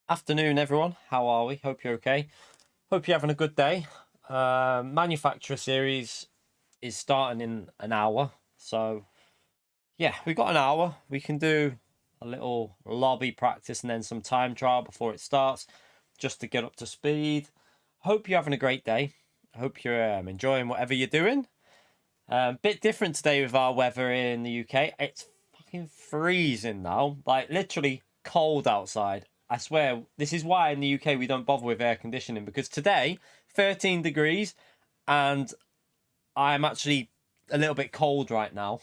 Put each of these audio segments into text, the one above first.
Afternoon, everyone. How are we? Hope you're okay. Hope you're having a good day. Manufacturer series is starting in an hour. So, yeah, we've got an hour. We can do a little lobby practice and then some time trial before it starts, just to get up to speed. Hope you're having a great day. I hope you're enjoying whatever you're doing. Bit different today with our weather in the UK. It's fucking freezing now. Like, literally cold outside. I swear, this is why in the UK we don't bother with air conditioning, because today, 13 degrees, and I'm actually a little bit cold right now.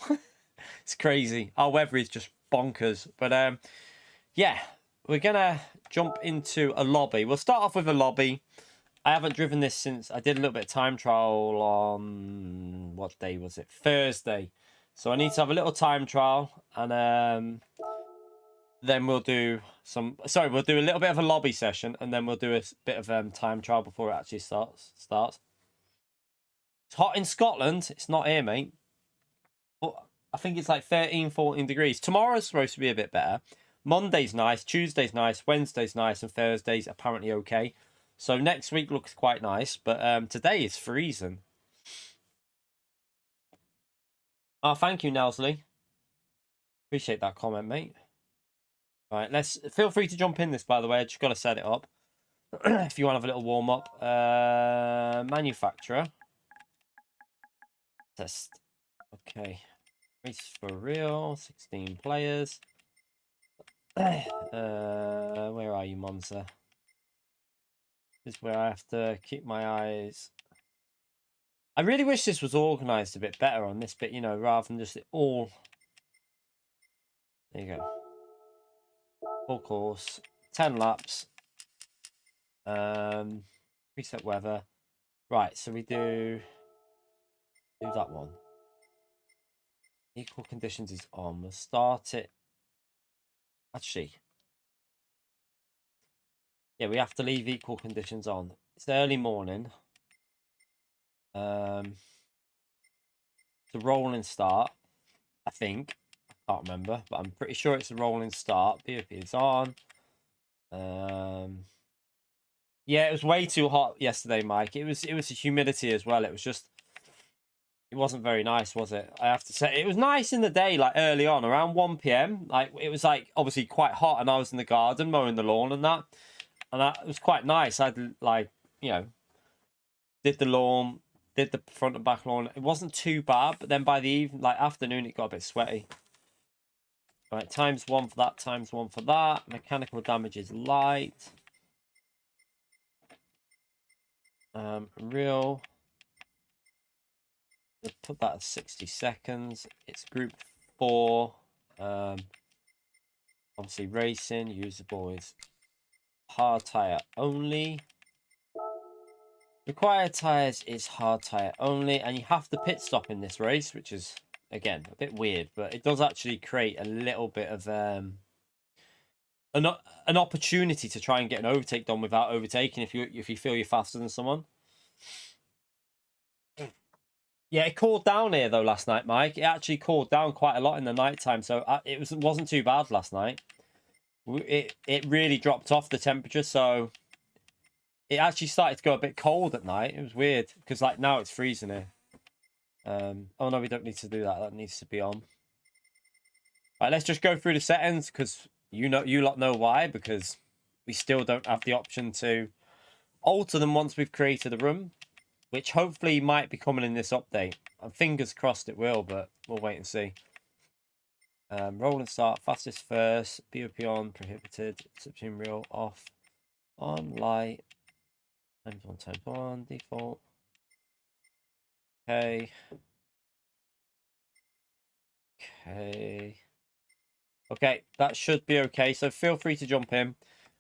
It's crazy. Our weather is just bonkers. But yeah, we're gonna jump into a lobby. We'll start off with a lobby. I haven't driven this since I did a little bit of time trial on, what day was it? Thursday. So I need to have a little time trial, and then we'll do we'll do a little bit of a lobby session, and then we'll do a bit of time trial before it actually starts. It's hot in Scotland. It's not here, mate. But I think it's like 13, 14 degrees. Tomorrow's supposed to be a bit better. Monday's nice, Tuesday's nice, Wednesday's nice, and Thursday's apparently okay. So next week looks quite nice, but today is freezing. Oh, thank you, Nelsley. Appreciate that comment, mate. All right, let's feel free to jump in this, by the way. I just got to set it up. If you want to have a little warm up. Manufacturer. Test. Okay. Race for real. 16 players. Where are you, Monza? This is where I have to keep my eyes. I really wish this was organized a bit better on this bit, you know, rather than just it all. There you go. Full course, 10 laps. Preset weather. Right, so we do that one. Equal conditions is on. We'll start it. Actually, yeah, we have to leave equal conditions on. It's early morning. It's a rolling start, I think. I can't remember, but I'm pretty sure it's a rolling start. BOP is on. Yeah, it was way too hot yesterday, Mike. It was the humidity as well. It wasn't very nice, was it? I have to say, it was nice in the day, like early on, around 1 p.m. Like, it was like obviously quite hot, and I was in the garden mowing the lawn and that was quite nice. I'd like, you know, did the lawn, did the front and back lawn. It wasn't too bad, but then by the evening, like afternoon, it got a bit sweaty. Right, times 1 for that, times 1 for that. Mechanical damage is light. Real. We'll put that at 60 seconds. It's group 4. Obviously racing, usable is hard tire only. Required tires is hard tire only, and you have to pit stop in this race, which is again a bit weird, but it does actually create a little bit of an opportunity to try and get an overtake done without overtaking if you feel you're faster than someone. Yeah, it cooled down here though last night, Mike. It actually cooled down quite a lot in the nighttime, so it wasn't too bad last night. It really dropped off the temperature, so it actually started to go a bit cold at night. It was weird because like now it's freezing here. Oh no, we don't need to do that. That needs to be on. All right, let's just go through the settings because you lot know why, because we still don't have the option to alter them once we've created a room, which hopefully might be coming in this update. And fingers crossed it will, but we'll wait and see. Rolling start, fastest first, BOP on, prohibited, subsume real, off, on, light, times 1, default. Okay. Okay, that should be okay. So feel free to jump in.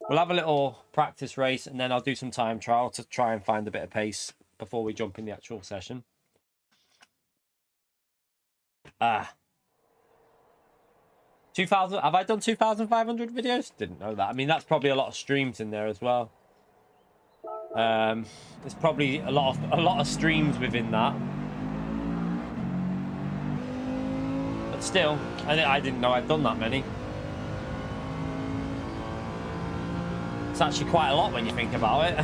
We'll have a little practice race, and then I'll do some time trial to try and find a bit of pace before we jump in the actual session. 2,000. Have I done 2,500 videos? Didn't know that. I mean, that's probably a lot of streams in there as well. There's probably a lot of streams within that. But still, I didn't know I'd done that many. It's actually quite a lot when you think about it.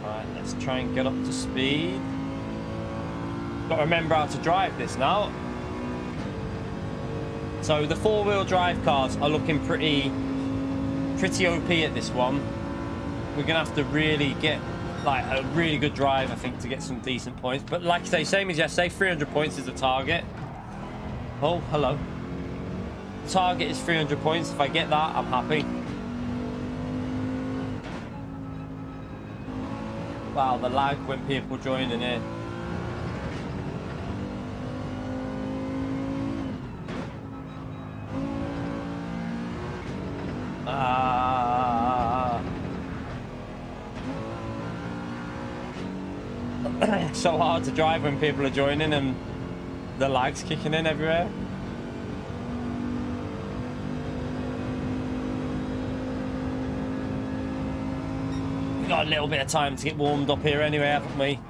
Right, let's try and get up to speed. Got to remember how to drive this now. So the four-wheel drive cars are looking pretty OP at this one. We're gonna have to really get like a really good drive, I think, to get some decent points. But like I say, same as yesterday, 300 points is the target. Oh, hello. Target is 300 points. If I get that, I'm happy. Wow, the lag when people join in here. So hard to drive when people are joining and the lag's kicking in everywhere. We've got a little bit of time to get warmed up here anyway, haven't we?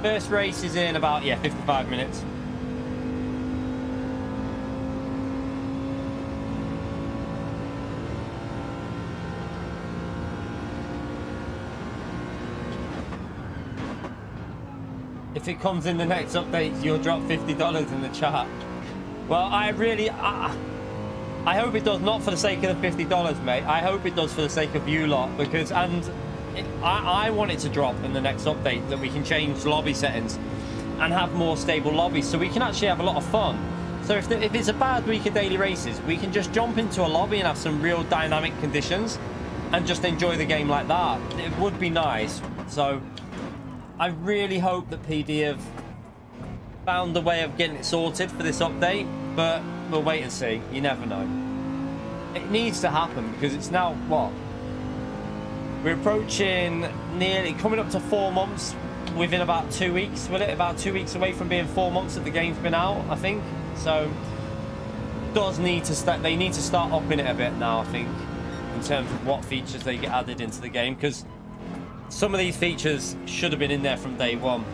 First race is in about, yeah, 55 minutes. If it comes in the next update, you'll drop $50 in the chat. Well, I hope it does, not for the sake of the $50, mate. I hope it does for the sake of you lot, because I want it to drop in the next update, that we can change lobby settings and have more stable lobbies, so we can actually have a lot of fun. So if it's a bad week of daily races, we can just jump into a lobby and have some real dynamic conditions and just enjoy the game like that. It would be nice. So I really hope that PD have found a way of getting it sorted for this update, but we'll wait and see. You never know. It needs to happen, because it's now, what? We're approaching nearly, coming up to 4 months within about 2 weeks, will it? About 2 weeks away from being 4 months that the game's been out, I think. So, does need to start, they need to start upping it a bit now, I think, in terms of what features they get added into the game, because some of these features should have been in there from day one.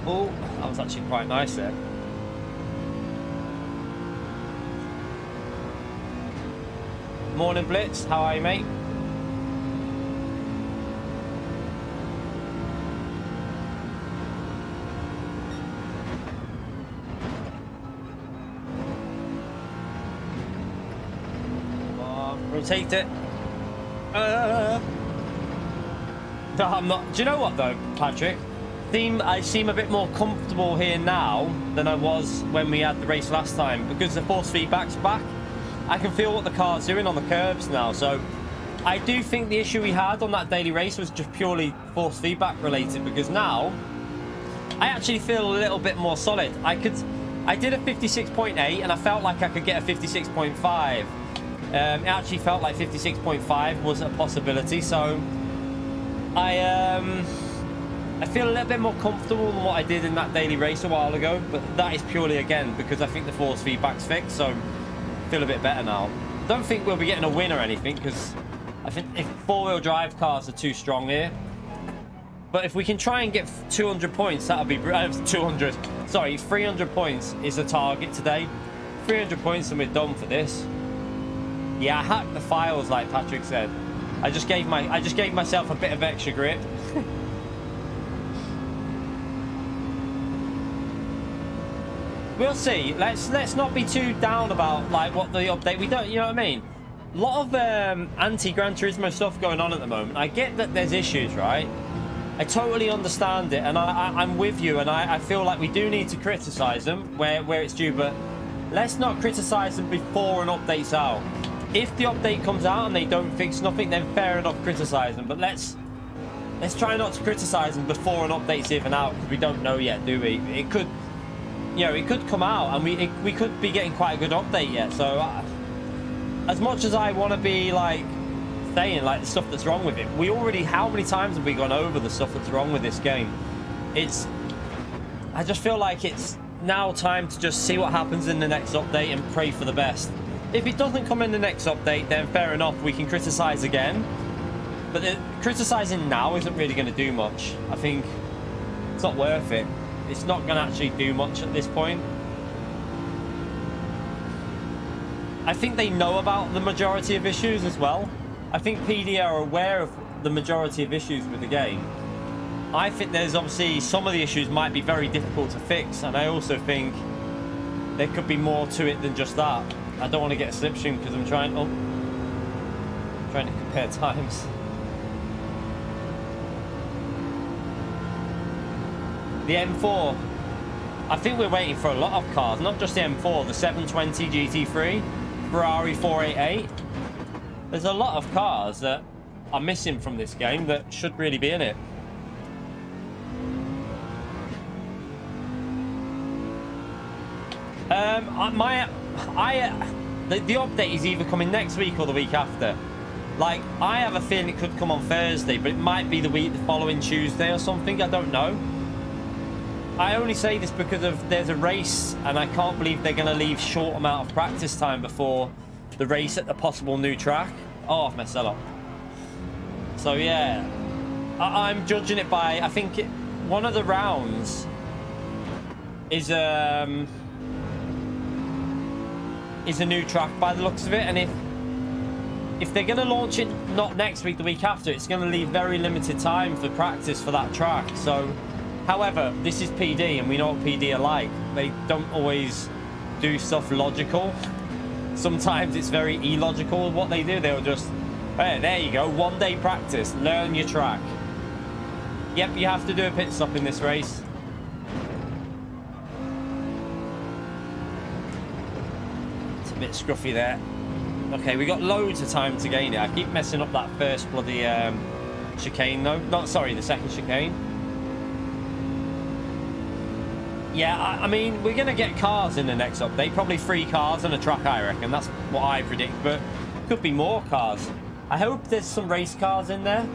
Oh, that was actually quite nice there. Morning, Blitz. How are you, mate? Rotate it. No, I'm not. Do you know what though, Patrick? I seem a bit more comfortable here now than I was when we had the race last time, because the force feedback's back. I can feel what the car's doing on the curbs now. So I do think the issue we had on that daily race was just purely force feedback related, because now I actually feel a little bit more solid. I did a 56.8 and I felt like I could get a 56.5. It actually felt like 56.5 was a possibility, so I feel a little bit more comfortable than what I did in that daily race a while ago, but that is purely, again, because I think the force feedback's fixed, so I feel a bit better now. Don't think we'll be getting a win or anything, because I think if four-wheel drive cars are too strong here, but if we can try and get 200 points, that'll be 300 points is the target today. 300 points and we're done for this. Yeah, I hacked the files like Patrick said. I just gave myself a bit of extra grip. We'll see. Let's not be too down about like what the update. We don't, you know what I mean? A lot of anti-Gran Turismo stuff going on at the moment. I get that there's issues, right? I totally understand it, and I'm with you, and I feel like we do need to criticize them where it's due, but let's not criticize them before an update's out. If the update comes out and they don't fix nothing, then fair enough, criticize them. But let's try not to criticize them before an update's even out, because we don't know yet, do we? you know, it could come out and we could be getting quite a good update yet. So as much as I want to be like saying like the stuff that's wrong with it, we already, how many times have we gone over the stuff that's wrong with this game? I just feel like it's now time to just see what happens in the next update and pray for the best. If it doesn't come in the next update, then fair enough, we can criticize again. But criticizing now isn't really going to do much. I think it's not worth it. It's not going to actually do much at this point. I think they know about the majority of issues as well. I think PD are aware of the majority of issues with the game. I think there's obviously some of the issues might be very difficult to fix, and I also think there could be more to it than just that. I don't want to get a slipstream because I'm trying to compare times. The M4, I think we're waiting for a lot of cars, not just the M4, the 720 GT3, Ferrari 488. There's a lot of cars that are missing from this game that should really be in it. The update is either coming next week or the week after. Like, I have a feeling it could come on Thursday, but it might be the following Tuesday or something. I don't know. I only say this because there's a race, and I can't believe they're going to leave short amount of practice time before the race at the possible new track. Oh, I've messed that up. So yeah, I'm judging it by, I think one of the rounds is a new track by the looks of it, and if they're going to launch it not next week, the week after, it's going to leave very limited time for practice for that track. So, however, this is PD, and we know what PD are like. They don't always do stuff logical. Sometimes it's very illogical what they do. They'll just, hey, there you go, 1 day practice, learn your track. Yep, you have to do a pit stop in this race. It's a bit scruffy there. Okay, we got loads of time to gain it. I keep messing up that first bloody chicane though. Not, sorry, the second chicane. Yeah, I mean, we're going to get cars in the next update. Probably 3 cars and a track, I reckon. That's what I predict, but could be more cars. I hope there's some race cars in there.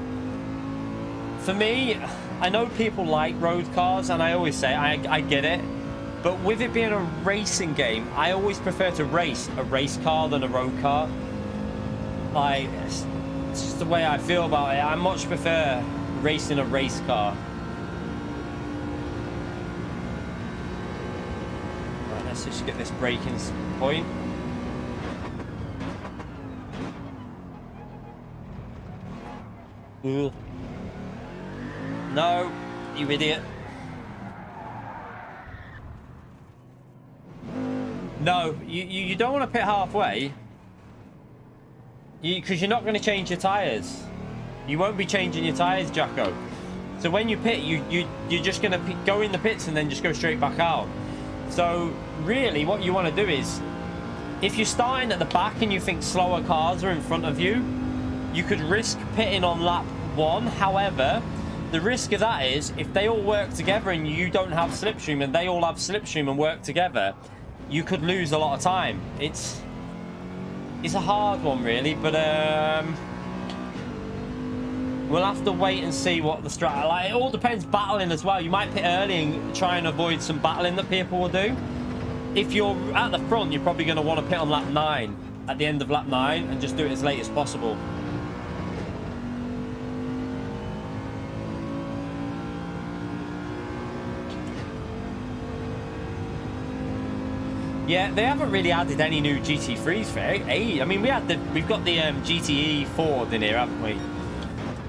For me, I know people like road cars, and I always say I get it. But with it being a racing game, I always prefer to race a race car than a road car. Like, it's just the way I feel about it. I much prefer racing a race car. Right, let's just get this braking point. Ooh. No, you idiot. No, you don't want to pit halfway, because you're not going to change your tyres. You won't be changing your tyres, Jacko. So when you pit, you're just going to go in the pits and then just go straight back out. So really what you want to do is, if you're starting at the back and you think slower cars are in front of you, you could risk pitting on lap 1. However, the risk of that is, if they all work together and you don't have slipstream and they all have slipstream and work together, you could lose a lot of time. It's a hard one really, but we'll have to wait and see what the strat. Like, it all depends battling as well. You might pit early and try and avoid some battling that people will do. If you're at the front, you're probably going to want to pit on lap 9, at the end of lap 9, and just do it as late as possible. Yeah, they haven't really added any new GT3s for age. I mean, we've got the GTE Ford in here, haven't we?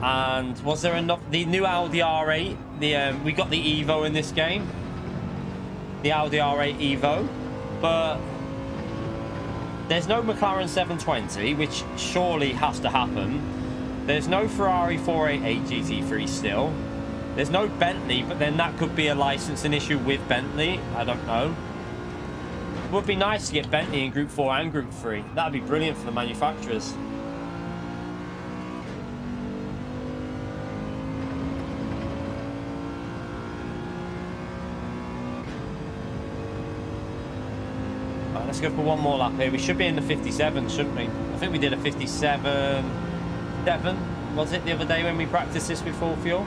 And was there enough? The new Audi R8. We got the Evo in this game. The Audi R8 Evo, but there's no McLaren 720, which surely has to happen. There's no Ferrari 488 GT3 still. There's no Bentley, but then that could be a licensing issue with Bentley. I don't know. It would be nice to get Bentley in Group 4 and Group 3. That would be brilliant for the manufacturers. Let's go for one more lap here. We should be in the 57, shouldn't we? I think we did a 57.7, was it, the other day when we practiced this with full fuel?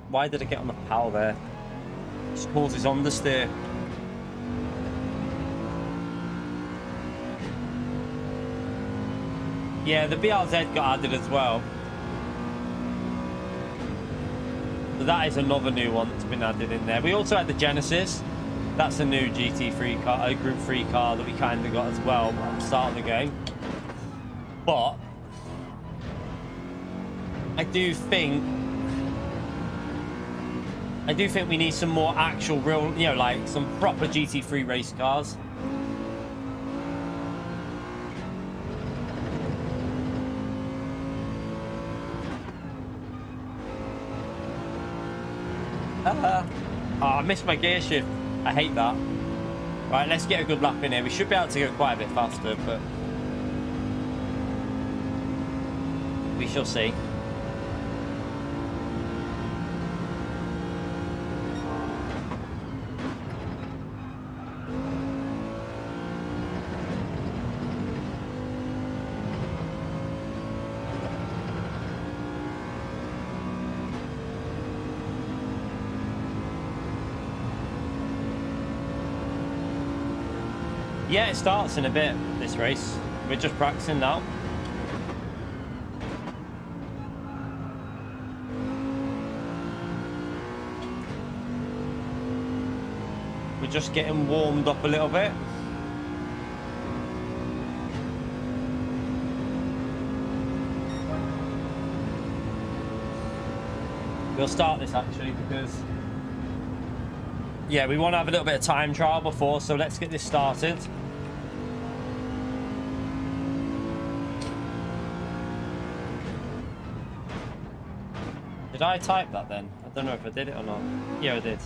Why did I get on the pal there? Just causes understeer. Yeah, the BRZ got added as well. So that is another new one that's been added in there. We also had the Genesis. That's a new GT3 car, a Group 3 car that we kind of got as well at the start of the game. But I do think we need some more actual real, you know, like some proper GT3 race cars. Oh, I missed my gear shift. I hate that. Right, let's get a good lap in here. We should be able to go quite a bit faster, but we shall see. Yeah, it starts in a bit, this race. We're just practicing now. We're just getting warmed up a little bit. We'll start this actually because, yeah, we want to have a little bit of time trial before, so let's get this started. Did I type that then? I don't know if I did it or not. Yeah, I did.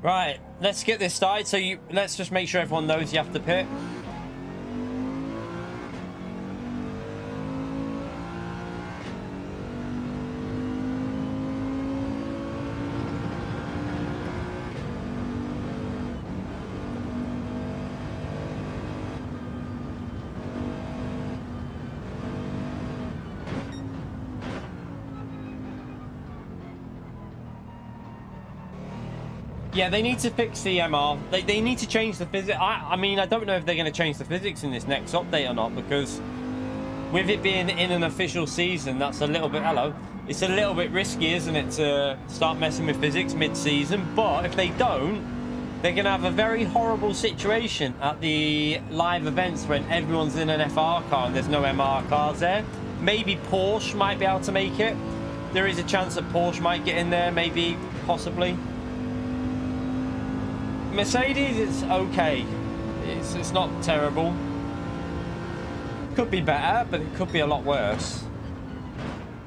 Right, let's get this started. So let's just make sure everyone knows you have to pit. Yeah, they need to fix the MR. They need to change the physics. I mean, I don't know if they're going to change the physics in this next update or not, because with it being in an official season, that's a little bit, it's a little bit risky, isn't it, to start messing with physics mid-season. But if they don't, they're going to have a very horrible situation at the live events when everyone's in an FR car and there's no MR cars there. Maybe Porsche might be able to make it. There is a chance that Porsche might get in there, maybe, possibly. Mercedes, it's okay. It's not terrible. Could be better, but it could be a lot worse.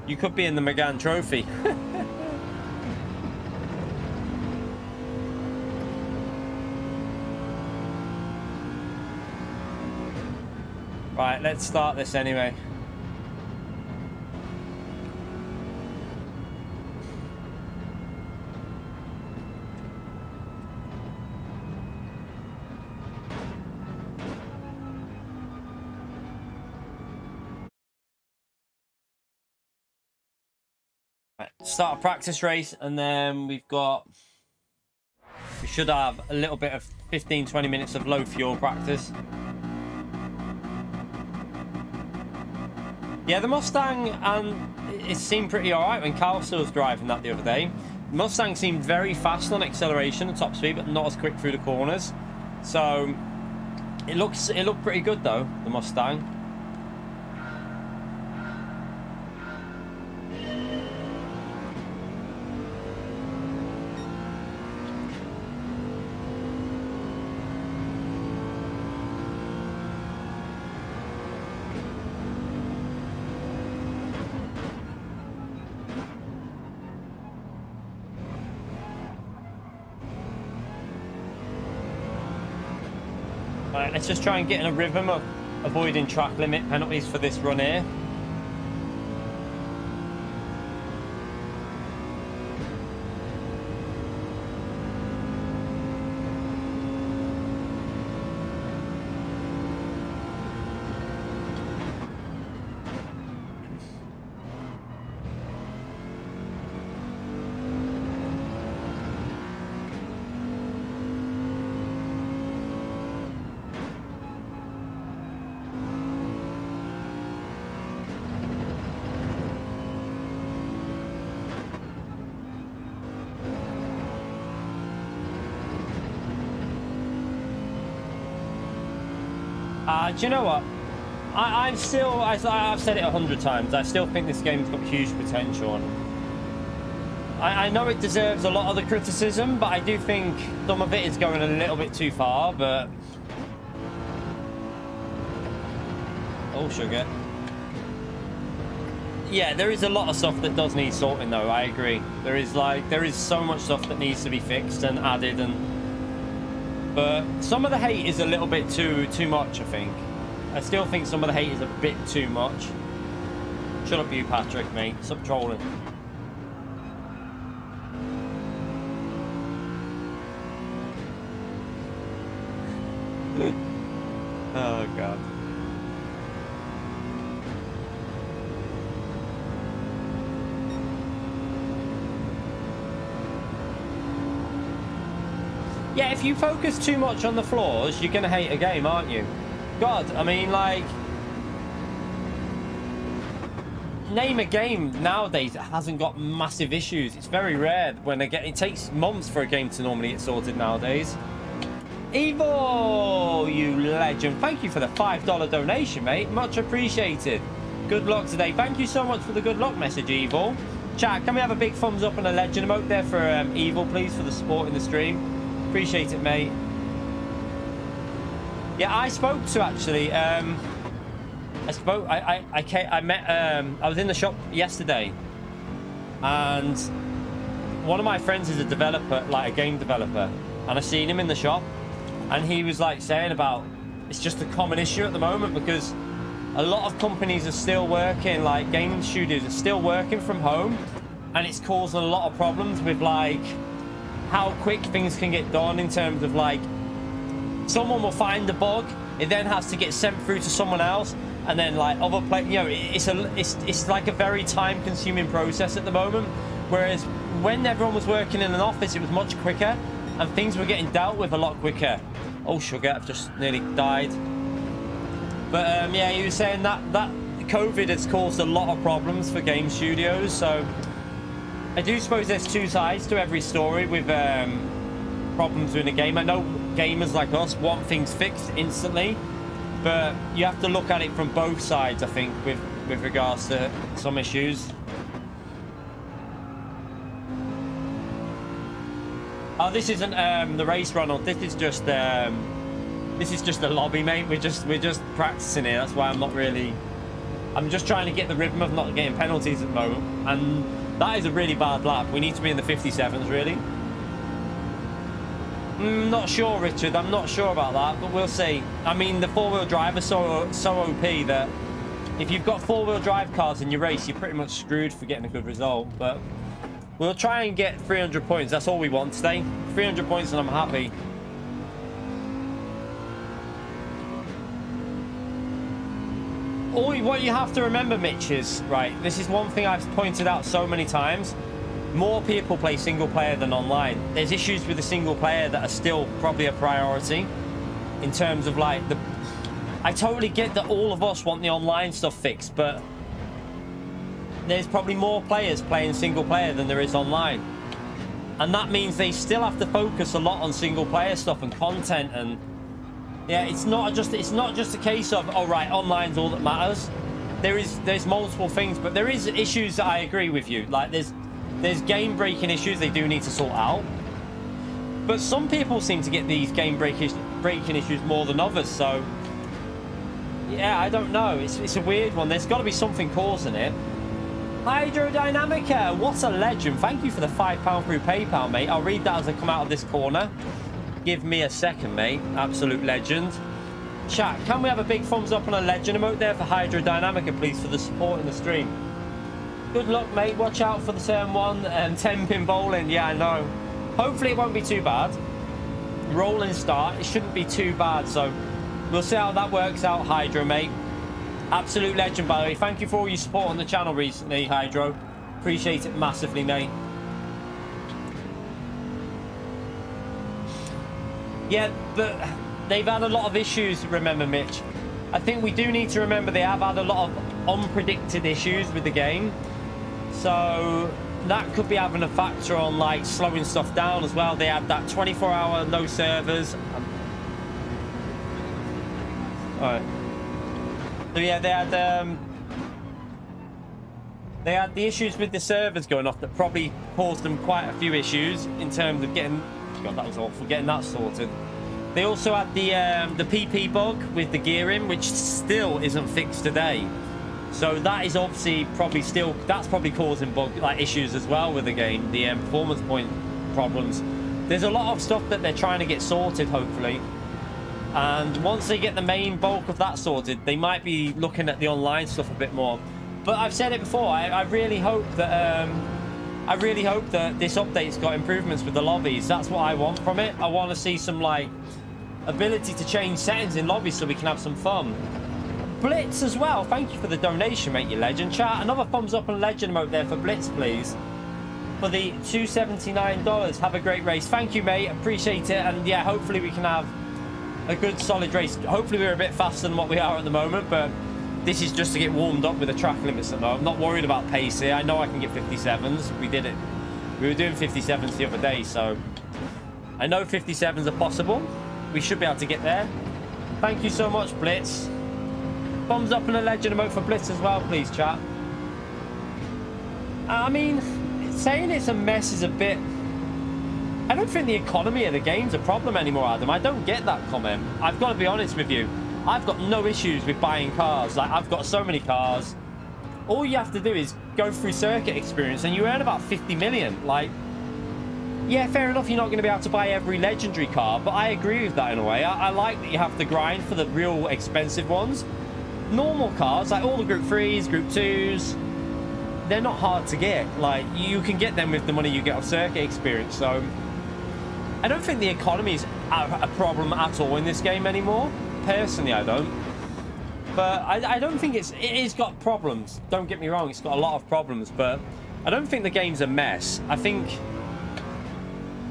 You could be in the Megane Trophy. Right, let's start this anyway. Start a practice race, and then we should have a little bit of 15-20 minutes of low fuel practice. Yeah, the Mustang, it seemed pretty alright when Carlson was driving that the other day. The Mustang seemed very fast on acceleration and top speed, but not as quick through the corners. So it looked pretty good though, the Mustang. Right, let's just try and get in a rhythm of avoiding track limit penalties for this run here. Do you know what? I've said it 100 times. I still think this game's got huge potential. And I know it deserves a lot of the criticism, but I do think some of it is going a little bit too far. But oh, sugar. Yeah, there is a lot of stuff that does need sorting, though. I agree. There is so much stuff that needs to be fixed and added, but some of the hate is a little bit too much, I think. I still think some of the hate is a bit too much. Shut up, you Patrick, mate. Stop trolling. Oh, God. Yeah, if you focus too much on the flaws, you're going to hate a game, aren't you? God, I mean, like... Name a game nowadays that hasn't got massive issues. It's very rare when it takes months for a game to normally get sorted nowadays. Evo, you legend. Thank you for the $5 donation, mate. Much appreciated. Good luck today. Thank you so much for the good luck message, Evil. Chat, can we have a big thumbs up and a legend emote there for Evil, please, for the support in the stream? Appreciate it, mate. Yeah, I spoke to actually. I was in the shop yesterday, and one of my friends is a developer, like a game developer, and I seen him in the shop, and he was like saying about it's just a common issue at the moment because a lot of companies are still working, like gaming studios are still working from home, and it's causing a lot of problems with like how quick things can get done in terms of like someone will find a bug, it then has to get sent through to someone else, and then like other play, you know, it's like a very time-consuming process at the moment. Whereas when everyone was working in an office, it was much quicker, and things were getting dealt with a lot quicker. Oh, sugar, I've just nearly died. But yeah, he was saying that COVID has caused a lot of problems for game studios. So I do suppose there's two sides to every story with problems with a game. I know gamers like us want things fixed instantly, but you have to look at it from both sides, I think, with regards to some issues. Oh, this isn't the race, Ronald. This is just a lobby, mate. We're just practicing here. That's why I'm just trying to get the rhythm of not getting penalties at the moment, and that is a really bad lap. We need to be in the 57s, really. Not sure, Richard. I'm not sure about that, but we'll see. I mean, the four-wheel drive is so OP that if you've got four-wheel drive cars in your race, you're pretty much screwed for getting a good result. But we'll try and get 300 points. That's all we want today. 300 points and I'm happy. What you have to remember, Mitch, is, right, this is one thing I've pointed out so many times. More people play single player than online. There's issues with the single player that are still probably a priority in terms of like I totally get that all of us want the online stuff fixed, but there's probably more players playing single player than there is online, and that means they still have to focus a lot on single player stuff and content. And yeah, it's not just a case of, oh right, online's all that matters. There's multiple things, but there is issues that I agree with you. Like there's game breaking issues they do need to sort out, but some people seem to get these game breaking issues more than others. So yeah, I don't know. It's a weird one. There's got to be something causing it. Hydrodynamica, what a legend. Thank you for the £5 through PayPal, mate. I'll read that as I come out of this corner. Give me a second, mate. Absolute legend. Chat, can we have a big thumbs up on a legend emote there for Hydrodynamica, please, for the support in the stream? Good luck, mate. Watch out for the turn 1 and 10-pin bowling. Yeah, I know. Hopefully it won't be too bad. Rolling start, it shouldn't be too bad, so we'll see how that works out, Hydro, mate. Absolute legend, by the way. Thank you for all your support on the channel recently, Hydro. Appreciate it massively, mate. Yeah, but they've had a lot of issues, remember, Mitch. I think we do need to remember they have had a lot of unpredicted issues with the game. So that could be having a factor on, like, slowing stuff down as well. They had that 24-hour no servers. Alright. So yeah, they had the issues with the servers going off that probably caused them quite a few issues in terms of getting... God, that was awful. Getting that sorted. They also had the PP bug with the gearing, which still isn't fixed today. So that is obviously probably still... That's probably causing bug issues as well with the game. The performance point problems. There's a lot of stuff that they're trying to get sorted, hopefully. And once they get the main bulk of that sorted, they might be looking at the online stuff a bit more. But I've said it before. I really hope that... I really hope that this update's got improvements with the lobbies. That's what I want from it. I want to see some, like, ability to change settings in lobbies so we can have some fun. Blitz as well. Thank you for the donation, mate, you legend. Chat, another thumbs up and legend emote there for Blitz, please. For the $279. Have a great race. Thank you, mate. Appreciate it. And, yeah, hopefully we can have a good, solid race. Hopefully we're a bit faster than what we are at the moment, but... This is just to get warmed up with the track limits. I'm not worried about pace here. I know I can get 57s. We did it. We were doing 57s the other day, so I know 57s are possible. We should be able to get there. Thank you so much, Blitz. Thumbs up and a legend emote for Blitz as well, please, chat. I mean, saying it's a mess is a bit... I don't think the economy of the game's a problem anymore, Adam. I don't get that comment. I've got to be honest with you. I've got no issues with buying cars. Like, I've got so many cars. All you have to do is go through circuit experience and you earn about 50 million. Like, yeah, fair enough, you're not going to be able to buy every legendary car, but I agree with that in a way. I like that you have to grind for the real expensive ones. Normal cars, like all the Group 3s, Group 2s, they're not hard to get. Like, you can get them with the money you get off circuit experience. So, I don't think the economy is a problem at all in this game anymore. Personally, I don't. But I don't think it is got problems. Don't get me wrong, it's got a lot of problems, but I don't think the game's a mess. I think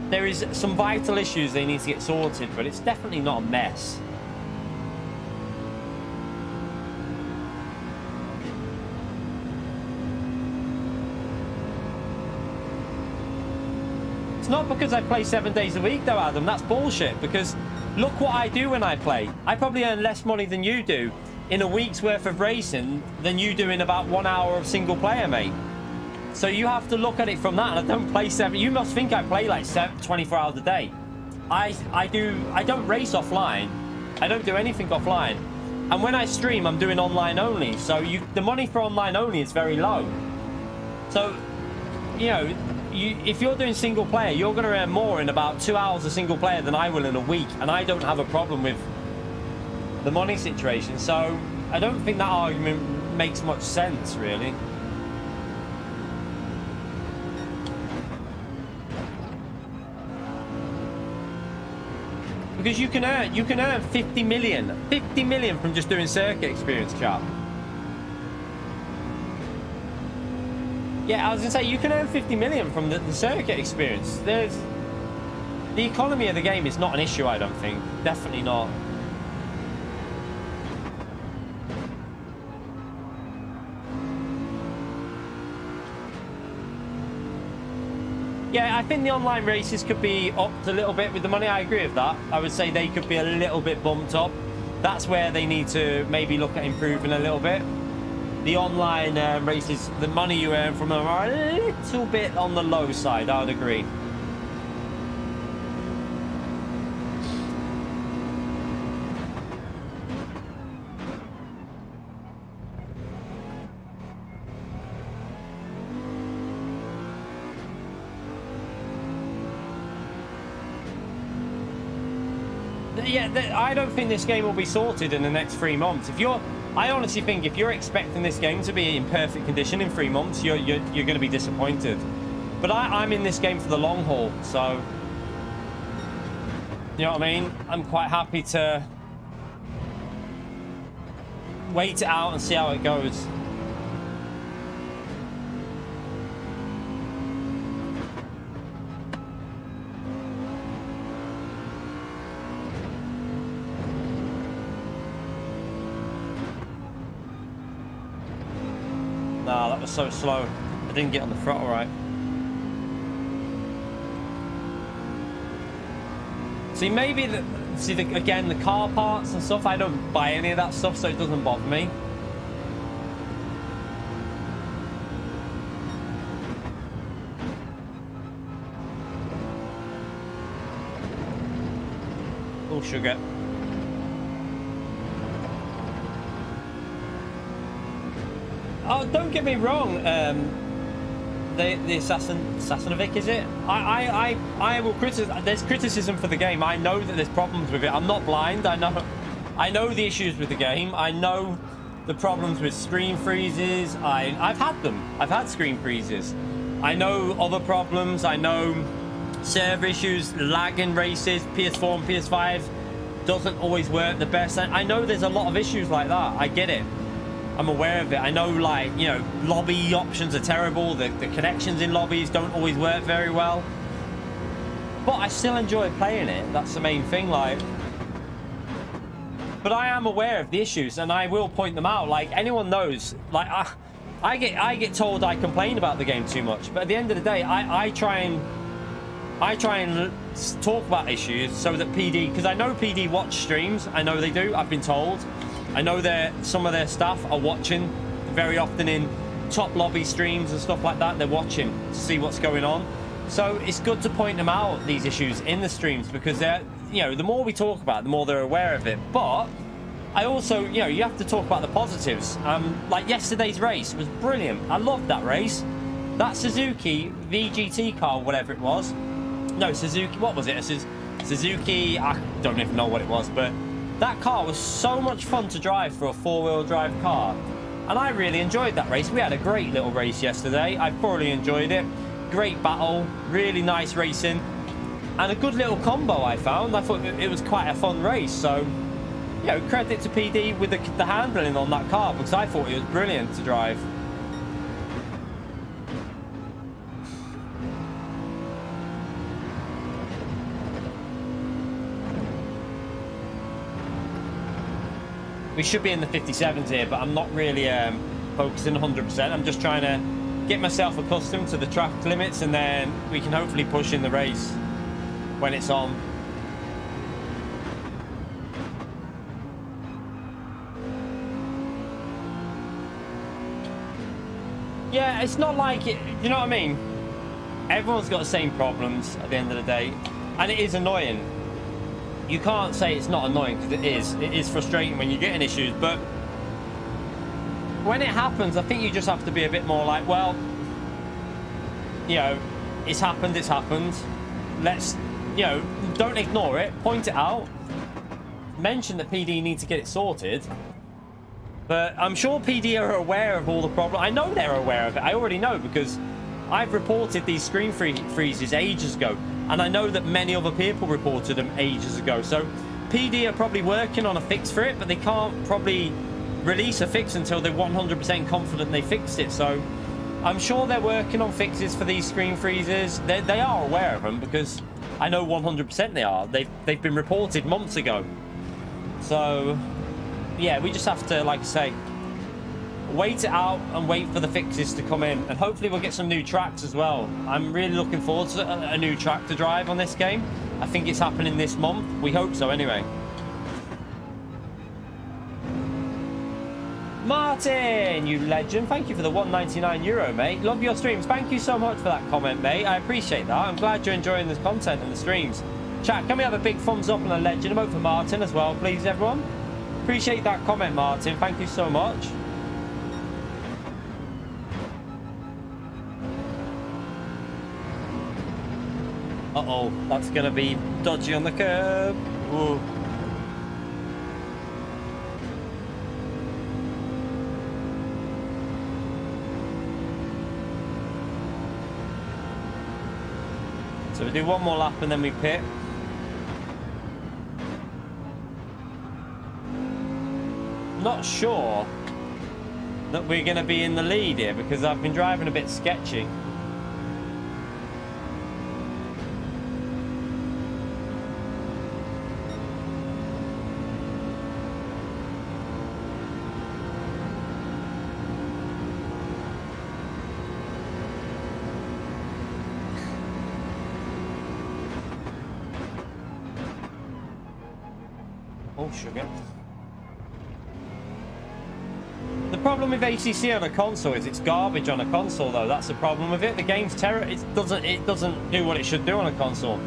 there is some vital issues they need to get sorted, but it's definitely not a mess. It's not because I play 7 days a week though, Adam. That's bullshit, because look what I do when I play. I probably earn less money than you do in a week's worth of racing than you do in about 1 hour of single player, mate. So you have to look at it from that, and I don't play 7. You must think I play like 24 hours a day. I don't race offline. I don't do anything offline. And when I stream, I'm doing online only. So the money for online only is very low. So, you know, if you're doing single player, you're going to earn more in about 2 hours of single player than I will in a week. And I don't have a problem with the money situation. So I don't think that argument makes much sense, really. Because you can earn 50 million from just doing circuit experience, chat. Yeah, I was gonna say you can earn 50 million from the circuit experience. The economy of the game is not an issue, I don't think. Definitely not. Yeah, I think the online races could be upped a little bit with the money. I agree with that. I would say they could be a little bit bumped up. That's where they need to maybe look at improving a little bit. The online races, the money you earn from them are a little bit on the low side, I would agree. yeah, I don't think this game will be sorted in the next 3 months. I honestly think if you're expecting this game to be in perfect condition in 3 months, you're going to be disappointed. But I'm in this game for the long haul, so you know what I mean? I'm quite happy to wait it out and see how it goes. Nah, that was so slow. I didn't get on the throttle right. See, maybe again, the car parts and stuff, I don't buy any of that stuff, so it doesn't bother me. Oh, sugar. Oh, don't get me wrong. The Assassinovic, is it? I will criticize. There's criticism for the game. I know that there's problems with it. I'm not blind. I know the issues with the game. I know the problems with screen freezes. I've had them. I've had screen freezes. I know other problems. I know server issues, lag in races. PS4 and PS5 doesn't always work the best. I know there's a lot of issues like that. I get it. I'm aware of it. I know, like, you know, lobby options are terrible. The connections in lobbies don't always work very well. But I still enjoy playing it. That's the main thing, like. But I am aware of the issues, and I will point them out. Like, anyone knows. Like, I get told I complain about the game too much. But at the end of the day, I try and talk about issues so that PD, because I know PD watch streams. I know they do. I've been told. I know some of their staff are watching very often in top lobby streams and stuff like that. They're watching to see what's going on. So it's good to point them out, these issues, in the streams, because they're, you know, the more we talk about it, the more they're aware of it. But I also, you know, you have to talk about the positives. Like yesterday's race was brilliant. I loved that race. That Suzuki VGT car, whatever it was. No, Suzuki, what was it? Suzuki, I don't even know what it was, but that car was so much fun to drive for a four-wheel drive car. And I really enjoyed that race. We had a great little race yesterday. I thoroughly enjoyed it. Great battle, really nice racing, and a good little combo I found. I thought it was quite a fun race. So, you know, credit to PD with the handling on that car, because I thought it was brilliant to drive. We should be in the 57s here, but I'm not really focusing 100%. I'm just trying to get myself accustomed to the track limits, and then we can hopefully push in the race when it's on. Yeah, it's not like it, you know what I mean? Everyone's got the same problems at the end of the day, and it is annoying. You can't say it's not annoying, because it is. It is frustrating when you're getting issues, but when it happens, I think you just have to be a bit more like, well, you know, it's happened, it's happened. Let's, you know, don't ignore it, point it out, mention that PD need to get it sorted. But I'm sure PD are aware of all the problems. I know they're aware of it. I already know, because I've reported these screen freezes ages ago, and I know that many other people reported them ages ago. So PD are probably working on a fix for it, but they can't probably release a fix until they're 100% confident they fixed it. So I'm sure they're working on fixes for these screen freezes. They are aware of them, because I know 100% they are. They've been reported months ago. So yeah, we just have to, like I say, wait it out and wait for the fixes to come in, and hopefully we'll get some new tracks as well. I'm really looking forward to a new track to drive on this game. I think it's happening this month. We hope so anyway. Martin, you legend, thank you for the €1.99, mate. Love your streams. Thank you so much for that comment, mate. I appreciate that. I'm glad you're enjoying this content and the streams. Chat, can we have a big thumbs up and a legend emote for Martin as well, please, everyone? Appreciate that comment, Martin. Thank you so much. Uh-oh, that's going to be dodgy on the curb. Ooh. So we do one more lap and then we pit. Not sure that we're going to be in the lead here because I've been driving a bit sketchy. Oh, sugar. The problem with ACC on a console is it's garbage on a console, though. That's the problem with it. The game's it doesn't do what it should do on a console.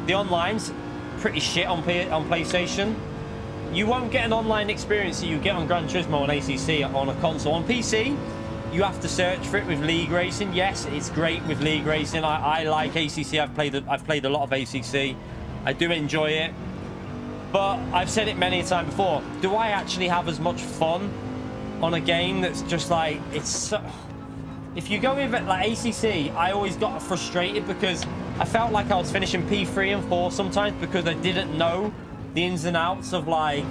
The online's pretty shit on PlayStation. You won't get an online experience that you get on Gran Turismo on ACC on a console. On PC, you have to search for it with League Racing. Yes, it's great with League Racing. I like ACC. I've played a lot of ACC. I do enjoy it. But I've said it many a time before. Do I actually have as much fun on a game that's just like, it's so... If you go with it like ACC, I always got frustrated because I felt like I was finishing P3 and 4 sometimes because I didn't know the ins and outs of like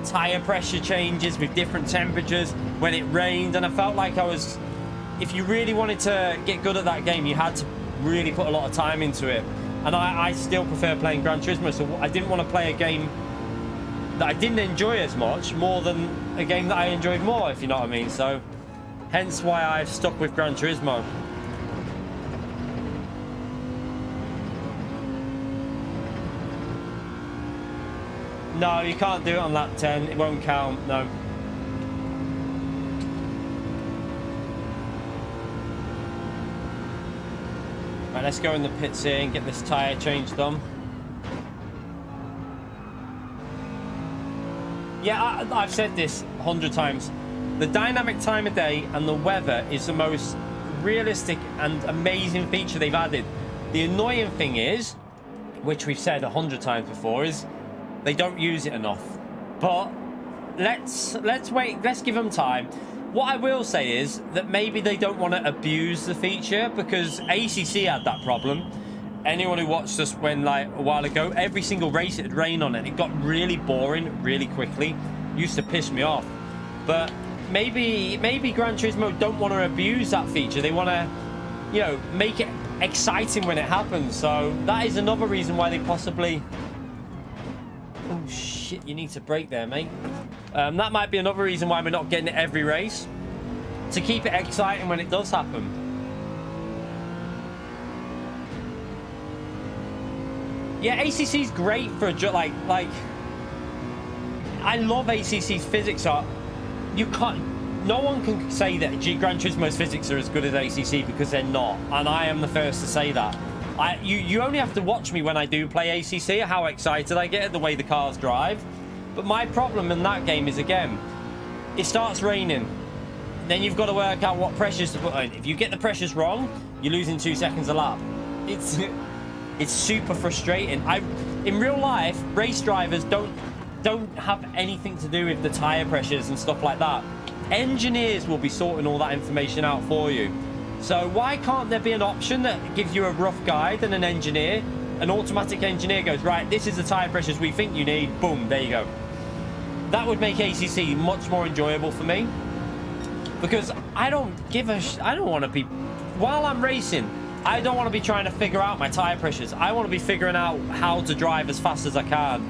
tire pressure changes with different temperatures when it rained, and I felt like I was... If you really wanted to get good at that game, you had to really put a lot of time into it. And I still prefer playing Gran Turismo, so I didn't want to play a game that I didn't enjoy as much more than a game that I enjoyed more, if you know what I mean. So hence why I've stuck with Gran Turismo. No, you can't do it on lap 10. It won't count, no. Right, let's go in the pits here and get this tyre change done. Yeah, I've said this 100 times. The dynamic time of day and the weather is the most realistic and amazing feature they've added. The annoying thing is, which we've said 100 times before, is they don't use it enough. But let's wait, let's give them time. What I will say is that maybe they don't want to abuse the feature, because ACC had that problem. Anyone who watched us when like a while ago, every single race it'd rain on it. It got really boring really quickly. Used to piss me off. But maybe Gran Turismo don't want to abuse that feature. They want to, you know, make it exciting when it happens. So that is another reason why they possibly... Oh shit, you need to brake there, mate. That might be another reason why we're not getting it every race. To keep it exciting when it does happen. Yeah, ACC's great for like I love ACC's physics. You can't, no one can say that Gran Turismo's physics are as good as ACC, because they're not, and I am the first to say that. You only have to watch me when I do play ACC, how excited I get at the way the cars drive. But my problem in that game is, again, it starts raining. Then you've got to work out what pressures to put in. If you get the pressures wrong, you're losing 2 seconds a lap. It's super frustrating. In real life, race drivers don't have anything to do with the tire pressures and stuff like that. Engineers will be sorting all that information out for you. So why can't there be an option that gives you a rough guide, and an automatic engineer goes, right, this is the tire pressures we think you need, boom, there you go. That would make ACC much more enjoyable for me, because I don't want to be, while I'm racing, I don't want to be trying to figure out my tire pressures. I want to be figuring out how to drive as fast as I can.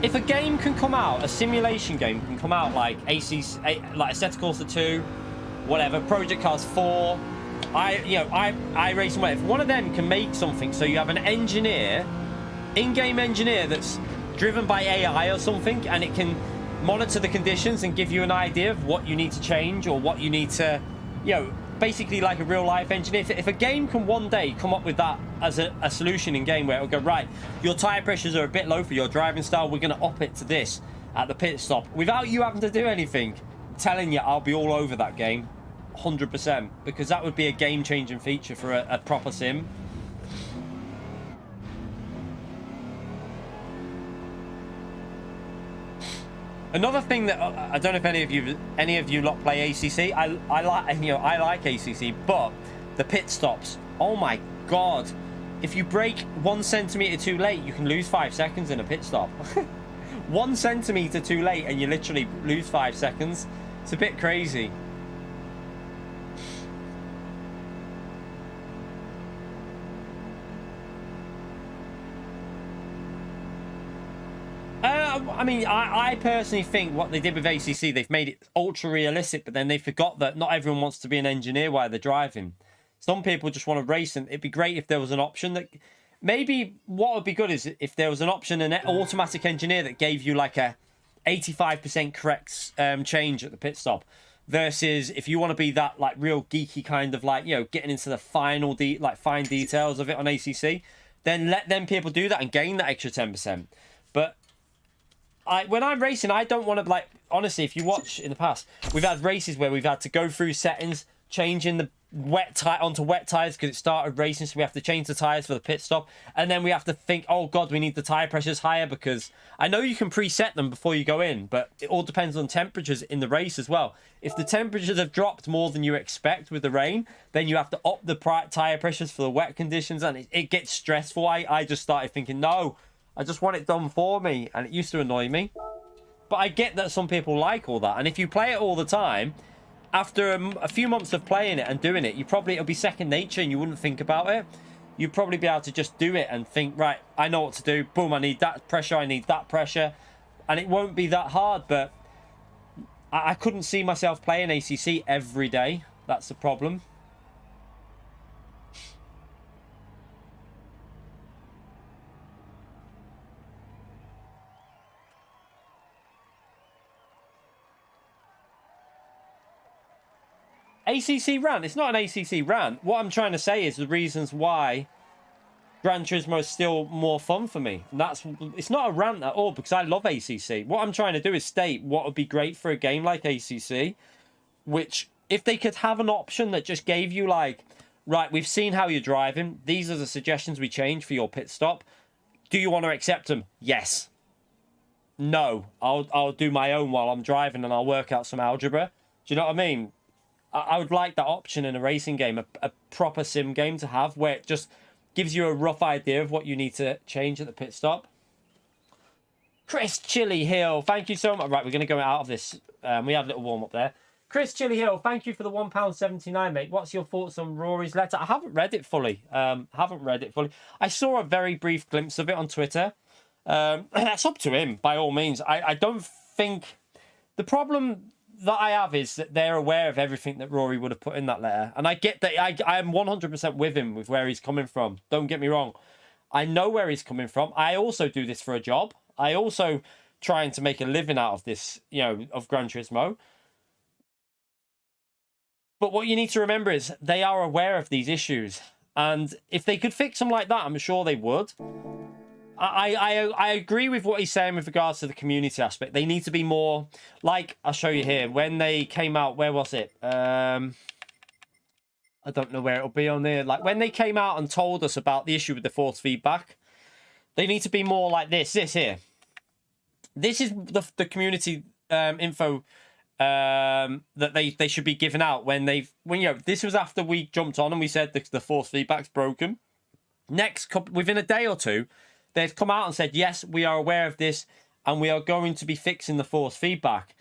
If a game can come out, a simulation game can come out like ACC, like Assetto Corsa 2, whatever, Project Cars 4, I race and whatever. If one of them can make something so you have an engineer, in-game engineer that's driven by AI or something, and it can monitor the conditions and give you an idea of what you need to change or what you need to, you know, basically like a real-life engineer. If a game can one day come up with that as a solution in game, where it'll go, right, your tire pressures are a bit low for your driving style, we're going to up it to this at the pit stop without you having to do anything, I'm telling you, I'll be all over that game 100%, because that would be a game-changing feature for a proper sim. Another thing that I don't know if any of you lot play ACC. I like, you know, I like ACC, but the pit stops. Oh my god! If you brake 1 centimeter too late, you can lose 5 seconds in a pit stop. 1 centimeter too late, and you literally lose 5 seconds. It's a bit crazy. I mean, I personally think what they did with ACC, they've made it ultra realistic, but then they forgot that not everyone wants to be an engineer while they're driving. Some people just want to race, and it'd be great if there was an option that maybe what would be good is if there was an option, an automatic engineer that gave you like a 85% correct change at the pit stop, versus if you want to be that like real geeky kind of like, you know, getting into the final fine details of it on ACC, then let them people do that and gain that extra 10%. But when I'm racing, I don't want to, like, honestly, if you watch in the past, we've had races where we've had to go through settings, changing the wet tire onto wet tires because it started racing, so we have to change the tires for the pit stop, and then we have to think, oh god, we need the tire pressures higher, because I know you can preset them before you go in, but it all depends on temperatures in the race as well. If the temperatures have dropped more than you expect with the rain, then you have to up the tire pressures for the wet conditions, and it gets stressful. I just started thinking, no, I just want it done for me, and it used to annoy me. But I get that some people like all that, and if you play it all the time, after a few months of playing it and doing it, it'll be second nature, and you wouldn't think about it. You'd probably be able to just do it and think, right, I know what to do. Boom, I need that pressure, I need that pressure, and it won't be that hard. But I couldn't see myself playing ACC every day. That's the problem. ACC rant. It's not an ACC rant. What I'm trying to say is the reasons why Gran Turismo is still more fun for me. And it's not a rant at all, because I love ACC. What I'm trying to do is state what would be great for a game like ACC, which if they could have an option that just gave you like, right, we've seen how you're driving. These are the suggestions we change for your pit stop. Do you want to accept them? Yes. No. I'll do my own while I'm driving, and I'll work out some algebra. Do you know what I mean? I would like that option in a racing game, a proper sim game to have, where it just gives you a rough idea of what you need to change at the pit stop. Chris Chili Hill, thank you so much. Right, we're going to go out of this. We had a little warm-up there. Chris Chili Hill, thank you for the £1.79, mate. What's your thoughts on Rory's letter? I haven't read it fully. I saw a very brief glimpse of it on Twitter. That's up to him, by all means. I don't think... The problem that I have is that they're aware of everything that Rory would have put in that letter. And I get that. I am 100% with him with where he's coming from. Don't get me wrong. I know where he's coming from. I also do this for a job. I also trying to make a living out of this, you know, of Gran Turismo. But what you need to remember is they are aware of these issues. And if they could fix them like that, I'm sure they would. I agree with what he's saying with regards to the community aspect. They need to be more, like, I'll show you here. When they came out, where was it? I don't know where it'll be on there. Like, when they came out and told us about the issue with the force feedback, they need to be more like this here. This is the community info that they should be giving out when you know, this was after we jumped on and we said the force feedback's broken. Within a day or two, they've come out and said, yes, we are aware of this, and we are going to be fixing the force feedback.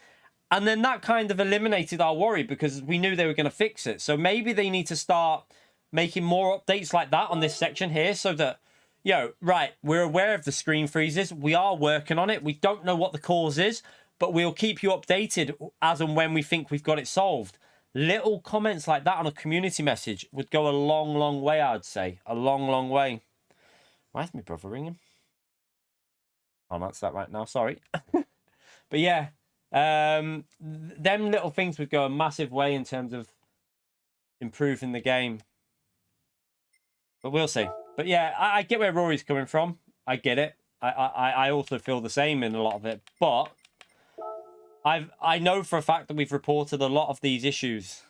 And then that kind of eliminated our worry, because we knew they were going to fix it. So maybe they need to start making more updates like that on this section here, so that, you know, right, we're aware of the screen freezes. We are working on it. We don't know what the cause is, but we'll keep you updated as and when we think we've got it solved. Little comments like that on a community message would go a long, long way, I'd say. A long, long way. Why is my brother ringing? I'll answer that right now, sorry. But yeah, them little things would go a massive way in terms of improving the game. But we'll see. But yeah, I get where Rory's coming from. I get it. I also feel the same in a lot of it. But I know for a fact that we've reported a lot of these issues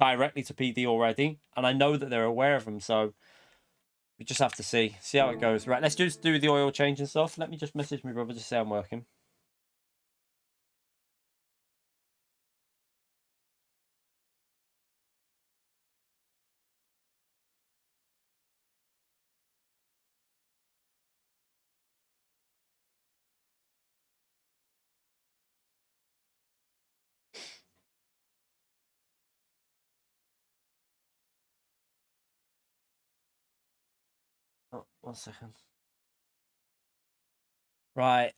directly to PD already. And I know that they're aware of them, so we just have to see how it goes. Right, let's just do the oil change and stuff. Let me just message my brother to say I'm working. Oh, 1 second. Right,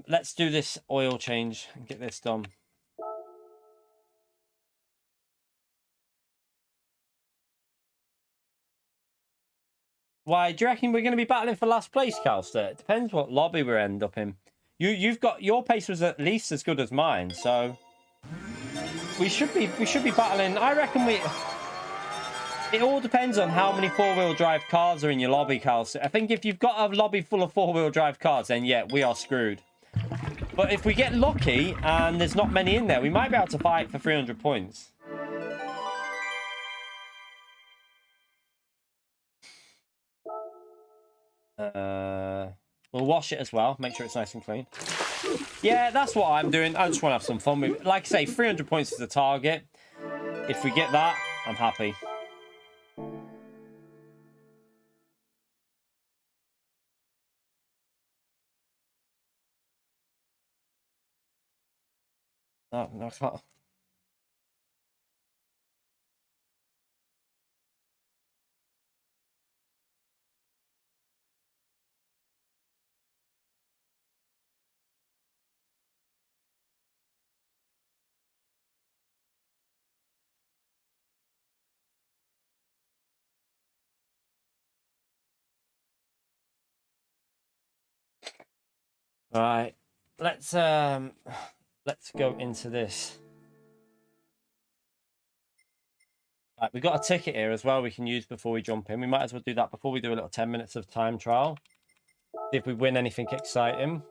let's do this oil change and get this done. Why, do you reckon we're going to be battling for last place, Calster? It depends what lobby we end up in. You've got, your pace was at least as good as mine, so we should be battling. I reckon it all depends on how many four-wheel drive cars are in your lobby, Calster. I think if you've got a lobby full of four-wheel drive cars, then yeah, we are screwed. But if we get lucky and there's not many in there, we might be able to fight for 300 points. We'll wash it as well. Make sure it's nice and clean. Yeah, that's what I'm doing. I just want to have some fun with it. Like I say, 300 points is the target. If we get that, I'm happy. No, I can't. All right, let's go into this. Right, we've got a ticket here as well we can use before we jump in. We might as well do that before we do a little 10 minutes of time trial. See if we win anything exciting.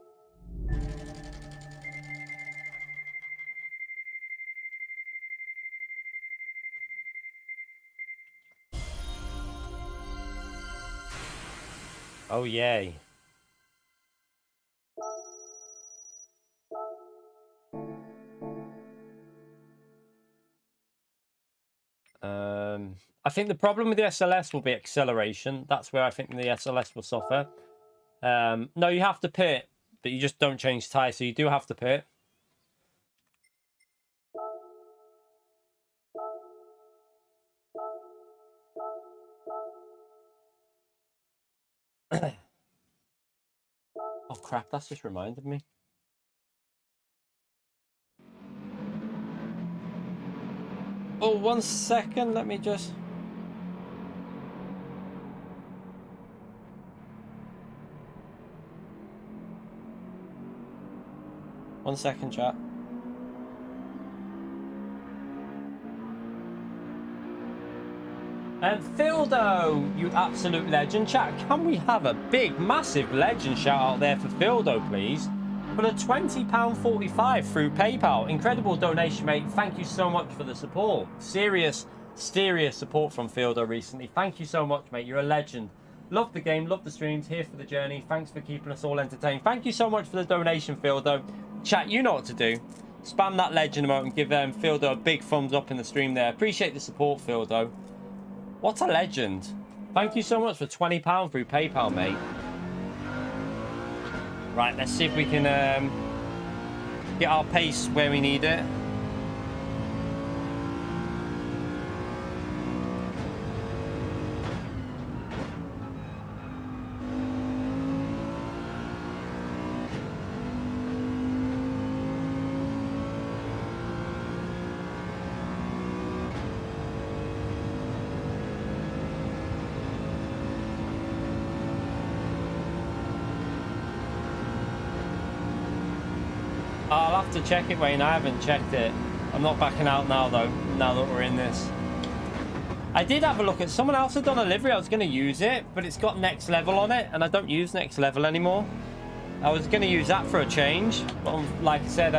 Oh, yay. I think the problem with the SLS will be acceleration. That's where I think the SLS will suffer. No, you have to pit, but you just don't change tyres, so you do have to pit. Oh, crap, that's just reminded me. Oh, 1 second, let me just... One second, chat. And Fildo, you absolute legend. Chat, can we have a big, massive legend shout out there for Fildo, please? For the £20.45 through PayPal. Incredible donation, mate. Thank you so much for the support. Serious support from Fildo recently. Thank you so much, mate. You're a legend. Love the game, love the streams, here for the journey. Thanks for keeping us all entertained. Thank you so much for the donation, Fildo. Chat, you know what to do. Spam that legend emote and give Fildo a big thumbs up in the stream there. Appreciate the support, Fildo. What a legend. Thank you so much for £20 through PayPal, mate. Right, let's see if we can get our pace where we need it. I'll have to check it, Wayne. I haven't checked it. I'm not backing out now, though, now that we're in this. I did have a look at... Someone else had done a livery. I was going to use it, but it's got next level on it, and I don't use next level anymore. I was going to use that for a change, but like I said,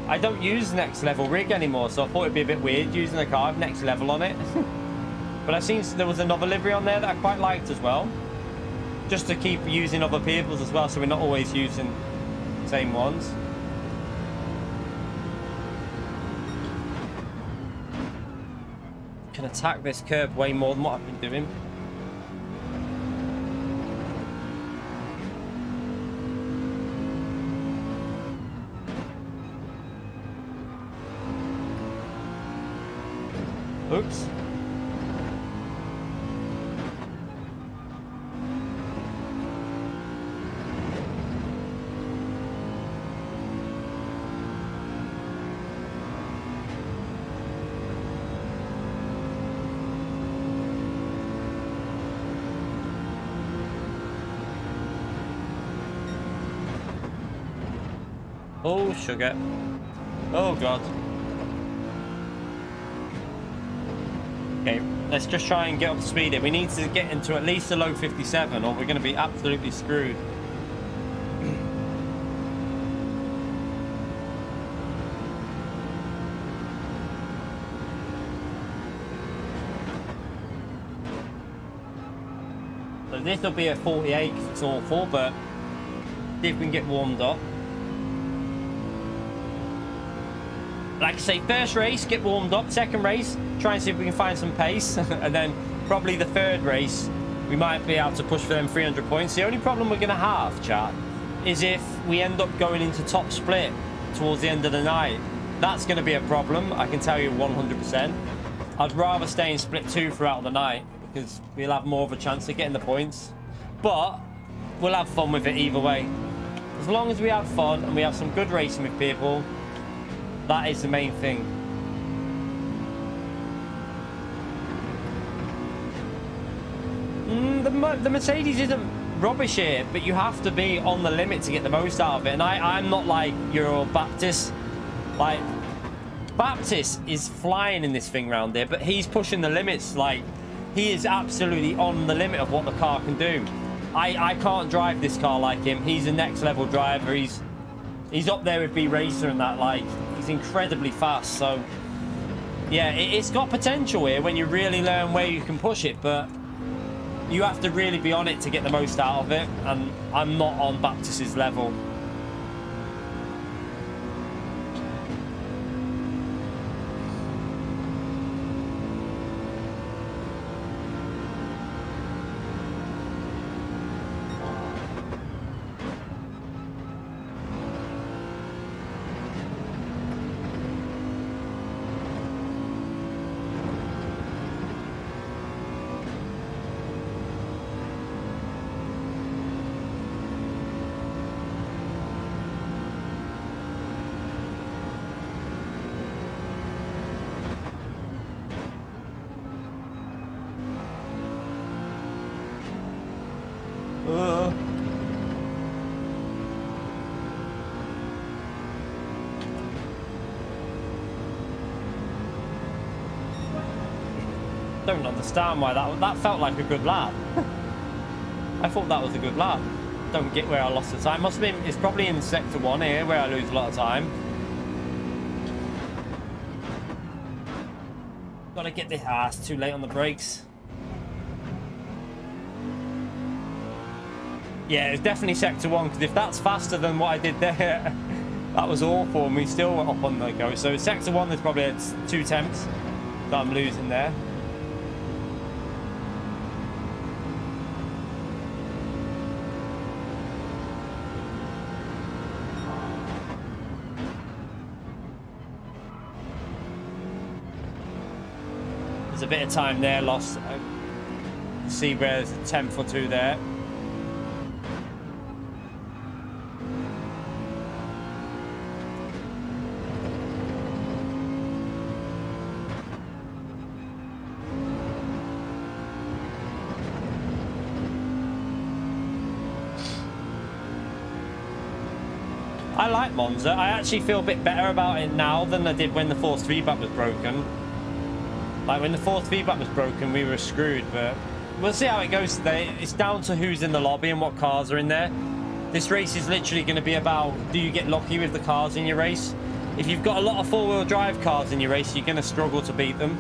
I don't use next level rig anymore, so I thought it'd be a bit weird using a car with next level on it. But I've seen there was another livery on there that I quite liked as well. Just to keep using other people's as well, so we're not always using the same ones. Can attack this curb way more than what I've been doing. Oops. Oh, sugar. Oh, God. Okay, let's just try and get up to speed here. We need to get into at least a low 57 or we're going to be absolutely screwed. So this will be a 48 because it's awful, but see if we can get warmed up. Like I say, first race, get warmed up. Second race, try and see if we can find some pace. And then probably the third race, we might be able to push for them 300 points. The only problem we're going to have, chat, is if we end up going into top split towards the end of the night. That's going to be a problem, I can tell you 100%. I'd rather stay in split 2 throughout the night because we'll have more of a chance of getting the points. But we'll have fun with it either way. As long as we have fun and we have some good racing with people, that is the main thing. The Mercedes isn't rubbish here, but you have to be on the limit to get the most out of it. And I'm not like your Baptist. Like, Baptist is flying in this thing round here, but he's pushing the limits. Like, he is absolutely on the limit of what the car can do. I can't drive this car like him. He's a next level driver. He's up there with B Racer and that. Like, he's incredibly fast. So yeah, it's got potential here when you really learn where you can push it, but you have to really be on it to get the most out of it, and I'm not on Baptist's level. Don't understand why that felt like a good lap. I thought that was a good lap. Don't get where I lost the time. Must have been, it's probably in sector 1 here where I lose a lot of time. Gotta get this. It's too late on the brakes. Yeah, it's definitely sector 1, because if that's faster than what I did there, that was awful, and we still were up on the go. So sector 1, there's probably 2 attempts that I'm losing there. There's a bit of time there lost. See where there's a 10th or 2 there. I like Monza. I actually feel a bit better about it now than I did when the forced feedback was broken. Like, when the forced feedback was broken, we were screwed, but we'll see how it goes today. It's down to who's in the lobby and what cars are in there. This race is literally going to be about, do you get lucky with the cars in your race? If you've got a lot of four-wheel drive cars in your race, you're going to struggle to beat them.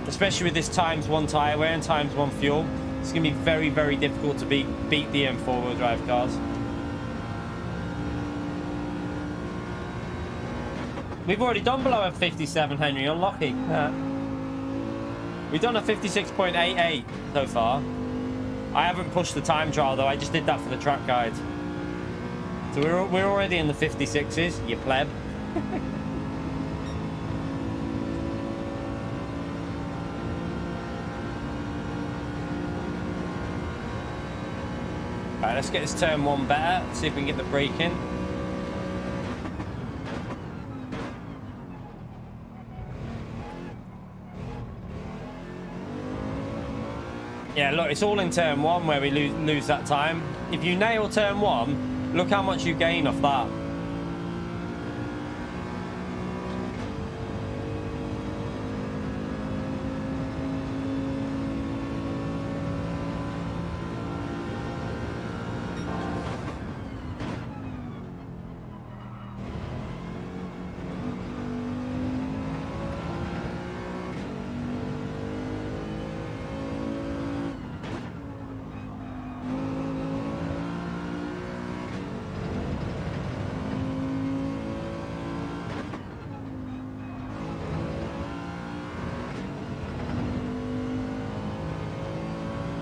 Especially with this ×1 tyre wear and ×1 fuel. It's going to be very, very difficult to beat the four-wheel drive cars. We've already done below a 57, Henry. Unlucky. We've done a 56.88 so far. I haven't pushed the time trial though. I just did that for the track guide. So we're already in the 56s, you pleb. Right, let's get this turn 1 better. See if we can get the brake in. Yeah, look, it's all in turn 1 where we lose that time. If you nail turn 1, look how much you gain off that.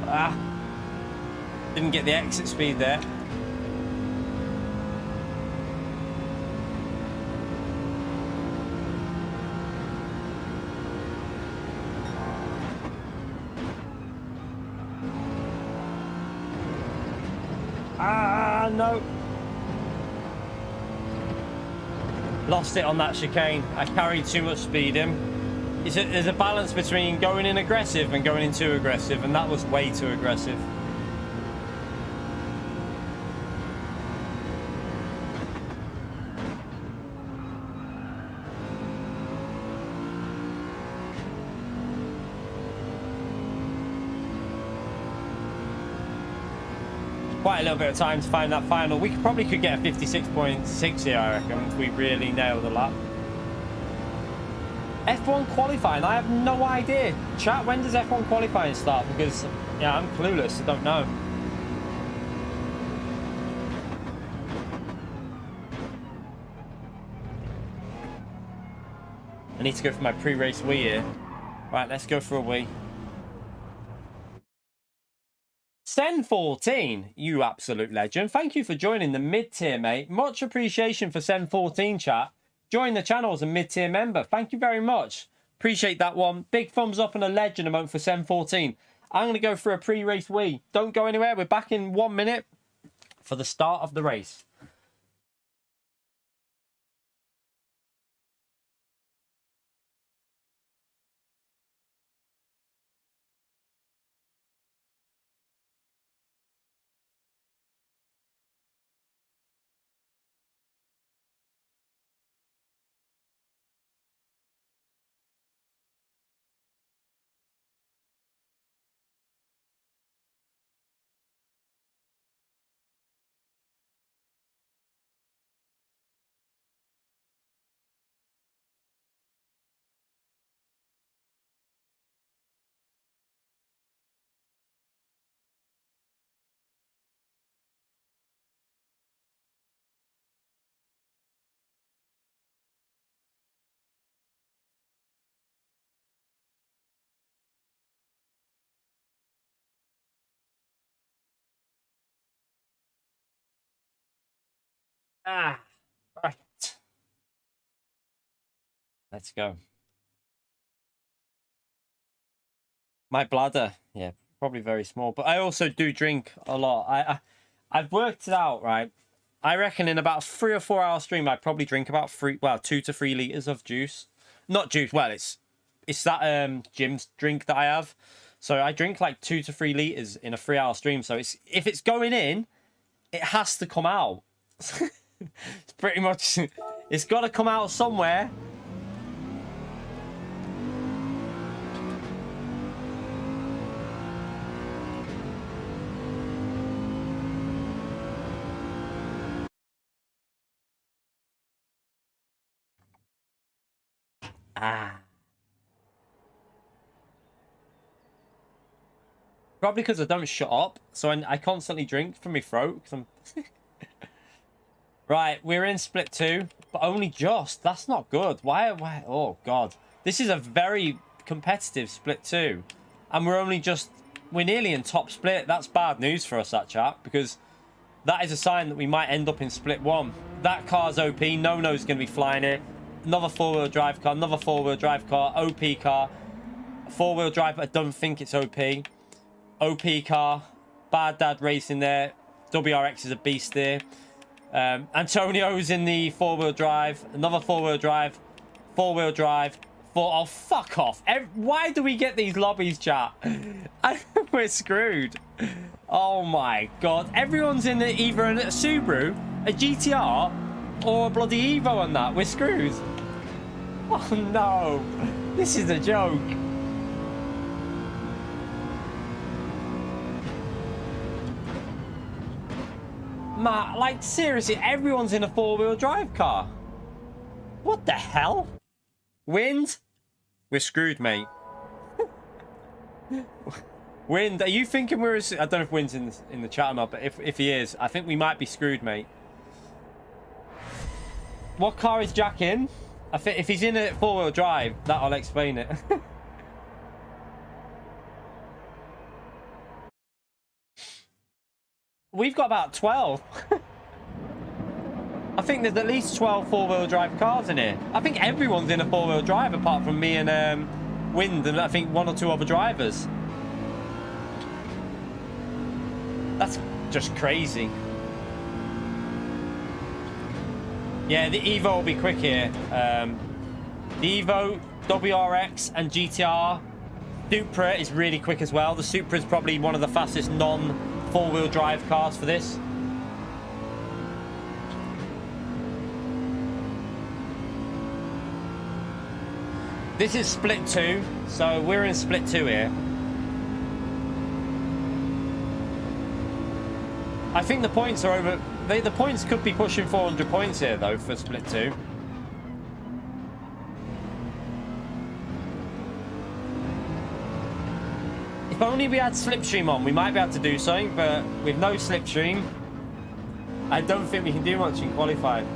Ah, didn't get the exit speed there. Ah, no. Lost it on that chicane. I carried too much speed in. There's a balance between going in aggressive and going in too aggressive, and that was way too aggressive. Quite a little bit of time to find that final. We probably could get a 56.6 here, I reckon, if we really nailed the lap. F1 qualifying, I have no idea. Chat, when does F1 qualifying start? Because, yeah, I'm clueless, I don't know. I need to go for my pre-race wee here. Right, let's go for a wee. Sen 14, you absolute legend. Thank you for joining the mid-tier, mate. Much appreciation for Sen 14, chat. Join the channel as a mid-tier member. Thank you very much. Appreciate that one. Big thumbs up and a legend amount for Sen 14. I'm going to go for a pre-race wee. Don't go anywhere. We're back in 1 minute for the start of the race. Ah, right. Let's go. My bladder, yeah, probably very small, but I also do drink a lot. I've worked it out, right? I reckon in about 3 or 4 hour stream, I probably drink about 2 to 3 liters of juice. Not juice. Well, it's that gym's drink that I have. So I drink like 2 to 3 liters in a 3 hour stream. So if it's going in, it has to come out. It's pretty much, it's got to come out somewhere. Ah. Probably because I don't shut up. So I constantly drink from my throat. Cause I'm Right, we're in split 2, but only just. That's not good. Why? Oh, God. This is a very competitive split 2. And we're nearly in top split. That's bad news for us, that chat, because that is a sign that we might end up in split 1. That car's OP. No-no's going to be flying it. Another 4-wheel drive car. Another 4-wheel drive car. OP car. 4-wheel drive, I don't think it's OP. OP car. Bad Dad Racing there. WRX is a beast there. Antonio's in the 4-wheel drive. Another 4-wheel drive. 4-wheel drive. Oh, fuck off. Why do we get these lobbies, chat? We're screwed. Oh, my God. Everyone's in either a Subaru, a GTR, or a bloody Evo on that. We're screwed. Oh, no. This is a joke. Matt, like, seriously, everyone's in a 4-wheel drive car. What the hell? Wind? We're screwed, mate. Wind, are you thinking we're... I don't know if Wind's in the chat or not, but if he is, I think we might be screwed, mate. What car is Jack in? I think if he's in a 4-wheel drive, that'll explain it. We've got about 12. I think there's at least 12 four-wheel drive cars in here. I think everyone's in a four-wheel drive apart from me and Wind and I think one or two other drivers. That's just crazy. Yeah, the Evo will be quick here. The Evo, WRX and GTR. Supra is really quick as well. The Supra is probably one of the fastest non-four-wheel drive cars for this. This is split 2, so we're in split 2 here. I think the points are over. The points could be pushing 400 points here though for split 2. If only we had slipstream on, we might be able to do something, but with no slipstream, I don't think we can do much in qualifying.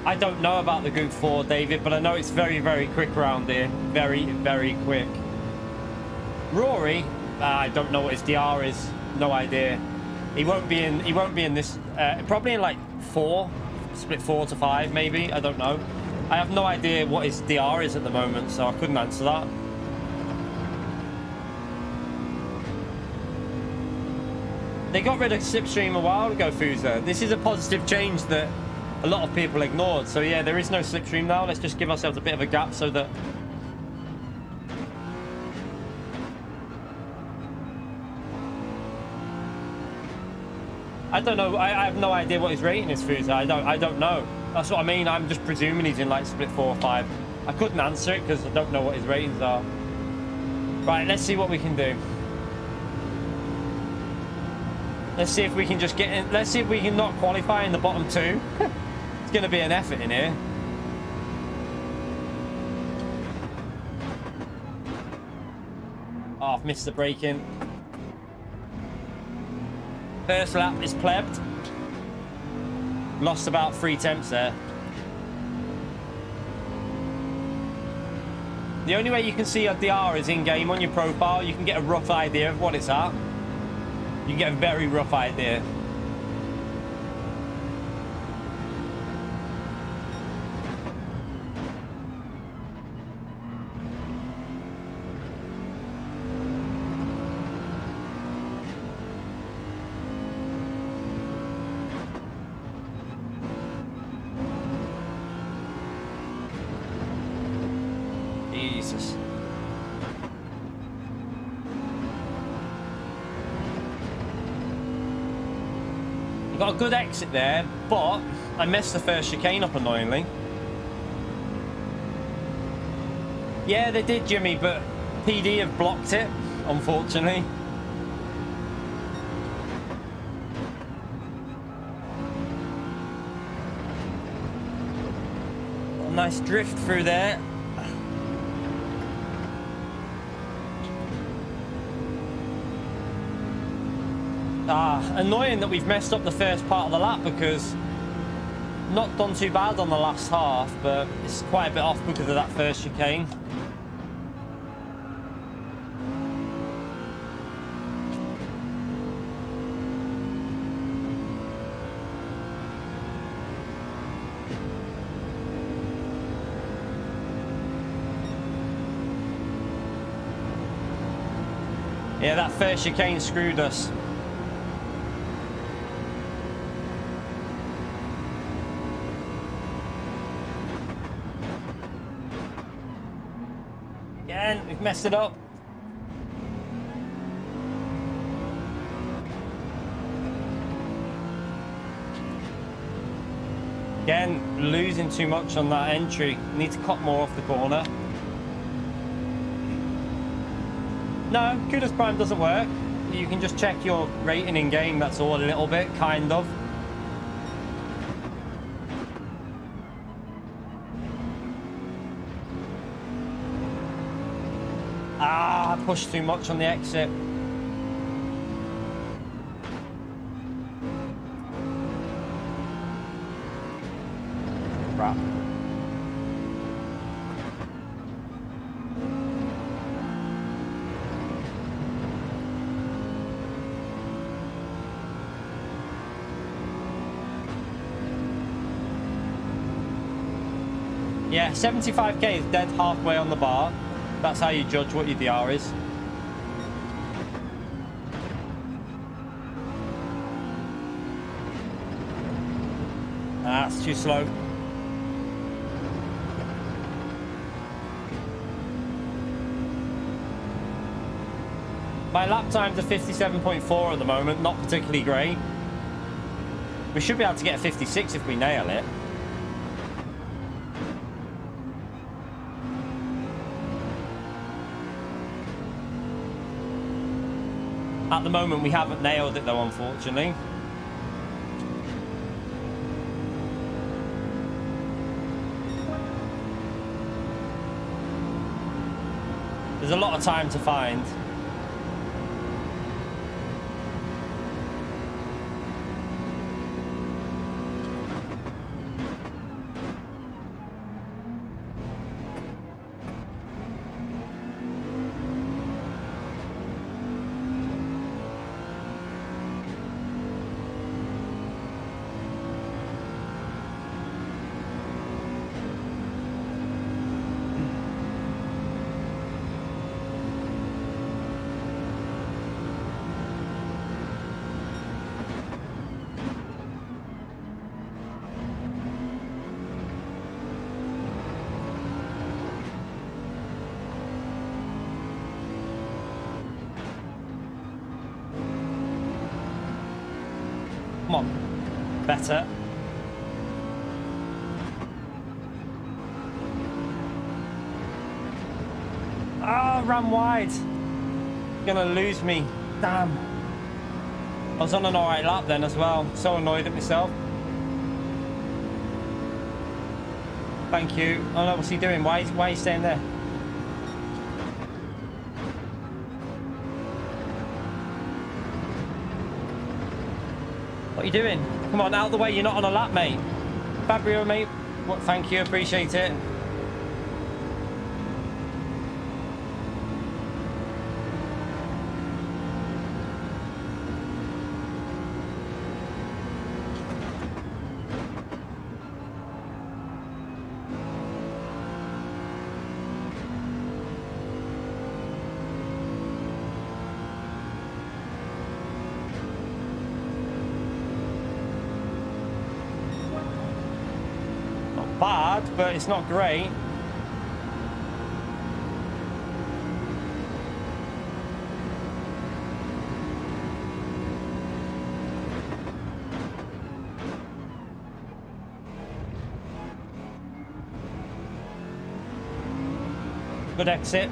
I don't know about the Group 4, David, but I know it's very, very quick around here. Very, very quick. Rory, I don't know what his DR is. No idea. He won't be in. He won't be in this. Probably in like 4, split 4 to 5, maybe. I don't know. I have no idea what his DR is at the moment, so I couldn't answer that. They got rid of slipstream a while ago, Fuza. This is a positive change that a lot of people ignored. So yeah, there is no slipstream now. Let's just give ourselves a bit of a gap so that I don't know. I have no idea what his rating is, Fuza. I don't know. That's what I mean. I'm just presuming he's in like split 4 or 5. I couldn't answer it because I don't know what his ratings are. Right, let's see what we can do. Let's see if we can just get in. Let's see if we can not qualify in the bottom 2. It's going to be an effort in here. Oh, I've missed the braking. First lap is plebbed. Lost about 3 tenths there. The only way you can see a DR is in-game on your profile. You can get a rough idea of what it's at. You get a very rough idea. Jesus. Got a good exit there, but I messed the first chicane up annoyingly. Yeah, they did, Jimmy, but PD have blocked it, unfortunately. A nice drift through there. Annoying that we've messed up the first part of the lap because not done too bad on the last half, but it's quite a bit off because of that first chicane. Yeah, that first chicane screwed us. We've messed it up. Again, losing too much on that entry. Need to cut more off the corner. No, Kudos Prime doesn't work. You can just check your rating in game, that's all, a little bit, kind of. I pushed too much on the exit. crap. Yeah, 75k is dead halfway on the bar. That's how you judge what your DR is. That's too slow. My lap times are 57.4 at the moment, not particularly great. We should be able to get a 56 if we nail it. At the moment, we haven't nailed it though, unfortunately. There's a lot of time to find. Come on, better. Ah, ran wide. Gonna lose me. Damn. I was on an alright lap then as well. So annoyed at myself. Thank you. Oh no, what's he doing? Why are you staying there? What are you doing? Come on, out of the way. You're not on a lap, mate. Fabio, mate. What? Thank you. Appreciate it. Bad, but it's not great. Good exit.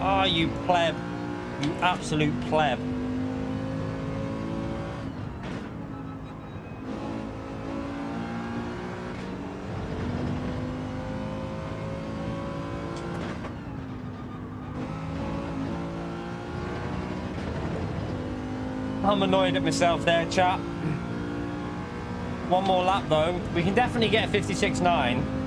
Oh, you pleb. You absolute pleb. I'm annoyed at myself there, chat. One more lap though. We can definitely get a 56.9.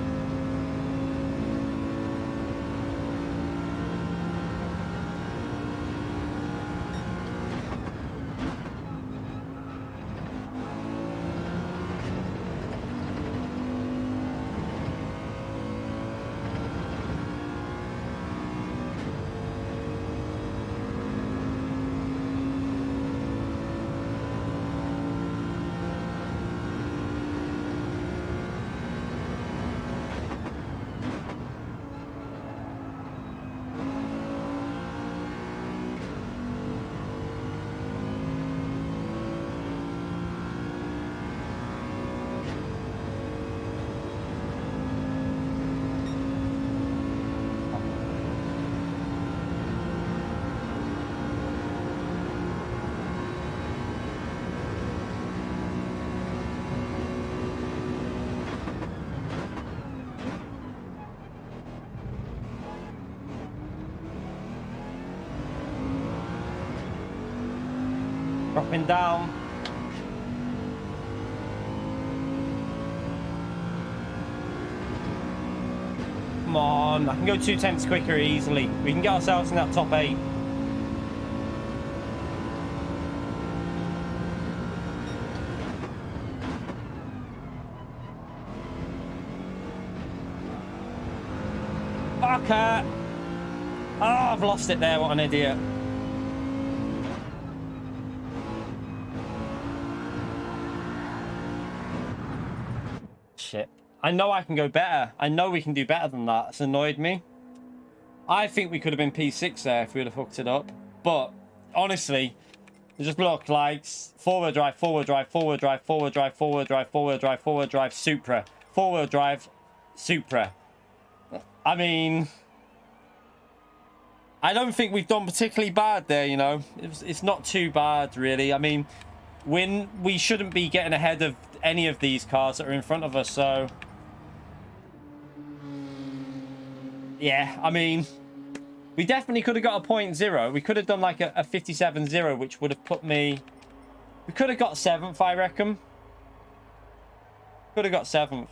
Dropping down. Come on, I can go 2/10 quicker easily. We can get ourselves in that top 8. Fucker! Oh, I've lost it there. What an idiot. Shit. I know I can go better. I know we can do better than that. It's annoyed me. I think we could have been P6 there if we would have hooked it up. But, honestly, it just looked like forward drive, forward drive, forward drive, forward drive, forward drive, forward drive, forward drive, Supra. Forward drive, Supra. I mean, I don't think we've done particularly bad there, you know. It's not too bad, really. I mean, we shouldn't be getting ahead of any of these cars that are in front of us, so... Yeah, I mean, we definitely could have got a 0.0. We could have done like a 57.0, which would have put me... We could have got 7th, I reckon. Could have got 7th.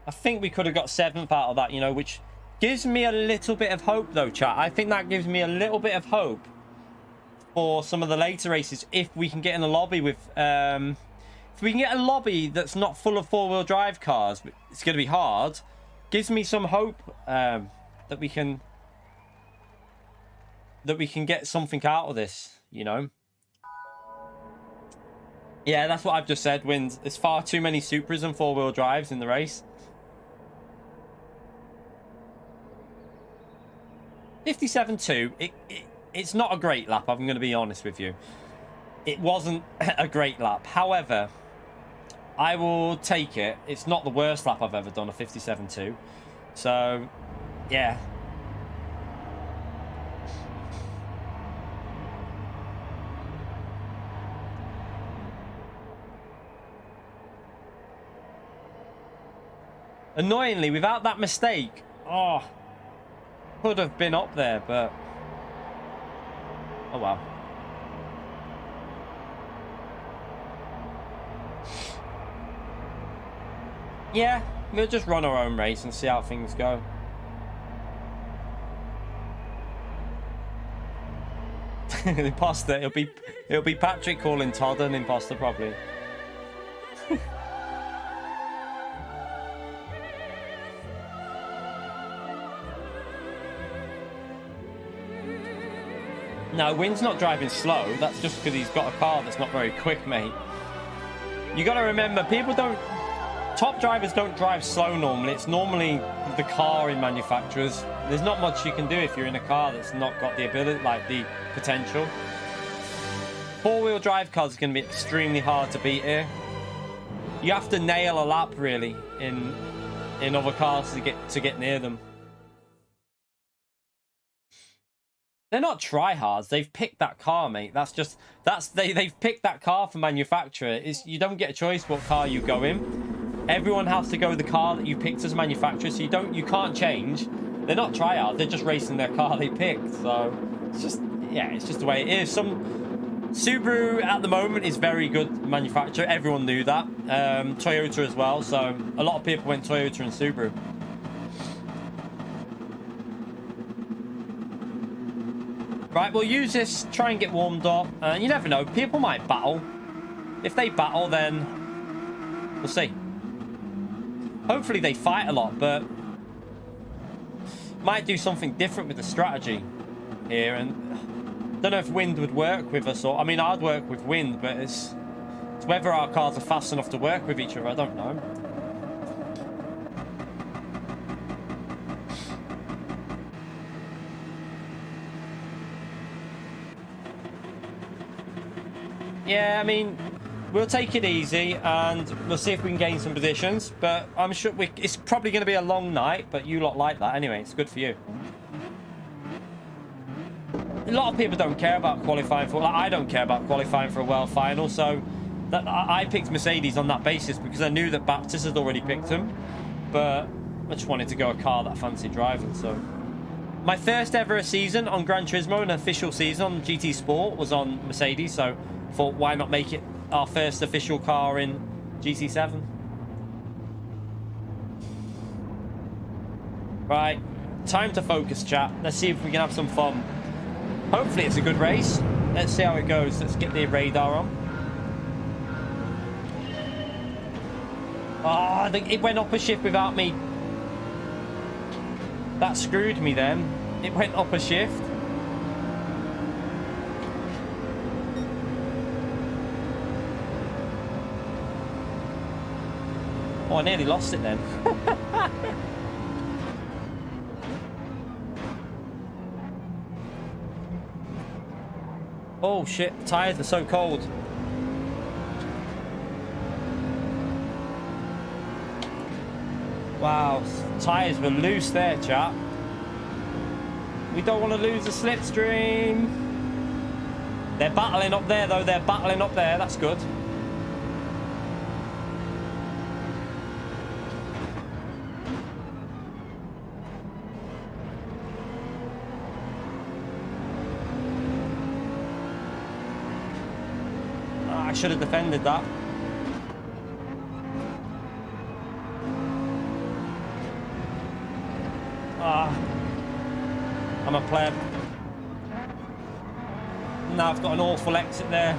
I think we could have got 7th out of that, you know, which gives me a little bit of hope, though, chat. I think that gives me a little bit of hope for some of the later races if we can get in a lobby with... if we can get a lobby that's not full of four-wheel drive cars, but it's going to be hard, gives me some hope that we can get something out of this, you know. Yeah, that's what I've just said, wins. There's far too many Supras and four-wheel drives in the race. 57.2, it's not a great lap, I'm going to be honest with you. It wasn't a great lap. However, I will take it. It's not the worst lap I've ever done, a 57.2. So, yeah. Annoyingly, without that mistake, oh, could have been up there, but oh well. Yeah, we'll just run our own race and see how things go. Imposter, it'll be Patrick calling Todd an imposter probably. No, Wynn's not driving slow. That's just because he's got a car that's not very quick, mate. You got to remember, top drivers don't drive slow normally. It's normally the car in manufacturers. There's not much you can do if you're in a car that's not got the ability, like the potential. Four-wheel drive cars are going to be extremely hard to beat here. You have to nail a lap, really, in other cars to get near them. They're not tryhards. They've picked that car, mate. They've picked that car for manufacturer. You don't get a choice what car you go in. Everyone has to go with the car that you picked as a manufacturer, so you can't change. They're not tryhards. They're just racing their car they picked. So it's just the way it is. Subaru at the moment is very good manufacturer. Everyone knew that. Toyota as well. So a lot of people went Toyota and Subaru. Right, we'll use this, try and get warmed up. You never know, people might battle. If they battle, then we'll see. Hopefully they fight a lot, but might do something different with the strategy here. And don't know if wind would work with us, or I mean, I'd work with wind, but it's whether our cars are fast enough to work with each other. I don't know. Yeah, I mean, we'll take it easy and we'll see if we can gain some positions. But I'm sure it's probably going to be a long night, but you lot like that anyway. It's good for you. A lot of people don't care about qualifying for... Like, I don't care about qualifying for a world final, so I picked Mercedes on that basis because I knew that Baptist had already picked him, but I just wanted to go a car that I fancied driving. So my first ever season on Gran Turismo, an official season on GT Sport, was on Mercedes, so I thought why not make it our first official car in GT7. Right, time to focus, chat. Let's see if we can have some fun. Hopefully it's a good race. Let's see how it goes. Let's get the radar on. Oh, I think it went up a shift without me. That screwed me then. It went up a shift. Oh, I nearly lost it then. Oh shit, the tyres are so cold. Wow, tyres were loose there, chat. We don't want to lose the slipstream. They're battling up there, though. They're battling up there. That's good. I should have defended that. I'm a pleb. Now I've got an awful exit there.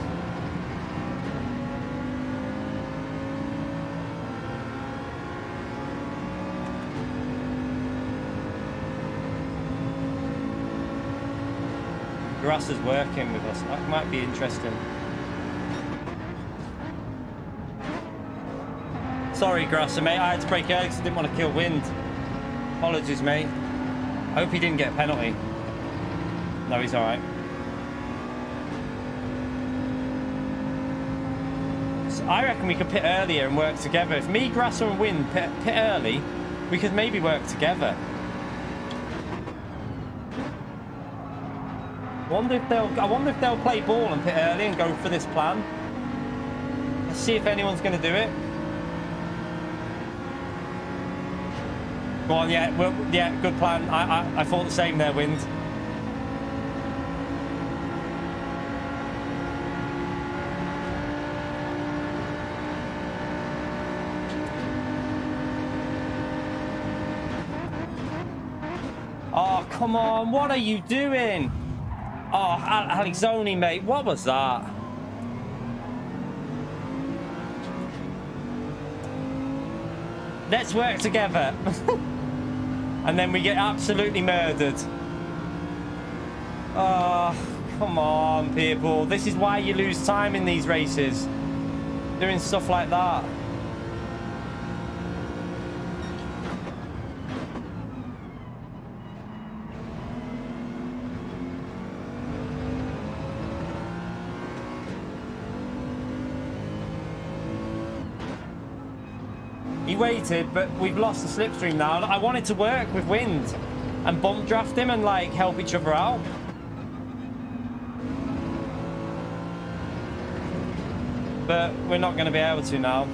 Grass is working with us. That might be interesting. Sorry, Grasser, mate. I had to break early because I didn't want to kill wind. Apologies, mate. I hope he didn't get a penalty. No, he's all right. So I reckon we could pit earlier and work together. If me, Grasser, and Wind pit early, we could maybe work together. I wonder if they'll play ball and pit early and go for this plan. Let's see if anyone's going to do it. Go on, yeah, well, yeah, good plan. I thought the same there, Wind. Oh, come on, what are you doing? Oh, Alexoni, mate, what was that? Let's work together. And then we get absolutely murdered. Oh, come on, people. This is why you lose time in these races. Doing stuff like that. He waited, but we've lost the slipstream now. I wanted to work with Wind and bump draft him and like help each other out. But we're not going to be able to now.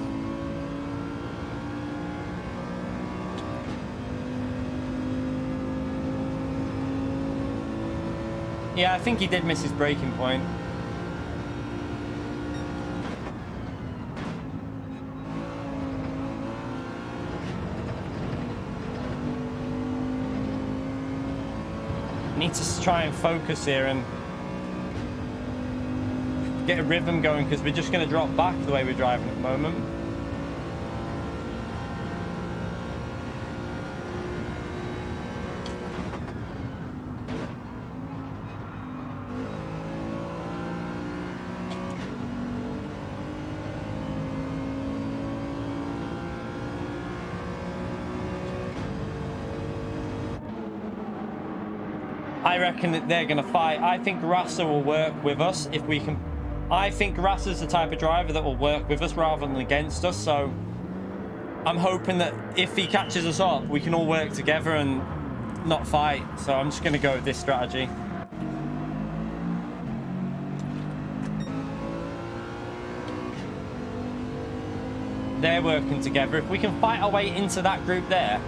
Yeah, I think he did miss his braking point. Need to try and focus here and get a rhythm going because we're just going to drop back the way we're driving at the moment. I reckon that they're going to fight. I think Rasa will work with us if we can. I think Rasa's the type of driver that will work with us rather than against us. So I'm hoping that if he catches us up, we can all work together and not fight. So I'm just going to go with this strategy. they're working together. If we can fight our way into that group there.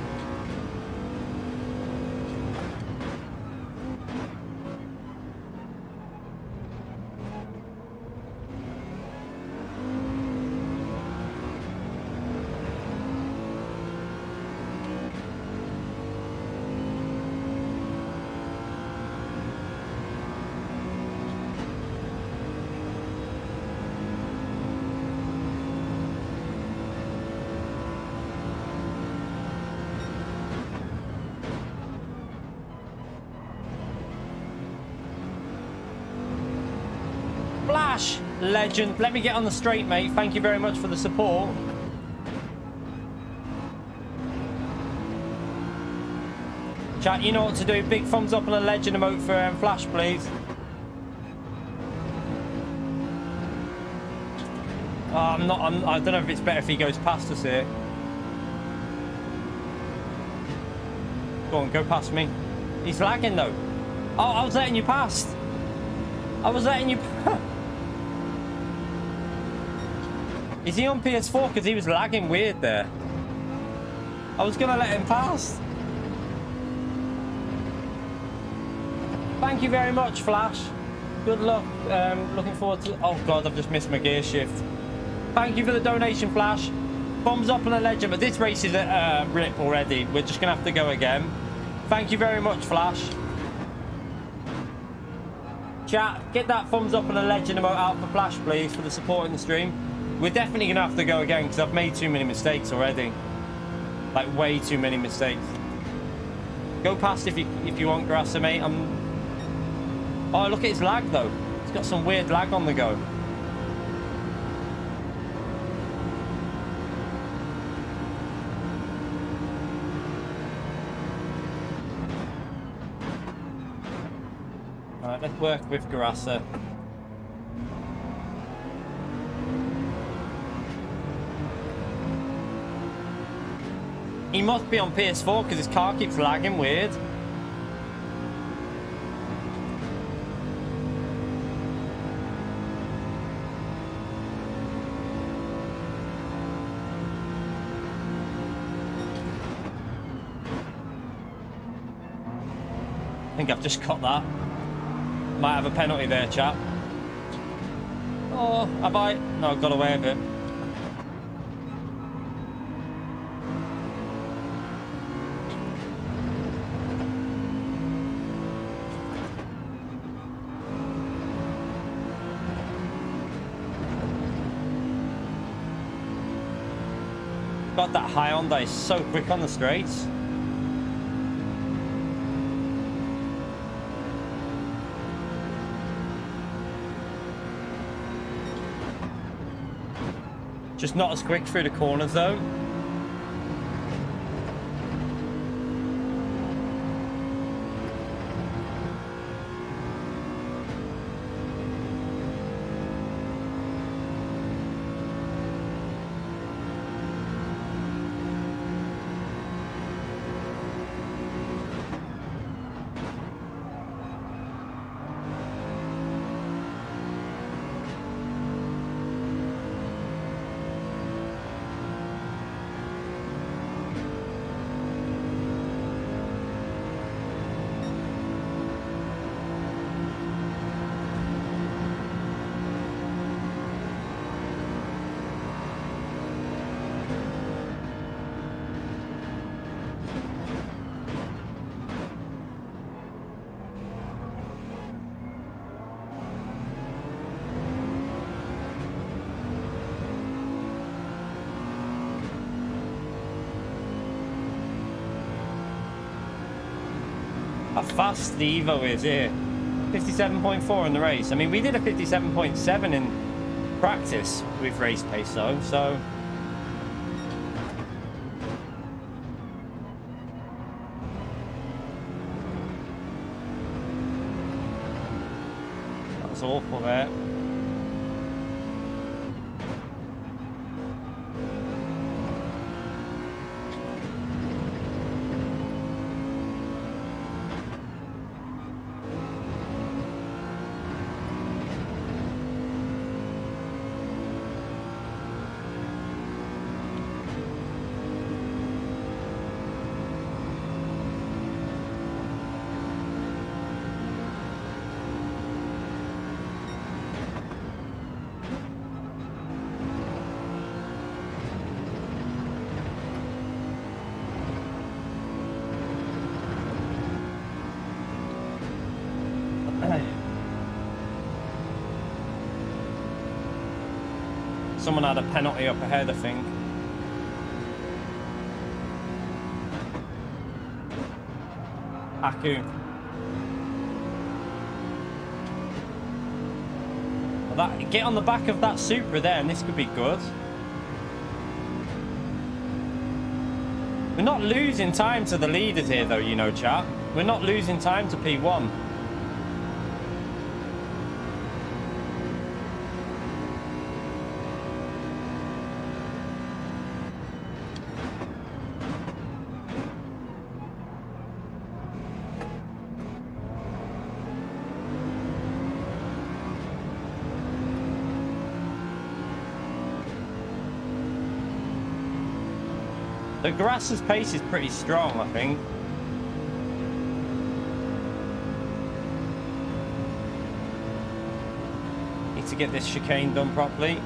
Flash, legend. Let me get on the straight, mate. Thank you very much for the support. Chat, you know what to do. Big thumbs up and a legend emote for Flash, please. I don't know if it's better if he goes past us here. Go on, go past me. He's lagging though. Oh, I was letting you past. I was letting you. Is he on PS4? Because he was lagging weird there. I was going to let him pass. Thank you very much, Flash. Good luck. Looking forward to... Oh, God, I've just missed my gear shift. Thank you for the donation, Flash. Thumbs up and a legend. But this race is a rip already. We're just going to have to go again. Thank you very much, Flash. Chat, get that thumbs up and a legend emote out for Flash, please, for the support in the stream. We're definitely going to have to go again because I've made too many mistakes already. Like, way too many mistakes. Go past if you want, Grasser, mate. Oh, look at his lag, though. He's got some weird lag on the go. Alright, let's work with Grasser. He must be on PS4 because his car keeps lagging weird. I think I've just got that. Might have a penalty there, chap. Oh, have I? No, I've got away with it. God, that Hyundai is so quick on the straights. Just not as quick through the corners though. How fast the Evo is here. 57.4 in the race. I mean, we did a 57.7 in practice with race pace though, so... That's awful there. someone had a penalty up ahead, I think. Aku. Well, get on the back of that Supra there, and this could be good. We're not losing time to the leaders here, though, you know, chat. We're not losing time to P1. The grass's pace is pretty strong, I think. Need to get this chicane done properly.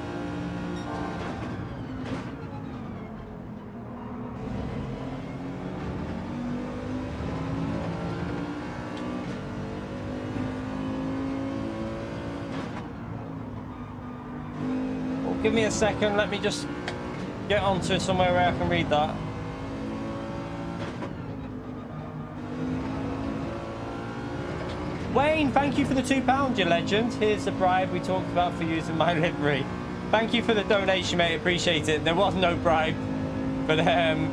Well, give me a second, let me just get onto somewhere where I can read that. Wayne, thank you for the £2, you legend. Here's the bribe we talked about for using my livery. Thank you for the donation, mate. Appreciate it. There was no bribe. But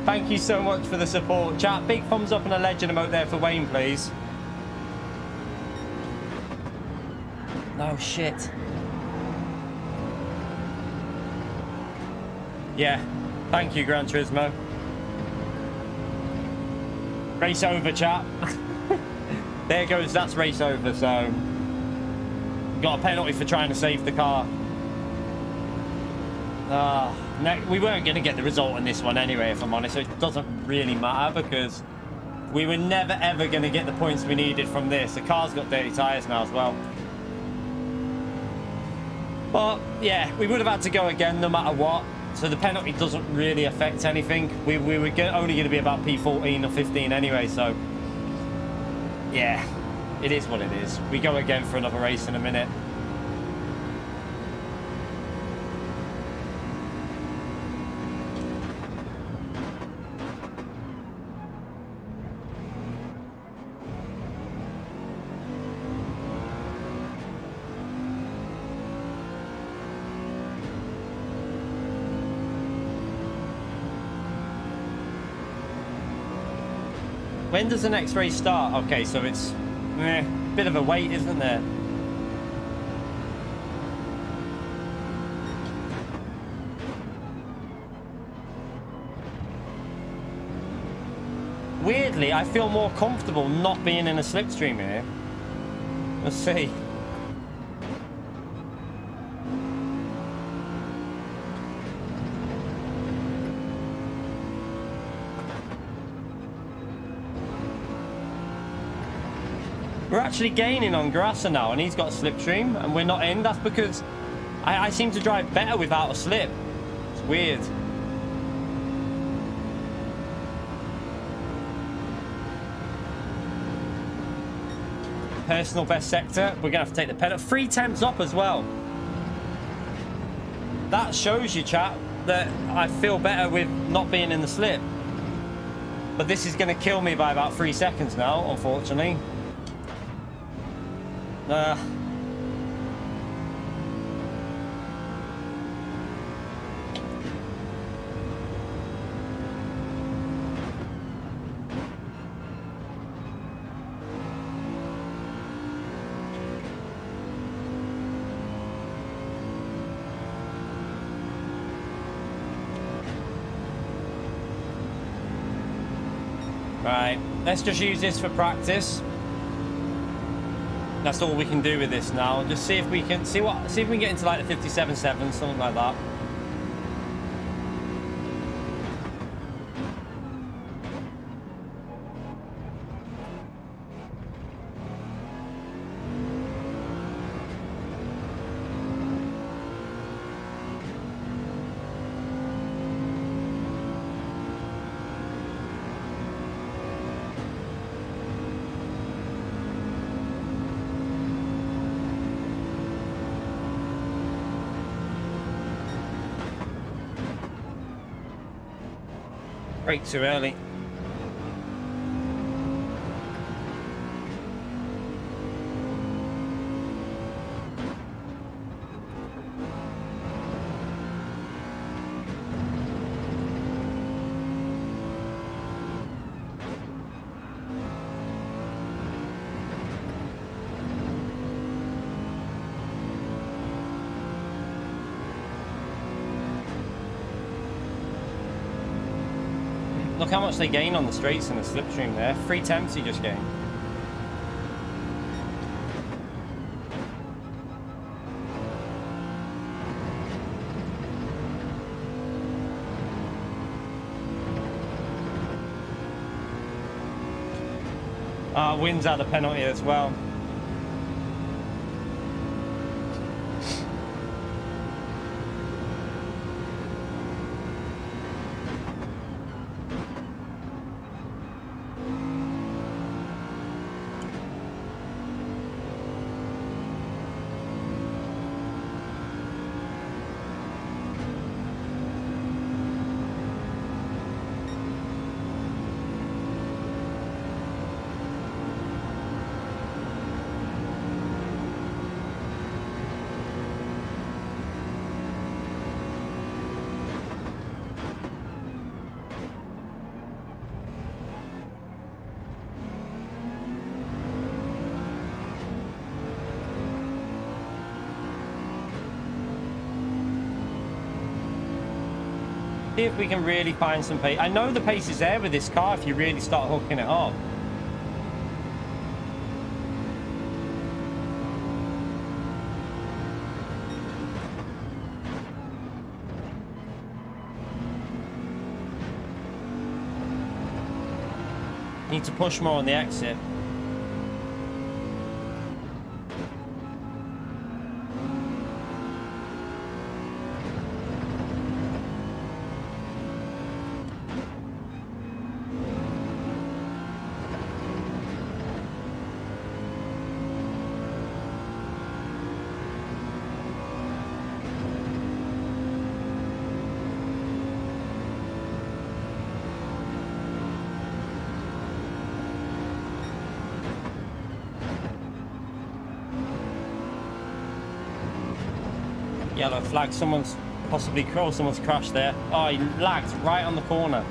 thank you so much for the support. Chat, big thumbs up and a legend emote there for Wayne, please. No shit. Yeah. Thank you, Gran Turismo. Race over, chat. There goes, that's race over, so got a penalty for trying to save the car. We weren't going to get the result in this one anyway, if I'm honest, so it doesn't really matter because we were never ever going to get the points we needed from this. The car's got dirty tyres now as well. But yeah, we would have had to go again no matter what, so the penalty doesn't really affect anything. We were only going to be about P14 or 15 anyway, so yeah, it is what it is. We go again for another race in a minute. When does the next race start? Okay, so it's a bit of a wait, isn't there? Weirdly, I feel more comfortable not being in a slipstream here. Let's see. We're actually gaining on Grasser now, and he's got a slipstream, and we're not in. That's because I seem to drive better without a slip. It's weird. Personal best sector. We're going to have to take the pedal. 3 temps up as well. That shows you, chat, that I feel better with not being in the slip. But this is going to kill me by about 3 seconds now, unfortunately. Right, let's just use this for practice. That's all we can do with this now. Just see if we can see if we can get into like the 57.7, something like that. Brake too early. Look how much they gain on the straights and the slipstream there. 3/10 he just gained. Wins out the penalty as well. See if we can really find some pace. I know the pace is there with this car if you really start hooking it up. Need to push more on the exit. Yellow flag, someone's possibly someone's crashed there. Oh, he lagged right on the corner.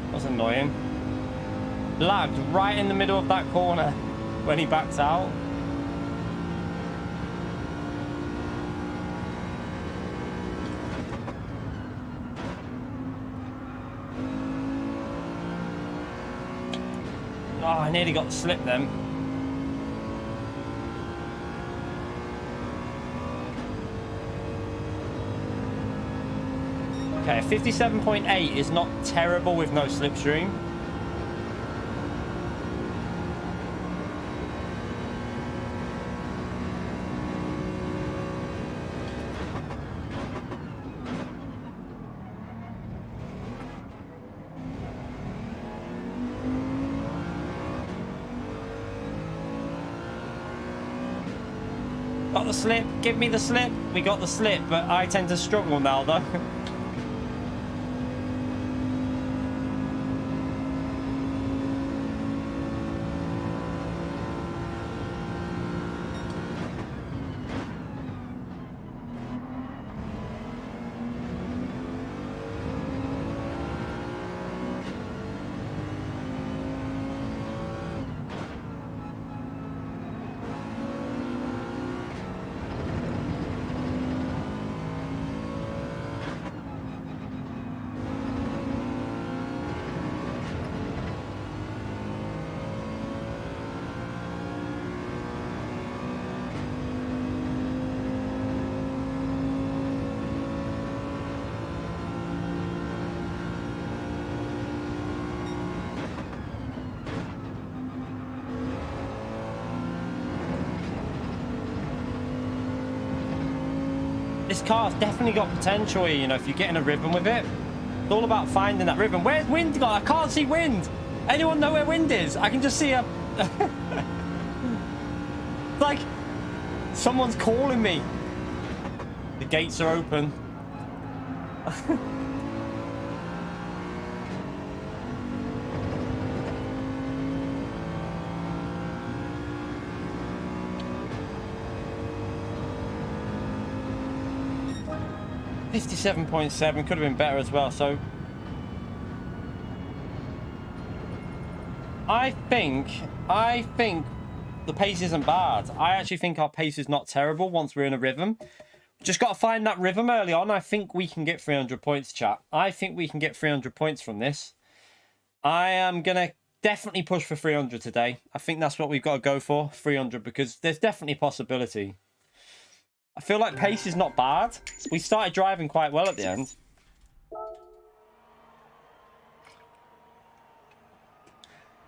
That was annoying. Lagged right in the middle of that corner when he backed out. Oh, I nearly got the slip then. Okay, 57.8 is not terrible with no slipstream. Got the slip, give me the slip. We got the slip, but I tend to struggle now though. This car's definitely got potential here, you know, if you're getting a rhythm with it. It's all about finding that rhythm. Where's wind gone? I can't see wind. Anyone know where wind is? I can just see a... like, someone's calling me. The gates are open. 57.7 could have been better as well. So I think the pace isn't bad. I actually think our pace is not terrible once we're in a rhythm. Just got to find that rhythm early on. I think we can get 300 points, chat. I think we can get 300 points from this. I am going to definitely push for 300 today. I think that's what we've got to go for, 300, because there's definitely a possibility. I feel like pace is not bad. We started driving quite well at the end.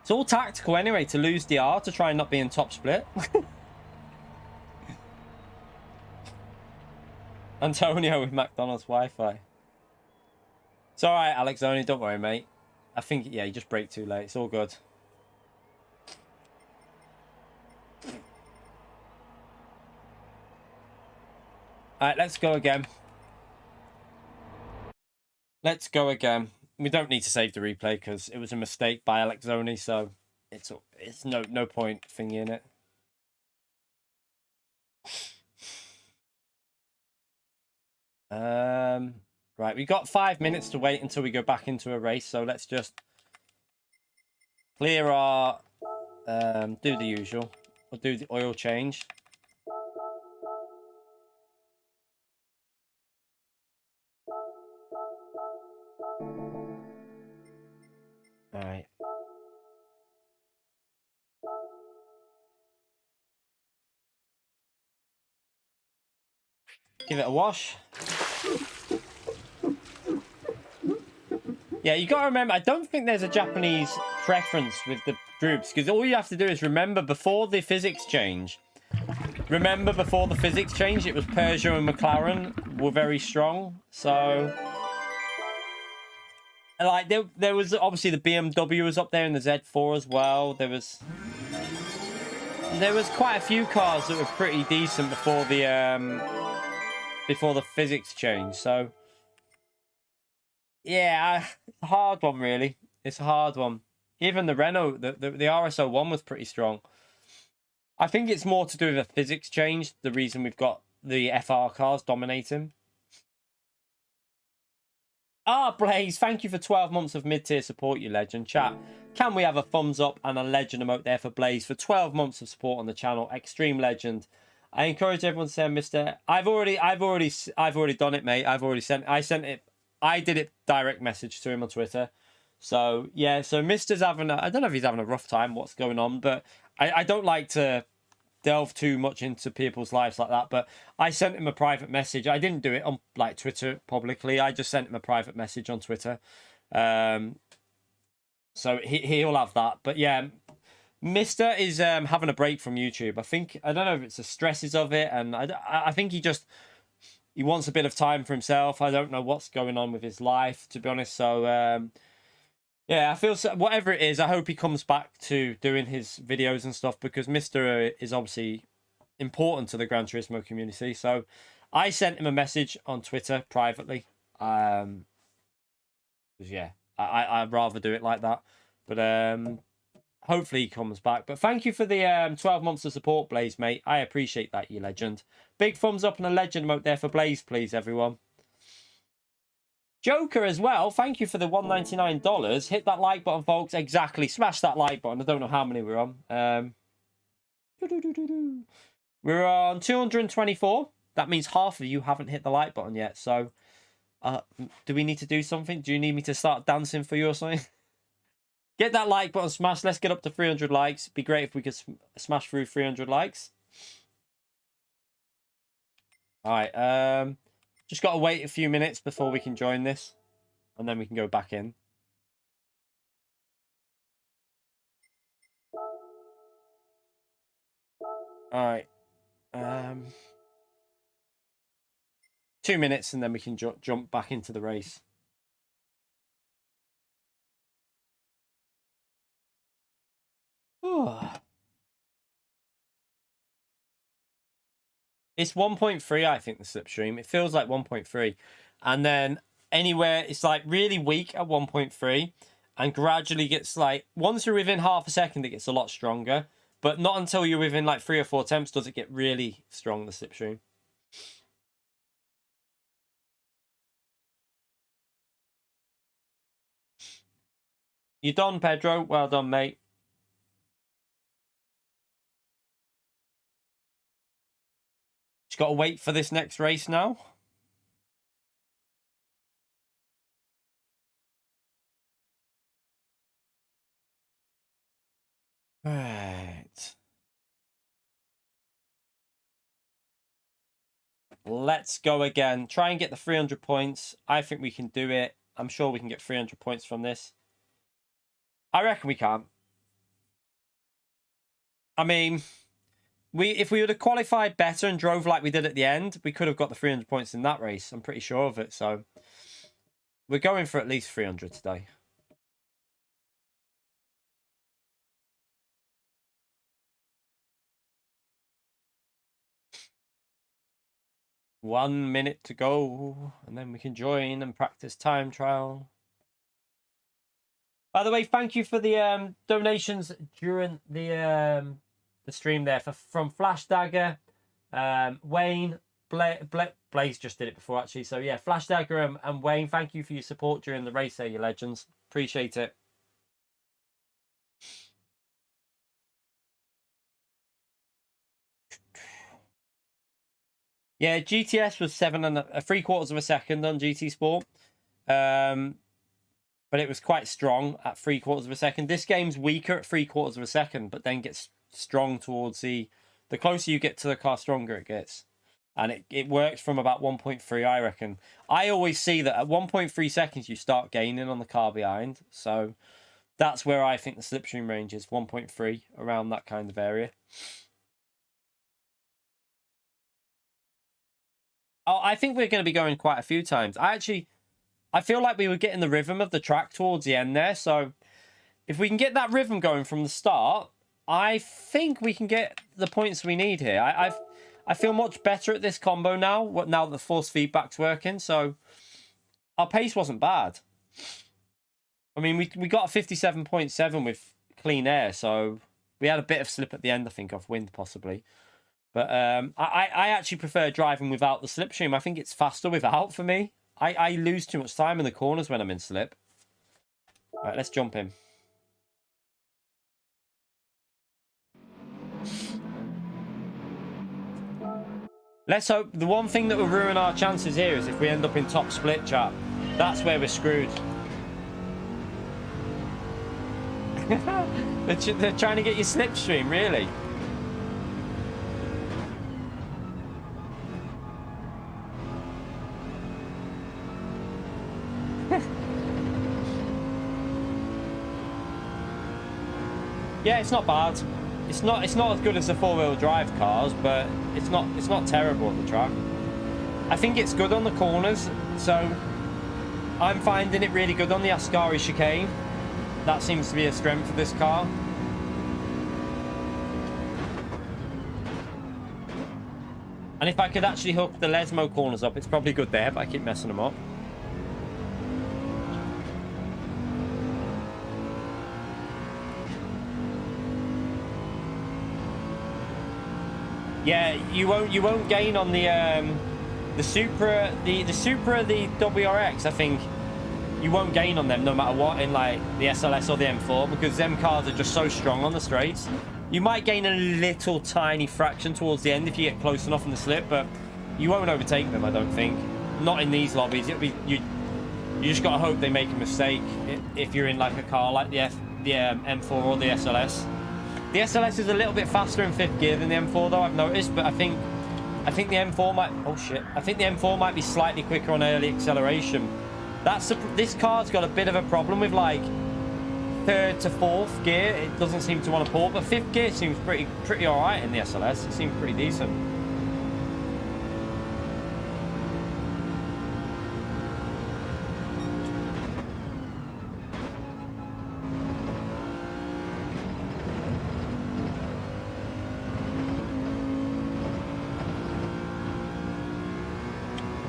It's all tactical anyway, to lose the R, to try and not be in top split. Antonio with McDonald's Wi-Fi. It's all right, Alex, only don't worry, mate. I think, yeah, you just brake too late. It's all good. All right, let's go again. Let's go again. We don't need to save the replay because it was a mistake by Alex only, so it's no point thingy in it. Right, we got 5 minutes to wait until we go back into a race, so let's just clear our do the usual. We'll do the oil change. All right. Give it a wash. Yeah, you got to remember, I don't think there's a Japanese preference with the groups, because all you have to do is remember before the physics change. Remember before the physics change, it was Peugeot and McLaren were very strong. So, like, there was obviously the BMW was up there and the Z4 as well. There was quite a few cars that were pretty decent before the physics change. So, yeah, it's a hard one, really. It's a hard one. Even the Renault, the RS01 was pretty strong. I think it's more to do with the physics change, the reason we've got the FR cars dominating. Ah, Blaze, thank you for 12 months of mid-tier support, you legend. Chat, can we have a thumbs up and a legend emote there for Blaze for 12 months of support on the channel? Extreme legend. I encourage everyone to send Mr. I've already done it, mate. I did it direct message to him on Twitter. So, yeah, so Mr's having I don't know if he's having a rough time, what's going on, but I don't like to delve too much into people's lives like that, but I sent him a private message. I didn't do it on, like, Twitter publicly. I just sent him a private message on Twitter. So he'll have that. But, yeah, Mr. is having a break from YouTube. I don't know if it's the stresses of it, and I think he wants a bit of time for himself. I don't know what's going on with his life, to be honest. So, yeah, I feel whatever it is, I hope he comes back to doing his videos and stuff, because Mr. is obviously important to the Gran Turismo community. So I sent him a message on Twitter privately. Yeah, I'd rather do it like that. But hopefully he comes back. But thank you for the 12 months of support, Blaze, mate. I appreciate that, you legend. Big thumbs up and a legend emote there for Blaze, please, everyone. Joker as well, thank you for the $199. Hit that like button, folks. Exactly. Smash that like button. I don't know how many we're on. We're on 224. That means half of you haven't hit the like button yet. So, do we need to do something? Do you need me to start dancing for you or something? Get that like button smashed. Let's get up to 300 likes. It'd be great if we could smash through 300 likes. All right. Just got to wait a few minutes before we can join this, and then we can go back in. All right. 2 minutes, and then we can jump back into the race. It's 1.3, I think, the slipstream. It feels like 1.3. And then anywhere, it's like really weak at 1.3 and gradually gets like, once you're within half a second, it gets a lot stronger. But not until you're within like 3 or 4 attempts does it get really strong, the slipstream. You done, Pedro? Well done, mate. Just got to wait for this next race now. Right. Let's go again. Try and get the 300 points. I think we can do it. I'm sure we can get 300 points from this. I reckon we can. I mean, if we would have qualified better and drove like we did at the end, we could have got the 300 points in that race. I'm pretty sure of it. So we're going for at least 300 today. One minute to go, and then we can join and practice time trial. By the way, thank you for the donations during the stream there from Flash Dagger, Wayne, Blaze just did it before actually. So yeah, Flash Dagger and Wayne, thank you for your support during the race there, you legends. Appreciate it. Yeah, GTS was 7 3/4 of a second on GT Sport. But it was quite strong at 3/4 of a second. This game's weaker at 3/4 of a second, but then gets strong towards the closer you get to the car, stronger it gets. And it works from about 1.3, I reckon. I always see that at 1.3 seconds, you start gaining on the car behind. So that's where I think the slipstream range is, 1.3, around that kind of area. Oh, I think we're going to be going quite a few times. I feel like we were getting the rhythm of the track towards the end there. So if we can get that rhythm going from the start, I think we can get the points we need here. I feel much better at this combo now that the force feedback's working. So our pace wasn't bad. I mean, we got a 57.7 with clean air. So we had a bit of slip at the end, I think, off wind possibly. But I actually prefer driving without the slipstream. I think it's faster without for me. I lose too much time in the corners when I'm in slip. All right, let's jump in. Let's hope. The one thing that will ruin our chances here is if we end up in top split, chat. That's where we're screwed. They're trying to get your slipstream, really? Yeah, it's not bad. It's not as good as the four-wheel drive cars, but it's not terrible at the track. I think it's good on the corners, so I'm finding it really good on the Ascari chicane. That seems to be a strength of this car. And if I could actually hook the Lesmo corners up, it's probably good there, but I keep messing them up. Yeah, you won't gain on the Supra, the WRX. I think you won't gain on them no matter what in like the SLS or the M4, because them cars are just so strong on the straights. You might gain a little tiny fraction towards the end if you get close enough in the slip, but you won't overtake them, I don't think. Not in these lobbies. It'll be you just gotta hope they make a mistake if you're in like a car like the M4 or the SLS. The SLS is a little bit faster in 5th gear than the M4 though, I've noticed, but I think the M4 might... Oh shit. I think the M4 might be slightly quicker on early acceleration. This car's got a bit of a problem with like 3rd to 4th gear. It doesn't seem to want to pull, but 5th gear seems pretty alright in the SLS. It seems pretty decent.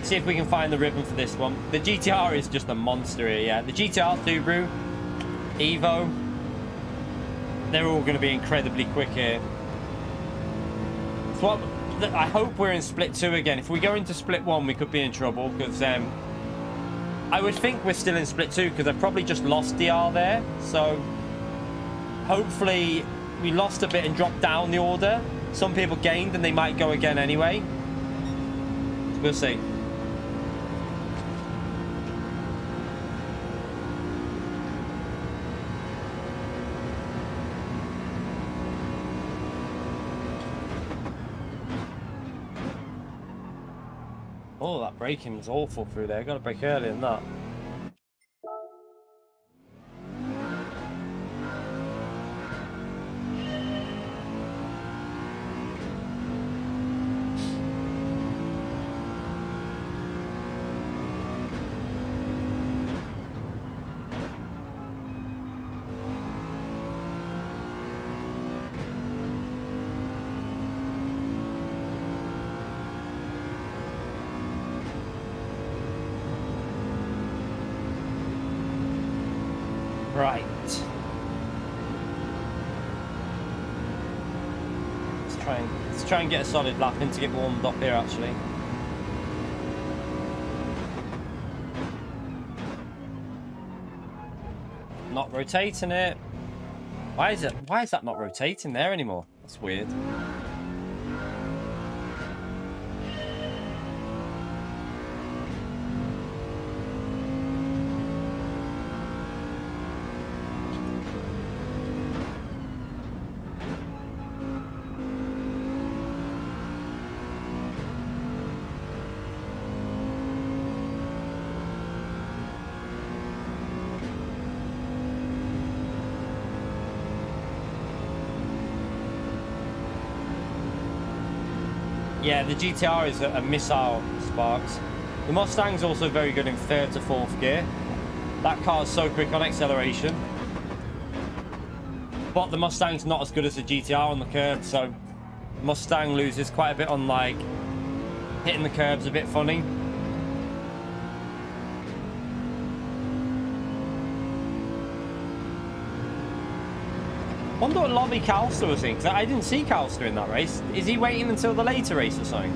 See if we can find the rhythm for this one. The GTR is just a monster here, yeah. The GTR, Subaru, Evo, they're all going to be incredibly quick here. So I hope we're in split 2 again. If we go into split 1, we could be in trouble, because I would think we're still in split 2 because I've probably just lost DR there. So hopefully we lost a bit and dropped down the order. Some people gained and they might go again anyway. We'll see. Oh, that braking was awful through there. Got to brake earlier than that. Right. Let's try and get a solid lap in to get warmed up here actually. Not rotating it. Why is that not rotating there anymore? That's weird. Yeah, the GTR is a missile, Sparks. The Mustang's also very good in 3rd to 4th gear. That car's so quick on acceleration. But the Mustang's not as good as the GTR on the curb, so Mustang loses quite a bit on, like, hitting the curbs a bit funny. Wonder what Lobby Calster was in, because I didn't see Calster in that race. Is he waiting until the later race or something?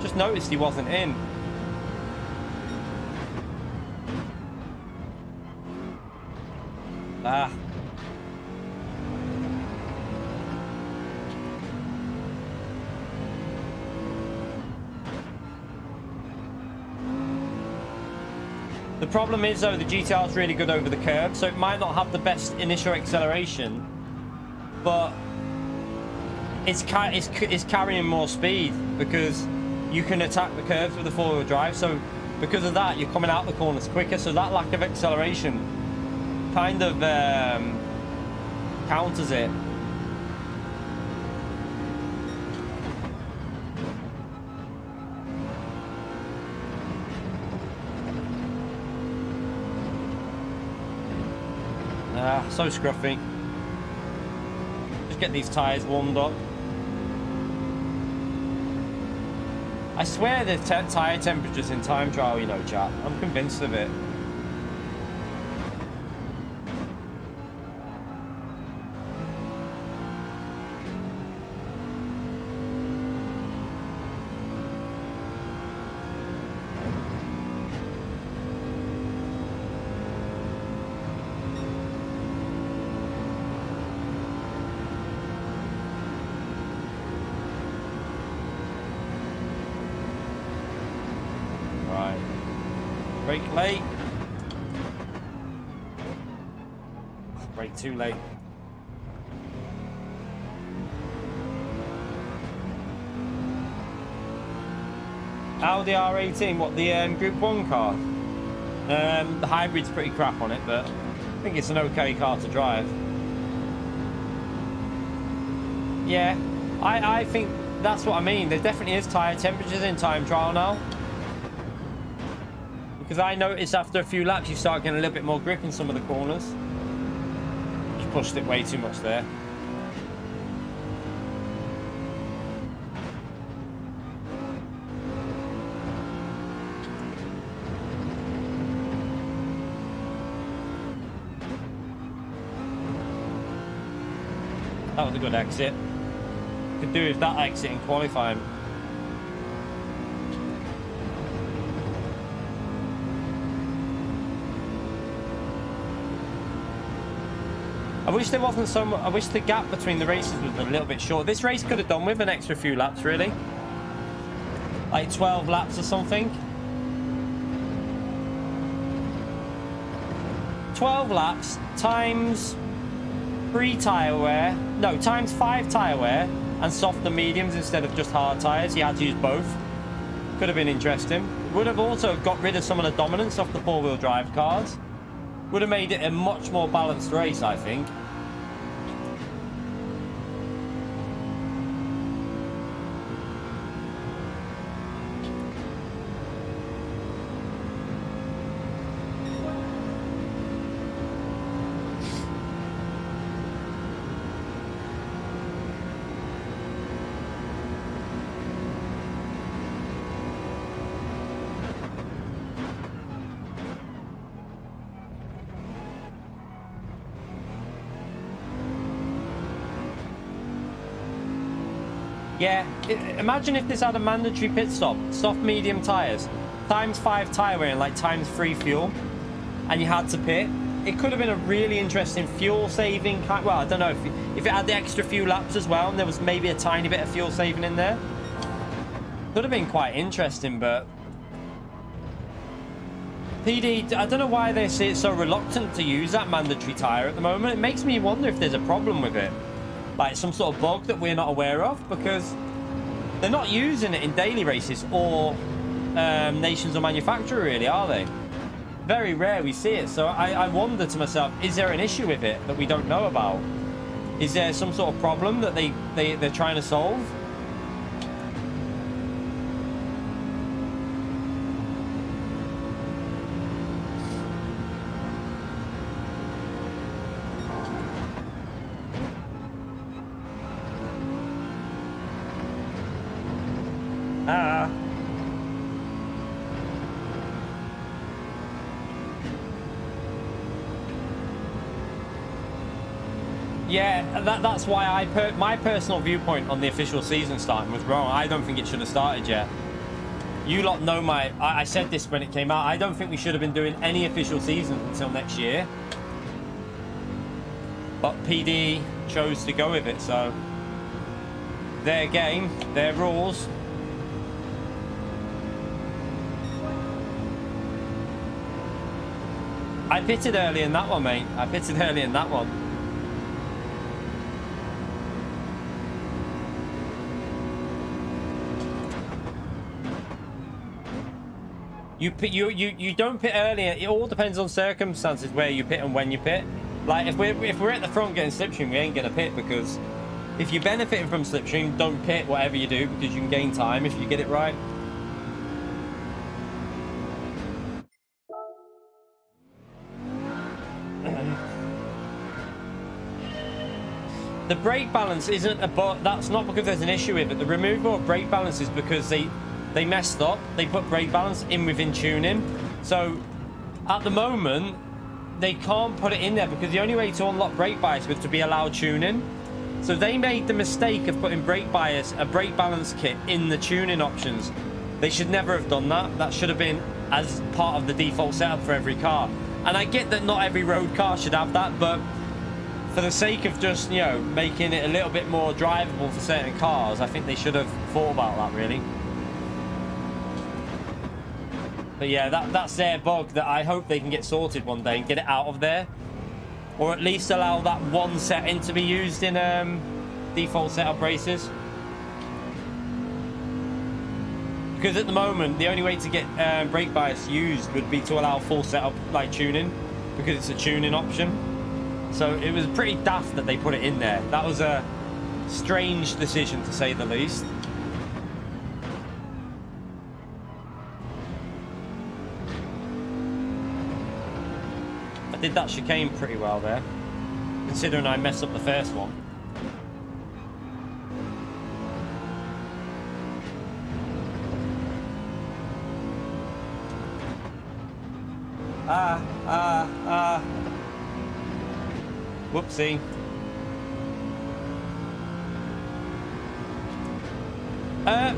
Just noticed he wasn't in. Ah. The problem is, though, the GTR is really good over the curb, so it might not have the best initial acceleration, but it's carrying more speed because you can attack the curves with the four-wheel drive. So because of that, you're coming out the corners quicker. So that lack of acceleration kind of counters it. So scruffy. Just get these tyres warmed up. I swear there's tyre temperatures in time trial, you know, chat. I'm convinced of it. Brake late. Brake too late. Audi R18, what, the Group 1 car? The hybrid's pretty crap on it, but I think it's an okay car to drive. Yeah, I think that's what I mean. There definitely is tyre temperatures in time trial now. Because I noticed after a few laps you start getting a little bit more grip in some of the corners. Just pushed it way too much there. That was a good exit. Could do with that exit in qualifying. I wish there wasn't so much. I wish the gap between the races was a little bit short. This race could have done with an extra few laps, really. Like 12 laps or something. 12 laps times 3 tyre wear. No, times 5 tyre wear and soft and mediums instead of just hard tyres. You had to use both. Could have been interesting. Would have also got rid of some of the dominance off the four-wheel drive cars. Would have made it a much more balanced race, I think. Yeah, imagine if this had a mandatory pit stop, soft medium tyres, times 5 tyre wear and like times 3 fuel, and you had to pit. It could have been a really interesting fuel saving, well, I don't know, if it had the extra few laps as well and there was maybe a tiny bit of fuel saving in there. Could have been quite interesting, but PD, I don't know why they're so reluctant to use that mandatory tyre at the moment. It makes me wonder if there's a problem with it. Like some sort of bug that we're not aware of, because they're not using it in daily races or nations or manufacturer, really, are they? Very rare we see it. So I wonder to myself, is there an issue with it that we don't know about? Is there some sort of problem that they're trying to solve? Yeah, that's why my personal viewpoint on the official season starting was wrong. I don't think it should have started yet. You lot know I said this when it came out. I don't think we should have been doing any official season until next year. But PD chose to go with it, so their game, their rules. I pitted early in that one, mate. I pitted early in that one. You don't pit earlier. It all depends on circumstances where you pit and when you pit. Like if we're at the front getting slipstream, we ain't gonna pit, because if you're benefiting from slipstream, don't pit whatever you do, because you can gain time if you get it right. The brake balance isn't that's not because there's an issue with it. The removal of brake balance is because they messed up. They put brake balance in within tuning. So at the moment, they can't put it in there because the only way to unlock brake bias was to be allowed tuning. So they made the mistake of putting brake bias, a brake balance kit, in the tuning options. They should never have done that. That should have been as part of the default setup for every car. And I get that not every road car should have that, but for the sake of just, you know, making it a little bit more drivable for certain cars, I think they should have thought about that, really. But yeah, that's their bug that I hope they can get sorted one day and get it out of there. Or at least allow that one setting to be used in default setup races. Because at the moment, the only way to get brake bias used would be to allow full setup like tuning, because it's a tuning option. So it was pretty daft that they put it in there. That was a strange decision, to say the least. I did that chicane pretty well there, considering I messed up the first one. Whoopsie.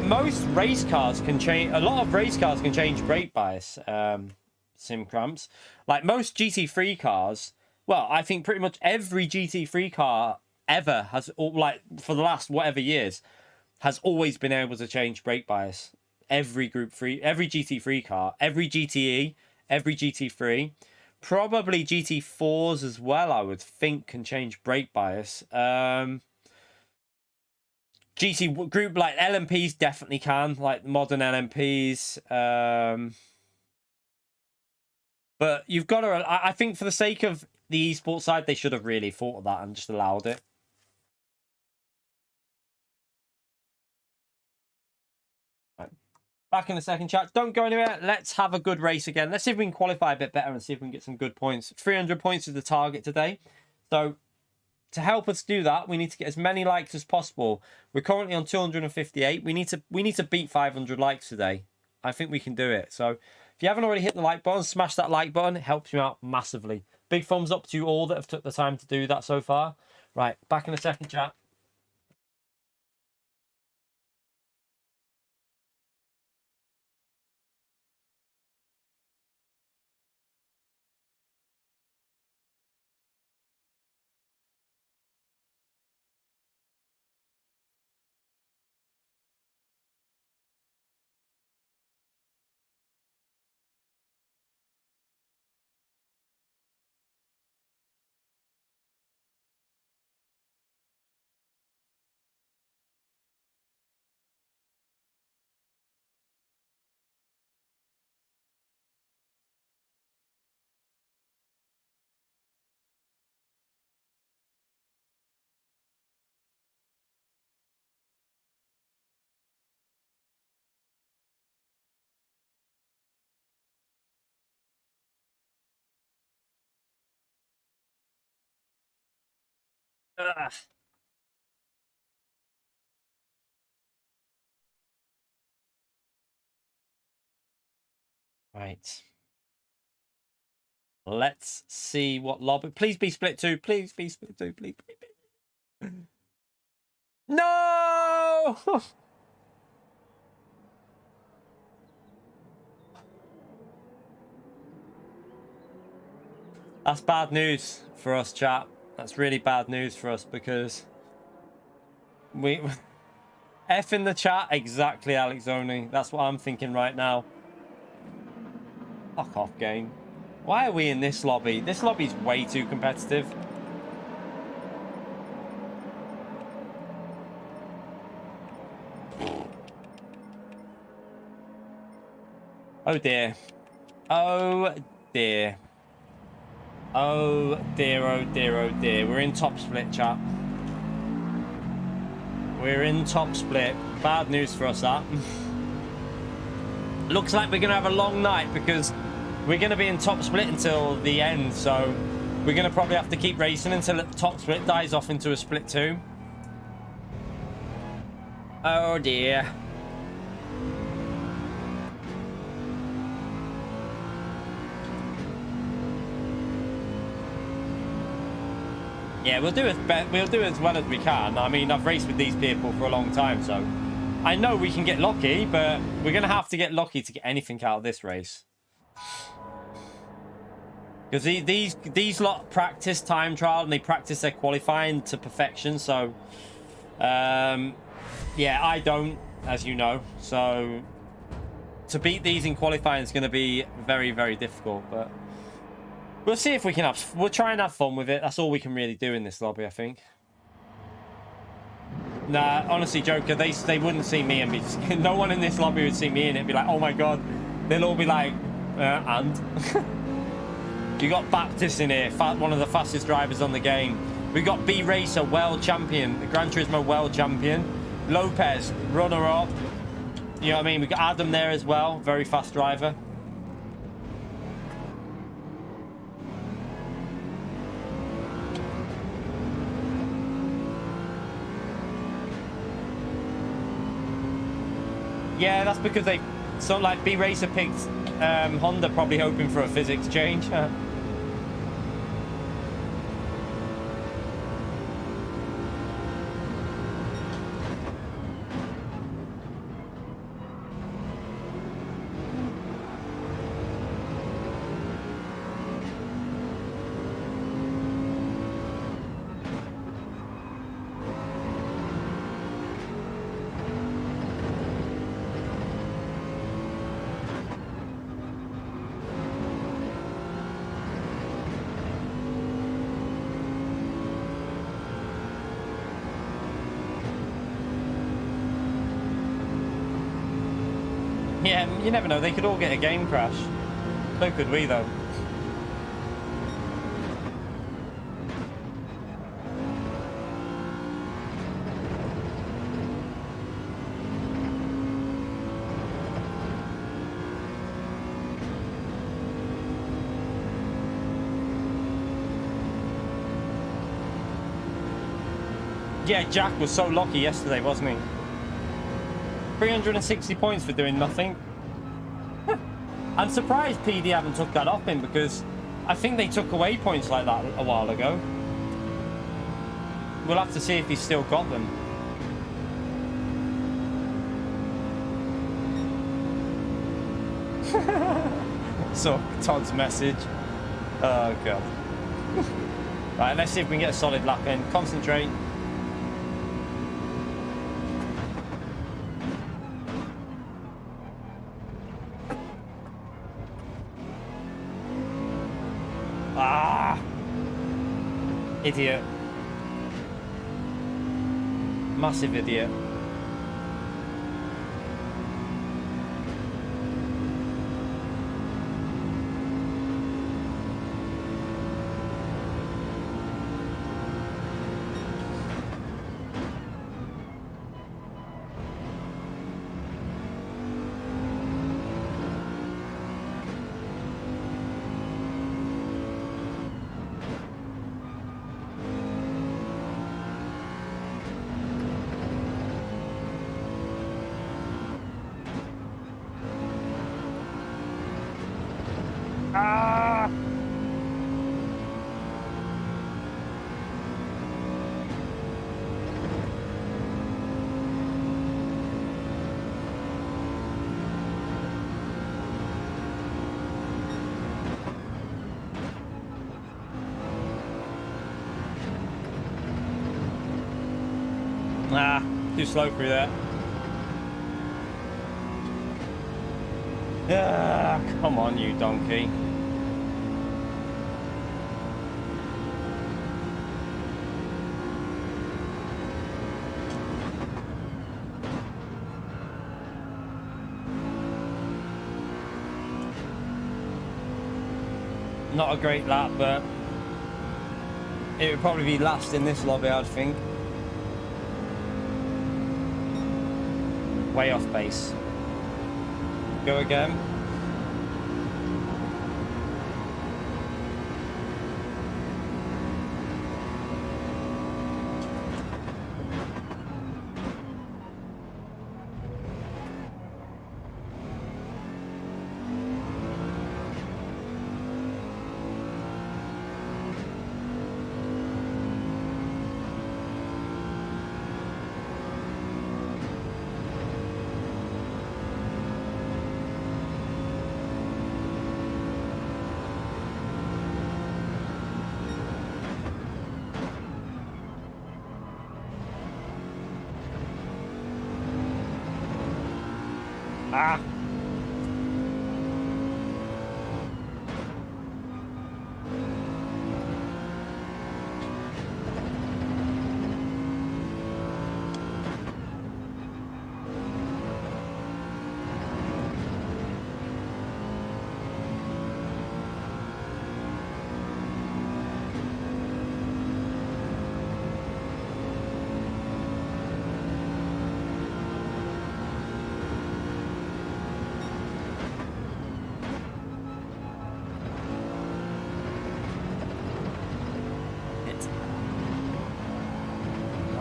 Most race cars can change. A lot of race cars can change brake bias. Sim cramps. Like most GT3 cars. well, I think pretty much every GT3 car ever has, like, for the last whatever years, has always been able to change brake bias. Every Group 3, every GT3 car, every GTE, every GT3, probably GT4s as well, I would think, can change brake bias. GT group, like LMPs definitely can, like modern LMPs. But you've got to, I think for the sake of the esports side, they should have really thought of that and just allowed it. Right. Back in the second chat. Don't go anywhere. Let's have a good race again. Let's see if we can qualify a bit better and see if we can get some good points. 300 points is the target today. So to help us do that, we need to get as many likes as possible. We're currently on 258. We need to beat 500 likes today. I think we can do it. So if you haven't already hit the like button, smash that like button. It helps you out massively. Big thumbs up to you all that have took the time to do that so far. Right, back in the second chat. Ugh. Right. Let's see what lobby. Please be split two. Please be split two. Please. No! That's bad news for us, chat. That's really bad news for us because we... F in the chat. Exactly, Alex Only. That's what I'm thinking right now. Fuck off, game. Why are we in this lobby? This lobby's way too competitive. Oh dear. Oh dear. Oh dear, oh dear, oh dear. We're in top split, chat. We're in top split. Bad news for us, that. Looks like we're going to have a long night because we're going to be in top split until the end. So we're going to probably have to keep racing until the top split dies off into a split 2. Oh dear. Yeah, we'll do as well as we can. I mean, I've raced with these people for a long time, so I know we can get lucky, but we're going to have to get lucky to get anything out of this race. Because these lot practice time trial and they practice their qualifying to perfection, so yeah, I don't, as you know. So to beat these in qualifying is going to be very, very difficult, but we'll see if we can we'll try and have fun with it. That's all we can really do in this lobby, I think. Nah, honestly, Joker, they wouldn't see me and be... No one in this lobby would see me and it'd be like, oh my god. They'll all be like, and? You got Baptist in here, one of the fastest drivers on the game. We've got B Racer, world champion, the Gran Turismo world champion. Lopez, runner-up. You know what I mean? We've got Adam there as well, very fast driver. Yeah, that's because they... So, like, B Racer picked Honda, probably hoping for a physics change. Yeah, you never know. They could all get a game crash. So could we, though. Yeah, Jack was so lucky yesterday, wasn't he? 360 points for doing nothing. I'm surprised PD haven't took that off him, because I think they took away points like that a while ago. We'll have to see if he's still got them. So, Todd's message. Oh, God. Right, let's see if we can get a solid lap in. Concentrate. Ah! Idiot. Massive idiot. Ah! Ah, too slow through there. Ah, come on, you donkey. Not a great lap, but it would probably be last in this lobby, I'd think. Way off base. Go again. Ah!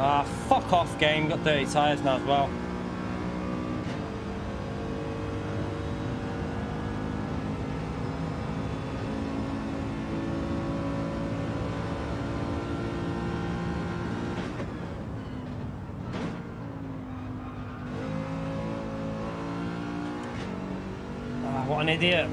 Ah, fuck off, game. Got dirty tyres now as well. Ah, what an idiot.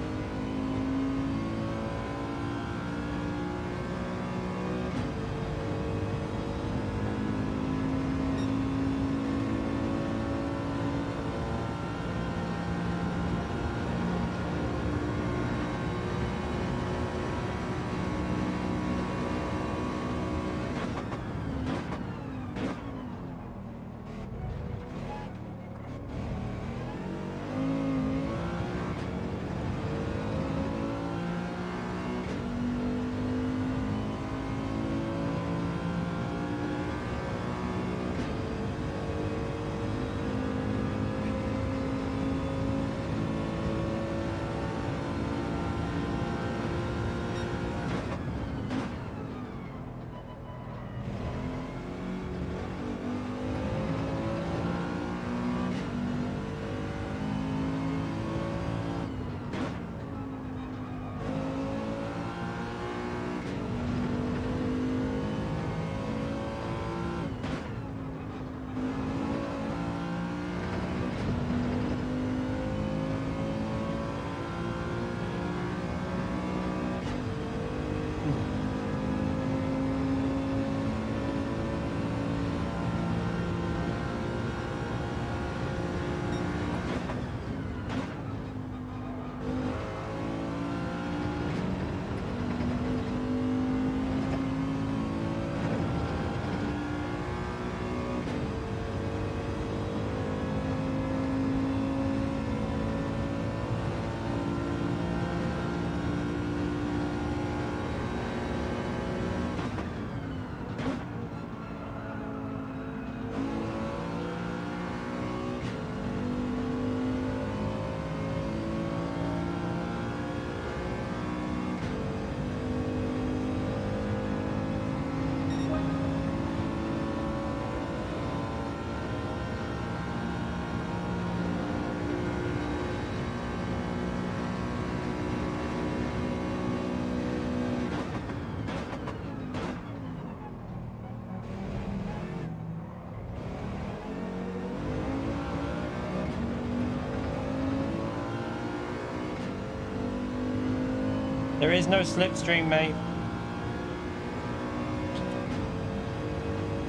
There is no slipstream, mate.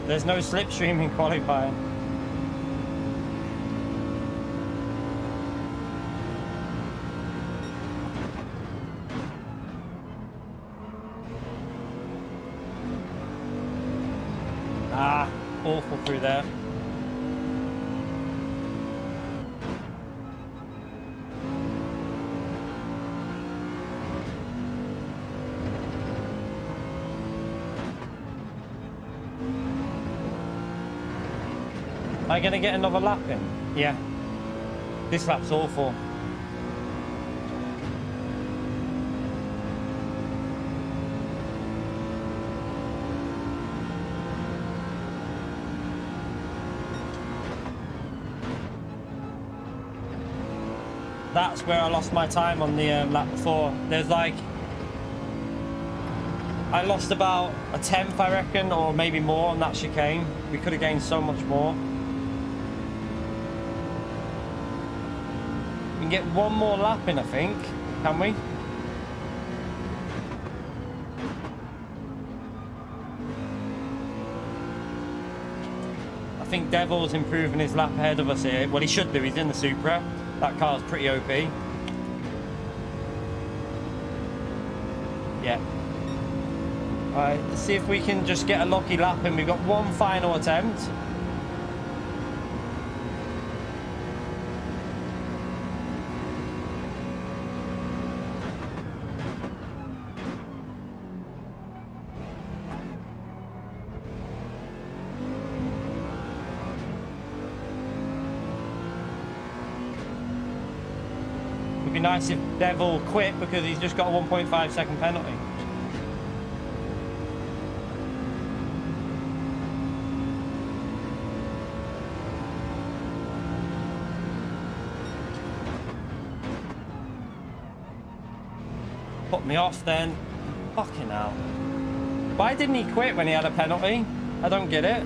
There's no slipstream in qualifying. Ah, awful through there. Am I going to get another lap in? Yeah. This lap's awful. That's where I lost my time on the lap before. There's like... I lost about a tenth, I reckon, or maybe more on that chicane. We could have gained so much more. We can get one more lap in, I think. Can we? I think Devil's improving his lap ahead of us here. Well, he should do. He's in the Supra. That car's pretty OP. Yeah. Alright, let's see if we can just get a lucky lap in. We've got one final attempt. Would be nice if Devil quit because he's just got a 1.5 second penalty. Put me off then. Fucking hell. Why didn't he quit when he had a penalty? I don't get it.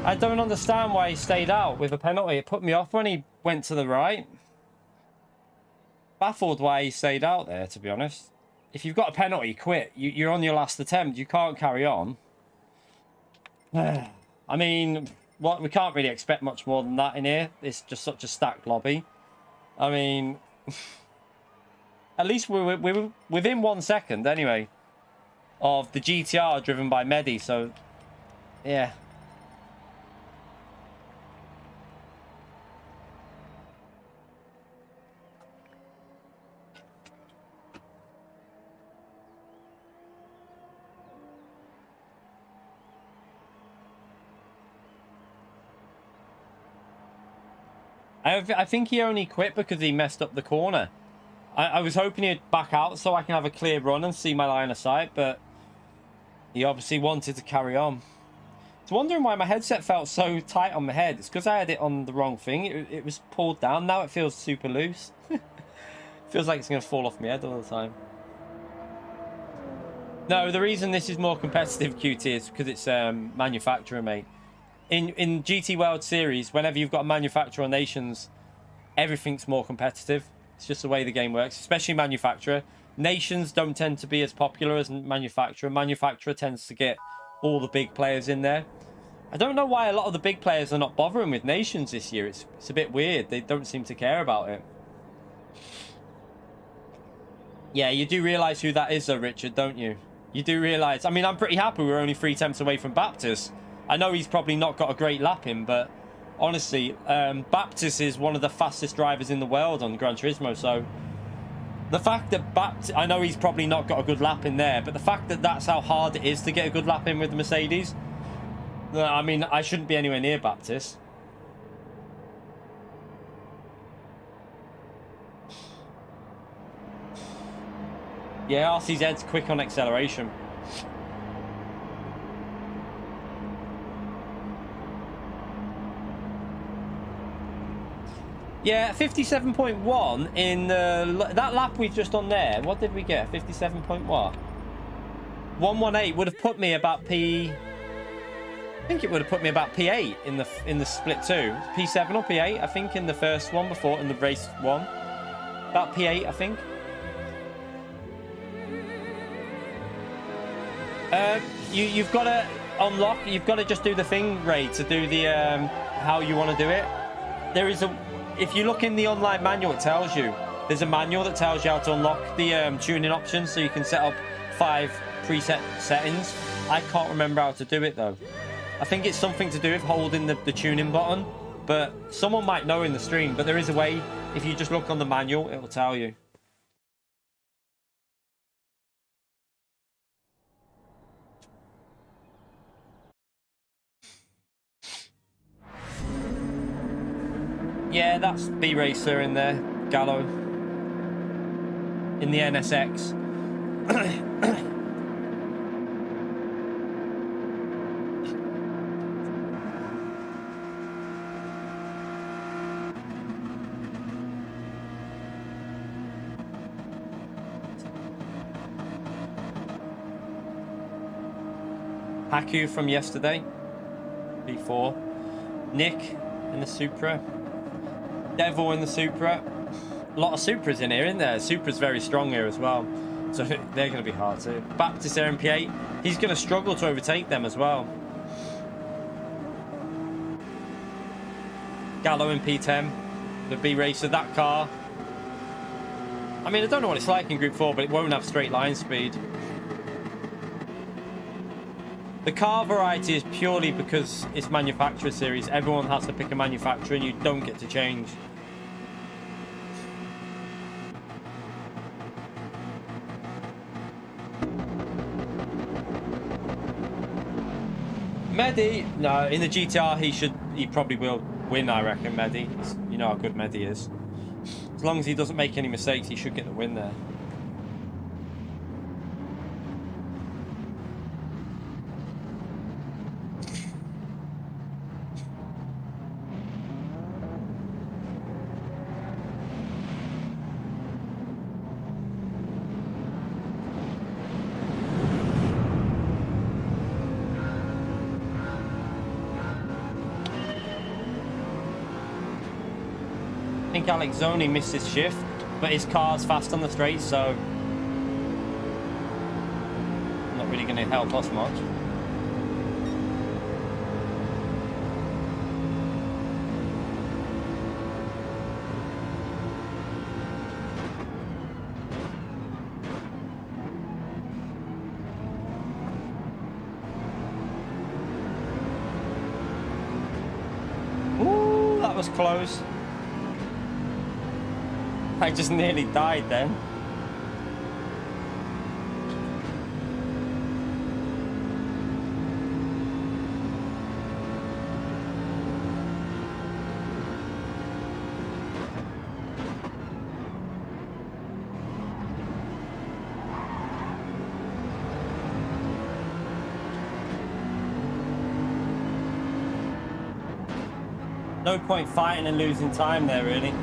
I don't understand why he stayed out with a penalty. It put me off when he went to the right. Baffled why he stayed out there, to be honest. If you've got a penalty, quit. You're on your last attempt. You can't carry on. I mean, what we can't really expect much more than that in here. It's just such a stacked lobby. I mean, at least we're within 1 second anyway of the GTR driven by Medi. So, yeah. I think he only quit because he messed up the corner. I was hoping he'd back out so I can have a clear run and see my line of sight, but he obviously wanted to carry on. I was wondering why my headset felt so tight on my head. It's because I had it on the wrong thing. It was pulled down. Now it feels super loose. Feels like it's going to fall off my head all the time. No, the reason this is more competitive, QT, is because it's manufacturer, mate. In GT World Series, whenever you've got a manufacturer or nations, everything's more competitive. It's just the way the game works, especially manufacturer. Nations don't tend to be as popular as manufacturer. Manufacturer tends to get all the big players in there. I don't know why a lot of the big players are not bothering with nations this year. It's a bit weird. They don't seem to care about it. Yeah, you do realise who that is though, Richard, don't you? You do realise. I mean, I'm pretty happy we're only 3 attempts away from Baptist. I know he's probably not got a great lap in, but honestly, Baptist is one of the fastest drivers in the world on Gran Turismo. So the fact that Baptist, I know he's probably not got a good lap in there, but the fact that that's how hard it is to get a good lap in with the Mercedes, I mean, I shouldn't be anywhere near Baptist. Yeah, RCZ's quick on acceleration. Yeah, 57.1 in that lap we've just done there. What did we get? 57 point what? 118 would have put me about P. I think it would have put me about P8 in the split 2. P7 or P8, I think, in the first one before in the race 1. About P8, I think. You've got to unlock. You've got to just do the thing, Ray, to do the how you want to do it. There is a. If you look in the online manual, it tells you. There's a manual that tells you how to unlock the tuning options, so you can set up 5 preset settings. I can't remember how to do it though. I think it's something to do with holding the tuning button, but someone might know in the stream. But there is a way. If you just look on the manual, it will tell you. Yeah, that's B-Racer in there, Gallo. In the NSX. Haku from yesterday. B4. Nick in the Supra. Devil in the Supra. A lot of Supras in here, isn't there? Supra's very strong here as well. So they're going to be hard too. Baptist MP8. He's going to struggle to overtake them as well. Gallo in P10. The B-Racer, that car. I mean, I don't know what it's like in Group 4, but it won't have straight line speed. The car variety is purely because it's manufacturer series. Everyone has to pick a manufacturer and you don't get to change. Mehdi, no, in the GTR he probably will win, I reckon, Mehdi. You know how good Mehdi is. As long as he doesn't make any mistakes, he should get the win there. I think Alex Zoni missed his shift, but his car's fast on the straight, so not really going to help us much. Ooh, that was close. I just nearly died then. No point fighting and losing time there, really.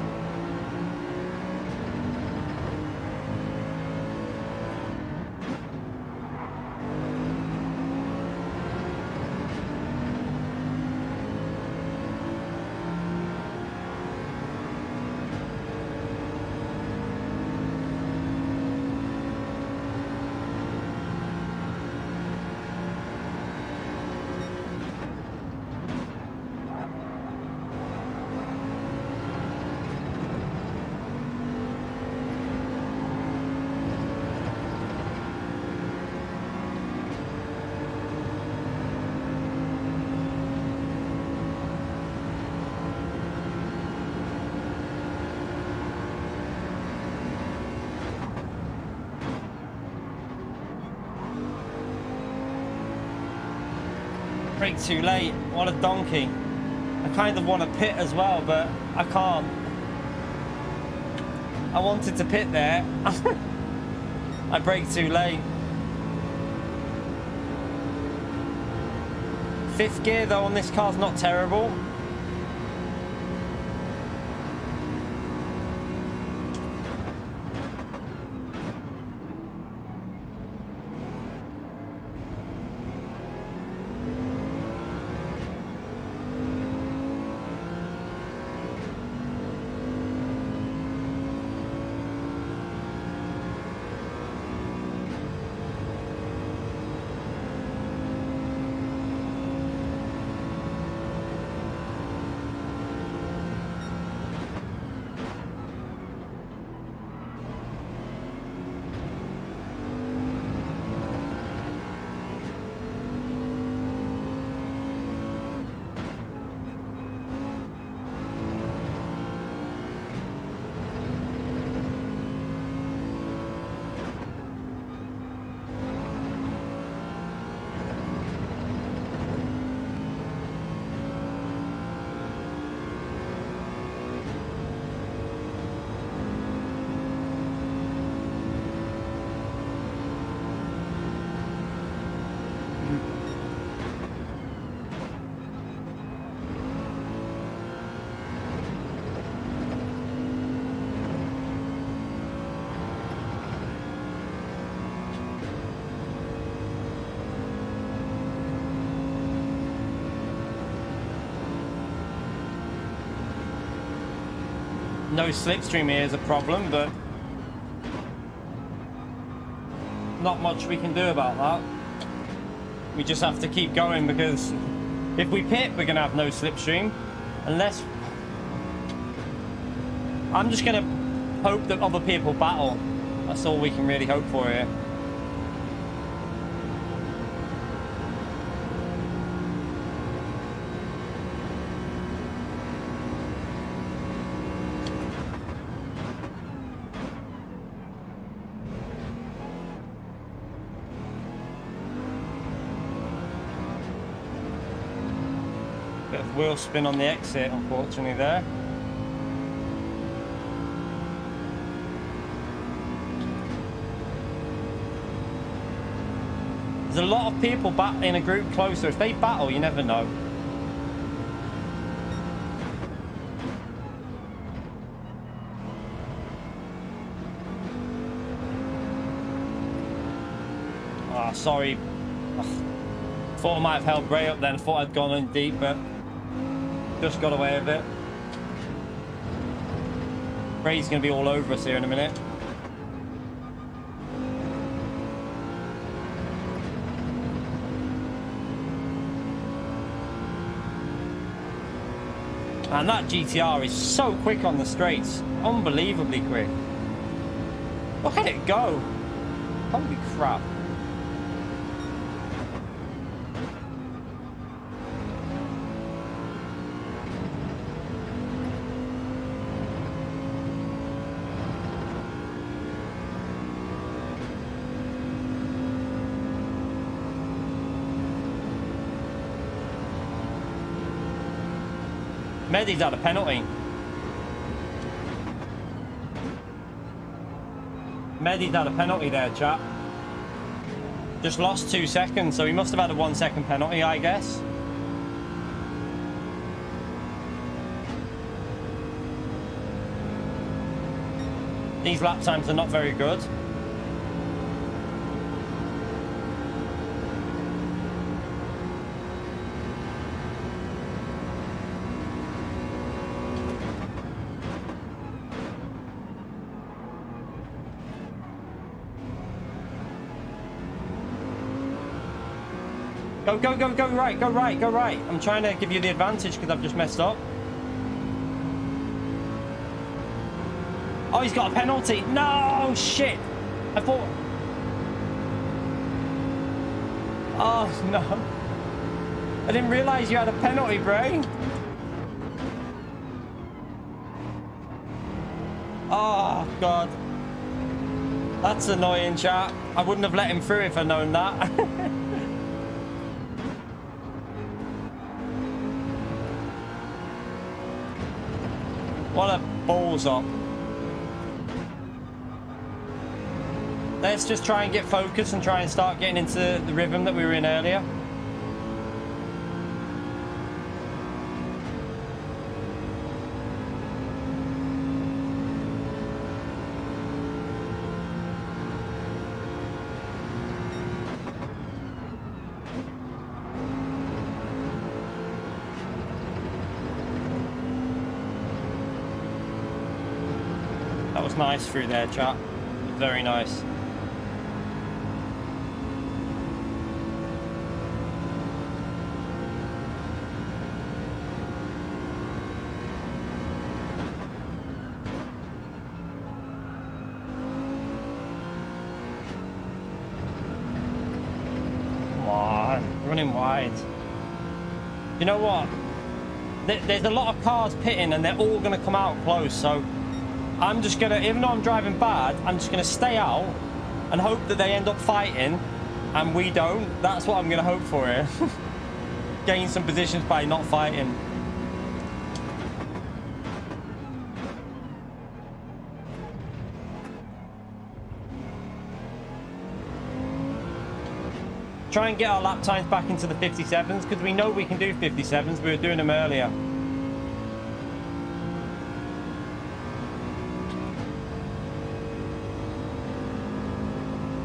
Brake too late. What a donkey. I kind of want to pit as well, but I can't. I wanted to pit there. I braked too late. 5th gear though on this car's not terrible. no slipstream here is a problem, but not much we can do about that. We just have to keep going, because if we pit, we're gonna have no slipstream, unless I'm just gonna hope that other people battle. That's all we can really hope for here. Bit of wheel spin on the exit, unfortunately, there. There's a lot of people in a group closer. If they battle, you never know. Ah, sorry. Ugh. Thought I might have held Bray up then. Thought I'd gone in deep, but just got away with it. Bray's going to be all over us here in a minute. And that GTR is so quick on the straights. Unbelievably quick. Look at it go. Holy crap. Medi's had a penalty. Medi's had a penalty there, chap. Just lost 2 seconds, so he must have had a 1 second penalty, I guess. These lap times are not very good. Go, go, go, go right, go right, go right. I'm trying to give you the advantage because I've just messed up. Oh, he's got a penalty. No, shit. I thought... Oh, no. I didn't realise you had a penalty, Bray. Oh, God. That's annoying, chat. I wouldn't have let him through if I'd known that. What a balls up. Let's just try and get focused and try and start getting into the rhythm that we were in earlier. That was nice through there, chat. Very nice. Come on, running wide. You know what? There's a lot of cars pitting and they're all going to come out close, so I'm just gonna, even though I'm driving bad, I'm just gonna stay out and hope that they end up fighting and we don't. That's what I'm gonna hope for here. Gain some positions by not fighting. Try and get our lap times back into the 57s because we know we can do 57s. We were doing them earlier.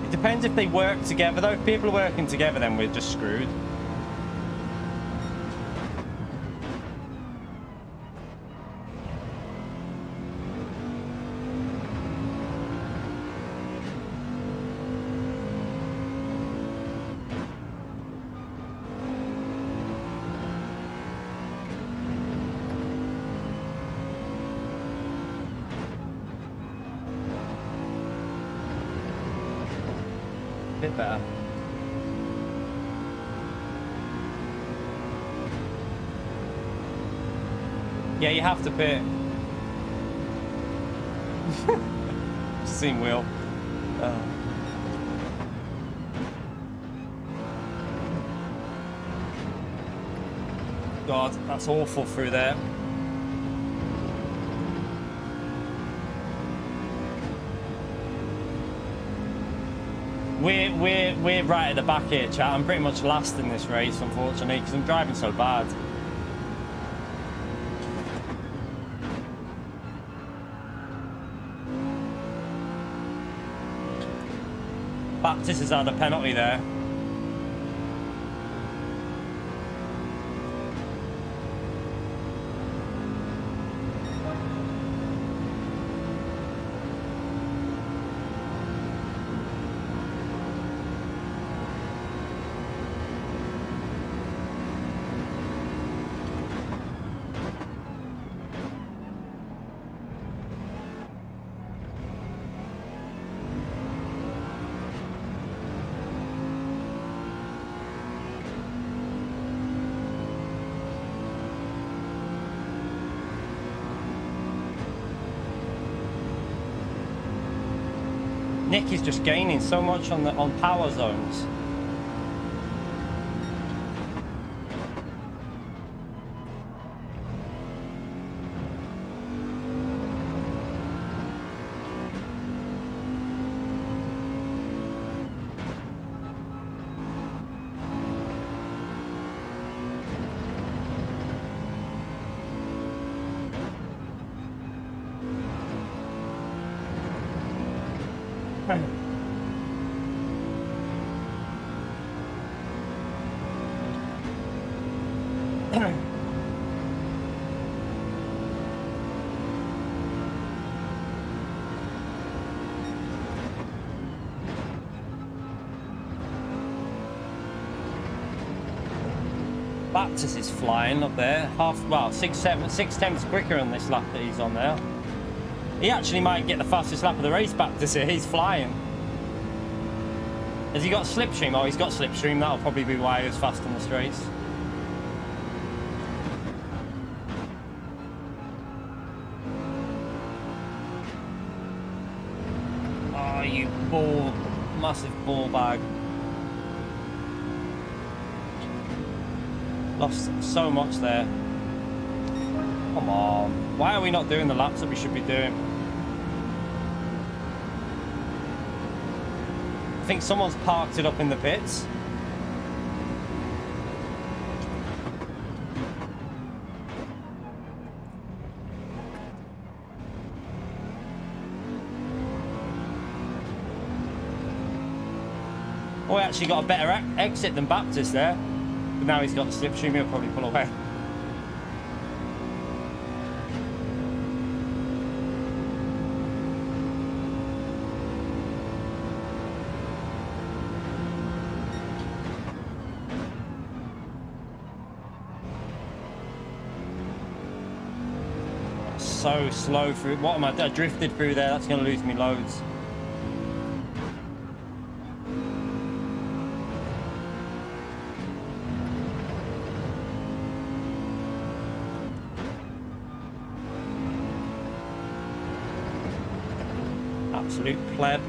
Depends if they work together though. If people are working together, then we're just screwed. bit better. Yeah, you have to pit. Same wheel. God, that's awful through there. We're right at the back here, chat. I'm pretty much last in this race, unfortunately, because I'm driving so bad. Baptist has had a penalty there. Nick is just gaining so much on power zones. Baptist is flying up there. Well, 6/10 quicker on this lap that he's on there. He actually might get the fastest lap of the race, Baptist here. He's flying. Has he got slipstream? Oh, he's got slipstream. That'll probably be why he was fast on the straights. Oh, you ball. Massive ball bag. Lost so much there. Come on. Why are we not doing the laps that we should be doing? I think someone's parked it up in the pits. Oh, he actually got a better exit than Baptist there. But now he's got the slipstream, he'll probably pull away. So slow through. What am I drifted through there? That's going to lose me loads. Absolute pleb.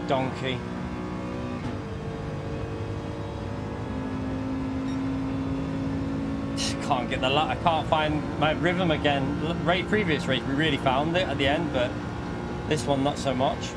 Donkey. Can't get the I can't find my rhythm again. Previous race we really found it at the end, but this one not so much.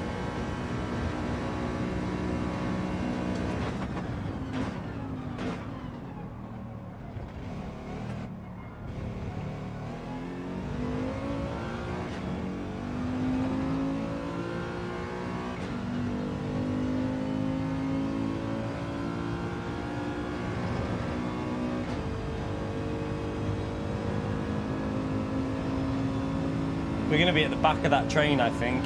We're going to be at the back of that train, I think.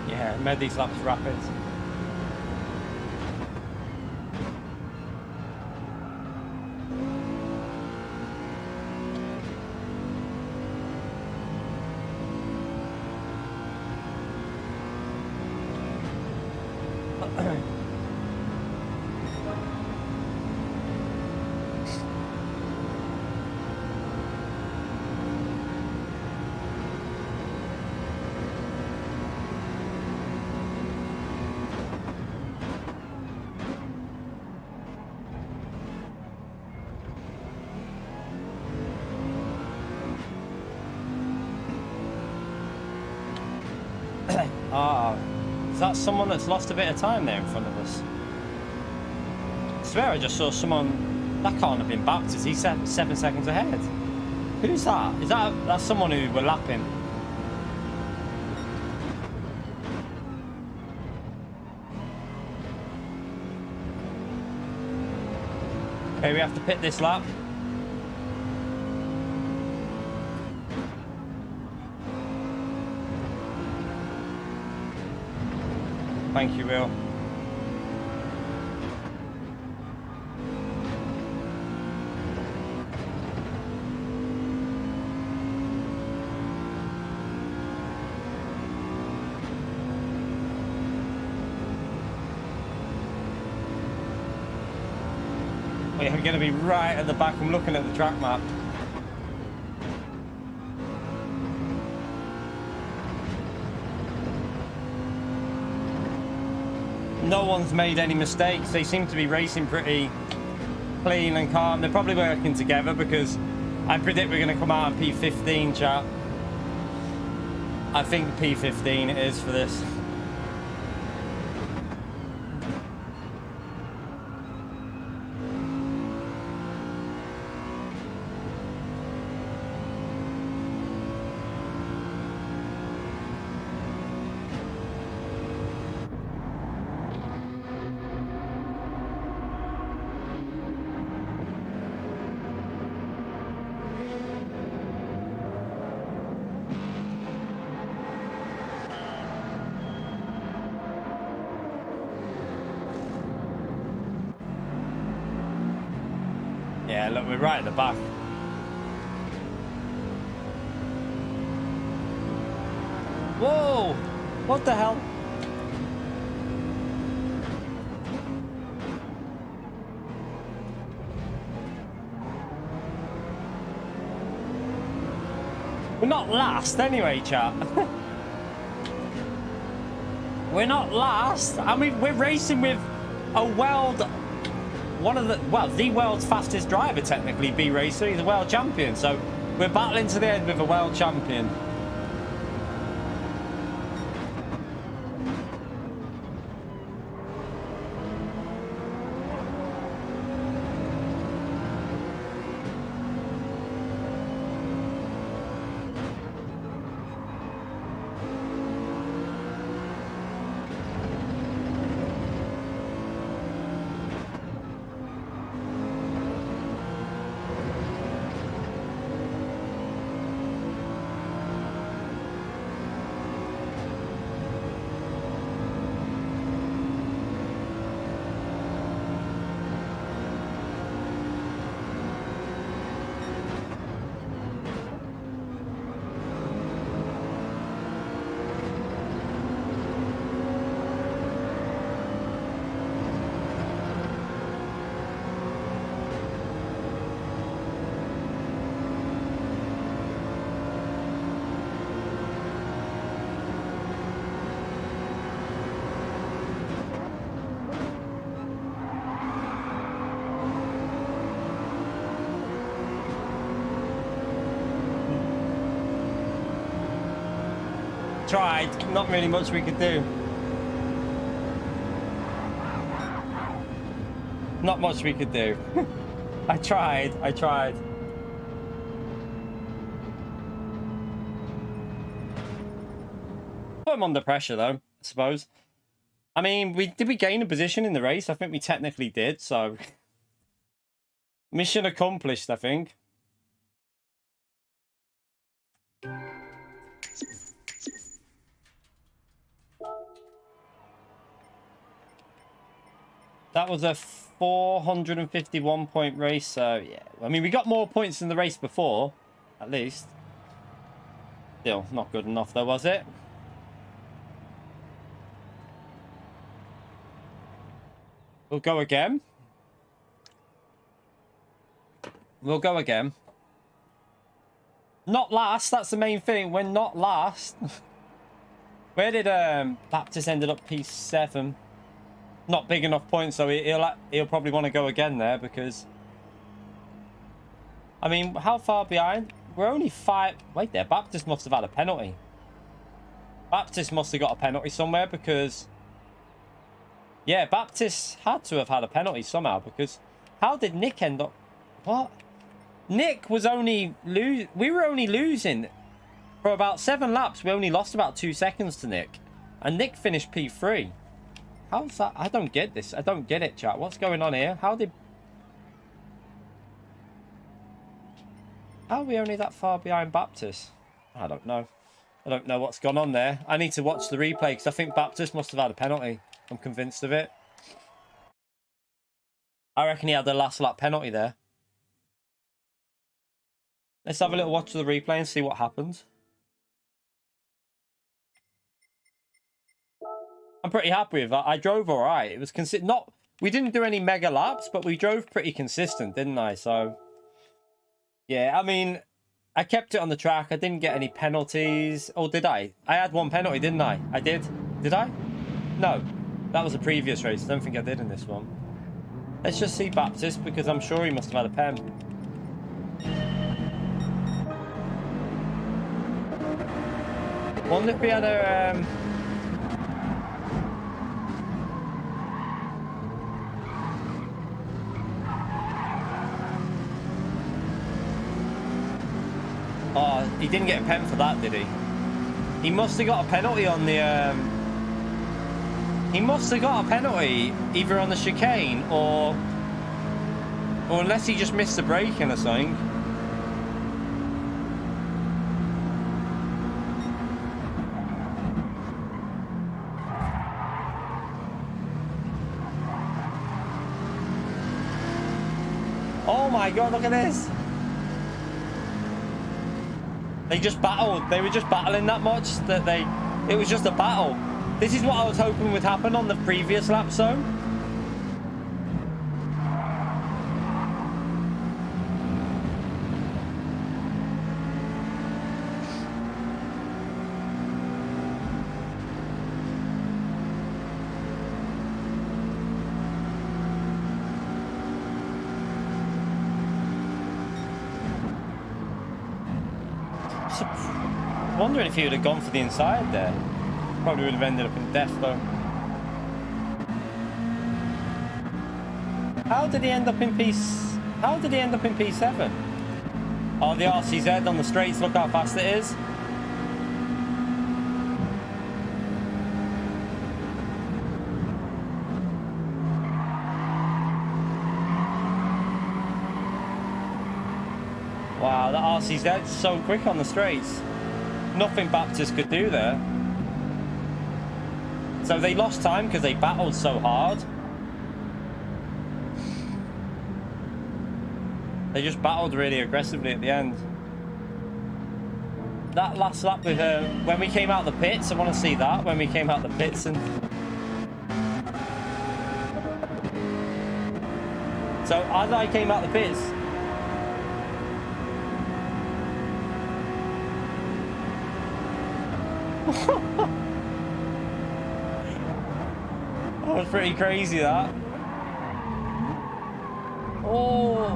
Yeah, made these laps rapid. Ah, is that someone that's lost a bit of time there in front of us? I swear I just saw someone. That can't have been Baptist. He's 7 seconds ahead. Who's that? Is that's someone who we're lapping? Okay, we have to pit this lap. Thank you, Will. We're going to be right at the back. I'm looking at the track map. No one's made any mistakes. They seem to be racing pretty clean and calm. They're probably working together because I predict we're going to come out in P15, chat. I think P15 it is for this. Yeah, look, we're right at the back. Whoa! What the hell? We're not last anyway, chat. We're not last. I mean, we're racing with a world... the world's fastest driver, technically, B Racer. He's a world champion, so we're battling to the end with a world champion. tried. Not really much we could do. Not much we could do. I tried. Put him under pressure, though, I suppose. I mean, did we gain a position in the race? I think we technically did, so... Mission accomplished, I think. That was a 451 point race, so yeah. I mean, we got more points than the race before, at least. Still, not good enough though, was it? We'll go again. We'll go again. Not last, that's the main thing. We're not last. Where did Baptist ended up? P7. Not big enough points, so he'll probably want to go again there because... I mean, how far behind? We're only 5... Wait there, Baptist must have had a penalty. Baptist must have got a penalty somewhere because... Yeah, Baptist had to have had a penalty somehow because... How did Nick end up... What? Nick was only... We were only losing for about 7 laps. We only lost about 2 seconds to Nick. And Nick finished P3. How's that? I don't get this. I don't get it, chat. What's going on here? How are we only that far behind Baptist? I don't know. I don't know what's gone on there. I need to watch the replay because I think Baptist must have had a penalty. I'm convinced of it. I reckon he had the last lap penalty there. Let's have a little watch of the replay and see what happens. I'm pretty happy with that. I drove all right. It was not. We didn't do any mega laps, but we drove pretty consistent, didn't I? So, yeah. I mean, I kept it on the track. I didn't get any penalties. Oh, did I? I had 1 penalty, didn't I? I did. Did I? No, that was a previous race. I don't think I did in this one. Let's just see Baptist because I'm sure he must have had a pen. Wonder if we had a. Oh, he didn't get a pen for that, did he? He must have got a penalty on the... He must have got a penalty either on the chicane or unless he just missed the braking or something. Oh my god, look at this! They just battled. They were just battling that much that it was just a battle. This is what I was hoping would happen on the previous lap zone. Wondering if he would have gone for the inside there. Probably would have ended up in death though. How did he end up in P7? Oh, the RCZ on the straights, look how fast it is. Wow, that RCZ's so quick on the straights. Nothing Baptist could do there. So they lost time because they battled so hard. They just battled really aggressively at the end. That last lap with when we came out the pits, I want to see that when we came out the pits and. So as I came out the pits. That was pretty crazy, that. Oh.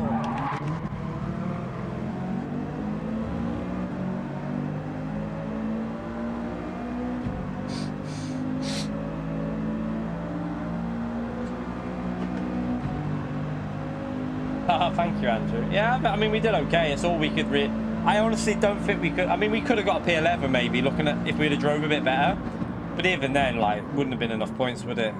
thank you, Andrew. Yeah, I mean, we did okay. It's all we could I honestly don't think we could. I mean, we could have got a P11 maybe, looking at if we'd have drove a bit better. But even then, like, wouldn't have been enough points, would it?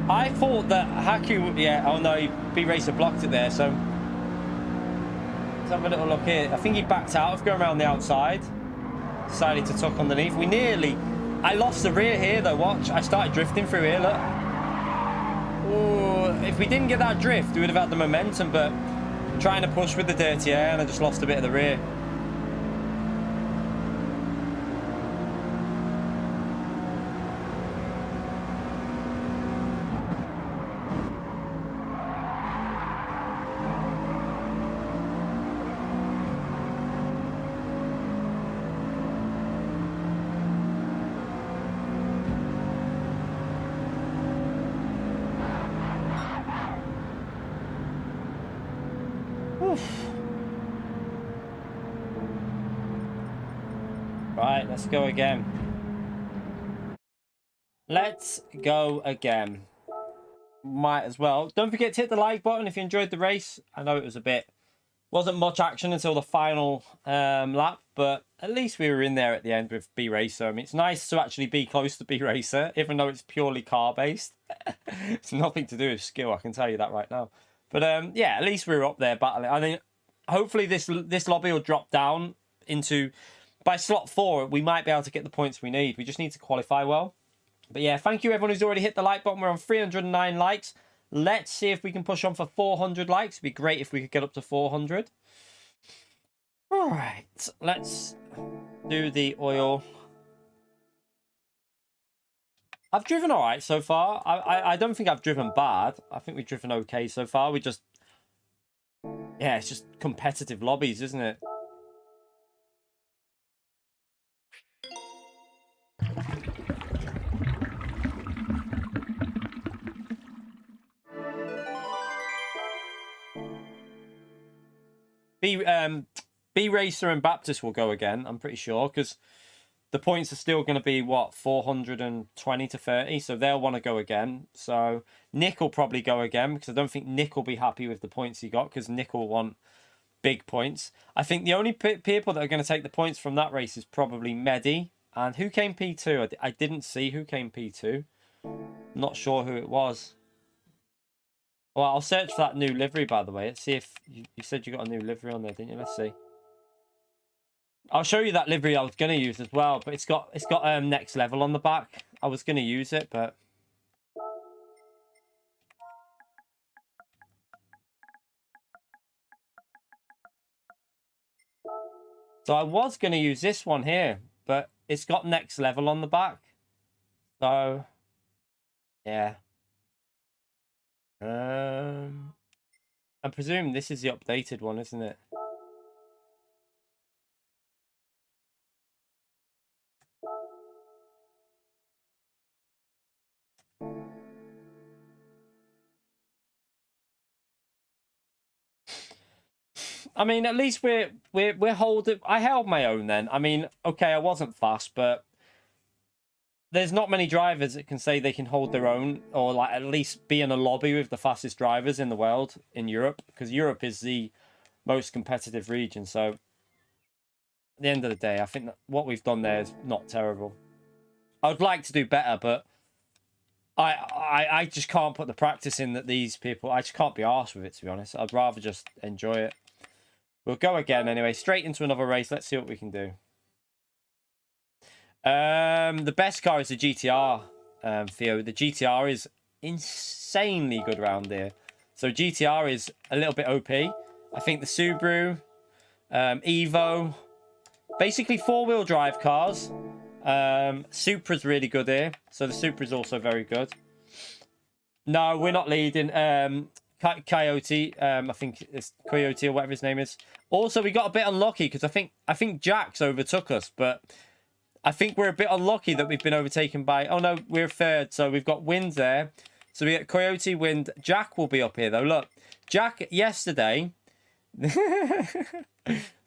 I thought that Haku, yeah, oh no, B-Racer blocked it there, so let's have a little look here. I think he backed out of going around the outside, decided to tuck underneath. I lost the rear here though, watch. I started drifting through here, look. Ooh, if we didn't get that drift, we would have had the momentum, but trying to push with the dirty air and I just lost a bit of the rear. Right, let's go again. Let's go again. Might as well. Don't forget to hit the like button if you enjoyed the race. I know it was wasn't much action until the final lap, but at least we were in there at the end with B-Racer. I mean, it's nice to actually be close to B-Racer, even though it's purely car-based. It's nothing to do with skill, I can tell you that right now. But yeah, at least we were up there battling. I think hopefully this lobby will drop down into... By slot 4, we might be able to get the points we need. We just need to qualify well. But yeah, thank you everyone who's already hit the like button. We're on 309 likes. Let's see if we can push on for 400 likes. It'd be great if we could get up to 400. All right, let's do the oil. I've driven all right so far. I don't think I've driven bad. I think we've driven okay so far. Yeah, it's just competitive lobbies, isn't it? B-Racer and Baptist will go again, I'm pretty sure, because the points are still going to be, what, 420 to 30, so they'll want to go again. So Nick will probably go again, because I don't think Nick will be happy with the points he got, because Nick will want big points. I think the only people that are going to take the points from that race is probably Mehdi. And who came P2? I didn't see who came P2. Not sure who it was. Well, I'll search for that new livery, by the way. Let's see if... You said you got a new livery on there, didn't you? Let's see. I'll show you that livery I was going to use as well, but it's got next level on the back. I was going to use it, but... So I was going to use this one here, but it's got next level on the back. So, yeah. I presume this is the updated one, isn't it? I mean, at least we're holding. I held my own then. I mean, okay, I wasn't fast, but there's not many drivers that can say they can hold their own, or like at least be in a lobby with the fastest drivers in the world in Europe, because Europe is the most competitive region. So at the end of the day, I think that what we've done there is not terrible. I would like to do better, but I just can't put the practice in that these people. I just can't be arsed with it, to be honest. I'd rather just enjoy it. We'll go again anyway. Straight into another race. Let's see what we can do. The best car is the GTR, Theo. The GTR is insanely good around here. So GTR is a little bit OP. I think the Subaru, Evo, basically four-wheel drive cars. Supra's really good here. So the Supra is also very good. No, we're not leading. Coyote, I think it's Coyote or whatever his name is. Also, we got a bit unlucky because I think Jack's overtook us, but I think we're a bit unlucky that we've been overtaken by... Oh, no, we're third, so we've got Wind there. So we get Coyote, Wind. Jack will be up here, though. Look, Jack, yesterday...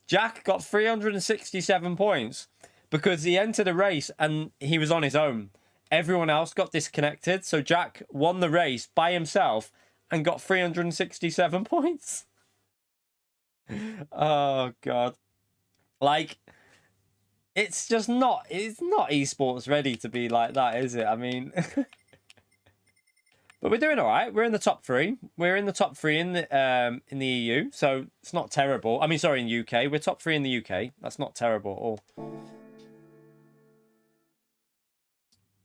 Jack got 367 points because he entered a race and he was on his own. Everyone else got disconnected, so Jack won the race by himself and got 367 points. Oh, God. Like... It's just not... It's not esports ready to be like that, is it? I mean... But we're doing all right. We're in the top 3. We're in the top 3 in the EU, so it's not terrible. I mean, sorry, in the UK. We're top 3 in the UK. That's not terrible at all.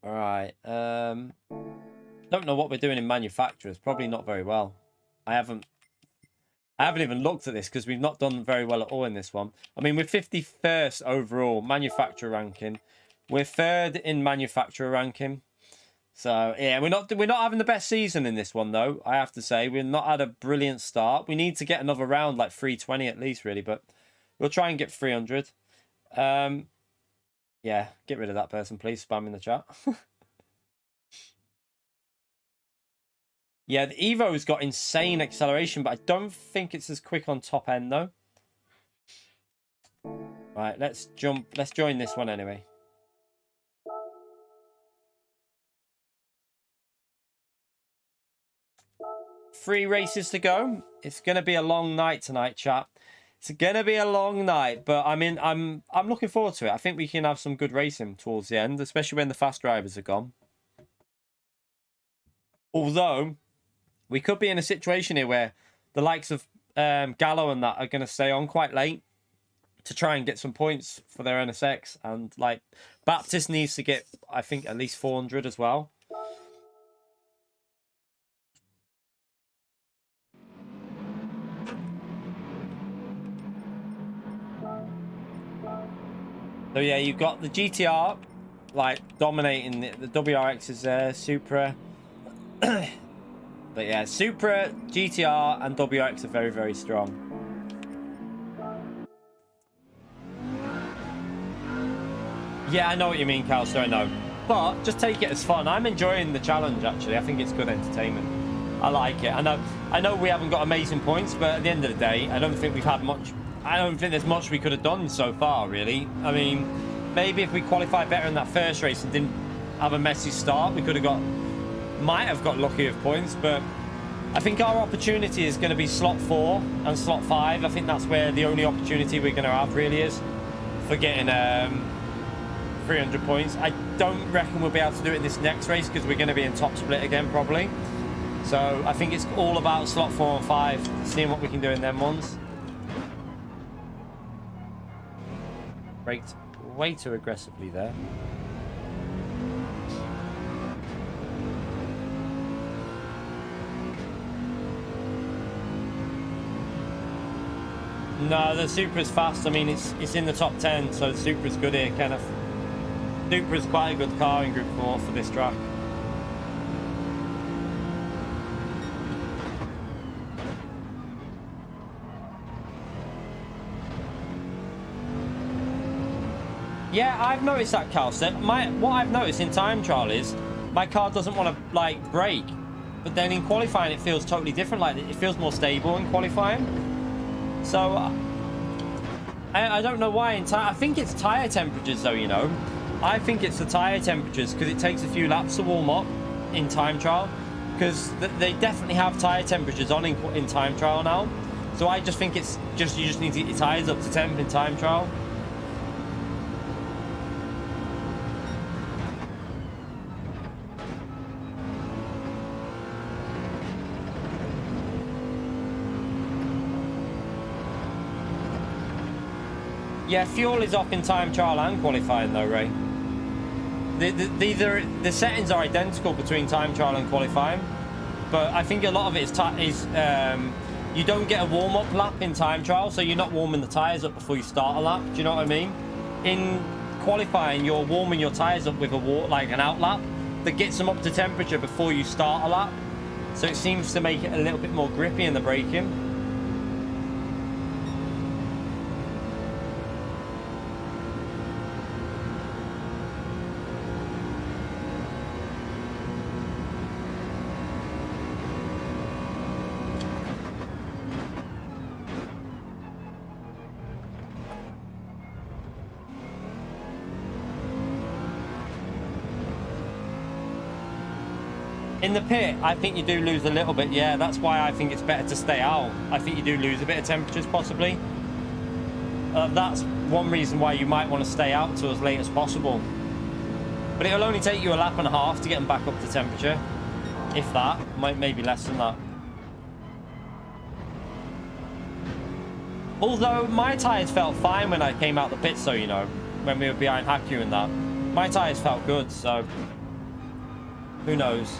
All right. Don't know what we're doing in manufacturers. Probably not very well. I haven't even looked at this because we've not done very well at all in this one. I mean, we're 51st overall manufacturer ranking. We're 3rd in manufacturer ranking. So yeah, we're not having the best season in this one though. I have to say we've not had a brilliant start. We need to get another round like 320 at least, really. But we'll try and get 300. Yeah, get rid of that person, please. Spam in the chat. Yeah, the Evo's got insane acceleration, but I don't think it's as quick on top end, though. Right, let's jump. Let's join this one anyway. Three races to go. It's going to be a long night tonight, chat. It's going to be a long night, but I mean, I'm looking forward to it. I think we can have some good racing towards the end, especially when the fast drivers are gone. Although... we could be in a situation here where the likes of Gallo and that are going to stay on quite late to try and get some points for their NSX. And, like, Baptist needs to get, I think, at least 400 as well. So, yeah, you've got the GTR, like, dominating. The WRX is there, Supra... But yeah, Supra, GTR, and WRX are very, very strong. Yeah, I know what you mean, Calster, I know. But just take it as fun. I'm enjoying the challenge, actually. I think it's good entertainment. I like it. I know we haven't got amazing points, but at the end of the day, I don't think we've had much... I don't think there's much we could have done so far, really. I mean, maybe if we qualified better in that first race and didn't have a messy start, we could have got... might have got lucky with points, but I think our opportunity is going to be slot 4 and slot 5. I think that's where the only opportunity we're going to have really is for getting 300 points. I don't reckon we'll be able to do it in this next race because we're going to be in top split again probably. So I think it's all about slot 4 and 5, seeing what we can do in them ones. Braked way too aggressively there. No, the Supra's fast. I mean, it's in the top 10, so the Supra's good here, Kenneth. Supra's quite a good car in Group 4 for this track. Yeah, I've noticed that, Calster. What I've noticed in time trial is my car doesn't want to, like, brake. But then in qualifying, it feels totally different. Like, it feels more stable in qualifying. So, I don't know why. I think it's tyre temperatures, though, you know. I think it's the tyre temperatures because it takes a few laps to warm up in time trial. Because they definitely have tyre temperatures on in time trial now. So I just think it's just you just need to get your tyres up to temp in time trial. Yeah, fuel is off in time trial and qualifying though, Ray. The settings are identical between time trial and qualifying, but I think a lot of it is you don't get a warm-up lap in time trial, so you're not warming the tyres up before you start a lap. Do you know what I mean? In qualifying, you're warming your tyres up with like an out lap that gets them up to temperature before you start a lap. So it seems to make it a little bit more grippy in the braking. In the pit, I think you do lose a little bit. Yeah, that's why I think it's better to stay out. I think you do lose a bit of temperatures, possibly. That's one reason why you might want to stay out till as late as possible. But it'll only take you a lap and a half to get them back up to temperature. If that. Maybe less than that. Although, my tyres felt fine when I came out the pit, so you know. When we were behind Haku and that. My tyres felt good, so... who knows?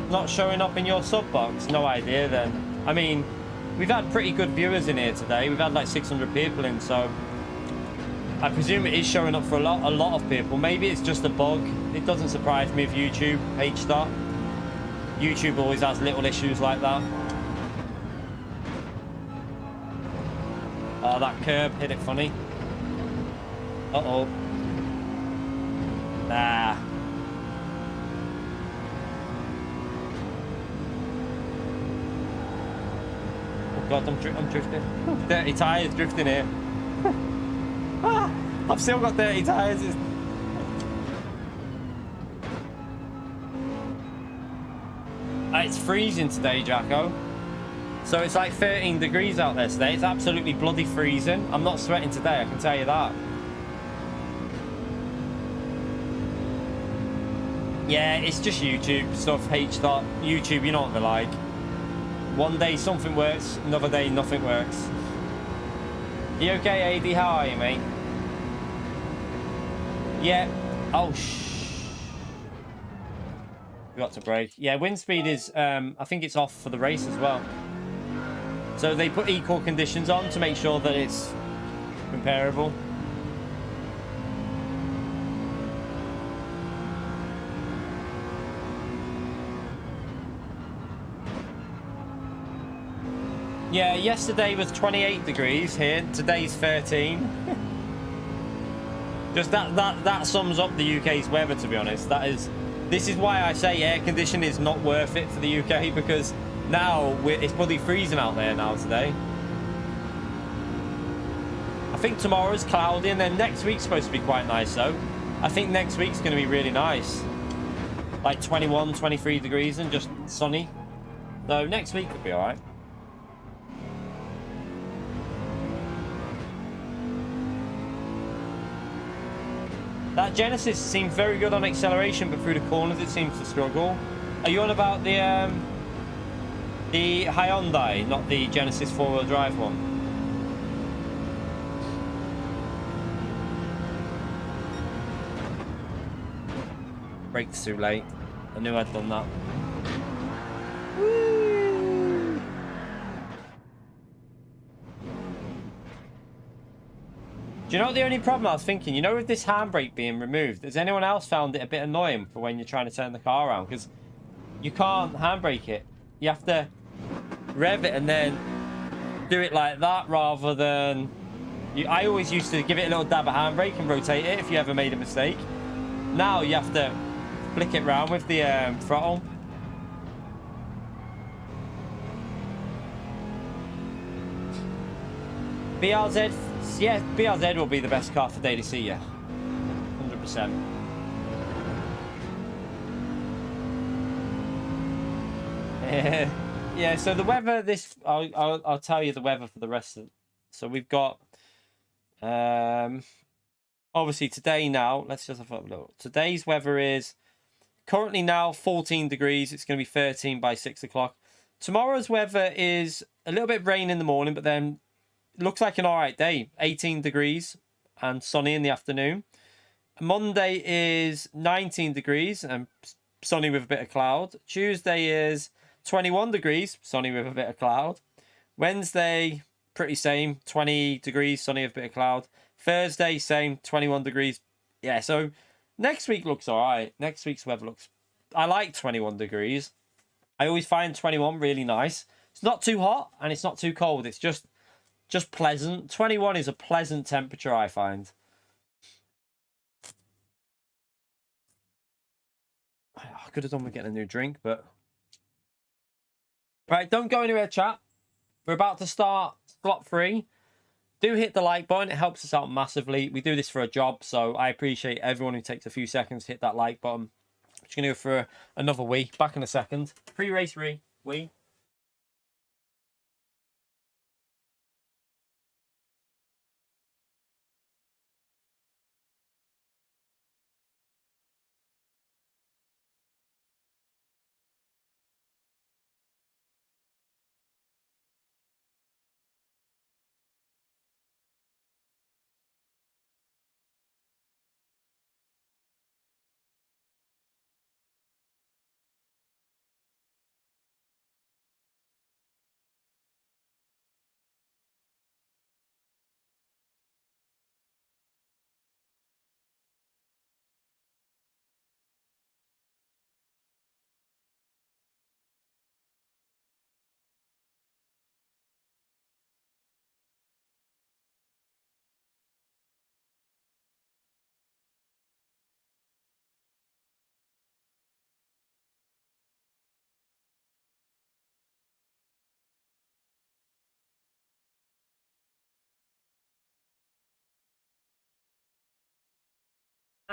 Not showing up in your sub box? No idea then. I mean, we've had pretty good viewers in here today. We've had like 600 people in, so I presume it is showing up for a lot of people. Maybe it's just a bug. It doesn't surprise me if YouTube H-Dot. YouTube always has little issues like that. Oh, that curb hit it funny. Uh-oh. Nah. God, I'm drifting. Dirty tyres drifting here. I've still got dirty tyres. It's freezing today, Jacko. So it's like 13 degrees out there today. It's absolutely bloody freezing. I'm not sweating today, I can tell you that. Yeah, it's just YouTube stuff, H-Dot. YouTube, you know what they're like. One day something works, another day nothing works. You okay, AD? How are you, mate? Yeah. Oh, Got to brake. Yeah, wind speed is, I think it's off for the race as well. So they put equal conditions on to make sure that it's comparable. Yeah, yesterday was 28 degrees here. Today's 13. Just that sums up the UK's weather, to be honest. This is why I say air conditioning is not worth it for the UK, because now it's bloody freezing out there now today. I think tomorrow's cloudy, and then next week's supposed to be quite nice though. I think next week's going to be really nice. Like 21, 23 degrees and just sunny. So next week could be alright. That Genesis seemed very good on acceleration, but through the corners it seems to struggle. Are you on about the Hyundai, not the Genesis four-wheel drive one? Brakes too late. I knew I'd done that. Woo! Do you know what the only problem I was thinking? You know, with this handbrake being removed, has anyone else found it a bit annoying for when you're trying to turn the car around? Because you can't handbrake it. You have to rev it and then do it like that rather than... I always used to give it a little dab of handbrake and rotate it if you ever made a mistake. Now you have to flick it round with the throttle. BRZ, yeah, BRZ will be the best car for day to see you. 100%. Yeah, so the weather this I'll tell you the weather for the rest of. So we've got obviously today now, let's just have a look. Today's weather is currently now 14 degrees. It's going to be 13 by 6 o'clock. Tomorrow's weather is a little bit of rain in the morning, but then looks like an alright day. 18 degrees and sunny in the afternoon. Monday is 19 degrees and sunny with a bit of cloud. Tuesday is 21 degrees, sunny with a bit of cloud. Wednesday, pretty same, 20 degrees, sunny with a bit of cloud. Thursday, same, 21 degrees. Yeah, so next week looks all right. Next week's weather looks... I like 21 degrees. I always find 21 really nice. It's not too hot and it's not too cold. It's just pleasant. 21 is a pleasant temperature, I find. I could have done with getting a new drink, but... Right, don't go anywhere, chat. We're about to start slot 3. Do hit the like button. It helps us out massively. We do this for a job, so I appreciate everyone who takes a few seconds to hit that like button. Just going to go for another wee. Back in a second. Pre-race wee.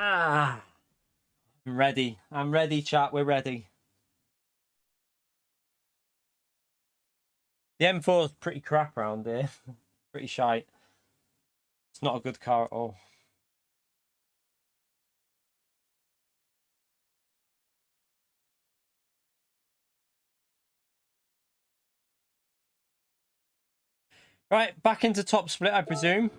I'm ready. I'm ready, chat. We're ready. The M4 is pretty crap around here. Pretty shite. It's not a good car at all. Right, back into top split, I presume.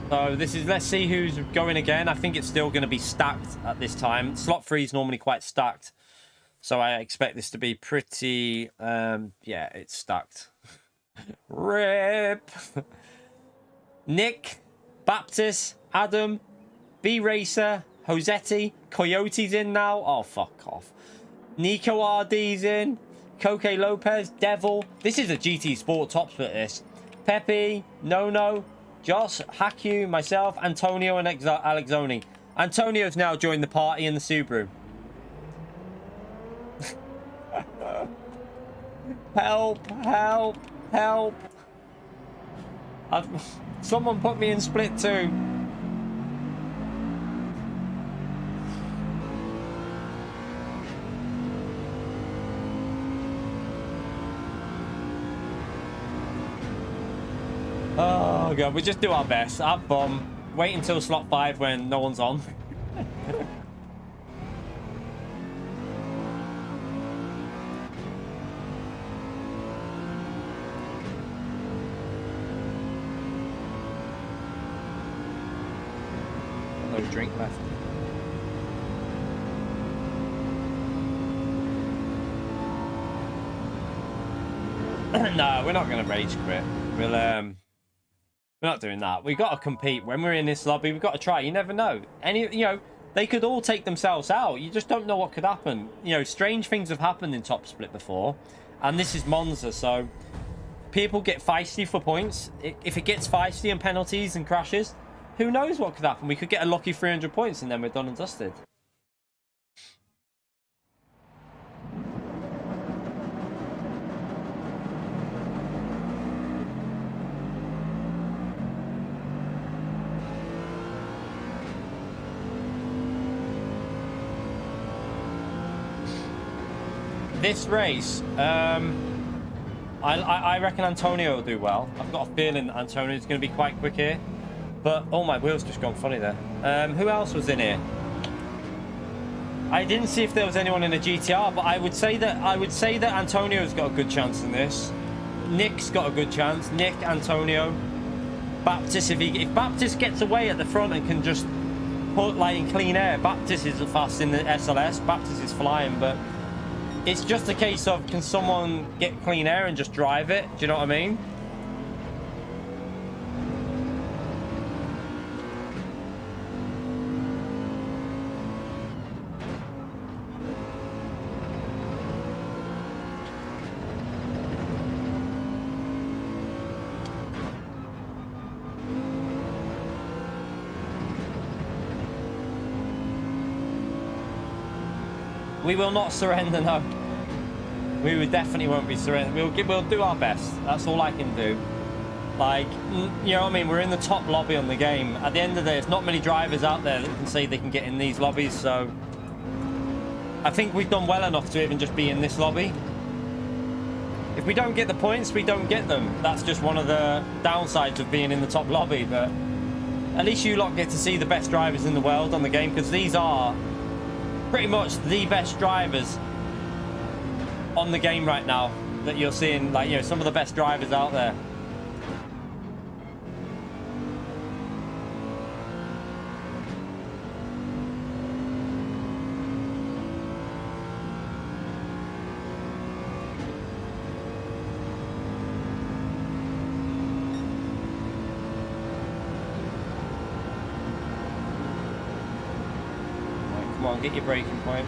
So this is, let's see who's going again. I think it's still going to be stacked at this time. Slot 3 is normally quite stacked. So I expect this to be pretty, yeah, it's stacked. RIP. Nick, Baptist, Adam, B-Racer, Josetti, Coyote's in now. Oh, fuck off. Nico RD's in. Coque Lopez, Devil. This is a GT Sport top split, this. Pepe, Nono, Joss, Haku, myself, Antonio, and Alexoni. Antonio's now joined the party in the Subaru. Help, help, help. Someone put me in split 2. Oh god, we just do our best. Have fun. Wait until slot 5 when no one's on. No drink left. No, we're not gonna rage quit. We're not doing that. We've got to compete. When we're in this lobby, we've got to try. You never know. They could all take themselves out. You just don't know what could happen. Strange things have happened in top split before. And this is Monza, so people get feisty for points. If it gets feisty and penalties and crashes, who knows what could happen? We could get a lucky 300 points and then we're done and dusted. This race, I reckon Antonio will do well. I've got a feeling that Antonio's going to be quite quick here. But, oh, my wheel's just gone funny there. Who else was in here? I didn't see if there was anyone in a GTR, but I would say that Antonio's got a good chance in this. Nick's got a good chance. Nick, Antonio, Baptist. If Baptist gets away at the front and can just put like in clean air, Baptist is fast in the SLS. Baptist is flying, but it's just a case of, can someone get clean air and just drive it? Do you know what I mean? We will not surrender, no. We definitely won't be surrendering. We'll do our best. That's all I can do. Like, you know what I mean? We're in the top lobby on the game. At the end of the day, there's not many drivers out there that can say they can get in these lobbies, so I think we've done well enough to even just be in this lobby. If we don't get the points, we don't get them. That's just one of the downsides of being in the top lobby, but at least you lot get to see the best drivers in the world on the game, because these are pretty much the best drivers on the game right now that you're seeing, like, you know, some of the best drivers out there. Come on, get your braking point.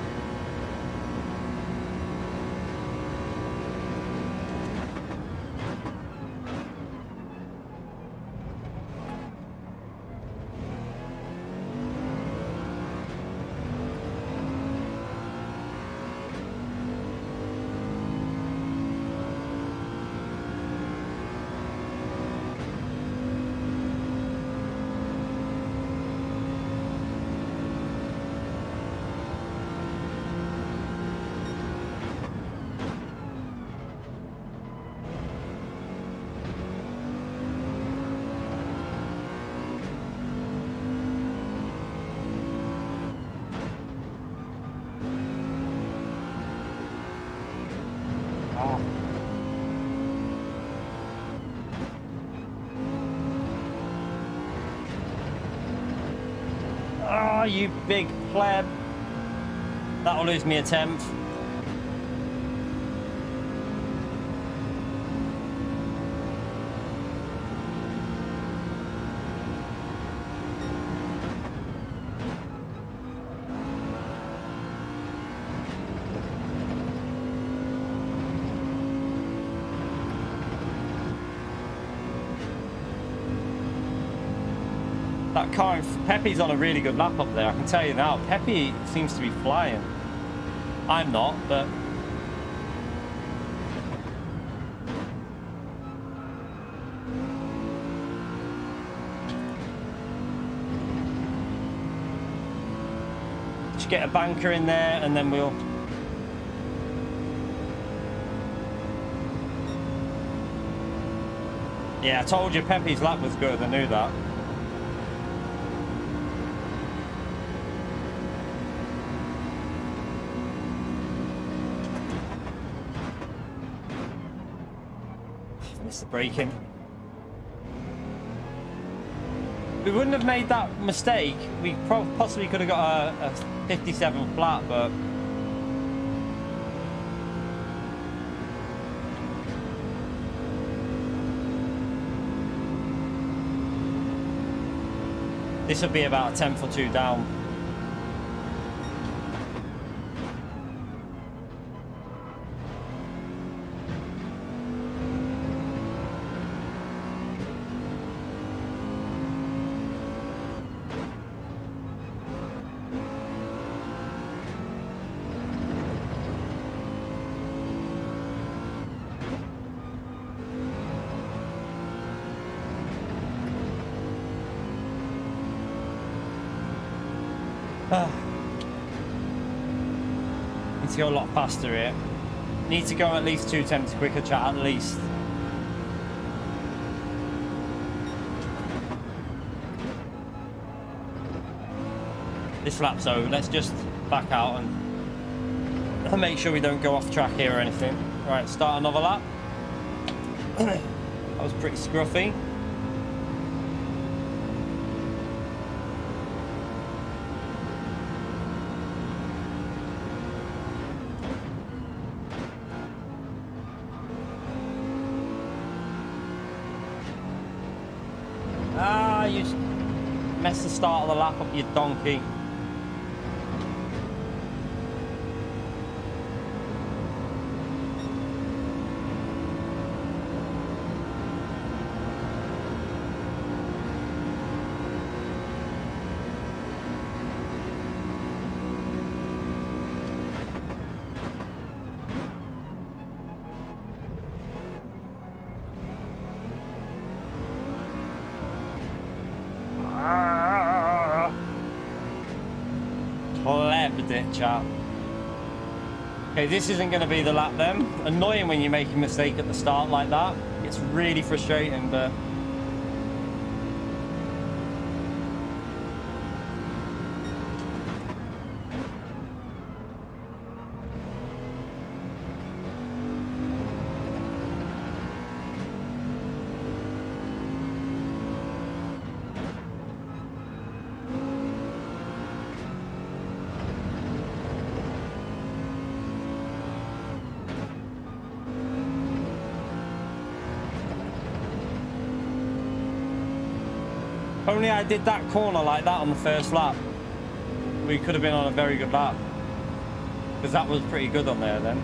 Oh, you big pleb. That'll lose me a 10th. That car, Pepe's on a really good lap up there, I can tell you now. Pepe seems to be flying. I'm not, but... Just get a banker in there and then we'll... Yeah, I told you Pepe's lap was good, I knew that. Missed the braking. We wouldn't have made that mistake. We possibly could have got a 57 flat, but this would be about a 10th or 2 down. Need to go a lot faster here. Need to go at least 2 tenths quicker, chat, at least. This lap's over. Let's just back out and make sure we don't go off track here or anything. Right, start another lap. That was pretty scruffy. You messed the start of the lap up, you donkey. loved it, chat. Okay, this isn't going to be the lap then. Annoying when you make a mistake at the start like that. It's really frustrating, but... Only I did that corner like that on the first lap. We could have been on a very good lap. Because that was pretty good on there then.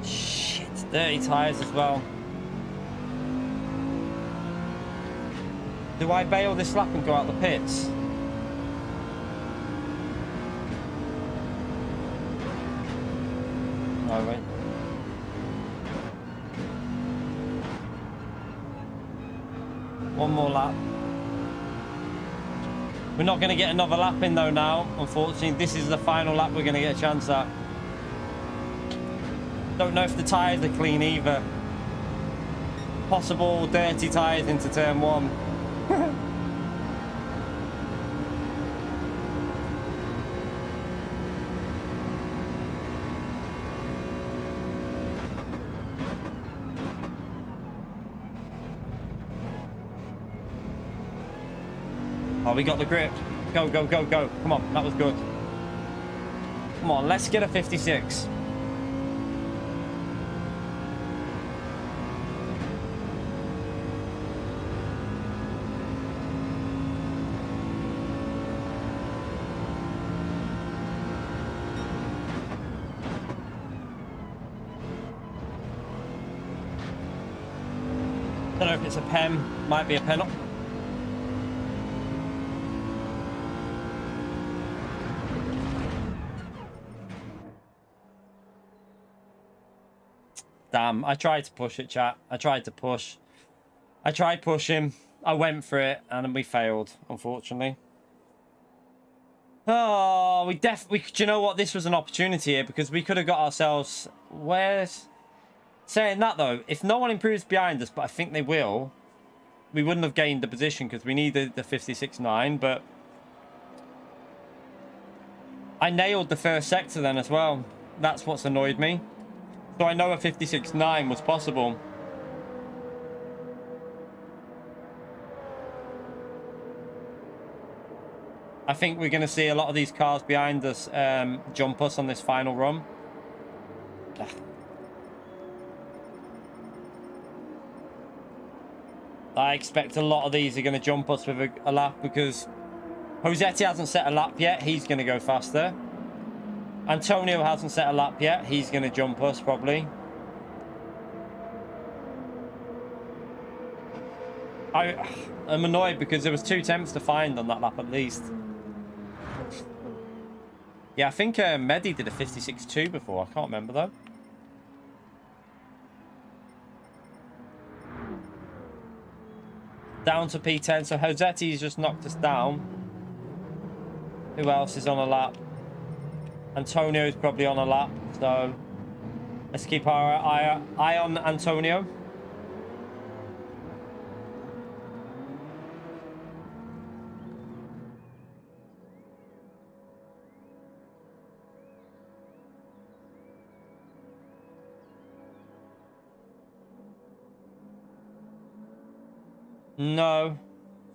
Shit. Dirty tyres as well. Do I bail this lap and go out the pits? No, wait. One more lap. We're not going to get another lap in though now. Unfortunately, this is the final lap we're going to get a chance at. Don't know if the tyres are clean either. Possible dirty tyres into turn one. Oh, we got the grip. Go, go, go, go. Come on, that was good. Come on, let's get a 56. Don't know if it's a pen, might be a pen. Damn, I tried to push it, chat. I tried to push. I tried pushing. I went for it, and we failed, unfortunately. Oh, do you know what? This was an opportunity here, because we could have got ourselves... Where's... Saying that, though, if no one improves behind us, but I think they will, we wouldn't have gained the position, because we needed the 56.9, but... I nailed the first sector then as well. That's what's annoyed me. So I know a 56.9 was possible. I think we're going to see a lot of these cars behind us jump us on this final run. Ugh. I expect a lot of these are going to jump us with a lap because Josetti hasn't set a lap yet. He's going to go faster. Antonio hasn't set a lap yet. He's going to jump us probably. I'm annoyed because there was 2 attempts to find on that lap at least. Yeah, I think Mehdi did a 56.2 before. I can't remember though. Down to P10. So Josetti's just knocked us down. Who else is on a lap? Antonio's probably on a lap. So let's keep our eye on Antonio. No.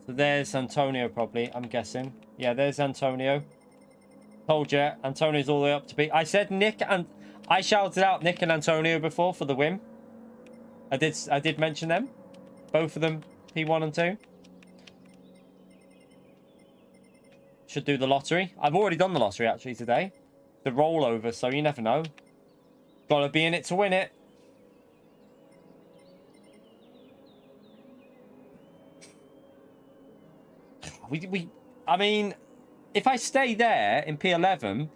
So there's Antonio probably, I'm guessing. Yeah, there's Antonio. Told you, Antonio's all the way up to be. I said Nick and I shouted out Nick and Antonio before for the win. I did mention them. Both of them, P1 and 2. Should do the lottery. I've already done the lottery actually today. The rollover, so you never know. Gotta be in it to win it. I mean, if I stay there in P11,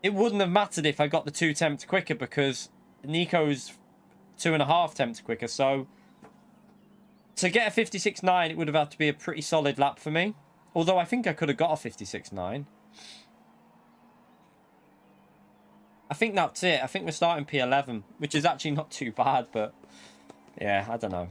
it wouldn't have mattered if I got the 2 temps quicker because Nico's 2.5 temps quicker. So to get a 56.9, it would have had to be a pretty solid lap for me. Although I think I could have got a 56.9. I think that's it. I think we're starting P11, which is actually not too bad, but yeah, I don't know.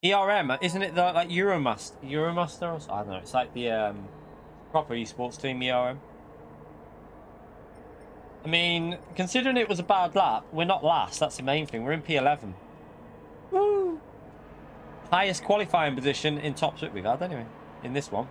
ERM, isn't it the, like Euromaster? Or, I don't know. It's like the proper esports team, ERM. I mean, considering it was a bad lap, we're not last. That's the main thing. We're in P11. Woo! Highest qualifying position in top split we've had, anyway, in this one.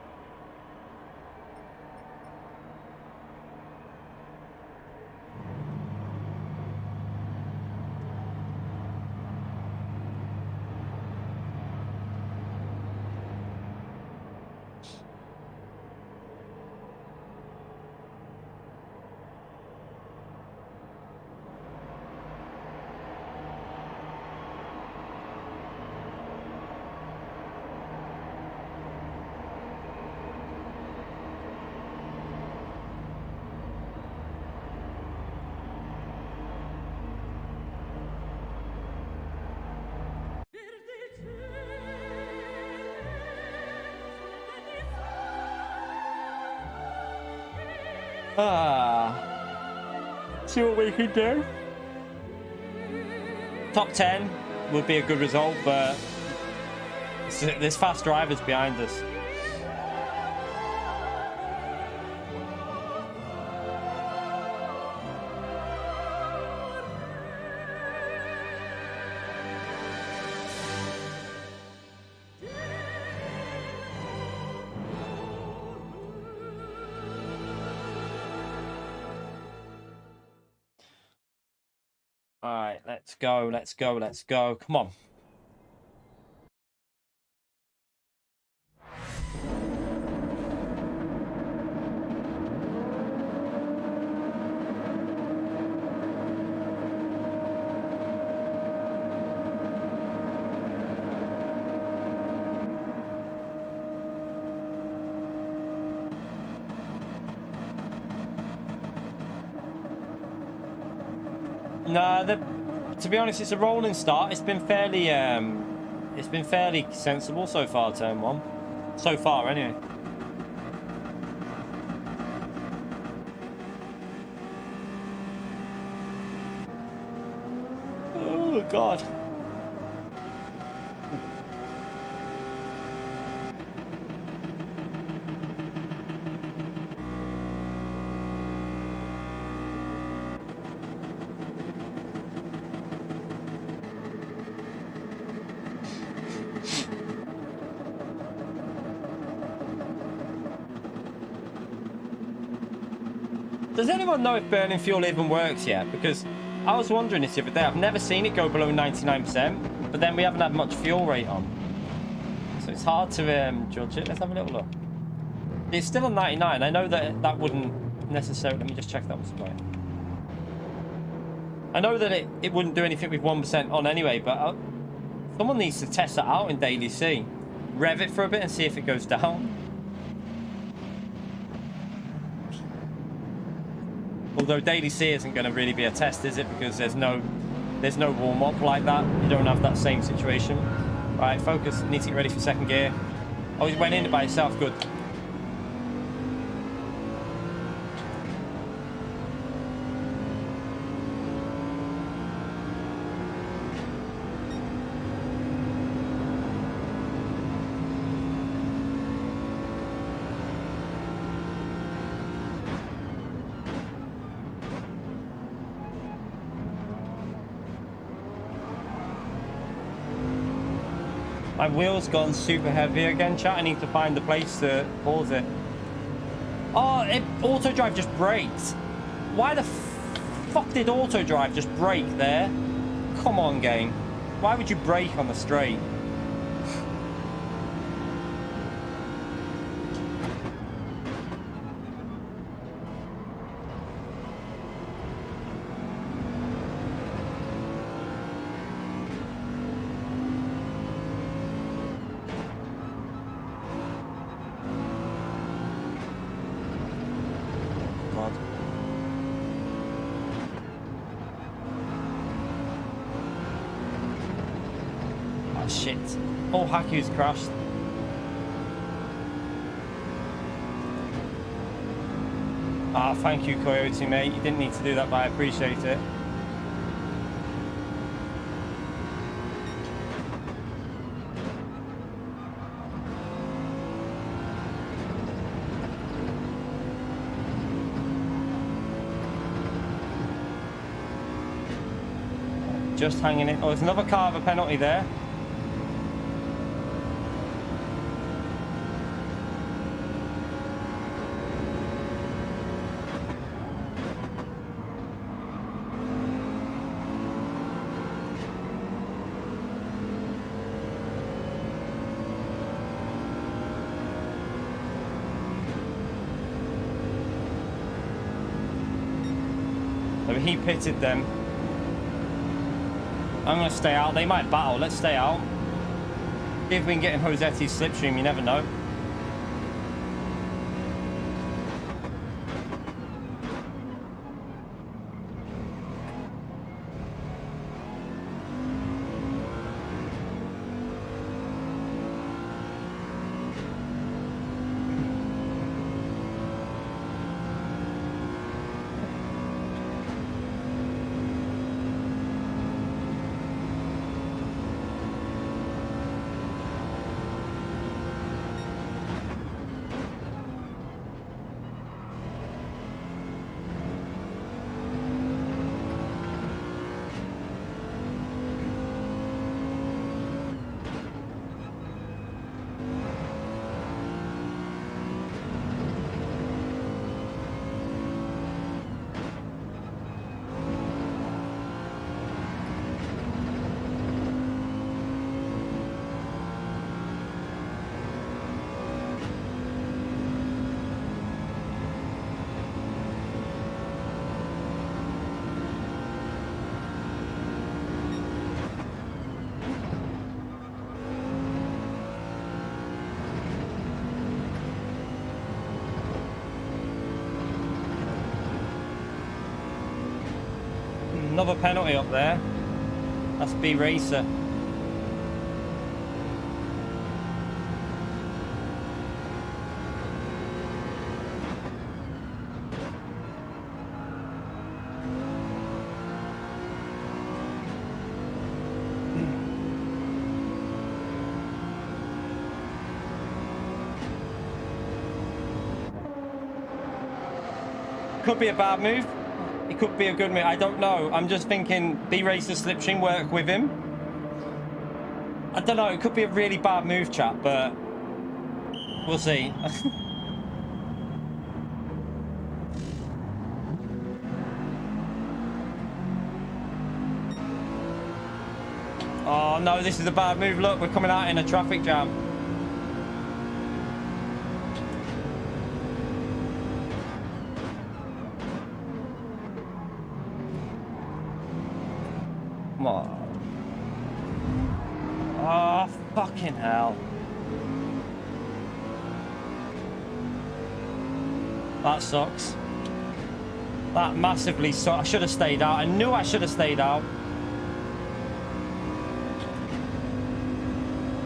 See what we can do. Top 10 would be a good result, but there's fast drivers behind us. All right, let's go, let's go, let's go. Come on. No, to be honest, it's a rolling start. It's been fairly sensible so far, turn one. So far, anyway. Oh God. Does anyone know if burning fuel even works yet? Because I was wondering this the other day. I've never seen it go below 99%, but then we haven't had much fuel rate on. So it's hard to judge it. Let's have a little look. It's still on 99. I know that wouldn't necessarily... Let me just check that was right. I know that it wouldn't do anything with 1% on anyway, but someone needs to test that out in Daily C. Rev it for a bit and see if it goes down. Although Daily C isn't going to really be a test, is it? Because there's no warm-up like that. You don't have that same situation. All right, focus. Need to get ready for second gear. Oh, he went in it by himself. Good. My wheel's gone super heavy again, chat. I need to find a place to pause it. Oh, auto drive just braked. Why the fuck did auto drive just brake there? Come on, game. Why would you brake on the straight? Shit. All Haku's crashed. Ah, thank you, Coyote, mate. You didn't need to do that, but I appreciate it. Just hanging in. Oh, there's another car with a penalty there. So he pitted them. I'm going to stay out. They might battle. Let's stay out. See if we can get in Josetti's slipstream. You never know. Another penalty up there. That's B Racer. Could be a bad move. It could be a good move. I don't know. I'm just thinking B-Racer slipstream work with him. I don't know. It could be a really bad move, chat, but we'll see. Oh, no, this is a bad move. Look, we're coming out in a traffic jam. Come on. Oh, fucking hell. That sucks. That massively sucks. I should have stayed out. I knew I should have stayed out.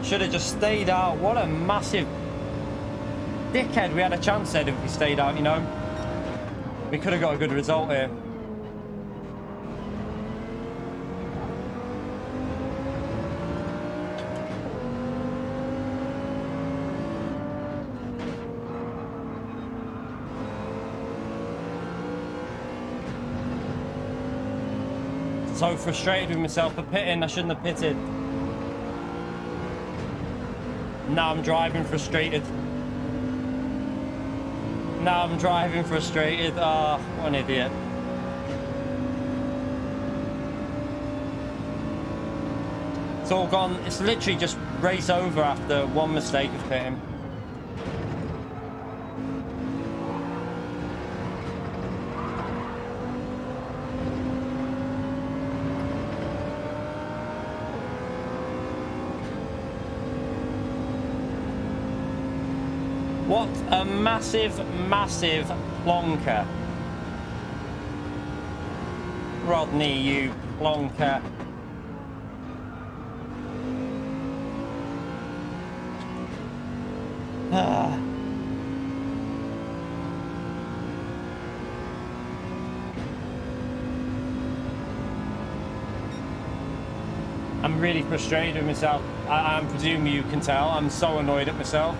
Should have just stayed out. What a massive dickhead. We had a chance there if we stayed out, you know. We could have got a good result here. So frustrated with myself for pitting. I shouldn't have pitted. Now I'm driving frustrated. Now I'm driving frustrated. Ah, oh, what an idiot. all gone. It's literally just race over after one mistake of pitting. What a massive, massive plonker. Rodney, you plonker. I'm really frustrated with myself. I presume you can tell. I'm so annoyed at myself.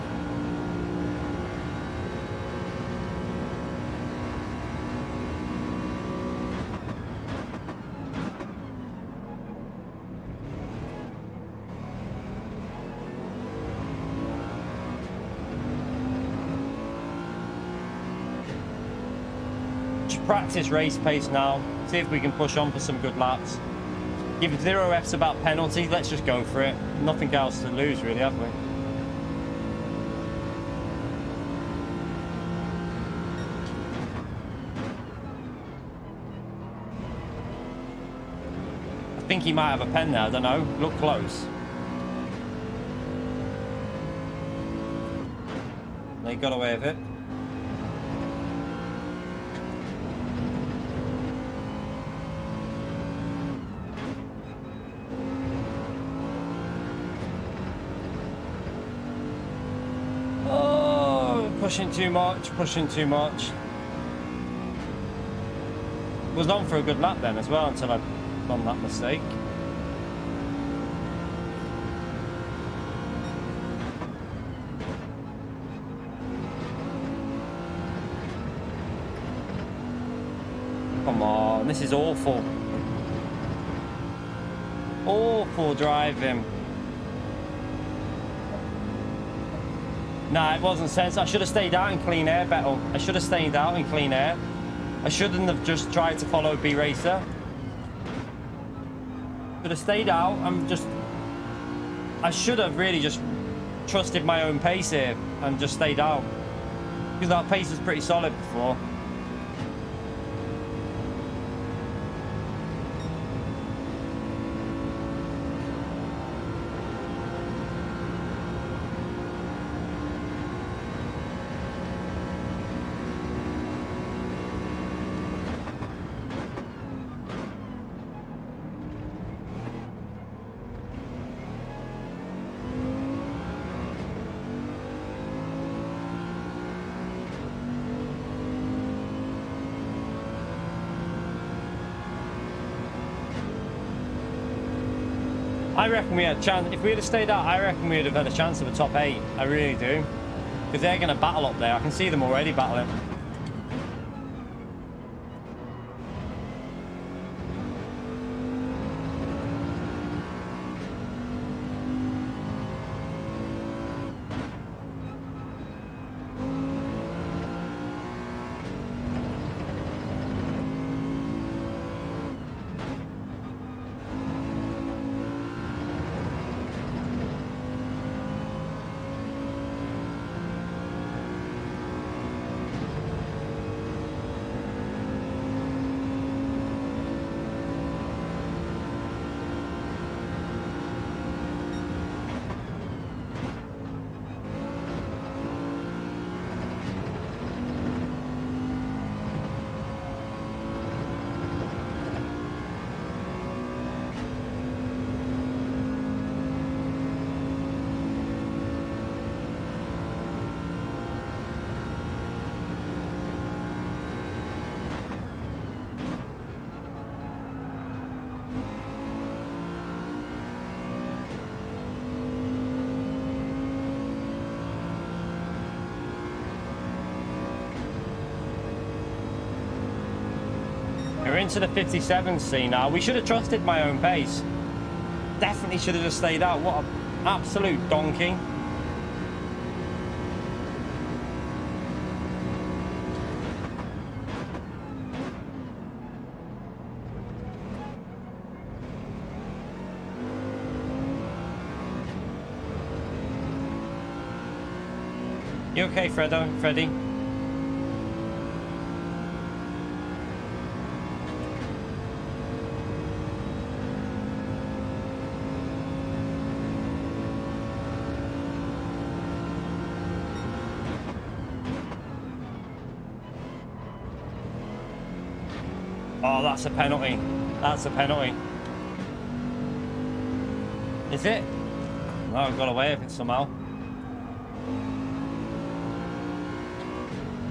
Practice race pace now, see if we can push on for some good laps. Give 0 Fs about penalties, let's just go for it. Nothing else to lose really, have we? I think he might have a pen there, I don't know. Look close. They got away with it. Pushing too much, pushing too much. Was on for a good lap then as well until I done that mistake. Come on, this is awful. Awful driving. Nah, it wasn't sense. I should have stayed out in clean air, Bettel. I should have stayed out in clean air. I shouldn't have just tried to follow B Racer. Should have stayed out. I should have really just trusted my own pace here and just stayed out. Because that pace was pretty solid before. I reckon we had a chance. If we'd have stayed out, I reckon we'd have had a chance of a top 8. I really do. Because they're going to battle up there. I can see them already battling. We're into the 57C now. We should have trusted my own pace. Definitely should have just stayed out. What an absolute donkey. You okay, Freddy? Oh, that's a penalty. That's a penalty. Is it? No, I got away with it somehow.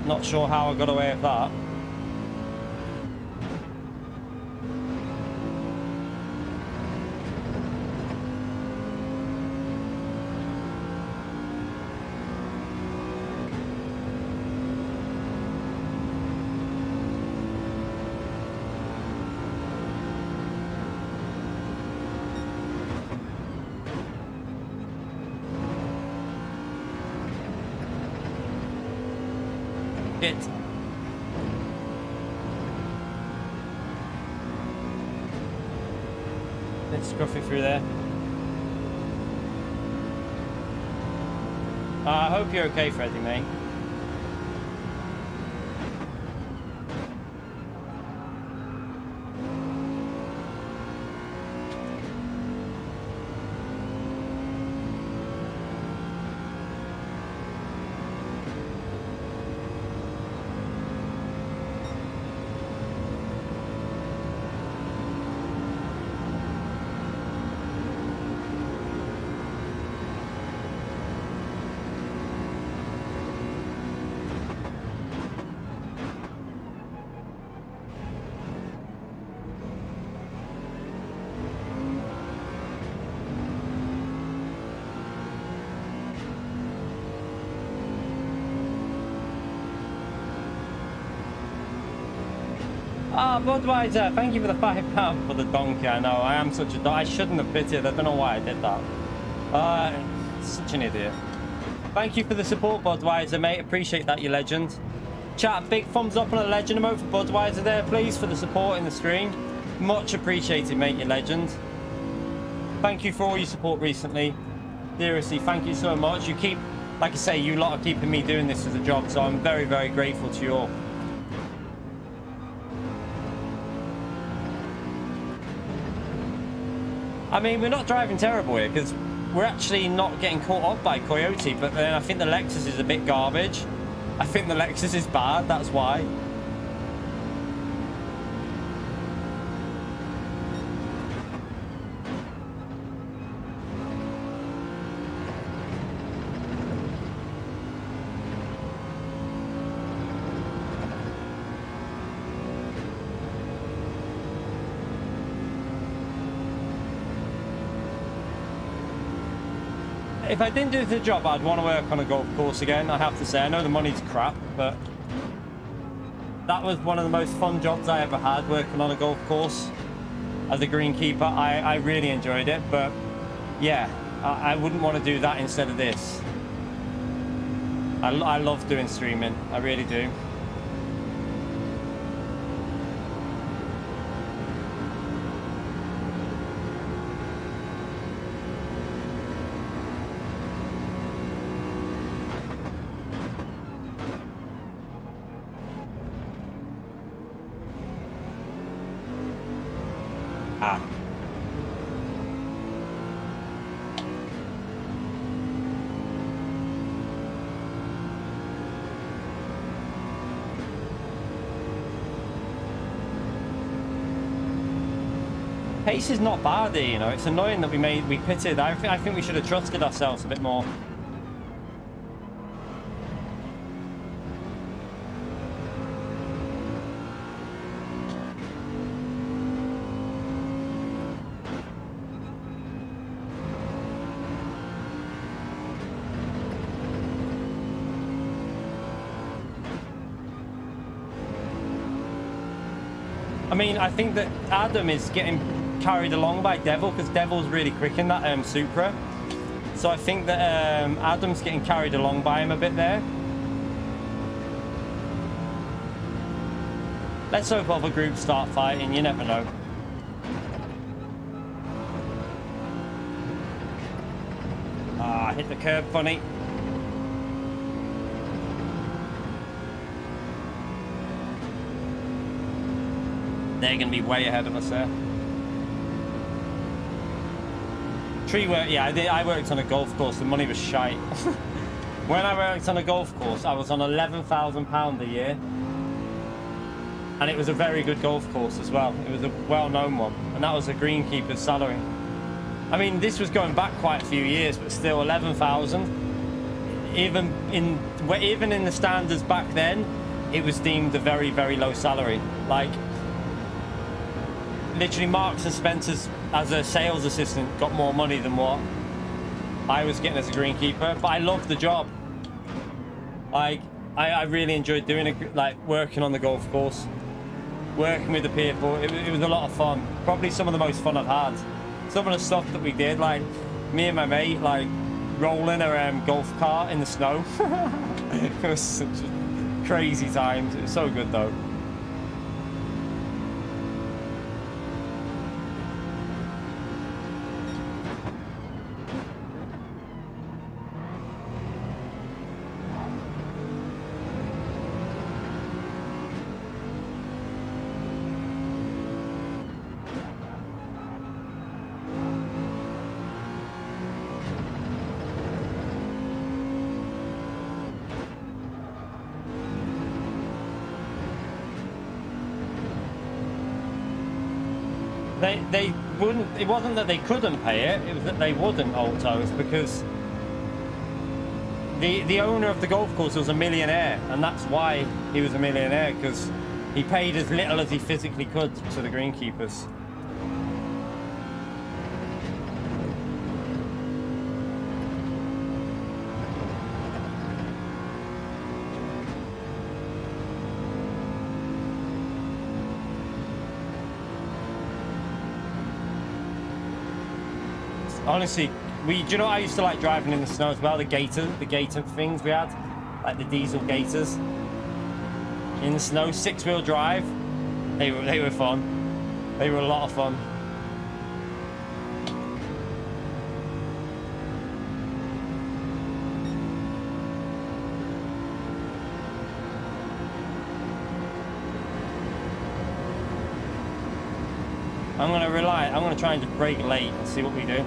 Not sure how I got away with that. It. Let's scruff it through there. I hope you're okay, Freddie, mate. Ah, Budweiser, thank you for the £5 for the donkey. I know, I am such a I shouldn't have bit it. I don't know why I did that. Such an idiot. Thank you for the support, Budweiser, mate. Appreciate that, you legend. Chat, big thumbs up on a legend emote for Budweiser there, please, for the support in the stream. Much appreciated, mate, you legend. Thank you for all your support recently. Seriously, thank you so much. You keep, like I say, you lot are keeping me doing this as a job, so I'm very, very grateful to you all. I mean, we're not driving terrible here because we're actually not getting caught up by Coyote, but then I think the Lexus is a bit garbage. I think the Lexus is bad, that's why. If I didn't do the job, I'd want to work on a golf course again, I have to say. I know the money's crap, but that was one of the most fun jobs I ever had, working on a golf course as a greenkeeper. I really enjoyed it, but yeah, I wouldn't want to do that instead of this. I love doing streaming, I really do. Pace is not bad here, you know. It's annoying that we pitted. I think we should have trusted ourselves a bit more. I mean, I think that Adam is getting carried along by Devil because Devil's really quick in that Supra. So I think that Adam's getting carried along by him a bit there. Let's hope other groups start fighting, you never know. Ah, hit the curb funny. They're going to be way ahead of us there. Tree work, yeah, I worked on a golf course. The money was shite. When I worked on a golf course, I was on £11,000 a year. And it was a very good golf course as well. It was a well-known one. And that was a greenkeeper's salary. I mean, this was going back quite a few years, but still 11,000. Even in the standards back then, it was deemed a very, very low salary. Like, literally Marks and Spencer's as a sales assistant got more money than what I was getting as a greenkeeper. But I loved the job. Like, I really enjoyed doing it, like working on the golf course, working with the people. It was a lot of fun. Probably some of the most fun I've had. Some of the stuff that we did, like me and my mate, like rolling a golf cart in the snow. It was such crazy times. It was so good though. They wouldn't. It wasn't that they couldn't pay it. It was that they wouldn't. Altos, because the owner of the golf course was a millionaire, and that's why he was a millionaire, because he paid as little as he physically could to the greenkeepers. Honestly, do you know what I used to like driving in the snow as well? The gator things we had, like the diesel gators in the snow, 6-wheel drive. They were fun. They were a lot of fun. I'm gonna try and just brake late and see what we do.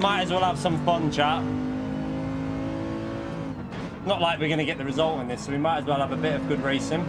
Might as well have some fun, chat. Not like we're going to get the result in this, so we might as well have a bit of good racing.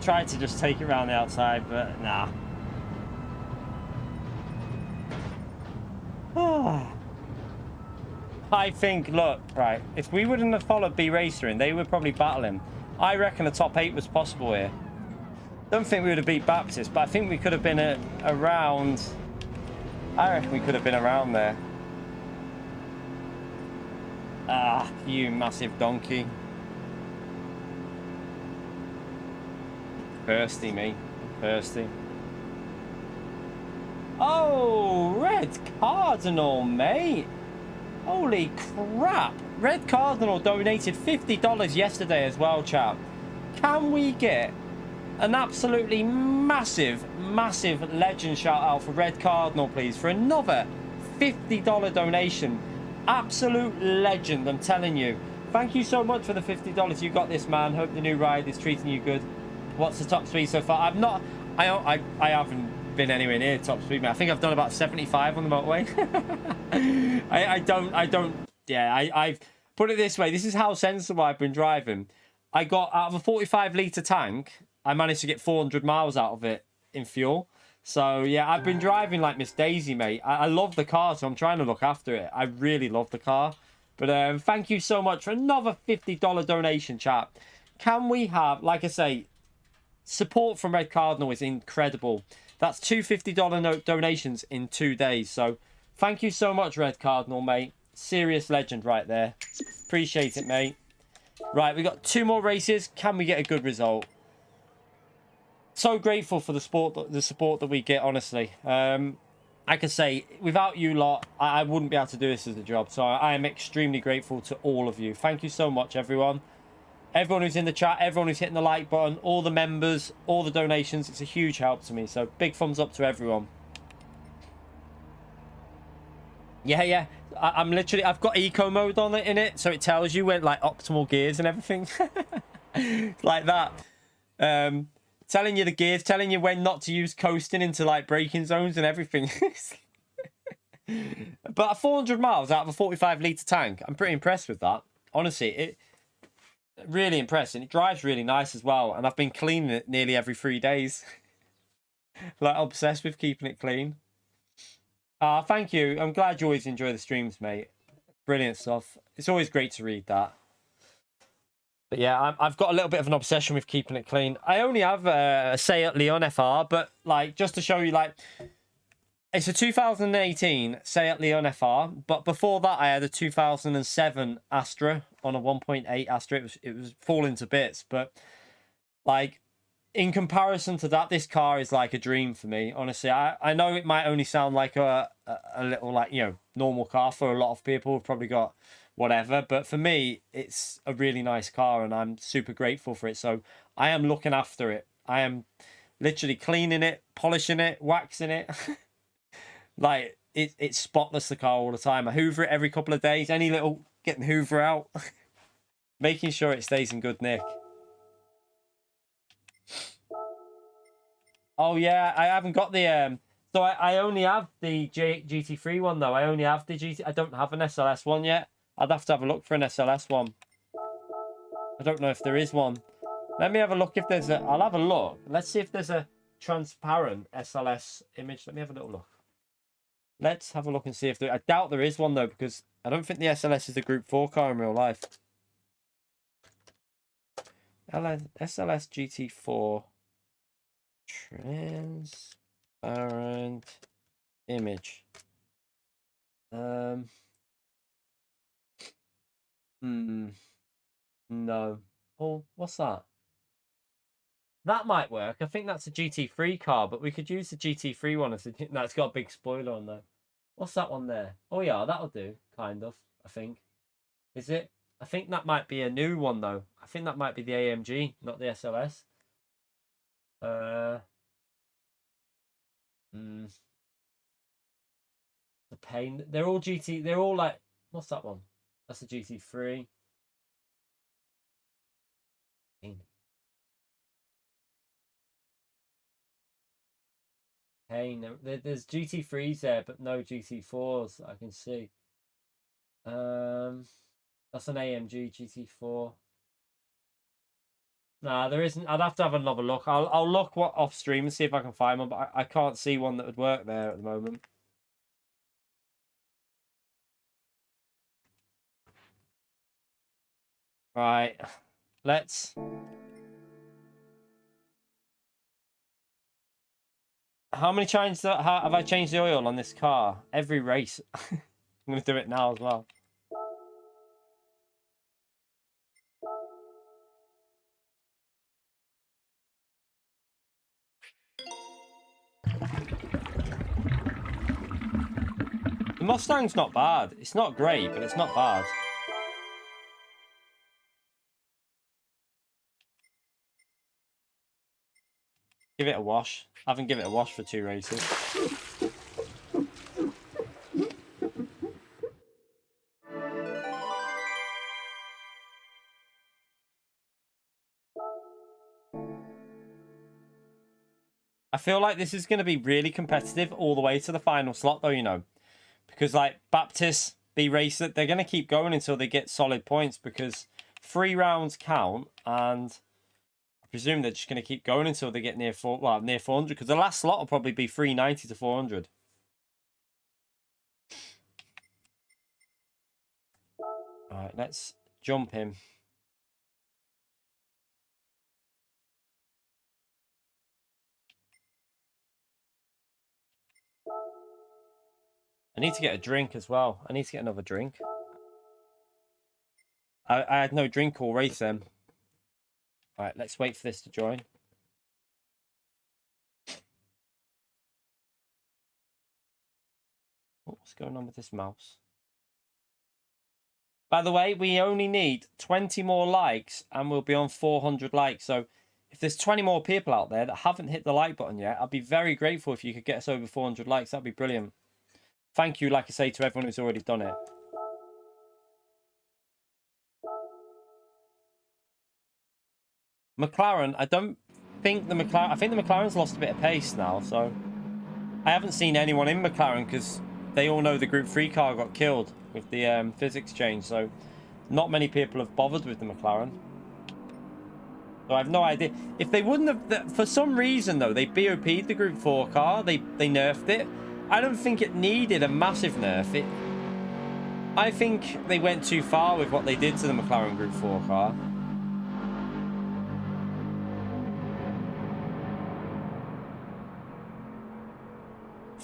Tried to just take it around the outside, but nah. I think, look, right, if we wouldn't have followed B Racer in, they would probably battle him. I reckon a top 8 was possible here. Don't think we would have beat Baptist, but I think we could have been around. I reckon we could have been around there. Ah, you massive donkey. Thirsty, mate. Thirsty. Oh, Red Cardinal, mate. Holy crap. Red Cardinal donated $50 yesterday as well, chap. Can we get an absolutely massive, massive legend shout out for Red Cardinal, please, for another $50 donation. Absolute legend, I'm telling you. Thank you so much for the $50. You got this, man. Hope the new ride is treating you good. What's the top speed so far? I haven't been anywhere near top speed, man. I think I've done about 75 on the motorway. I've put it this way. This is how sensible I've been driving. I got out of a 45-litre tank, I managed to get 400 miles out of it in fuel. So, yeah, I've been driving like Miss Daisy, mate. I love the car, so I'm trying to look after it. I really love the car. But thank you so much for another $50 donation, chat. Can we have, like I say, support from Red Cardinal is incredible. That's two $50 donations in 2 days. So, thank you so much, Red Cardinal, mate. Serious legend right there. Appreciate it, mate. Right, we got 2 more races. Can we get a good result? So grateful for the support that we get, honestly. I can say, without you lot, I wouldn't be able to do this as a job. So I am extremely grateful to all of you. Thank you so much, everyone. Everyone who's in the chat, everyone who's hitting the like button, all the members, all the donations. It's a huge help to me. So big thumbs up to everyone. Yeah. I'm literally, I've got eco mode on it in it, so it tells you when, like, optimal gears and everything. Like that. Telling you the gears, telling you when not to use coasting into, like, braking zones and everything. But 400 miles out of a 45-litre tank, I'm pretty impressed with that. Honestly, it really impressed. And it drives really nice as well. And I've been cleaning it nearly every 3 days. Like, obsessed with keeping it clean. Thank you. I'm glad you always enjoy the streams, mate. Brilliant stuff. It's always great to read that. But yeah, I've got a little bit of an obsession with keeping it clean. I only have a Seat Leon FR, but like just to show you, like, it's a 2018 Seat Leon FR, but before that I had a 2007 Astra on a 1.8 Astra. It was falling to bits, but like, in comparison to that, this car is like a dream for me, honestly. I know it might only sound like a little, like, you know, normal car for a lot of people who've probably got whatever, but for me, it's a really nice car and I'm super grateful for it. So I am looking after it. I am literally cleaning it, polishing it, waxing it. Like, it's spotless, the car, all the time. I hoover it every couple of days, any little, getting hoover out. Making sure it stays in good nick. Oh yeah, I haven't got the so I only have the GT3 one though. I only have the GT. I don't have an SLS one yet. I'd have to have a look for an SLS one. I don't know if there is one. Let me have a look if there's a. I'll have a look. Let's see if there's a transparent SLS image. Let me have a little look. Let's have a look and see if there. I doubt there is one though, because I don't think the SLS is a Group 4 car in real life. SLS GT4. Transparent image. No. Oh, what's that? That might work. I think that's a GT3 car, but we could use the GT3 one as a... No, it's got a big spoiler on there. What's that one there? Oh yeah, that'll do, kind of, I think. Is it? I think that might be a new one though. I think that might be the AMG, not the SLS. The pain. They're all GT. They're all like. What's that one? That's a GT3. Pain. There's GT3s there, but no GT4s. I can see. That's an AMG GT4. Nah, there isn't. I'd have to have another look. I'll look off stream and see if I can find one, but I can't see one that would work there at the moment. Right, let's. How many times have I changed the oil on this car? Every race. I'm gonna do it now as well. Mustang's not bad. It's not great, but it's not bad. Give it a wash. I haven't given it a wash for 2 races. I feel like this is going to be really competitive all the way to the final slot, though, you know. Because, like, Baptist, B-Racer, they're going to keep going until they get solid points because 3 rounds count, and I presume they're just going to keep going until they get near 400, because the last slot will probably be 390 to 400. All right, let's jump him. I need to get a drink as well. I need to get another drink. I had no drink all race then. All right, let's wait for this to join. What's going on with this mouse? By the way, we only need 20 more likes and we'll be on 400 likes. So if there's 20 more people out there that haven't hit the like button yet, I'd be very grateful if you could get us over 400 likes. That'd be brilliant. Thank you, like I say, to everyone who's already done it. McLaren, I think the McLaren's lost a bit of pace now, so I haven't seen anyone in McLaren because they all know the Group 3 car got killed with the physics change, so not many people have bothered with the McLaren. So I have no idea. If they wouldn't have, for some reason though, they BOP'd the Group 4 car, they nerfed it. I don't think it needed a massive nerf. I think they went too far with what they did to the McLaren Group 4 car.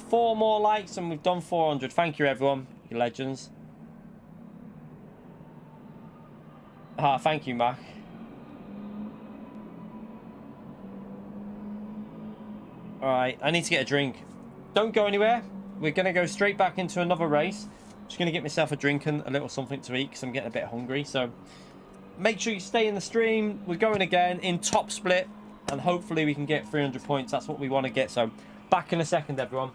Four more likes and we've done 400. Thank you, everyone. You legends. Ah, thank you, Mac. Alright, I need to get a drink. Don't go anywhere. We're going to go straight back into another race. Just going to get myself a drink and a little something to eat because I'm getting a bit hungry. So make sure you stay in the stream. We're going again in top split. And hopefully we can get 300 points. That's what we want to get. So back in a second, everyone.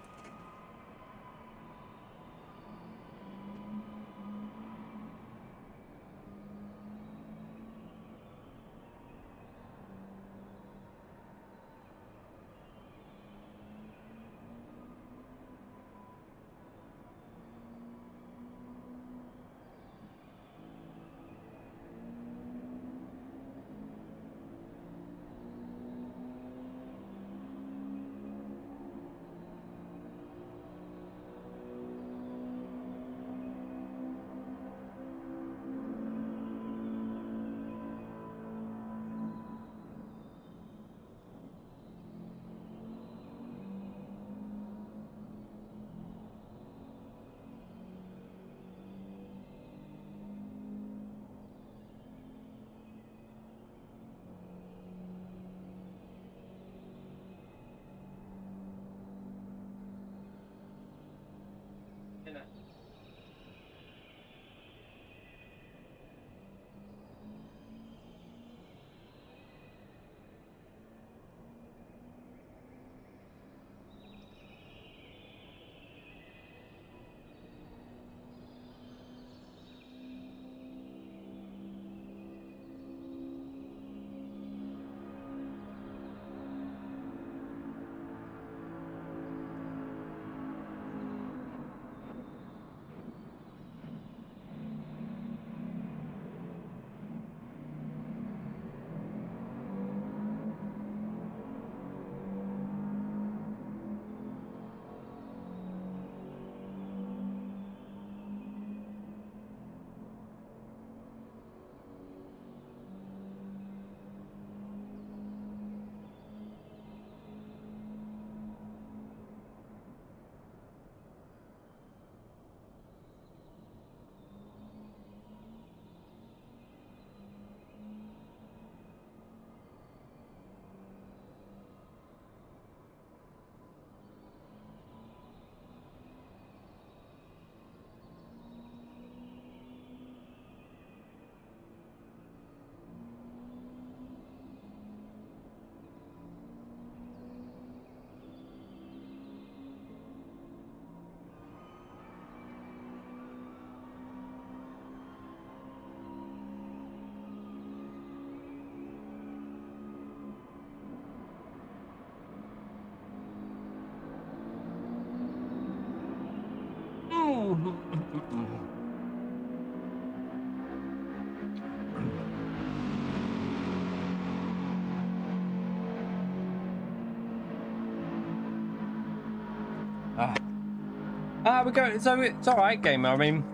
We're going. So it's all right, gamer. I mean,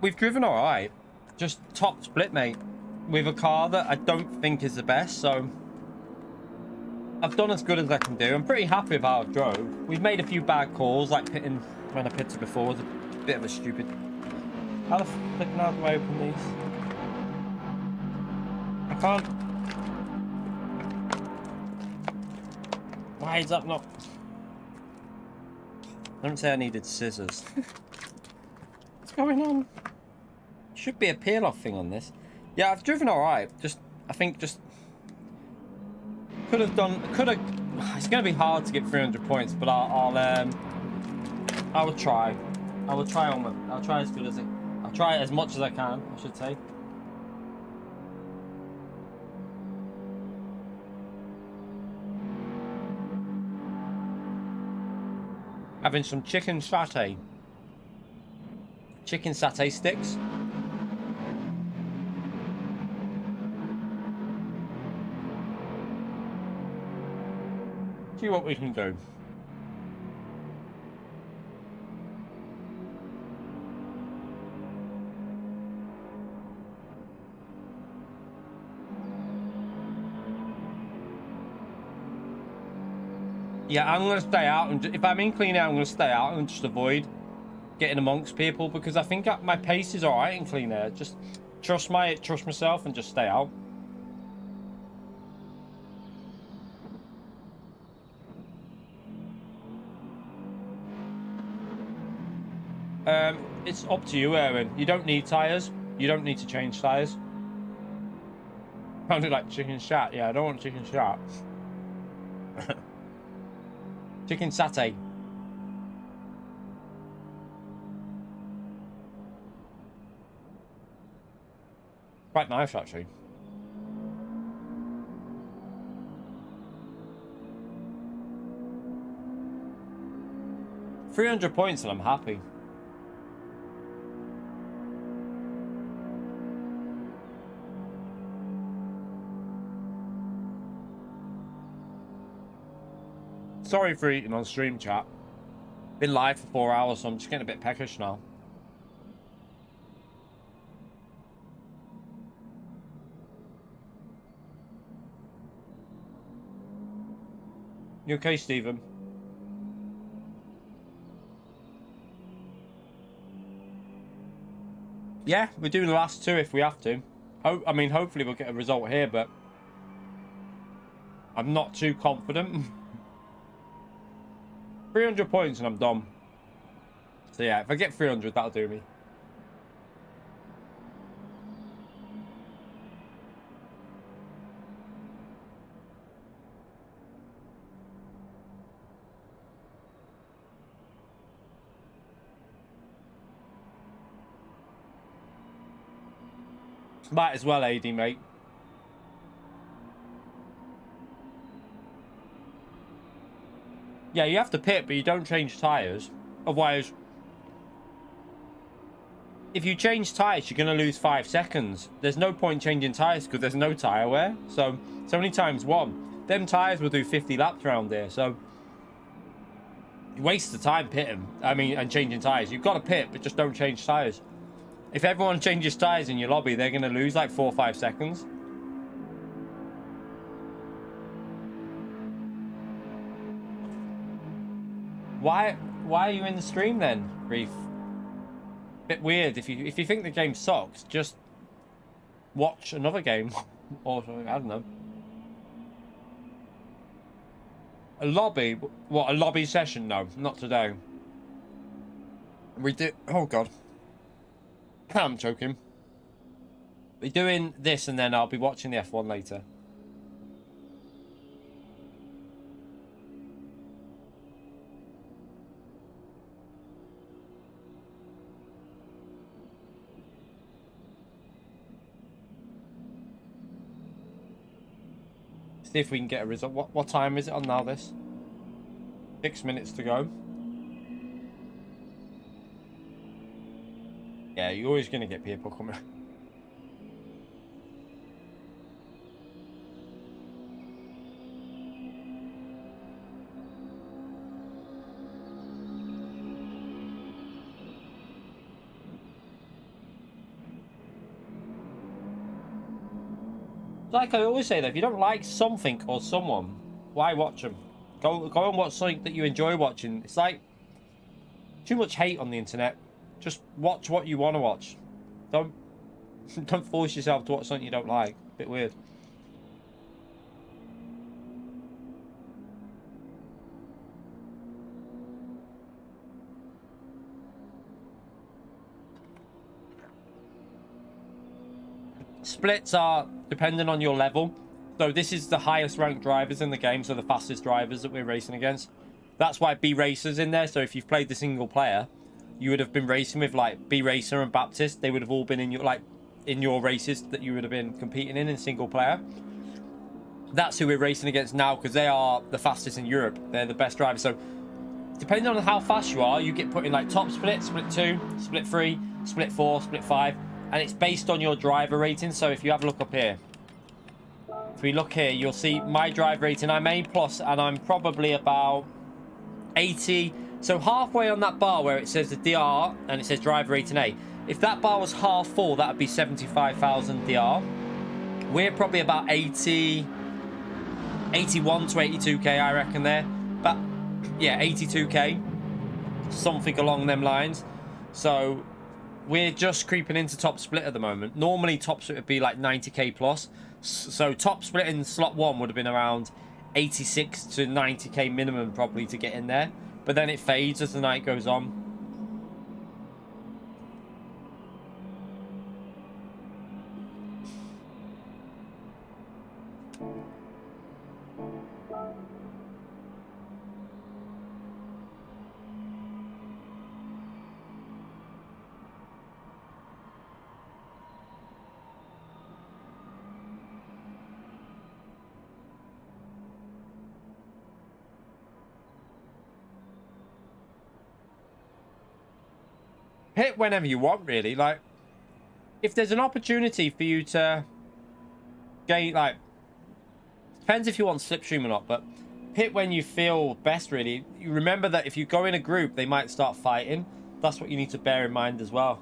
we've driven all right. Just top split, mate, with a car that I don't think is the best. So I've done as good as I can do. I'm pretty happy with how I drove. We've made a few bad calls, like pitting when I pitted before was a bit of a stupid. How the flipping hell do I open these? I can't. Why is that not? Don't say I needed scissors. What's going on? Should be a peel off thing on this. Yeah, I've driven alright. I think could have. It's going to be hard to get 300 points, but I will try. I will try I'll try as good as I'll try as much as I can, I should say. Having some chicken satay. Chicken satay sticks. See what we can do. Yeah, I'm going to stay out, and if I'm in clean air, I'm going to stay out and just avoid getting amongst people, because I think my pace is alright in clean air. Just trust myself and just stay out. It's up to you, Erwin. You don't need tyres. You don't need to change tyres. Sounded like chicken shat. Yeah, I don't want chicken shat. Chicken satay. Quite nice, actually. $300 points and I'm happy. Sorry for eating on stream, chat. Been live for 4 hours, so I'm just getting a bit peckish now. You okay, Stephen? Yeah, we're doing the last two if we have to. I mean, hopefully we'll get a result here, but I'm not too confident. 300 points and I'm done. So yeah, if I get 300, that'll do me. Might as well, AD, mate. Yeah, you have to pit, but you don't change tyres. Otherwise, if you change tyres, you're going to lose 5 seconds. There's no point changing tyres because there's no tyre wear. So it's only times one. Them tyres will do 50 laps around here. So you waste the time pitting. I mean, and changing tyres. You've got to pit, but just don't change tyres. If everyone changes tyres in your lobby, they're going to lose like 4 or 5 seconds. Why are you in the stream then, Reef? Bit weird. If you think the game sucks, just watch another game or something. I don't know. A lobby? What, a lobby session? No, not today. We did. Oh god, I'm choking. We're doing this, and then I'll be watching the F1 later. See if we can get a result. What time is it on now, this? 6 minutes to go. Yeah, you're always going to get people coming. Like I always say, though, if you don't like something or someone, why watch them? Go and watch something that you enjoy watching. It's like too much hate on the internet. Just watch what you want to watch. Don't force yourself to watch something you don't like. A bit weird. Splits are dependent on your level. So this is the highest ranked drivers in the game, so the fastest drivers that we're racing against. That's why B Racer's in there. So if you've played the single player, you would have been racing with like B Racer and Baptist. They would have all been in your races that you would have been competing in single player. That's who we're racing against now, because they are the fastest in Europe. They're the best drivers. So depending on how fast you are, you get put in like top split, split 2, split 3, split 4, split 5. And it's based on your driver rating. So if you have a look up here, if we look here, you'll see my drive rating. I'm A+, and I'm probably about 80. So halfway on that bar where it says the DR and it says driver rating A. If that bar was half full, that would be 75,000 DR. We're probably about 80, 81 to 82k, I reckon there. But yeah, 82k, something along them lines. So we're just creeping into top split at the moment. Normally top split would be like 90k plus. So top split in slot 1 would have been around 86 to 90k minimum probably to get in there. But then it fades as the night goes on. Hit whenever you want, really. Like, if there's an opportunity for you to gain, like, depends if you want slipstream or not, but hit when you feel best, really. You remember that if you go in a group, they might start fighting. That's what you need to bear in mind as well.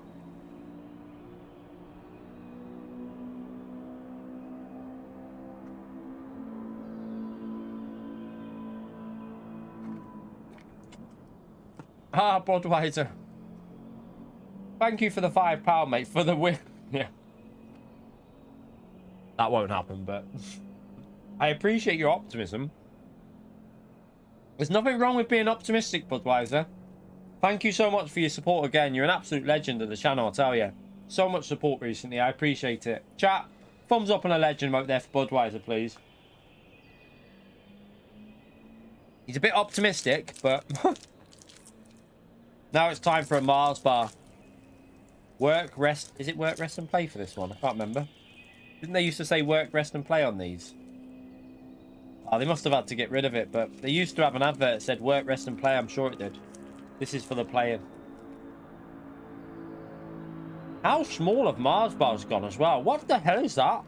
Ah, Budweiser. Thank you for the £5, mate, for the win. Yeah. That won't happen, but I appreciate your optimism. There's nothing wrong with being optimistic, Budweiser. Thank you so much for your support again. You're an absolute legend of the channel, I'll tell you. So much support recently. I appreciate it. Chat, thumbs up and a legend out there for Budweiser, please. He's a bit optimistic, but now it's time for a Mars bar. Work, rest. Is it work, rest, and play for this one? I can't remember. Didn't they used to say work, rest, and play on these? Oh, they must have had to get rid of it, but they used to have an advert that said work, rest, and play. I'm sure it did. This is for the playing. How small have Mars bars gone as well? What the hell is that?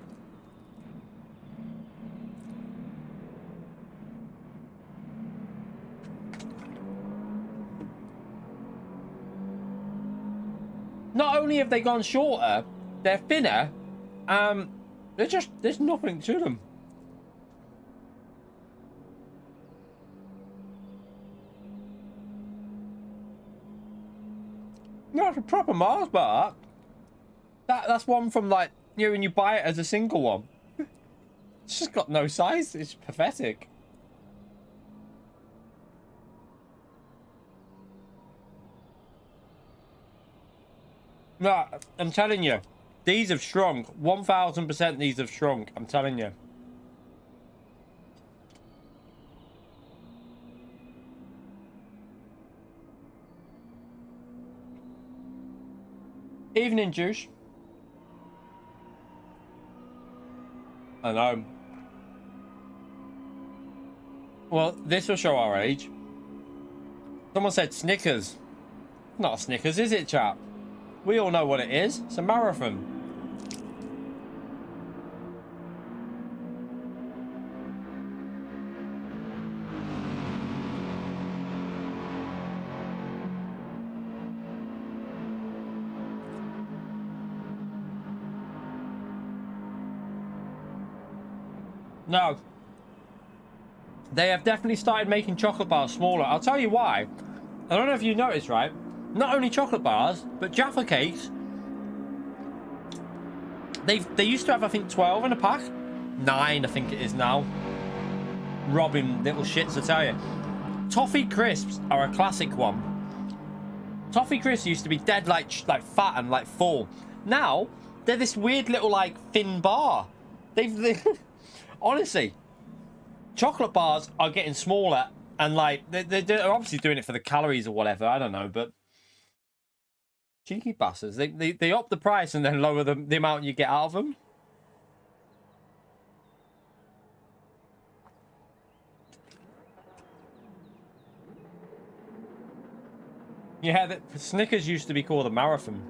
Not only have they gone shorter, they're thinner. There's nothing to them. No, it's a proper Mars bar. That's one from, like, you know, when you buy it as a single one. It's just got no size. It's pathetic. No, I'm telling you, these have shrunk. 1000% these have shrunk. I'm telling you. Evening, Juice. I know. Well, this will show our age. Someone said Snickers. Not a Snickers, is it, chap? We all know what it is. It's a marathon. No. They have definitely started making chocolate bars smaller. I'll tell you why. I don't know if you noticed, right? Not only chocolate bars, but Jaffa cakes. They used to have, I think, 12 in a pack. 9, I think it is now. Robbing little shits, I tell you. Toffee crisps are a classic one. Toffee crisps used to be dead like fat and like full. Now they're this weird little like thin bar. They honestly, chocolate bars are getting smaller and like they're obviously doing it for the calories or whatever. I don't know, but cheeky bastards. They up the price and then lower the amount you get out of them. Yeah, Snickers used to be called a marathon.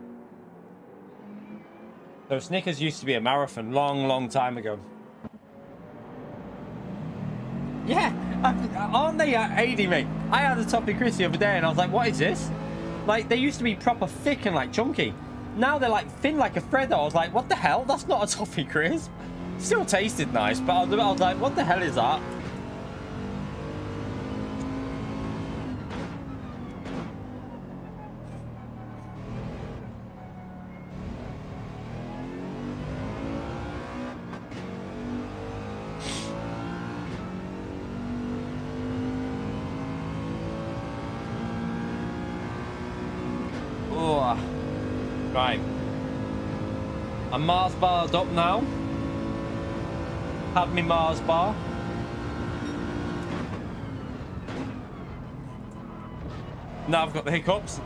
So Snickers used to be a marathon long time ago. Yeah, aren't they aiding me? I had a Toffee Crisp the other day and I was like, what is this? Like, they used to be proper thick and like chunky. Now they're like thin like a thread. I was like, what the hell? That's not a Toffee Crisp. Still tasted nice, but I was like, what the hell is that? Right, I'm Mars barred up now. Have me Mars bar. Now I've got the hiccups.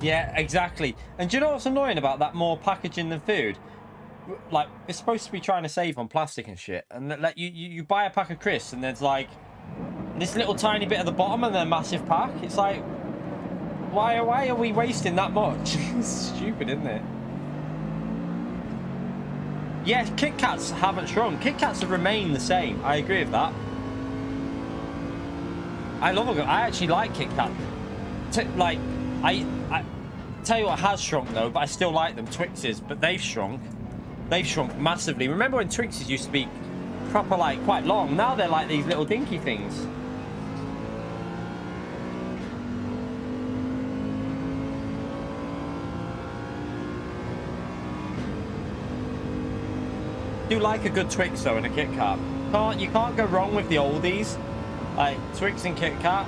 Yeah, exactly. And do you know what's annoying about that more packaging than food? Like, it's supposed to be trying to save on plastic and shit. And like you buy a pack of crisps and there's like this little tiny bit at the bottom and then a massive pack. It's like, why are we wasting that much? It's stupid, isn't it? Yeah, Kit Kats haven't shrunk. Kit Kats have remained the same. I agree with that. I actually like Kit Kat. Like, I tell you what has shrunk though, but I still like them. Twixes, but they've shrunk. They've shrunk massively. Remember when Twixes used to be proper, like, quite long? Now they're like these little dinky things. I do like a good Twix though in a Kit Kat. You can't go wrong with the oldies, like Twix and Kit Kat.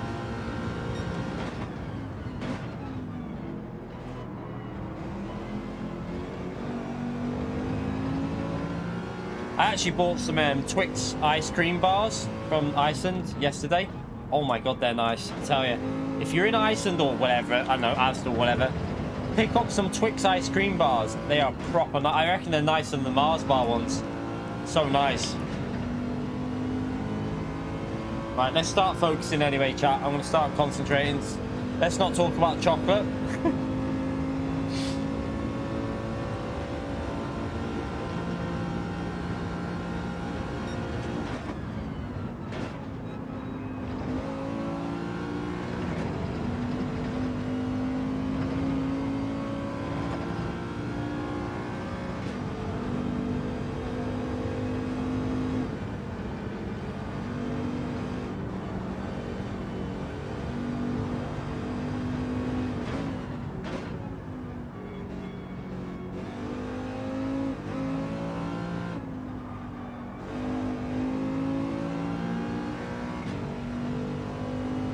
I actually bought some Twix ice cream bars from Iceland yesterday. Oh my god, they're nice, I tell you. If you're in Iceland or whatever, I don't know, Asda or whatever, pick up some Twix ice cream bars. They are proper. I reckon they're nicer than the Mars bar ones. So nice. Right, let's start focusing anyway, chat. I'm going to start concentrating. Let's not talk about chocolate.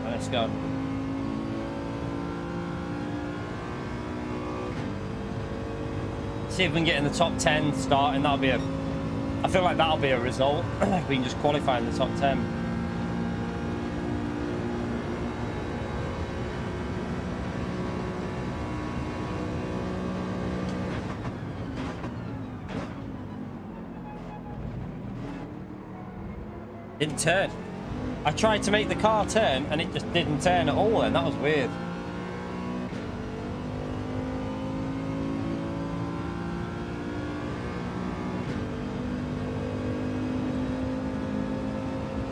Let's go. See if we can get in the top 10 starting. That'll be I feel like that'll be a result. If we can just qualify in the top 10. Didn't turn. I tried to make the car turn and it just didn't turn at all, and that was weird.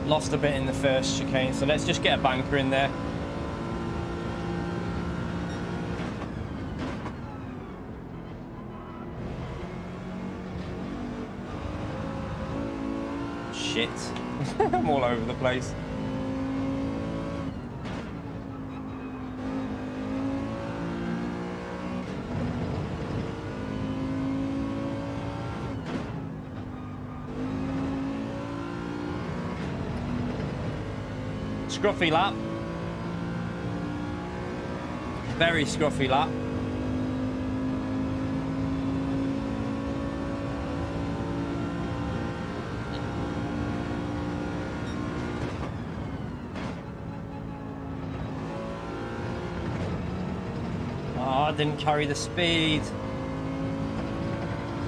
Lost a bit in the first chicane, so let's just get a banker in there. Shit. I'm all over the place. Scruffy lap. Very scruffy lap. Oh, I didn't carry the speed.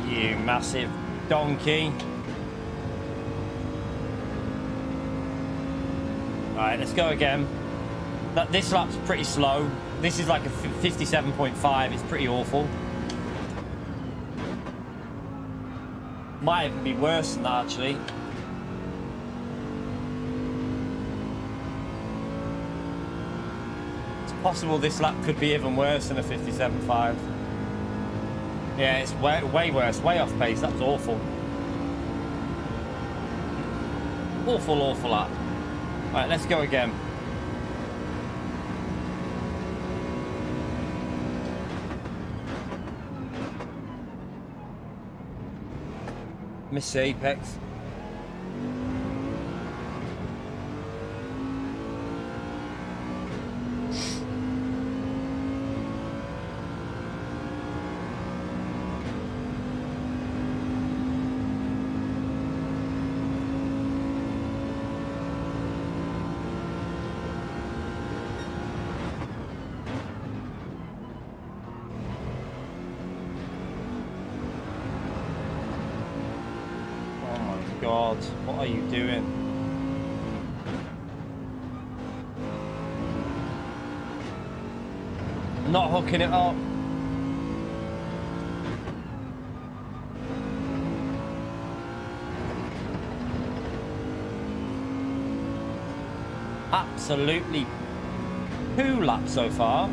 You massive donkey. Alright, let's go again. This lap's pretty slow. This is like a 57.5. It's pretty awful. Might even be worse than that, actually. It's possible this lap could be even worse than a 57.5. Yeah, it's way worse. Way off pace. That's awful. Awful lap. Right, let's go again. Miss Apex. God, what are you doing? Not hooking it up. Absolutely poo lap so far.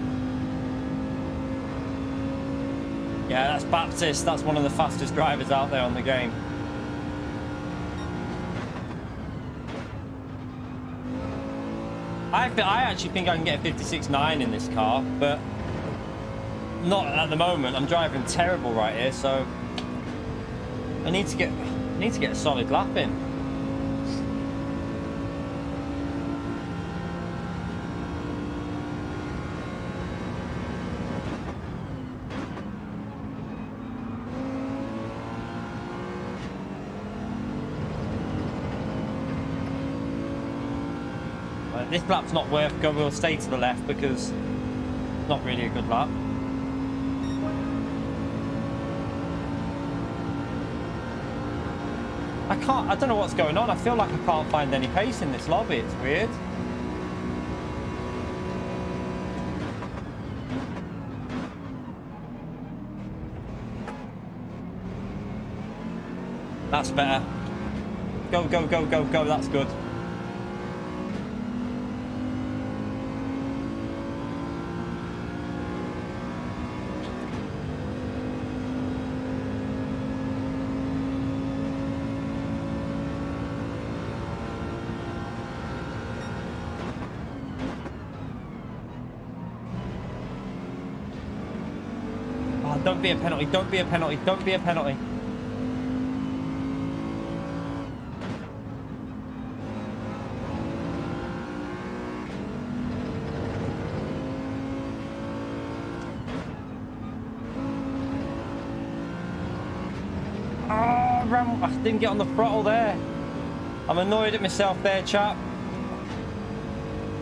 Yeah, that's Baptist. That's one of the fastest drivers out there on the game. I actually think I can get a 56.9 in this car, but not at the moment. I'm driving terrible right here, so I need to get a solid lap in. This lap's not worth going. We'll stay to the left because it's not really a good lap. I don't know what's going on. I feel like I can't find any pace in this lobby. It's weird. That's better. Go, go, go, go, go. That's good. Don't be a penalty, don't be a penalty, don't be a penalty. Oh, I didn't get on the throttle there. I'm annoyed at myself there, chap.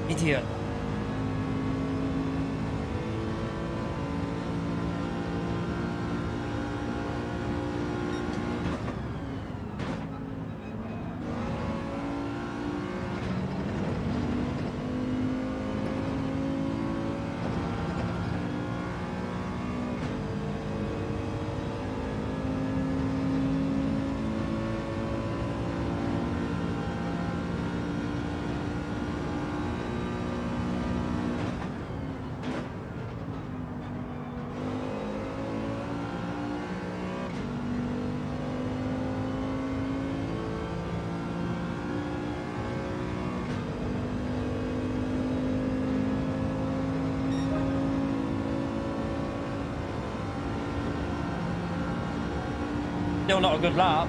Idiot. Still not a good lap.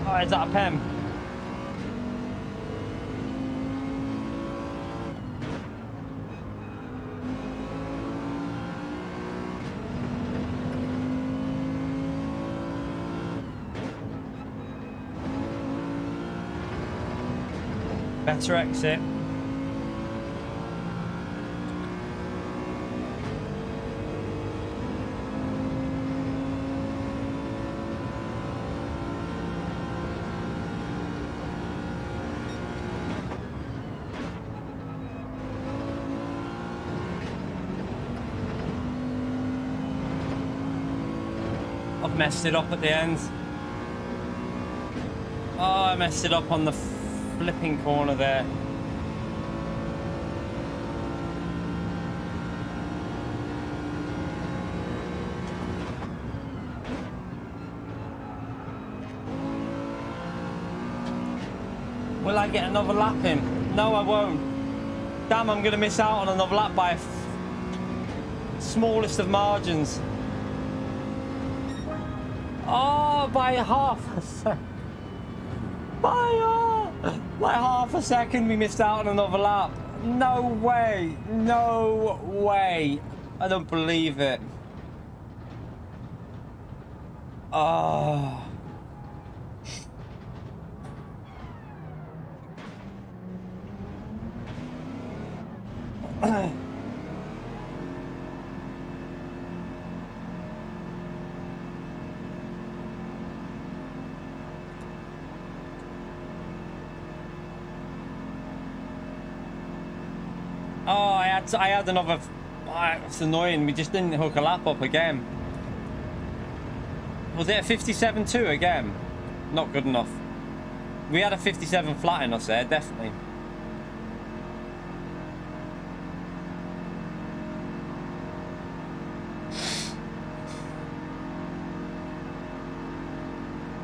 Oh, is that a pen? Better exit. I've messed it up at the end. Oh, I messed it up on the flipping corner there. Will I get another lap in? No, I won't. Damn, I'm going to miss out on another lap by smallest of margins. Oh, by half a second. By half a second we missed out on another lap. No way. No way. I don't believe it. Oh. Oh, I had another. It's annoying. We just didn't hook a lap up again. Was it a 57.2 again? Not good enough. We had a 57 flat in us there, definitely.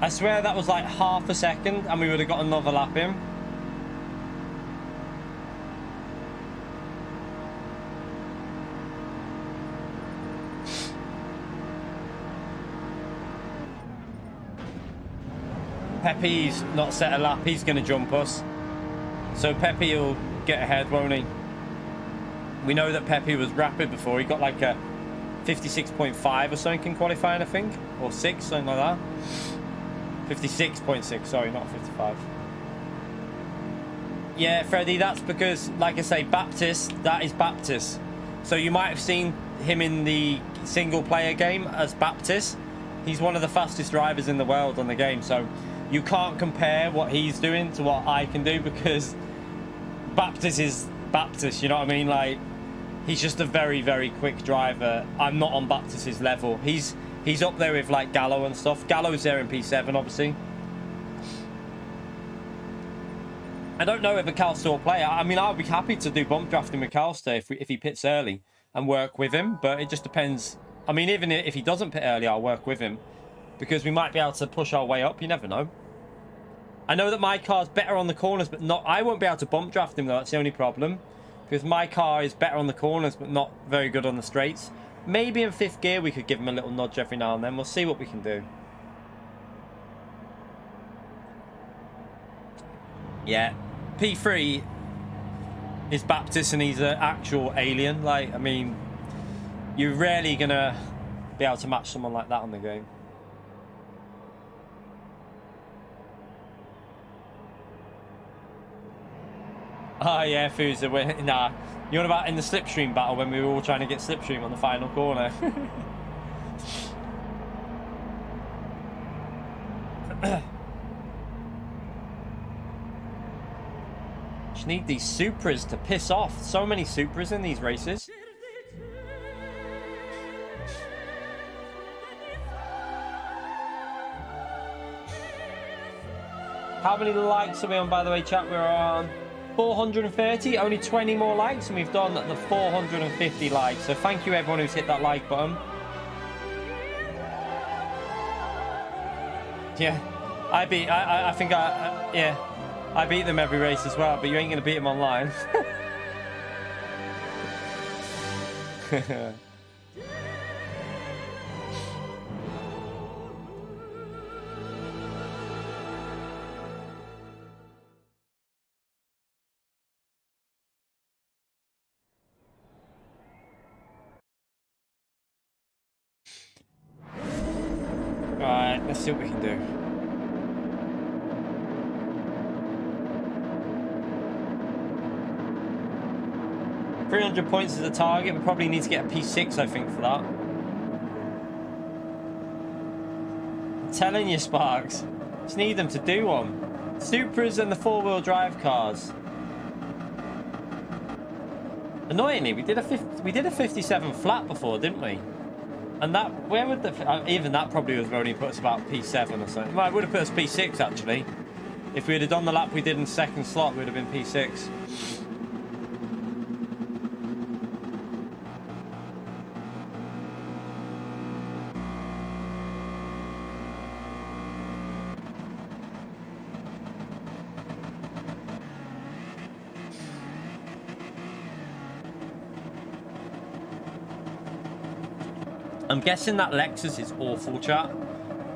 I swear that was like half a second and we would have got another lap in. Pepe's not set a lap, he's going to jump us. So Pepe will get ahead, won't he? We know that Pepe was rapid before. He got like a 56.5 or something in qualifying, I think. Or 6, something like that. 56.6, sorry, not 55. Yeah, Freddie, that's because, like I say, Baptist, that is Baptist. So you might have seen him in the single player game as Baptist. He's one of the fastest drivers in the world on the game, so you can't compare what he's doing to what I can do because Baptist is Baptist, you know what I mean? Like, he's just a very, very quick driver. I'm not on Baptist's level. He's up there with like Gallo and stuff. Gallo's there in P7, obviously. I don't know if a Cal still play. I mean, I'll be happy to do bump drafting with Calster if he pits early and work with him, but it just depends. I mean, even if he doesn't pit early, I'll work with him because we might be able to push our way up. You never know. I know that my car's better on the corners, but not. I won't be able to bump draft him though. That's the only problem because my car is better on the corners, but not very good on the straights. Maybe in 5th gear we could give him a little nudge every now and then. We'll see what we can do. Yeah, P3 is Baptist and he's an actual alien. Like, I mean, you're rarely gonna be able to match someone like that on the game. Oh yeah, Fuza. Nah, you know about in the slipstream battle when we were all trying to get slipstream on the final corner? Just need these Supras to piss off. So many Supras in these races. How many likes are we on, by the way, chat? We're on 430. Only 20 more likes, and we've done the 450 likes. So thank you, everyone who's hit that like button. Yeah, I think I beat them every race as well, but you ain't gonna beat them online. Right, let's see what we can do. $300 points is the target. We probably need to get a P6, I think, for that. I'm telling you, Sparks. Just need them to do one. Supras and the four-wheel drive cars. Annoyingly, we did a 57 flat before, didn't we? And that, where would the, even that probably would have only put us about P7 or something. Well, it would have put us P6 actually. If we had done the lap we did in second slot, we would have been P6. I'm guessing that Lexus is awful, chat,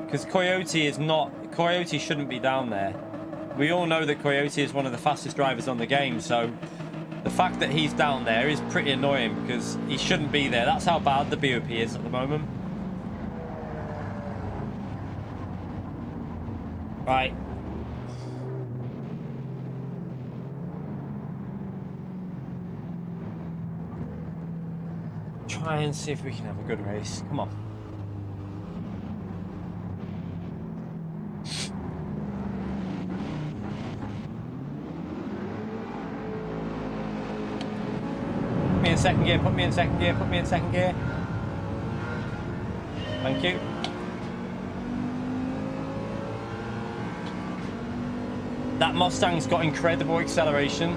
because Coyote shouldn't be down there. We all know that Coyote is one of the fastest drivers on the game, so the fact that he's down there is pretty annoying because he shouldn't be there. That's how bad the BOP is at the moment. Right. Try and see if we can have a good race. Come on. Put me in second gear, put me in second gear, put me in second gear. Thank you. That Mustang's got incredible acceleration.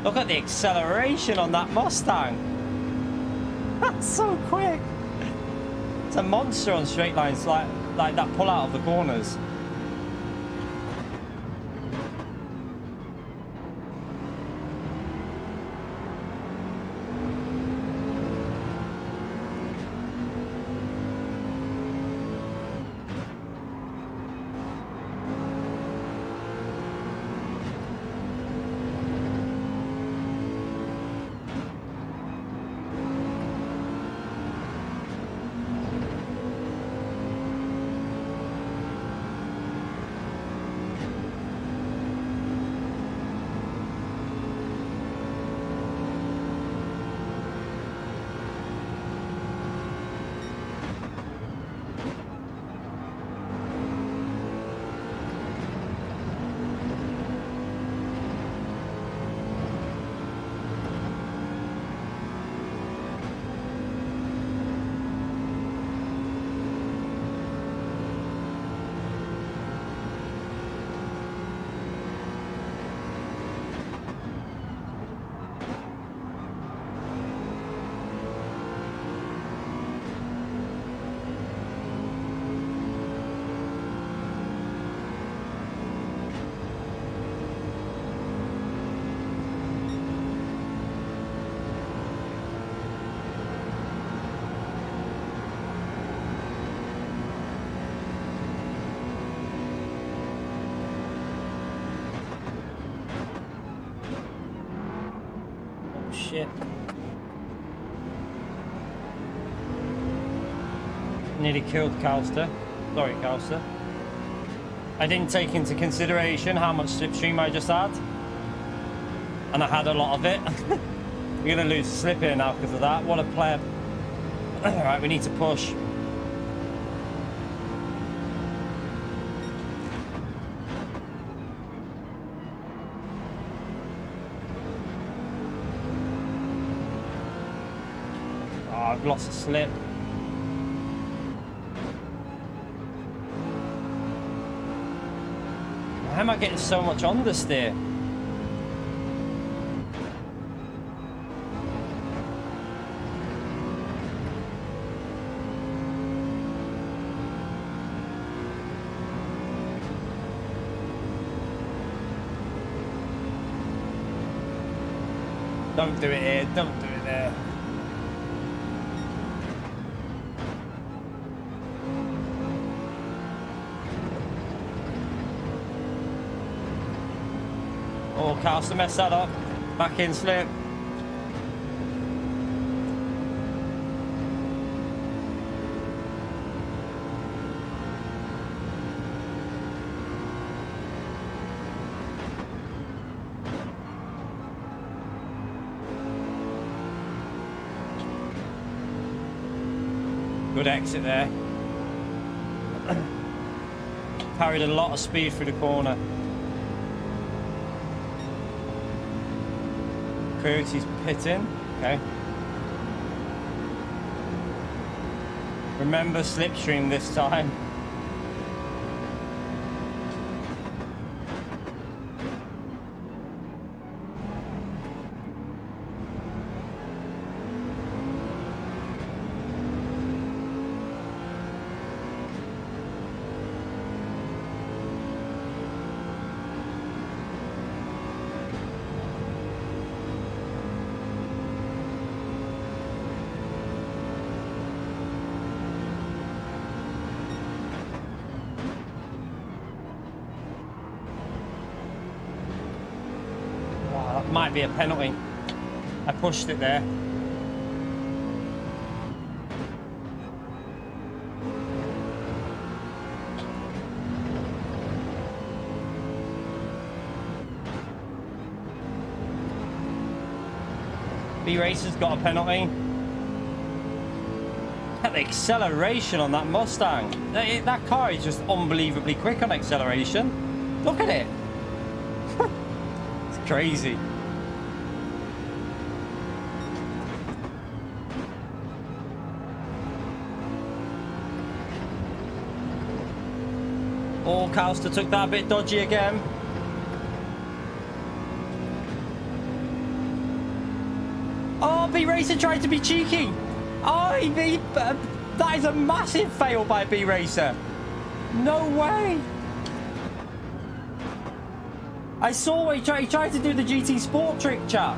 Look at the acceleration on that Mustang. That's so quick. It's a monster on straight lines, like that pull out of the corners. Shit. Nearly killed Calster. Sorry, Calster. I didn't take into consideration how much slipstream I just had. And I had a lot of it. We're going to lose slip here now because of that. What a pleb. Alright, we need to push. Oh, I've lost a slip. Why am I getting so much understeer? Don't do it here, don't do it there. Oh, Carlson messed that up. Back in slip. Good exit there. Carried a lot of speed through the corner. Coyote's pitting. Okay. Remember slipstream this time. Might be a penalty. I pushed it there. B-Racer's got a penalty. At the acceleration on that Mustang. That car is just unbelievably quick on acceleration. Look at it. It's crazy. Oh, Calster took that a bit dodgy again. Oh, B-Racer tried to be cheeky. Oh, that is a massive fail by B-Racer. No way. I saw he tried to do the GT Sport trick, chat.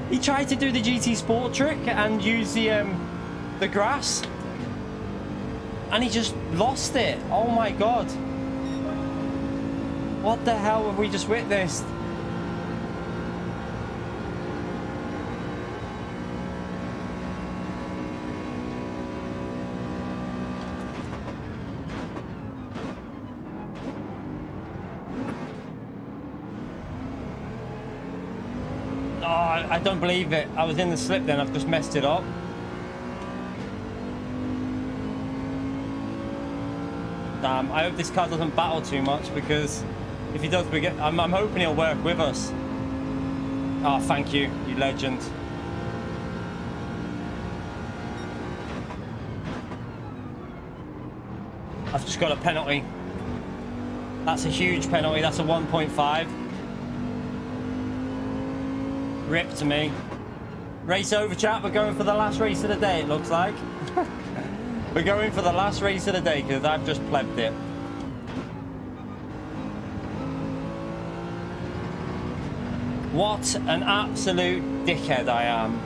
He tried to do the GT Sport trick and use the grass. And he just lost it. Oh my god. What the hell have we just witnessed? Oh, I don't believe it. I was in the slip then. I've just messed it up. I hope this car doesn't battle too much, because if he does, I'm hoping he'll work with us. Oh, thank you, you legend. I've just got a penalty. That's a huge penalty. That's a 1.5. Rip to me. Race over, chat. We're going for the last race of the day, it looks like. We're going for the last race of the day because I've just plebbed it. What an absolute dickhead I am.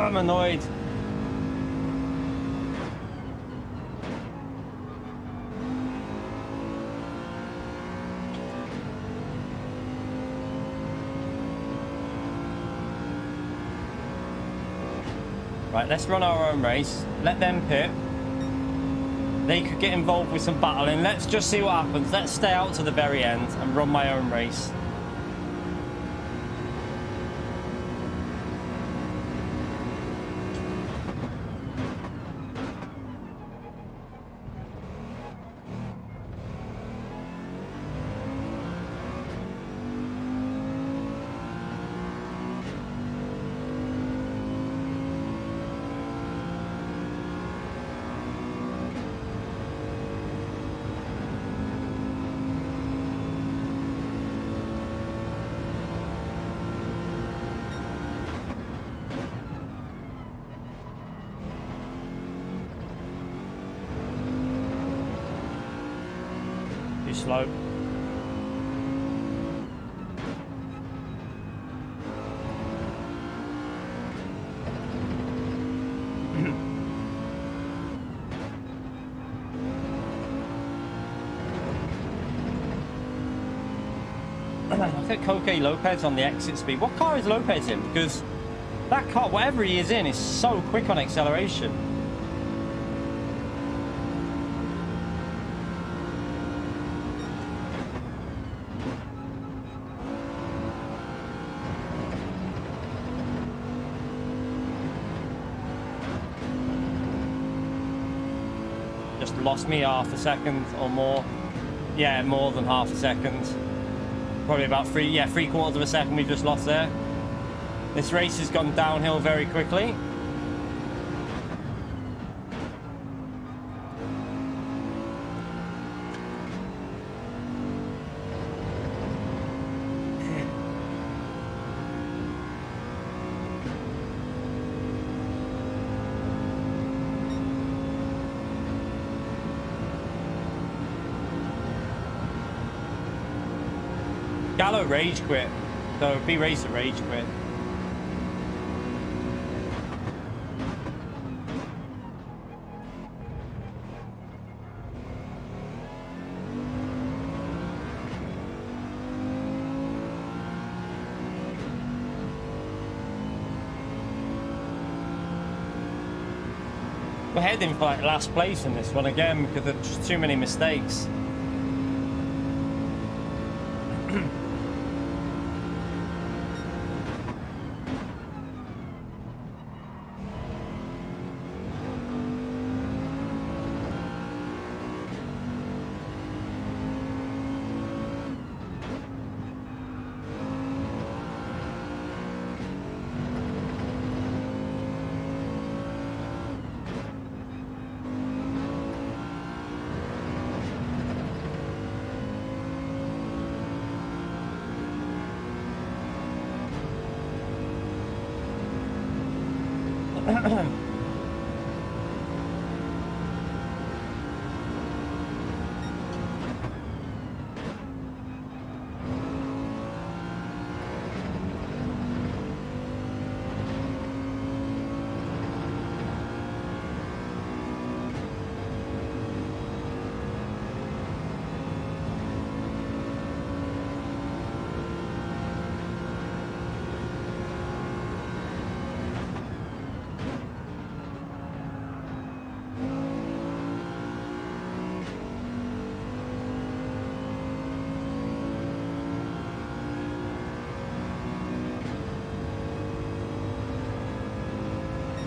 I'm annoyed. Right, let's run our own race. Let them pit. They could get involved with some battling. Let's just see what happens. Let's stay out to the very end and run my own race. Slow. Look at Coque Lopez on the exit speed. What car is Lopez in? Because that car, whatever he is in, is so quick on acceleration. Lost me half a second or more. Yeah, more than half a second. Probably about three quarters of a second we just lost there. This race has gone downhill very quickly. Gallo rage quit, so B Racer rage quit. We're heading for like last place in this one again because there's just too many mistakes.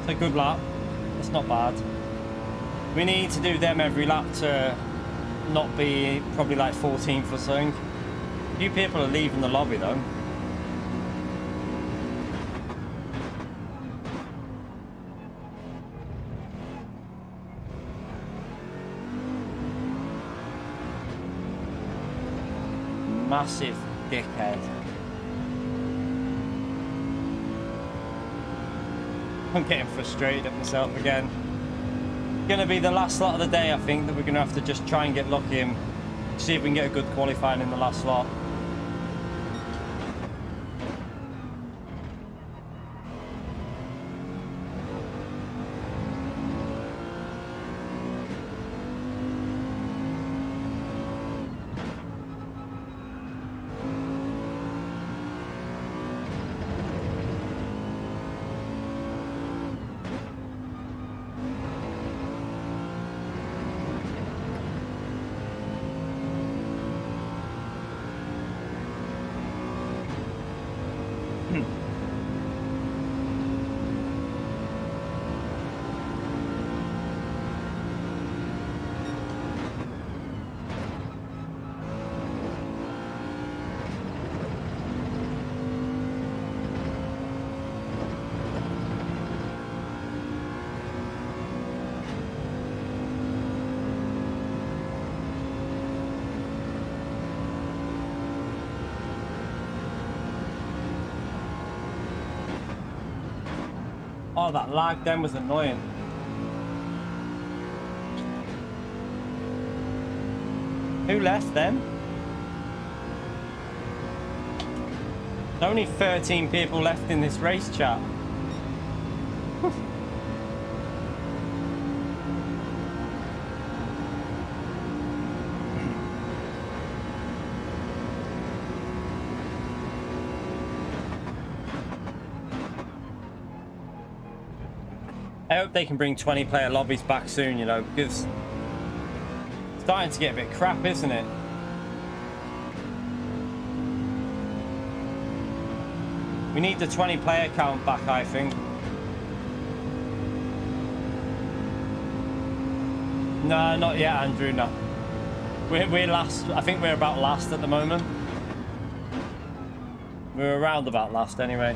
A good lap. It's not bad. We need to do them every lap to not be probably like 14th or something. A few people are leaving the lobby though. Massive dickhead. I'm getting frustrated at myself again. Gonna be the last slot of the day, I think, that we're gonna have to just try and get lucky and see if we can get a good qualifying in the last slot. Oh, that lag then was annoying. Who left then? There's only 13 people left in this race chat. I hope they can bring 20-player lobbies back soon, you know, because it's starting to get a bit crap, isn't it? We need the 20-player count back, I think. No, not yet, Andrew, no. We're last. I think we're about last at the moment. We're around about last anyway.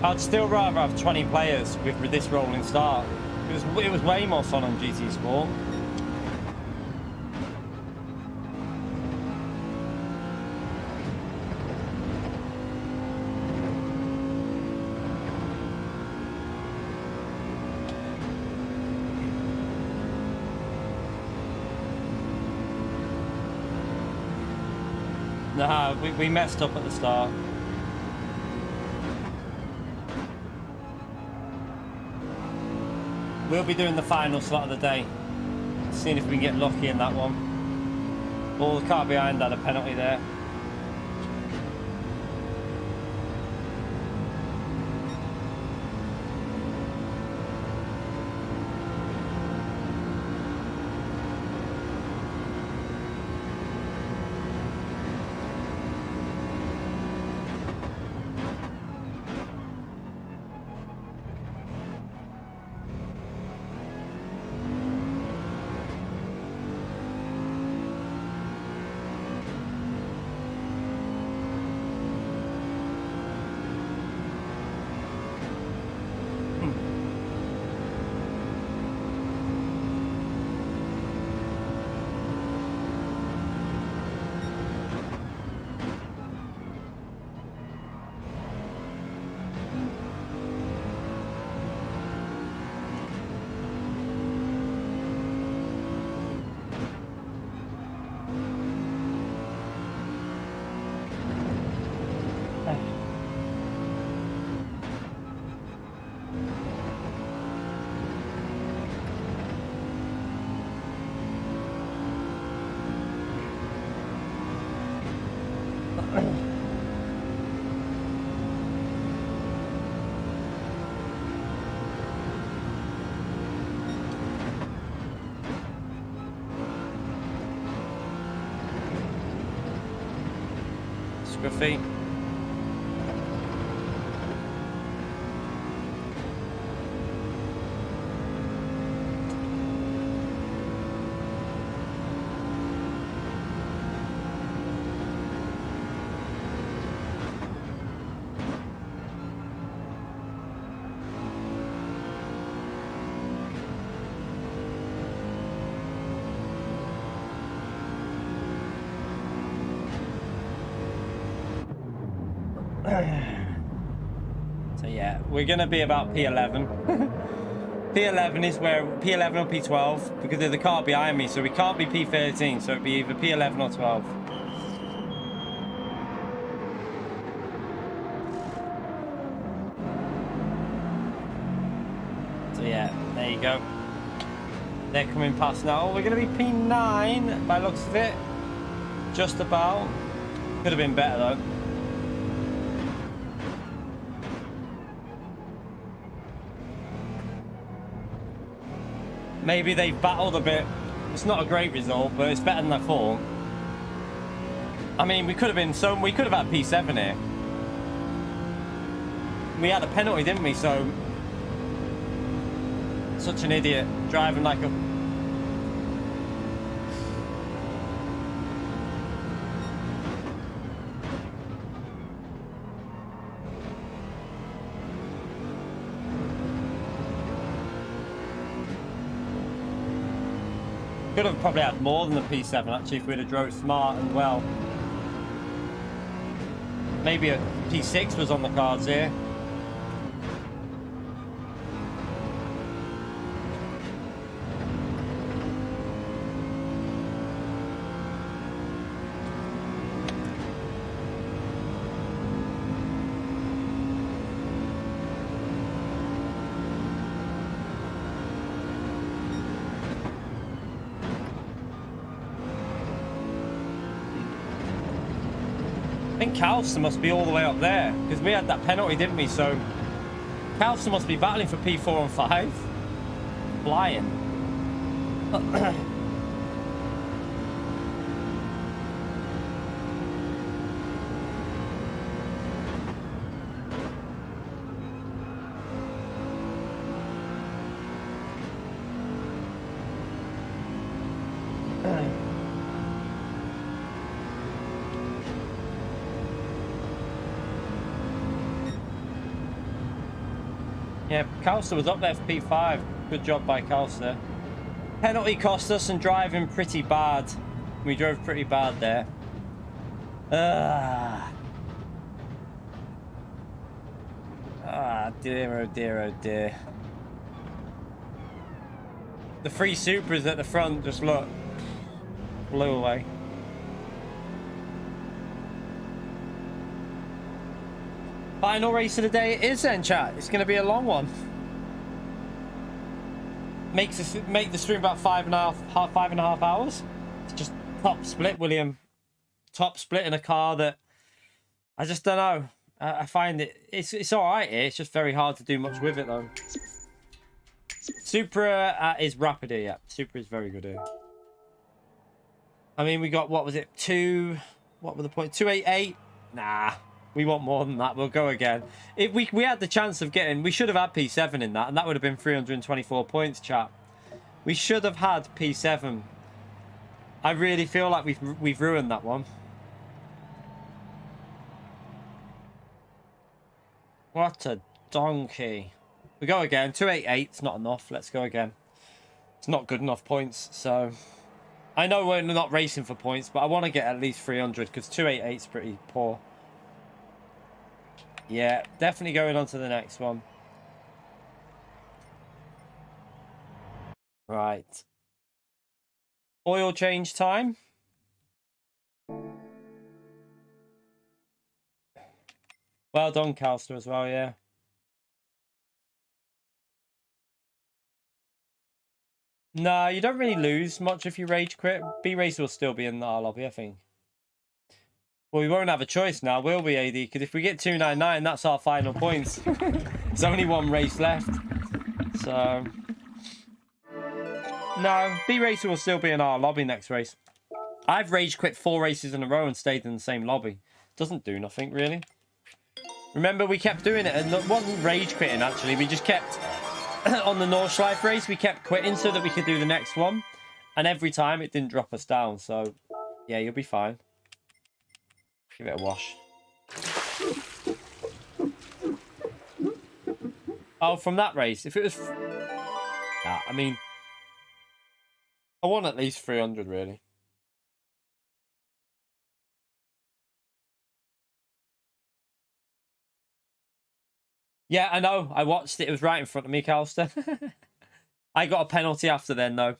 I'd still rather have 20 players with this rolling start, because it was way more fun on GT Sport. Nah, we messed up at the start. We'll be doing the final slot of the day, seeing if we can get lucky in that one. Well, the car behind had a penalty there. Scruffy. So yeah, we're gonna be about P11. P11 is where P11 or P12 because there's a car behind me, so we can't be P13. So it'd be either P11 or 12. So yeah, there you go. They're coming past now. We're gonna be P9 by the looks of it. Just about. Could have been better though. Maybe they've battled a bit. It's not a great result, but it's better than I thought. I mean, we could have had P7 here. We had a penalty, didn't we? So such an idiot driving like a... Could have probably had more than the P7 actually if we'd have drove smart and well. Maybe a P6 was on the cards here. I think Calster must be all the way up there because we had that penalty, didn't we? So Calster must be battling for P4 and 5. Flying. Yeah, Calster was up there for P5. Good job by Calster. Penalty cost us and driving pretty bad. We drove pretty bad there. Dear, oh dear, oh dear. The three Supras at the front just look. Flew away. Final race of the day it is then, chat. It's going to be a long one. Make the stream about 5.5 hours. It's just top split, William. Top split in a car that I just don't know. I find it's all right here. It's just very hard to do much with it though. Supra is rapid here. Yeah, Supra is very good here. I mean, we got, what was it? What were the points? 288. Nah. We want more than that. We'll go again. If we had the chance of getting... We should have had P7 in that, and that would have been 324 points, chat. We should have had P7. I really feel like we've ruined that one. What a donkey. We go again. 288. It's not enough. Let's go again. It's not good enough points, so... I know we're not racing for points, but I want to get at least 300, because 288 is pretty poor. Yeah, definitely going on to the next one. Right. Oil change time. Well done, Calster, as well, yeah. No, you don't really lose much if you rage quit. B-Race will still be in our lobby, I think. Well, we won't have a choice now, will we, AD? Because if we get 299, that's our final points. There's only one race left. So... No, B-Racer will still be in our lobby next race. I've rage quit 4 races in a row and stayed in the same lobby. Doesn't do nothing, really. Remember, we kept doing it, and it wasn't rage quitting, actually. We just kept... on the Nordschleife race, we kept quitting so that we could do the next one. And every time, it didn't drop us down. So, yeah, you'll be fine. Give it a wash. Oh, from that race. If it was... Nah, I mean... I want at least 300, really. Yeah, I know. I watched it. It was right in front of me, Calster. I got a penalty after then, though.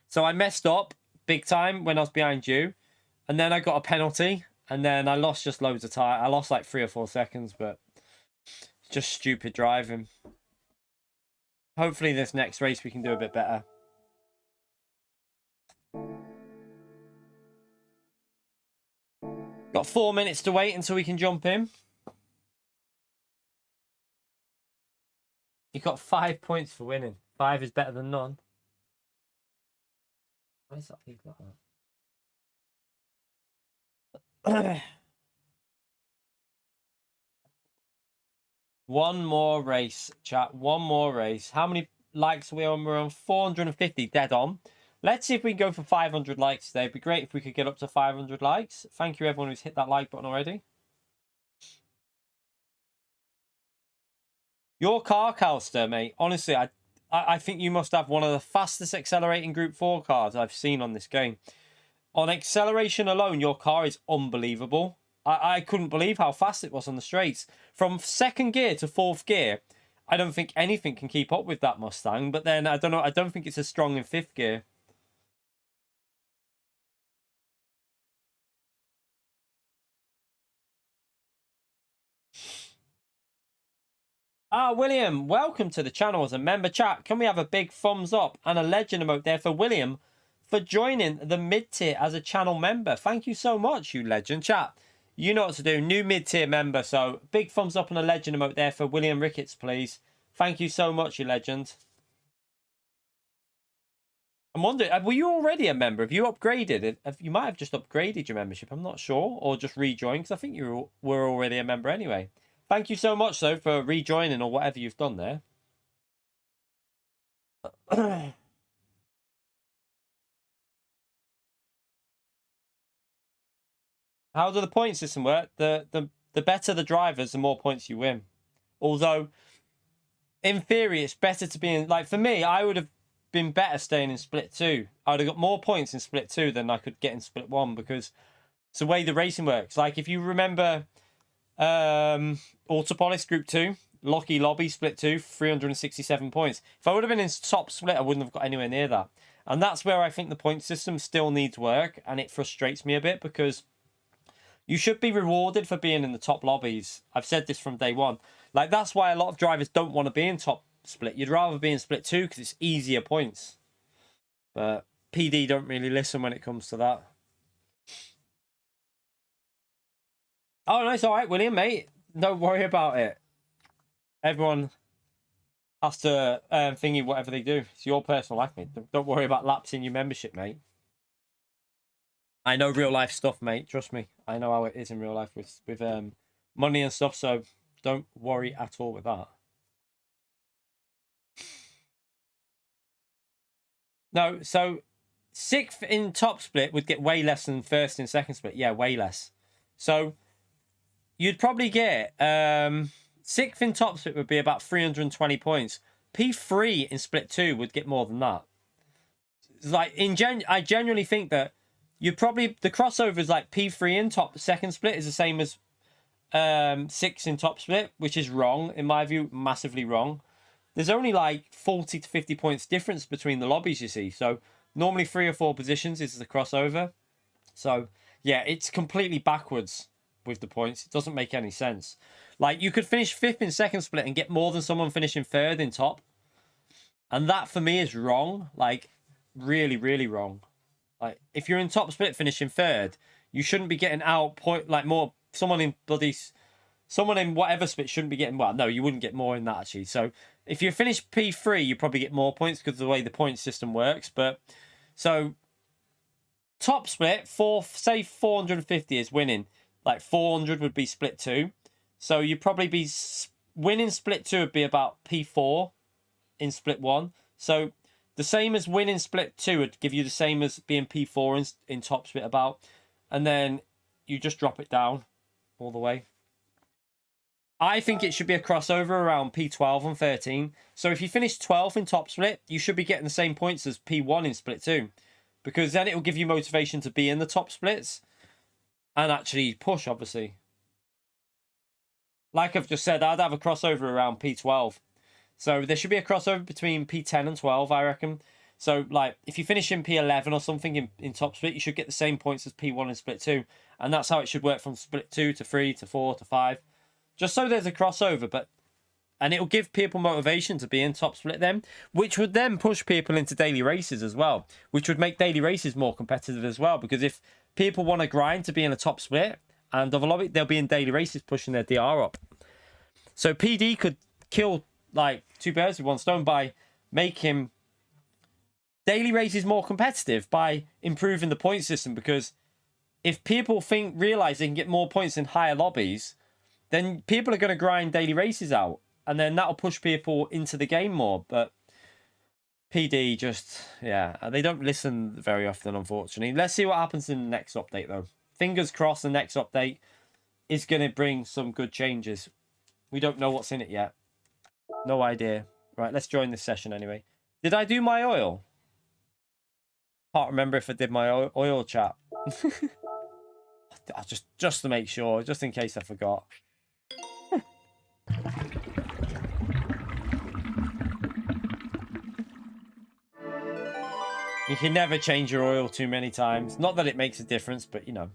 So I messed up big time when I was behind you. And then I got a penalty. And then I lost just loads of time. I lost like 3 or 4 seconds, but just stupid driving. Hopefully this next race we can do a bit better. Got 4 minutes to wait until we can jump in. You got 5 points for winning. 5 is better than none. Why is that like that? One more race, chat. One more race. How many likes we're on 450 dead on. Let's see if we can go for 500 likes today. It'd be great if we could get up to 500 likes. Thank you everyone who's hit that like button already. Your car, Calster, mate. Honestly, I think you must have one of the fastest accelerating Group 4 cars I've seen on this game. On acceleration alone, your car is unbelievable. I couldn't believe how fast it was on the straights. From second gear to fourth gear, I don't think anything can keep up with that Mustang. But then, I don't know, I don't think it's as strong in fifth gear. Ah, William, welcome to the channel as a member. Chat, can we have a big thumbs up and a legend emote there for William for joining the mid-tier as a channel member? Thank you so much, you legend. Chat, you know what to do. New mid-tier member, so big thumbs up and a legend emote there for William Ricketts, please. Thank you so much, you legend. I'm wondering, were you already a member? Have you upgraded? You might have just upgraded your membership, I'm not sure, or just rejoined, because I think you were already a member anyway. Thank you so much, though, for rejoining or whatever you've done there. How do the point system work? The better the drivers, the more points you win. Although, in theory, it's better to be in... Like, for me, I would have been better staying in Split 2. I would have got more points in Split 2 than I could get in Split 1, because it's the way the racing works. Like, if you remember... Autopolis Group 2, Locky Lobby Split 2, 367 points. If I would have been in top split, I wouldn't have got anywhere near that. And that's where I think the point system still needs work, and it frustrates me a bit, because you should be rewarded for being in the top lobbies. I've said this from day one. Like, that's why a lot of drivers don't want to be in top split. You'd rather be in Split 2 because it's easier points. But PD don't really listen when it comes to that. Oh, no, it's all right, William, mate. Don't worry about it. Everyone has to thingy whatever they do. It's your personal life, mate. Don't worry about lapsing your membership, mate. I know real life stuff, mate. Trust me. I know how it is in real life with money and stuff, so don't worry at all with that. No, so 6th in top split would get way less than 1st in second split. Yeah, way less. So... you'd probably get 6th in top split would be about 320 points. P3 in split 2 would get more than that. Like I genuinely think that you'd probably the crossover is like P3 in top second split is the same as 6 in top split, which is wrong in my view, massively wrong. There's only like 40 to 50 points difference between the lobbies, you see. So normally 3 or 4 positions is the crossover. So yeah, it's completely backwards with the points. It doesn't make any sense. Like, you could finish 5th in second split and get more than someone finishing 3rd in top. And that, for me, is wrong. Like, really, really wrong. Like, if you're in top split finishing 3rd, you shouldn't be getting out point, like, more... Someone in whatever split shouldn't be getting... Well, no, you wouldn't get more in that, actually. So, if you finish P3, you probably get more points because of the way the point system works. But, so... top split, say 450 is winning. Like 400 would be split 2. So you'd probably be winning split 2 would be about P4 in split 1. So the same as winning split 2 would give you the same as being P4 in top split about. And then you just drop it down all the way. I think it should be a crossover around P12 and 13. So if you finish 12th in top split, you should be getting the same points as P1 in split 2. Because then it will give you motivation to be in the top splits. And actually push, obviously. Like I've just said, I'd have a crossover around P12. So there should be a crossover between P10 and 12, I reckon. So, like, if you finish in P11 or something in top split, you should get the same points as P1 in split 2. And that's how it should work from split 2 to 3 to 4 to 5. Just so there's a crossover, but... And it'll give people motivation to be in top split then, which would then push people into daily races as well, which would make daily races more competitive as well, because if people want to grind to be in a top split and of a lobby, they'll be in daily races pushing their DR up. So PD could kill like 2 birds with 1 stone by making daily races more competitive by improving the point system, because if people realize they can get more points in higher lobbies, then people are going to grind daily races out. And then that'll push people into the game more. But PD just, yeah, they don't listen very often, unfortunately. Let's see what happens in the next update, though. Fingers crossed the next update is going to bring some good changes. We don't know what's in it yet. No idea. Right, let's join this session anyway. Did I do my oil? Can't remember if I did my oil chat. just to make sure, just in case I forgot. You can never change your oil too many times. Not that it makes a difference, but you know.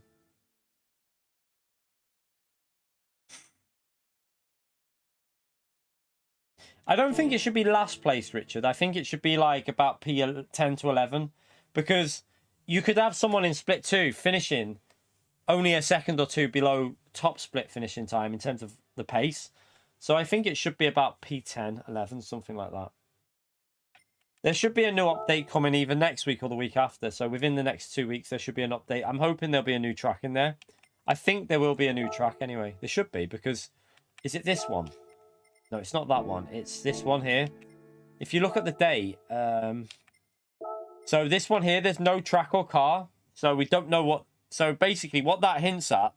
I don't think it should be last place, Richard. I think it should be like about P10 to 11. Because you could have someone in split 2 finishing only a second or two below top split finishing time in terms of the pace. So I think it should be about P10, 11, something like that. There should be a new update coming either next week or the week after. So within the next 2 weeks, there should be an update. I'm hoping there'll be a new track in there. I think there will be a new track anyway. There should be, because... Is it this one? No, it's not that one. It's this one here. If you look at the date... So this one here, there's no track or car. So we don't know what... So basically what that hints at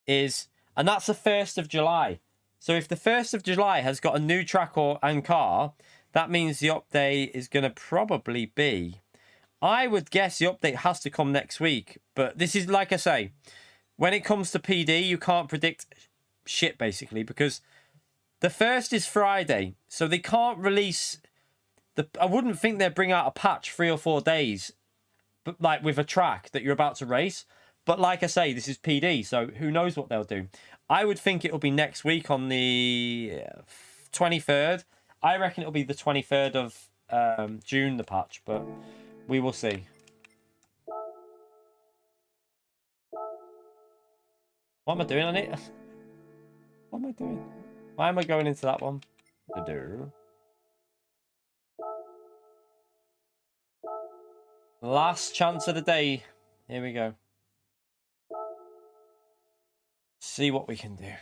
is... And that's the 1st of July. So if the 1st of July has got a new track and car... That means the update is going to probably be... I would guess the update has to come next week. But this is, like I say, when it comes to PD, you can't predict shit, basically. Because the 1st is Friday. So they can't release... I wouldn't think they'd bring out a patch 3 or 4 days. But like with a track that you're about to race. But like I say, this is PD. So who knows what they'll do. I would think it'll be next week on the 23rd. I reckon it'll be the 23rd of June, the patch, but we will see. What am I doing on it? What am I doing? Why am I going into that one? Last chance of the day. Here we go. See what we can do.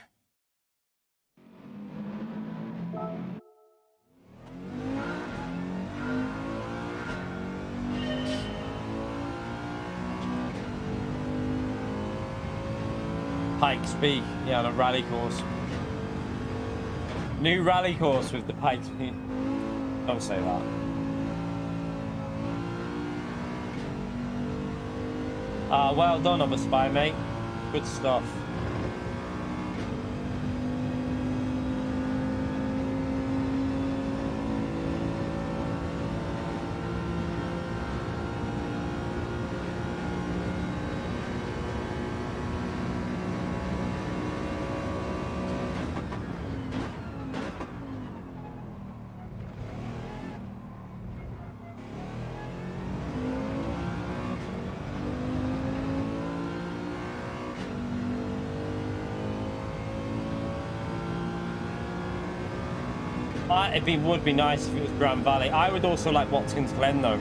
Pikes Peak, yeah, on a rally course. New rally course with the Pikes Peak. Don't say that. Well done, I'm a spy, mate. Good stuff. It would be nice if it was Grand Valley. I would also like Watkins Glen, though.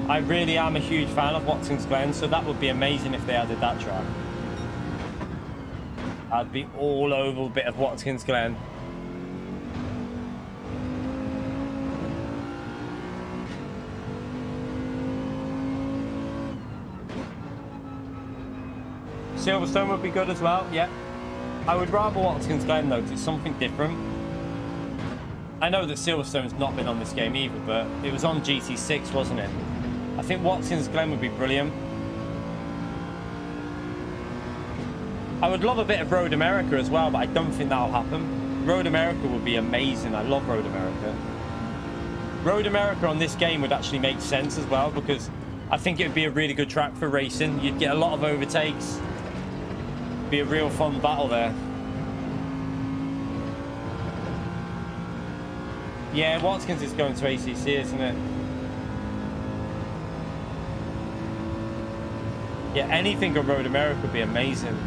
I really am a huge fan of Watkins Glen, so that would be amazing if they added that track. I'd be all over a bit of Watkins Glen. Silverstone would be good as well, yeah. I would rather Watkins Glen, though, because it's something different. I know that Silverstone's not been on this game either, but it was on GT6, wasn't it? I think Watkins Glen would be brilliant. I would love a bit of Road America as well, but I don't think that'll happen. Road America would be amazing. I love Road America. Road America on this game would actually make sense as well, because I think it would be a really good track for racing. You'd get a lot of overtakes. It'd be a real fun battle there. Yeah, Watkins is going to ACC, isn't it? Yeah, anything on Road America would be amazing.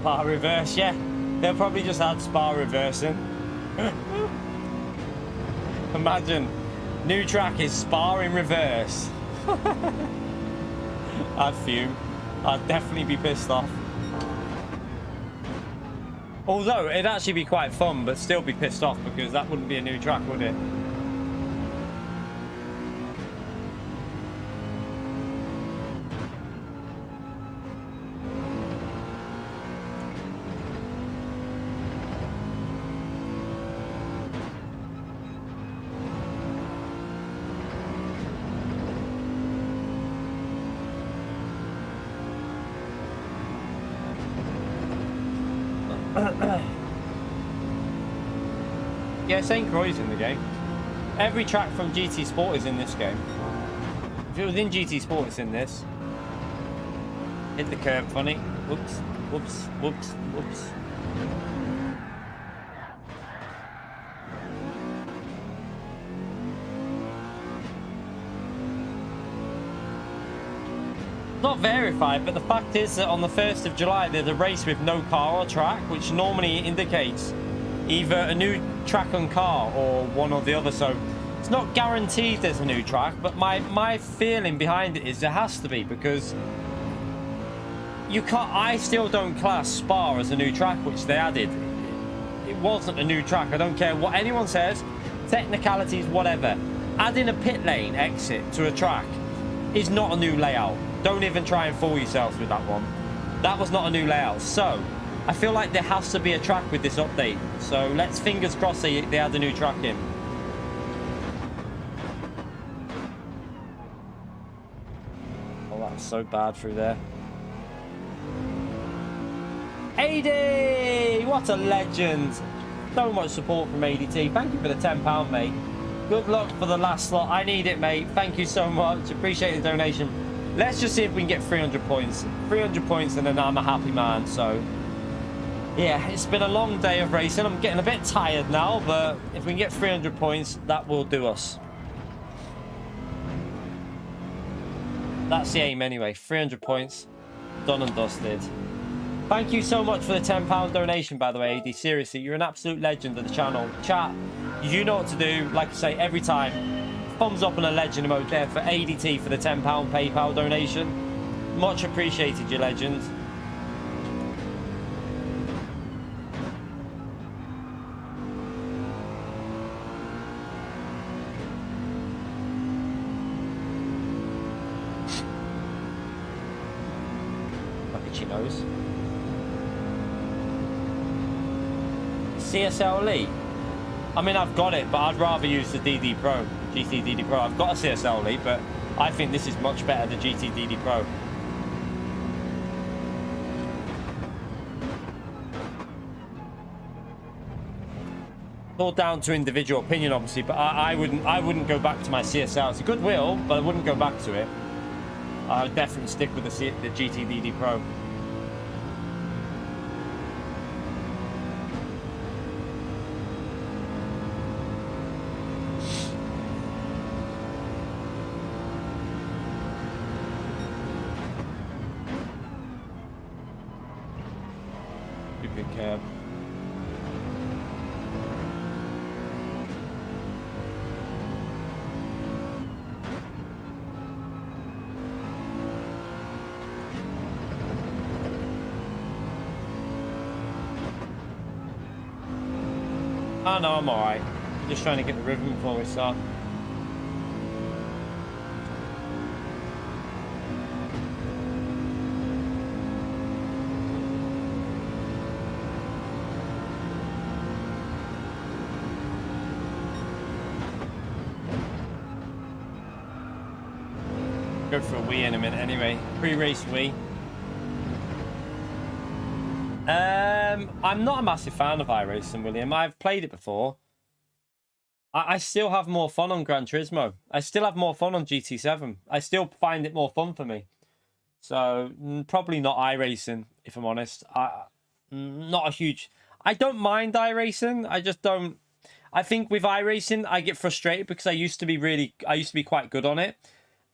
Spa reverse, yeah. They'll probably just add spa reversing. Imagine, new track is spa in reverse. I'd fume. I'd definitely be pissed off. Although, it'd actually be quite fun, but still be pissed off because that wouldn't be a new track, would it? Yeah, St. Croix's in the game. Every track from GT Sport is in this game. If it was in GT Sport, it's in this. Hit the curb funny. Whoops, whoops, whoops, whoops. Not verified, but the fact is that on the 1st of July there's a race with no car or track, which normally indicates either a new track on car or one or the other. So it's not guaranteed there's a new track, but my feeling behind it is there has to be, because you can't. I still don't class Spa as a new track, which they added. It wasn't a new track. I don't care what anyone says, technicalities, whatever. Adding a pit lane exit to a track is not a new layout. Don't even try and fool yourselves with that one. That was not a new layout. So I feel like there has to be a track with this update. So let's fingers crossed they add a new track in. Oh, that was so bad through there. AD! What a legend. So much support from ADT. Thank you for the £10, mate. Good luck for the last slot. I need it, mate. Thank you so much. Appreciate the donation. Let's just see if we can get 300 points. 300 points and then I'm a happy man. So, yeah, it's been a long day of racing. I'm getting a bit tired now, but if we can get 300 points, that will do us. That's the aim anyway. 300 points. Done and dusted. Thank you so much for the £10 donation, by the way, AD. Seriously, you're an absolute legend of the channel. Chat, you know what to do. Like I say, every time. Thumbs up and a legend emote there for ADT for the £10 PayPal donation. Much appreciated, you legend. Look at your nose. CSL Elite. I mean, I've got it, but I'd rather use the DD Pro, GT DD Pro. I've got a CSL Elite, but I think this is much better than GT DD Pro. It's all down to individual opinion, obviously, but I wouldn't go back to my CSL. It's a good wheel, but I wouldn't go back to it. I would definitely stick with the GT DD Pro. Curb. Oh no, I'm alright. Just trying to get the rhythm before we start. Go for a wee in a minute anyway. Pre-race wee. I'm not a massive fan of iRacing, William. I've played it before. I still have more fun on Gran Turismo. I still have more fun on GT7. I still find it more fun for me. So probably not iRacing, if I'm honest. Not a huge. I don't mind iRacing. I just don't. I think with iRacing, I get frustrated because I used to be quite good on it.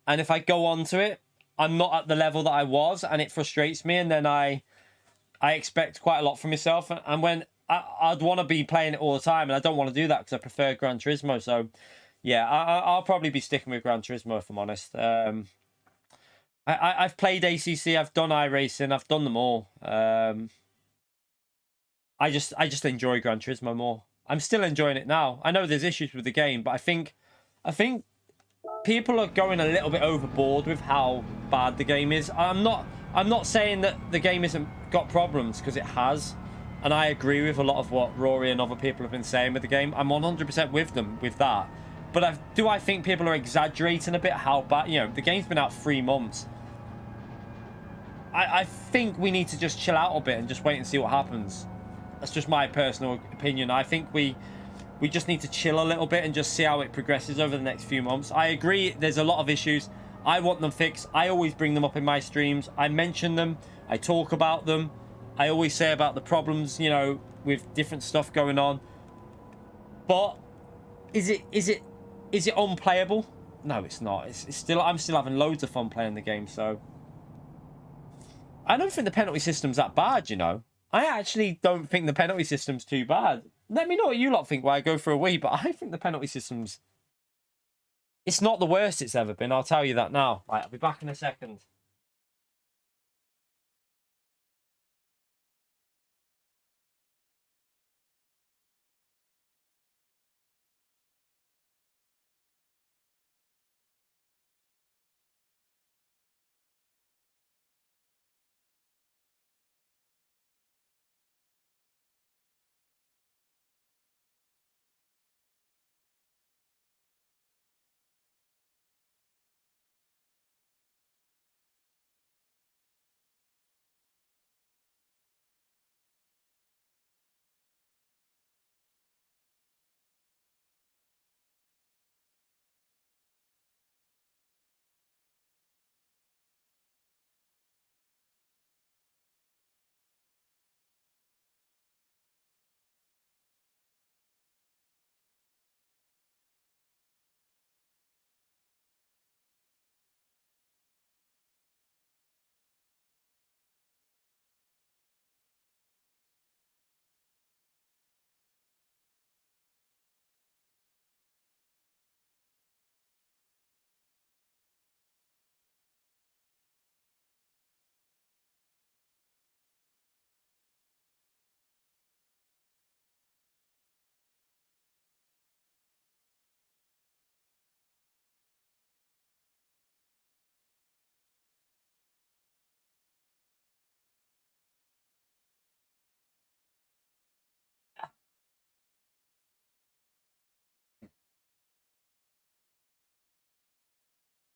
And if I go on to it, I'm not at the level that I was, and it frustrates me. And then I I expect quite a lot from myself, and when I'd want to be playing it all the time, and I don't want to do that because I prefer Gran Turismo. So, yeah, I'll probably be sticking with Gran Turismo if I'm honest. I've played ACC, I've done iRacing, I've done them all. I just enjoy Gran Turismo more. I'm still enjoying it now. I know there's issues with the game, but I think people are going a little bit overboard with how bad the game is. I'm not saying that the game hasn't got problems, because it has. And I agree with a lot of what Rory and other people have been saying with the game. I'm 100% with them with that. But I think people are exaggerating a bit how bad... You know, the game's been out 3 months. I think we need to just chill out a bit and just wait and see what happens. That's just my personal opinion. I think we just need to chill a little bit and just see how it progresses over the next few months. I agree, there's a lot of issues. I want them fixed. I always bring them up in my streams. I mention them. I talk about them. I always say about the problems, you know, with different stuff going on. But is it unplayable? No, it's not. It's still, I'm still having loads of fun playing the game. So I don't think the penalty system's that bad, you know. I actually don't think the penalty system's too bad. Let me know what you lot think while I go for a wee, but I think the penalty system's... It's not the worst it's ever been, I'll tell you that now. Right, I'll be back in a second.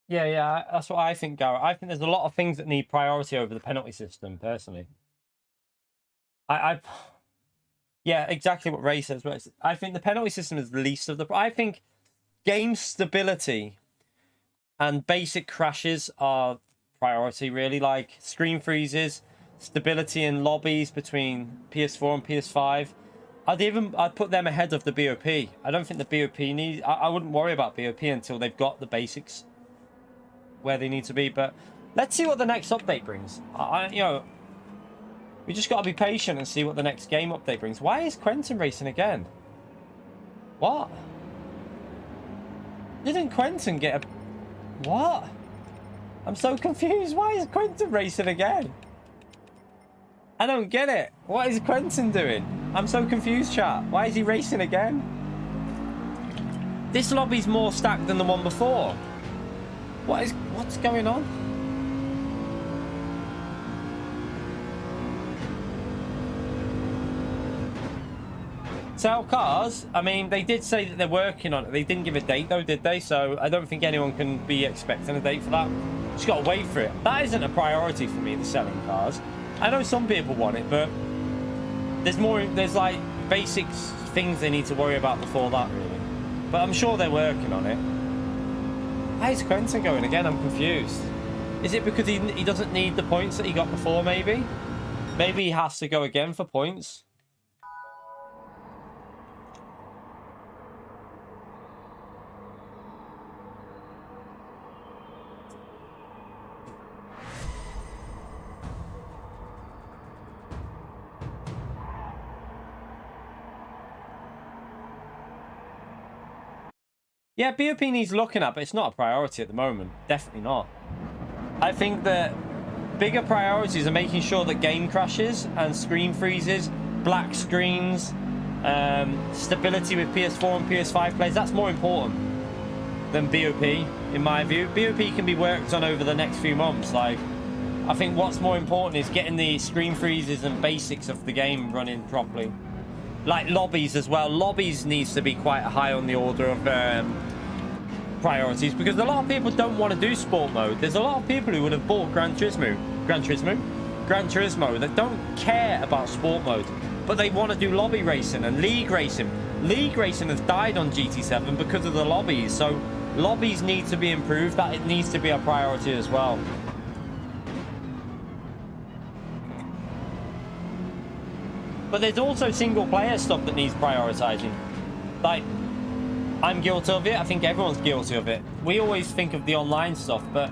Yeah, that's what I think, Garrett. I think there's a lot of things that need priority over the penalty system, personally. Yeah, exactly what Ray says. I think the penalty system is the least of the... I think game stability and basic crashes are priority, really. Like screen freezes, stability in lobbies between PS4 and PS5. I'd put them ahead of the BOP. I don't think the BOP needs... I wouldn't worry about BOP until they've got the basics where they need to be. But let's see what the next update brings. You know, we just got to be patient and see what the next game update brings. Why is Quentin racing again? What? Didn't Quentin get a... What? I'm so confused. Why is Quentin racing again? I don't get it. What is Quentin doing? I'm so confused, chat. Why is he racing again? This lobby's more stacked than the one before. What's going on? Sell cars? I mean, they did say that they're working on it. They didn't give a date though, did they? So I don't think anyone can be expecting a date for that. Just got to wait for it. That isn't a priority for me, the selling cars. I know some people want it, but there's like basic things they need to worry about before that, really. But I'm sure they're working on it. Why is Quentin going again? I'm confused. Is it because he doesn't need the points that he got before, maybe? Maybe he has to go again for points. Yeah, BOP needs looking at, but it's not a priority at the moment. Definitely not. I think that bigger priorities are making sure that game crashes and screen freezes, black screens, stability with PS4 and PS5 players. That's more important than BOP, in my view. BOP can be worked on over the next few months. Like, I think what's more important is getting the screen freezes and basics of the game running properly. Like lobbies as well. Lobbies needs to be quite high on the order of priorities, because a lot of people don't want to do sport mode. There's a lot of people who would have bought Gran Turismo that don't care about sport mode, but they want to do lobby racing and league racing. League racing has died on GT7 because of the lobbies, so lobbies need to be improved. That it needs to be a priority as well. But there's also single player stuff that needs prioritizing. Like, I'm guilty of it. I think everyone's guilty of it. We always think of the online stuff, but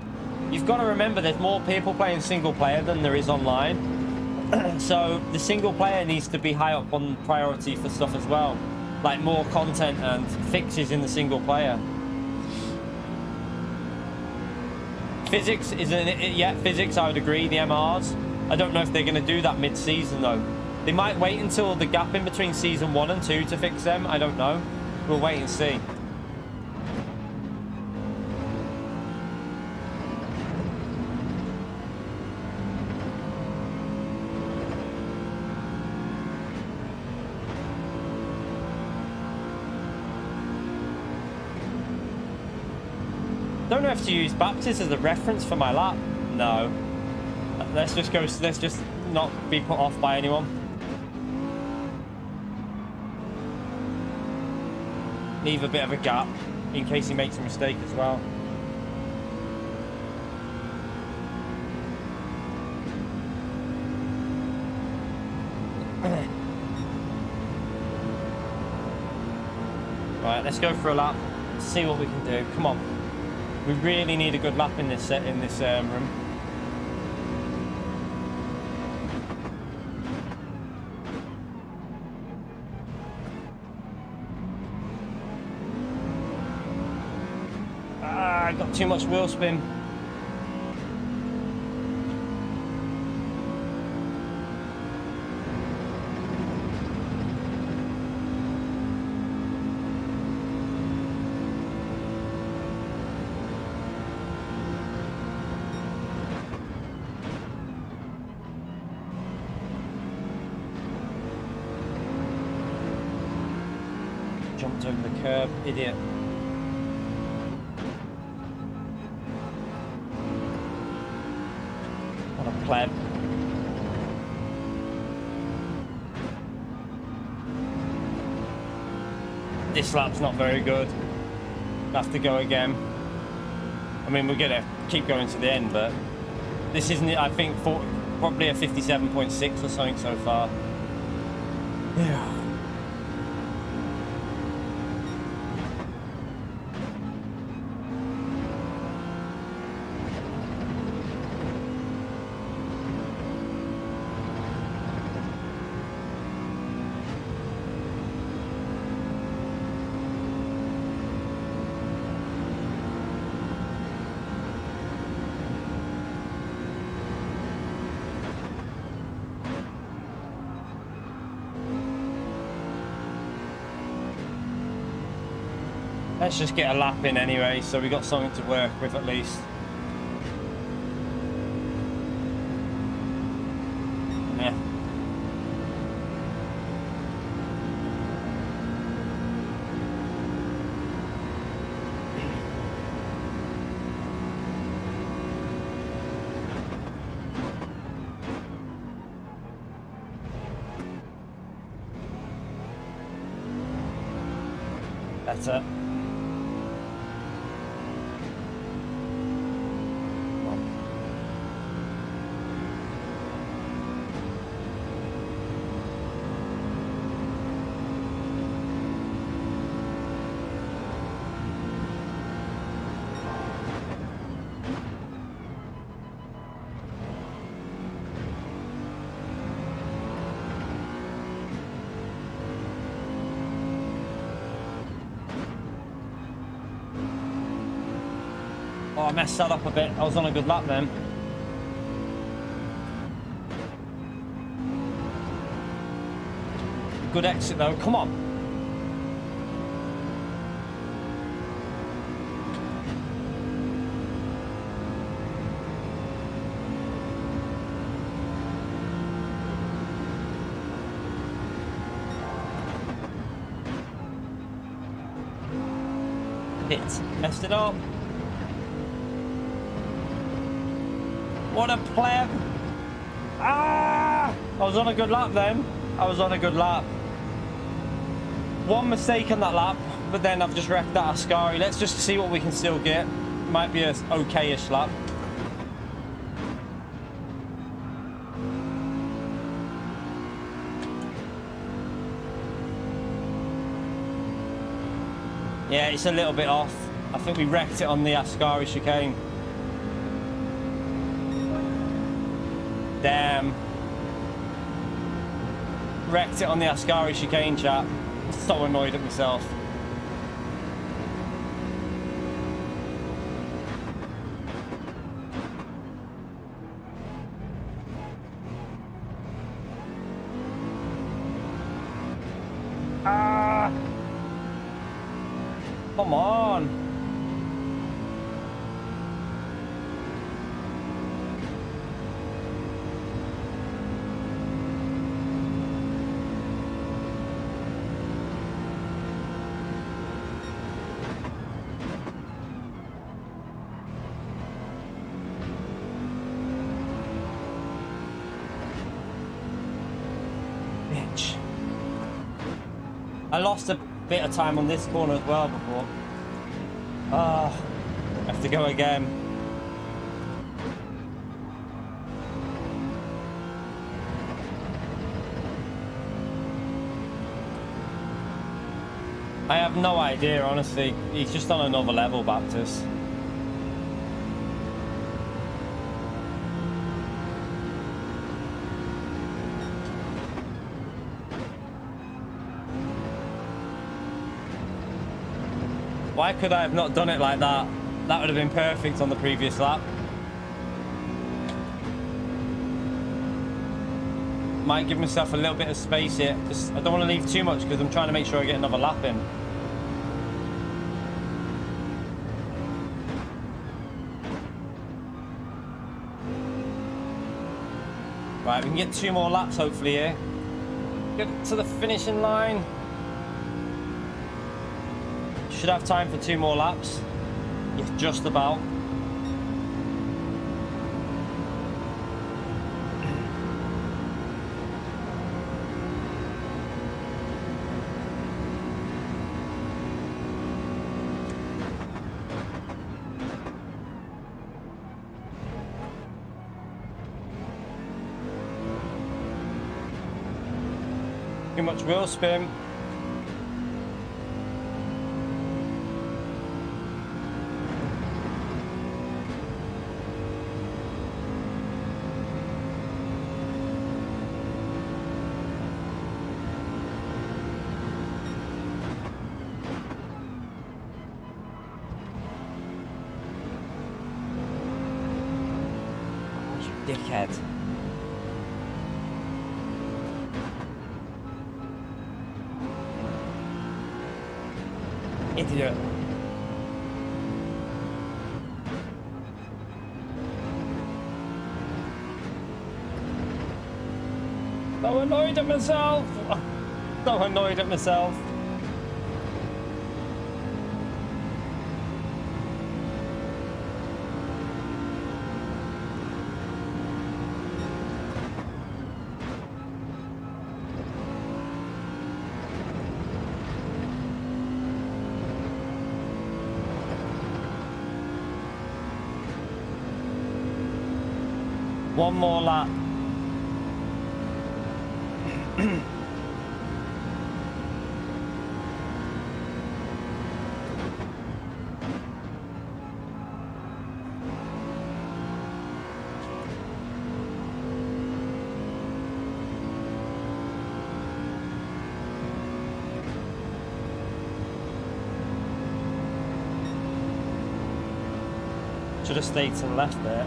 you've got to remember there's more people playing single player than there is online. So the single player needs to be high up on priority for stuff as well. Like more content and fixes in the single player. Physics isn't it? Yeah, physics, I would agree. The MRs. I don't know if they're going to do that mid-season though. They might wait until the gap in between season 1 and 2 to fix them. I don't know. We'll wait and see. Don't know if to use Baptist as a reference for my lap. No. Let's just go. Let's just not be put off by anyone. Leave a bit of a gap in case he makes a mistake as well. Right, let's go for a lap. See what we can do. Come on. We really need a good lap in this room. I got too much wheel spin. Jumped over the curb, idiot. Pleb. This lap's not very good. Have to go again. I mean, we're gonna keep going to the end, but this isn't it. I think probably a 57.6 or something so far. Yeah. Let's just get a lap in anyway, so we got something to work with at least. Yeah. That's it. Oh, I messed that up a bit. I was on a good lap then. Good exit though, come on. Messed it up. What a pleb. Ah! I was on a good lap then. I was on a good lap. One mistake on that lap, but then I've just wrecked that Ascari. Let's just see what we can still get. Might be an okay-ish lap. Yeah, it's a little bit off. I think we wrecked it on the Ascari chicane. Damn. Wrecked it on the Ascari chicane, chat. So annoyed at myself. Ah! Come on. I lost a bit of time on this corner as well before. I have to go again. I have no idea, honestly. He's just on another level, Baptist. Why could I have not done it like that? That would have been perfect on the previous lap. Might give myself a little bit of space here. Just, I don't want to leave too much because I'm trying to make sure I get another lap in. Right, we can get 2 more laps hopefully here. Get to the finishing line. Should have time for 2 more laps. Yeah, just about. Too much wheel spin. Dickhead. Idiot. So annoyed at myself. So annoyed at myself. One more lap. Should have stayed to the left there.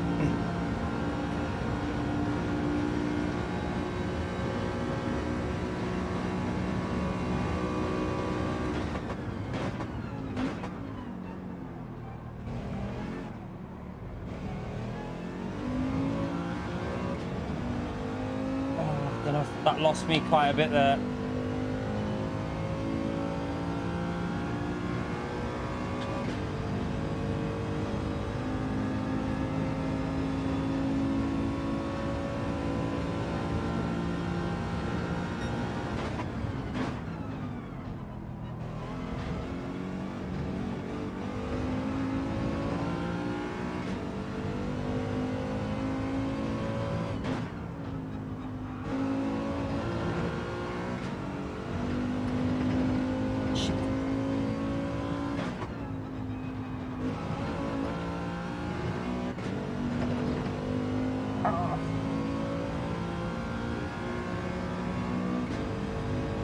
That lost me quite a bit there.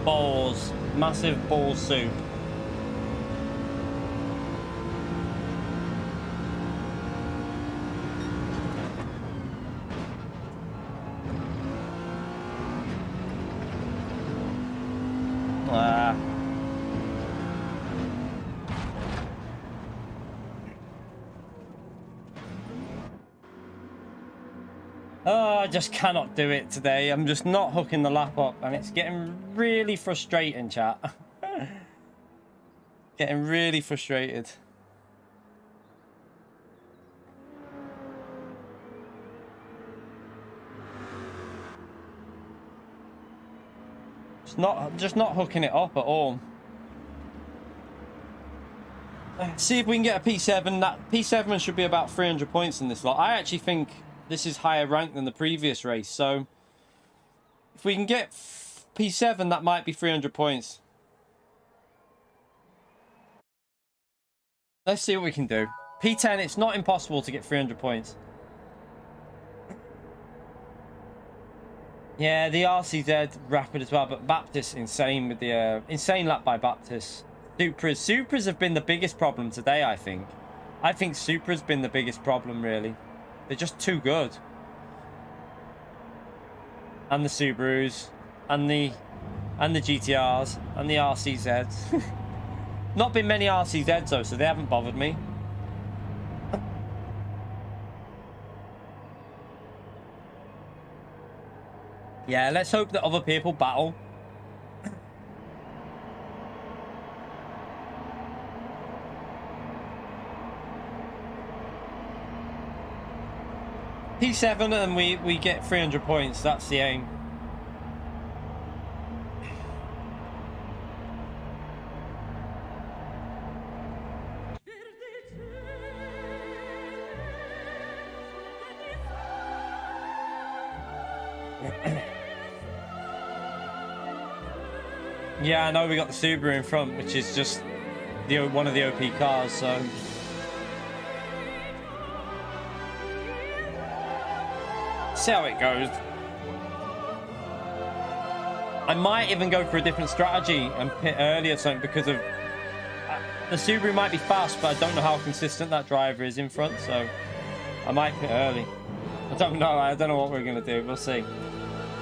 Balls, massive ball soup. Oh, I just cannot do it today. I'm just not hooking the lap up, and it's getting really frustrating, chat. Getting really frustrated. Just not hooking it up at all. See if we can get a P7. That P7 should be about 300 points in this lot. I actually think this is higher ranked than the previous race, so if we can get P7, that might be 300 points. Let's see what we can do. P10, it's not impossible to get 300 points. Yeah, the RCZ rapid as well, but Baptist insane with the insane lap by Baptist. Supras have been the biggest problem today, I think. I think Supra's been the biggest problem, really. They're just too good. And the Subarus, and the GTRs, and the RCZs. Not been many RCZs though, so they haven't bothered me. Yeah, let's hope that other people battle. P7 and we get 300 points. That's the aim. Yeah, I know we got the Subaru in front, which is just one of the OP cars, so see how it goes. I might even go for a different strategy and pit early or something, because of the Subaru might be fast, but I don't know how consistent that driver is in front, so I might pit early. I don't know what we're gonna do. We'll see.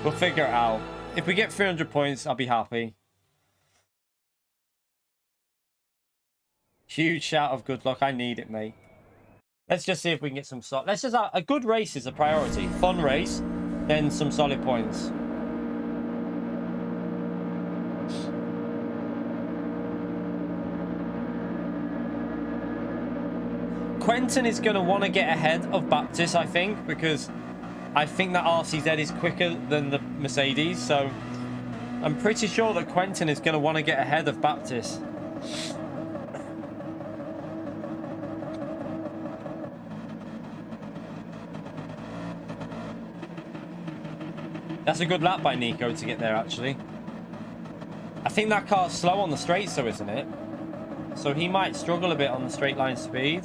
We'll figure it out. If we get 300 points, I'll be happy. Huge shout of good luck. I need it, mate. Let's just see if we can get some solid. Let's just a good race is a priority. Fun race, then some solid points. Quentin is going to want to get ahead of Baptist, I think, because I think that RCZ is quicker than the Mercedes. So I'm pretty sure that Quentin is going to want to get ahead of Baptist. That's a good lap by Nico to get there, actually. I think that car's slow on the straights, though, isn't it? So he might struggle a bit on the straight line speed.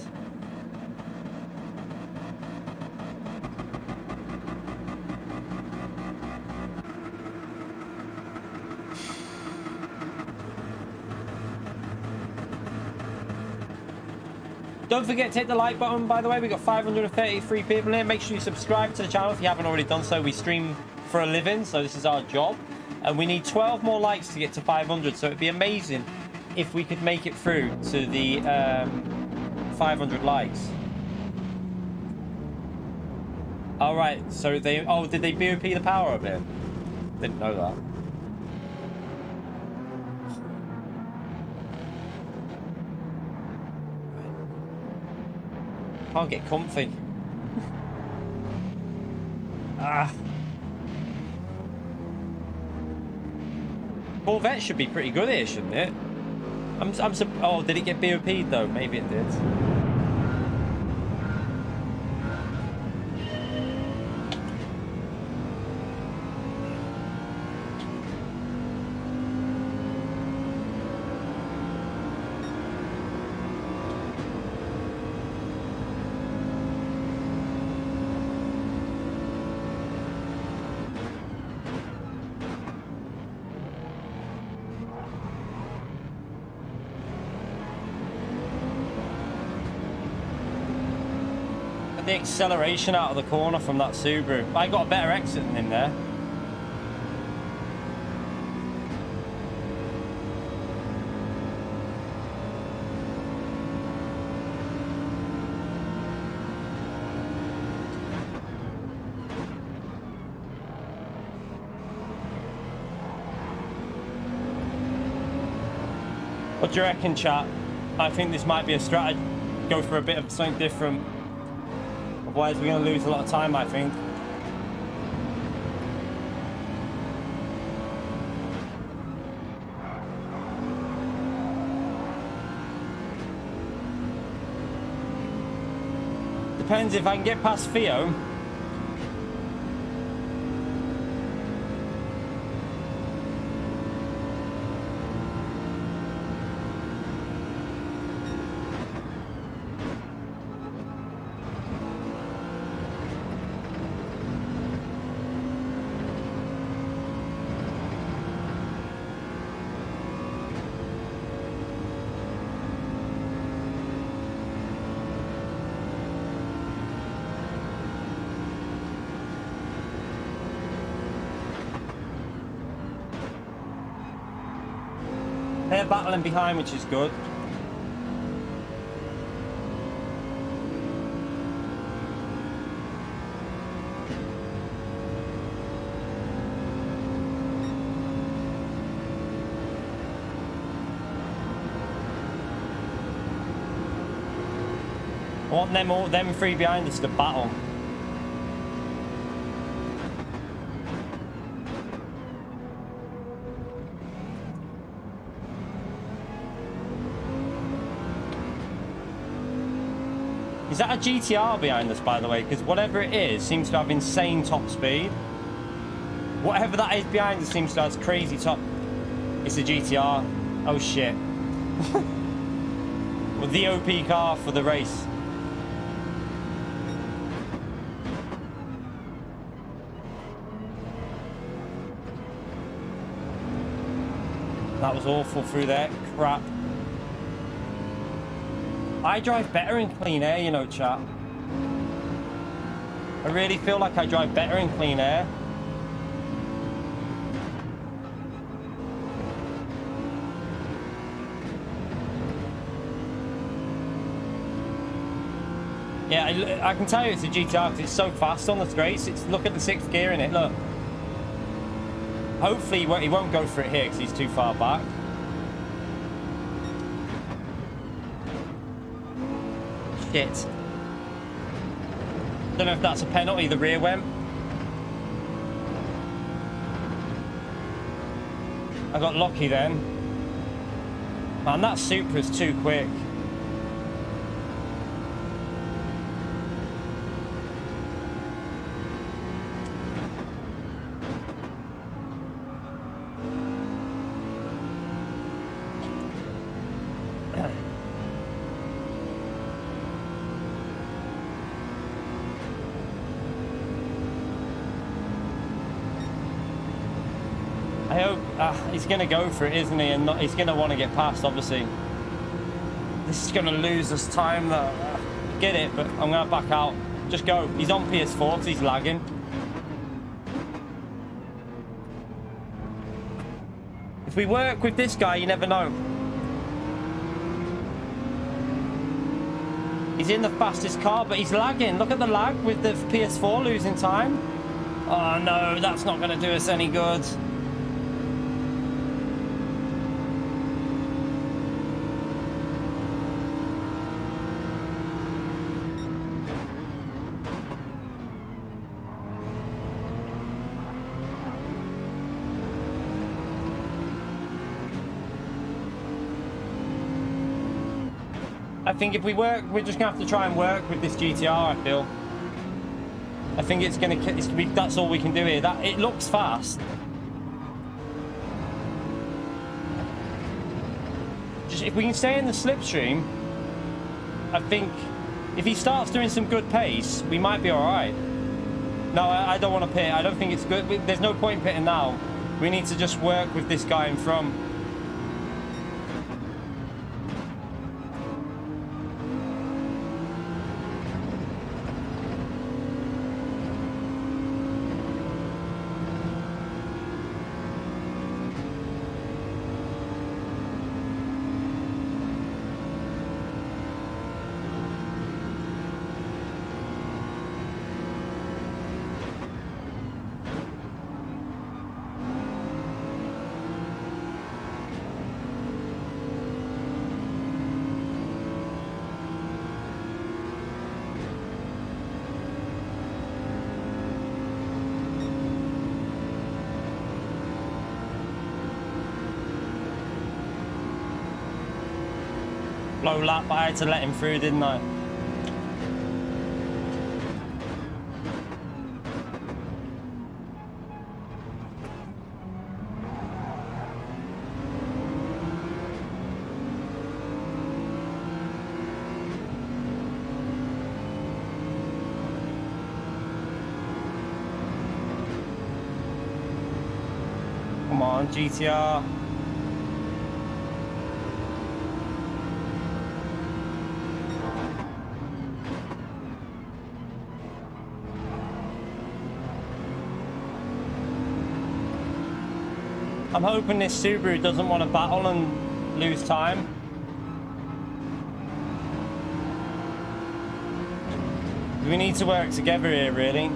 Don't forget to hit the like button, by the way. We've got 533 people here. Make sure you subscribe to the channel if you haven't already done so. We stream for a living, so this is our job. And we need 12 more likes to get to 500. So it'd be amazing if we could make it through to the 500 likes. All right, so they... Oh, did they BOP the power up here? Didn't know that. Can't get comfy. Corvette should be pretty good here, shouldn't it? Oh, did it get BOP'd though? Maybe it did. The acceleration out of the corner from that Subaru. I got a better exit than him there. What do you reckon, chat? I think this might be a strategy. Go for a bit of something different. Otherwise, we're going to lose a lot of time, I think. Depends if I can get past Theo. They're battling behind, which is good. I want them three behind us to battle. Is that a GTR behind us, by the way? Because whatever it is seems to have insane top speed. Whatever that is behind us seems to have crazy top... It's a GTR. Oh, shit. Well, the OP car for the race. That was awful through there. Crap. I drive better in clean air, you know, chat. I really feel like I drive better in clean air. Yeah, I can tell you it's a GTR because it's so fast on the straights. Look at the 6th gear in it, look. Hopefully he won't go for it here because he's too far back. Shit. Don't know if that's a penalty, the rear went. I got lucky then. Man, that Supra's too quick. I hope he's going to go for it, isn't he? And he's going to want to get past, obviously. This is going to lose us time. Get it, but I'm going to back out. Just go. He's on PS4 because he's lagging. If we work with this guy, you never know. He's in the fastest car, but he's lagging. Look at the lag with the PS4 losing time. Oh no, that's not going to do us any good. I think if we work, we're just gonna have to try and work with this GTR. I feel. I think it's gonna be. That's all we can do here. That it looks fast. Just if we can stay in the slipstream, I think if he starts doing some good pace, we might be all right. No, I don't want to pit. I don't think it's good. There's no point pitting now. We need to just work with this guy in front. Low lap, but I had to let him through, didn't I? Come on, GTR. I'm hoping this Subaru doesn't want to battle and lose time. We need to work together here, really.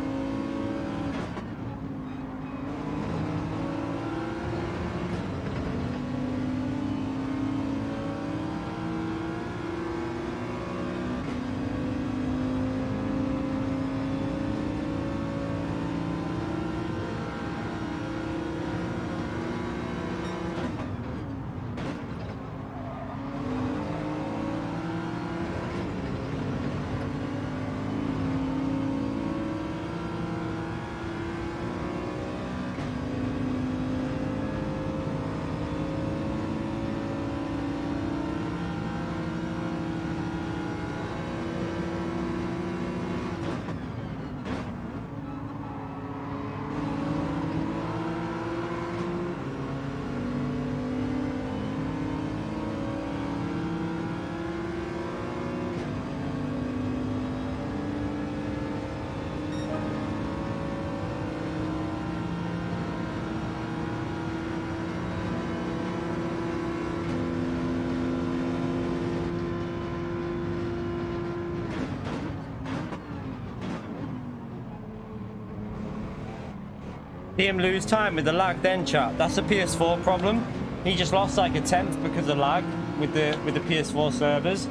See him lose time with the lag then, chap. That's a PS4 problem. He just lost like a tenth because of lag with the PS4 servers.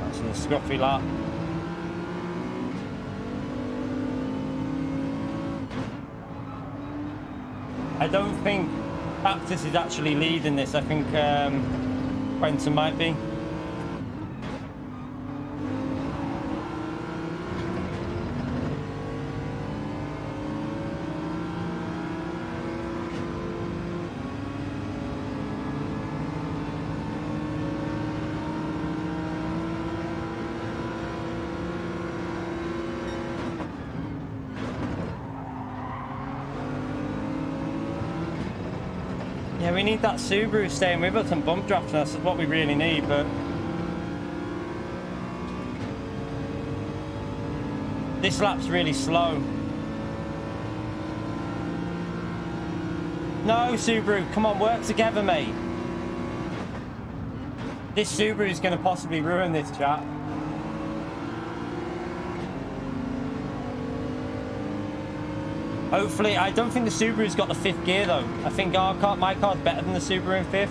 That's a scruffy lap. I don't think Aptus is actually leading this. I think Quentin might be. Yeah, we need that Subaru staying with us and bump drafting us. That's what we really need, but... this lap's really slow. No, Subaru, come on, work together, mate. This Subaru's going to possibly ruin this, chat. Hopefully, I don't think the Subaru's got the 5th gear, though. I think my car's better than the Subaru in 5th.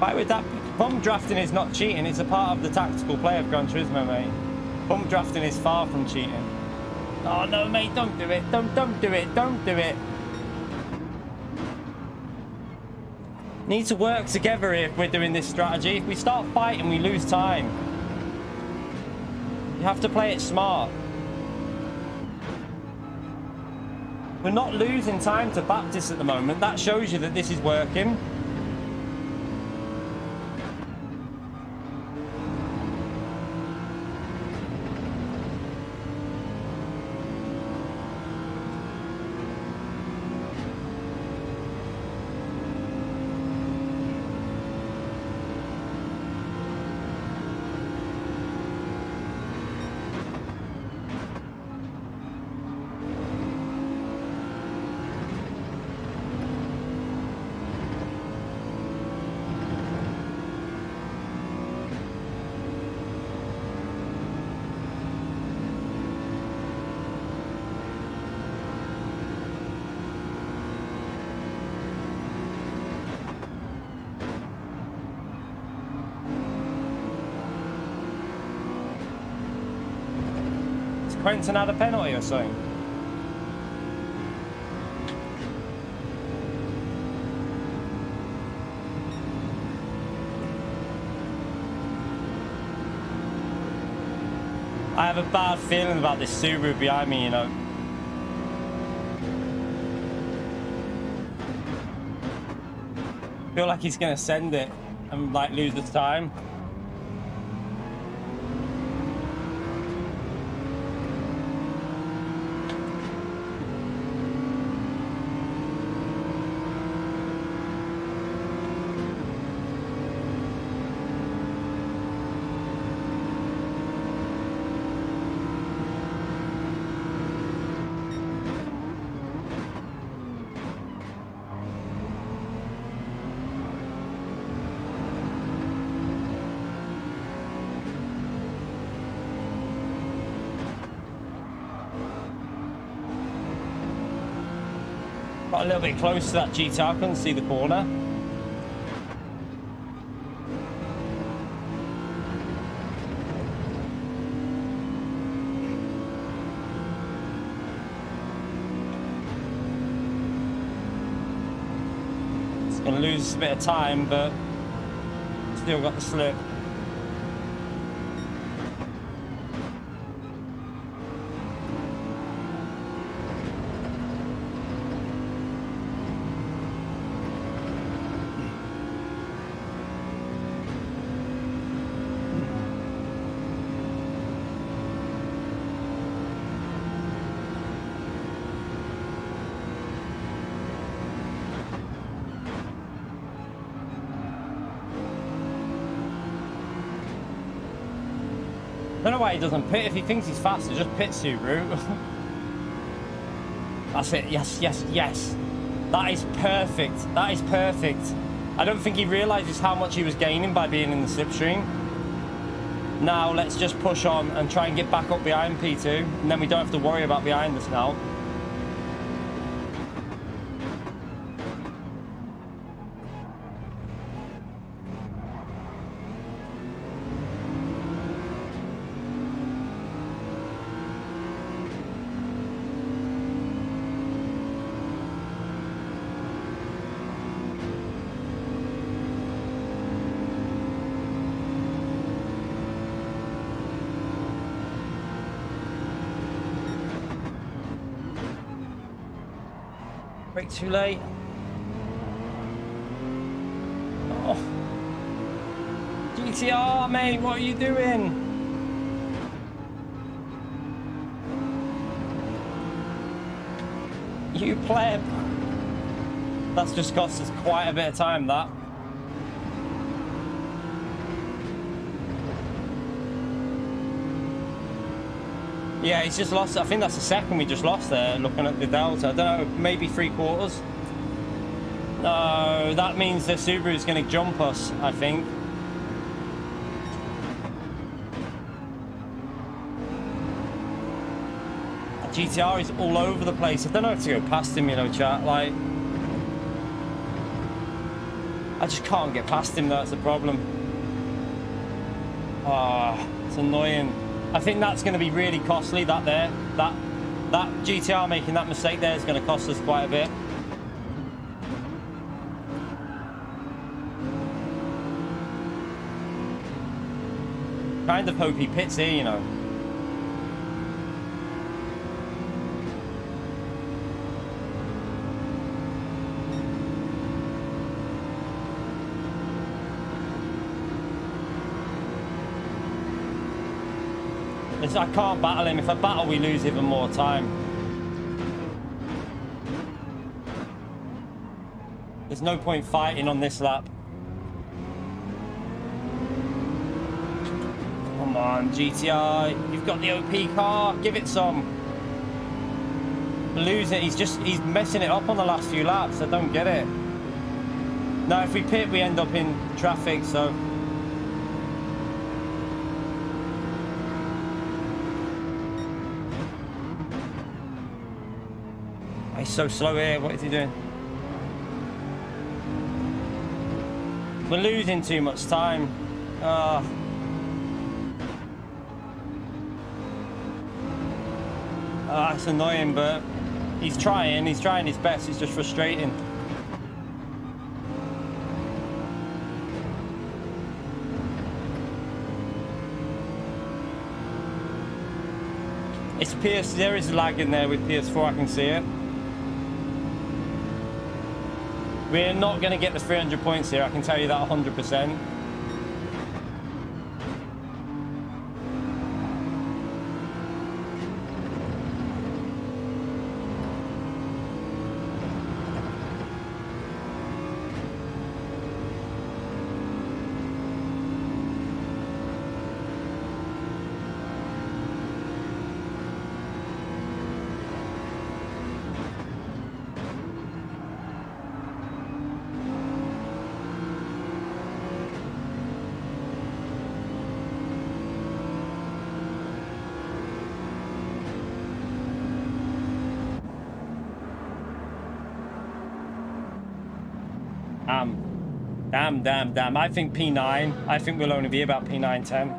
Right, with that, bump drafting is not cheating. It's a part of the tactical play of Gran Turismo, mate. Bump drafting is far from cheating. Oh no, mate, don't do it. Don't do it. Don't do it. Need to work together if we're doing this strategy. If we start fighting, we lose time. You have to play it smart. We're not losing time to Baptist at the moment. That shows you that this is working. Quentin had a penalty or something. I have a bad feeling about this Subaru behind me, you know. I feel like he's gonna send it and like lose the time. Got a little bit close to that GTR, I couldn't see the corner. It's going to lose a bit of time, but still got the slip. I don't know why he doesn't pit. If he thinks he's faster, just pit Subaru. That's it. Yes, yes, yes. That is perfect. That is perfect. I don't think he realizes how much he was gaining by being in the slipstream. Now let's just push on and try and get back up behind P2, and then we don't have to worry about behind us now. Brake too late. Oh. GTR, mate, what are you doing? You pleb. That's just cost us quite a bit of time, that. Yeah, he's just lost. I think that's the second we just lost there, looking at the delta. I don't know, maybe 3/4. No, that means the Subaru's going to jump us, I think. GTR is all over the place. I don't know if to go past him, you know, chat. Like, I just can't get past him. That's the problem. Ah, it's annoying. I think that's going to be really costly. That GTR making that mistake there is going to cost us quite a bit. Kind of hope he pits here, you know. I can't battle him. If I battle, we lose even more time. There's no point fighting on this lap. Come on, GTR. You've got the OP car. Give it some. Lose it. He's messing it up on the last few laps. I don't get it. Now, if we pit, we end up in traffic, so... He's so slow here. What is he doing? We're losing too much time. It's annoying, but he's trying his best. It's just frustrating. It's PS. There is lag in there with PS4. I can see it. We're not going to get the 300 points here, I can tell you that 100%. Damn. I think P9. I think we'll only be about P9-10.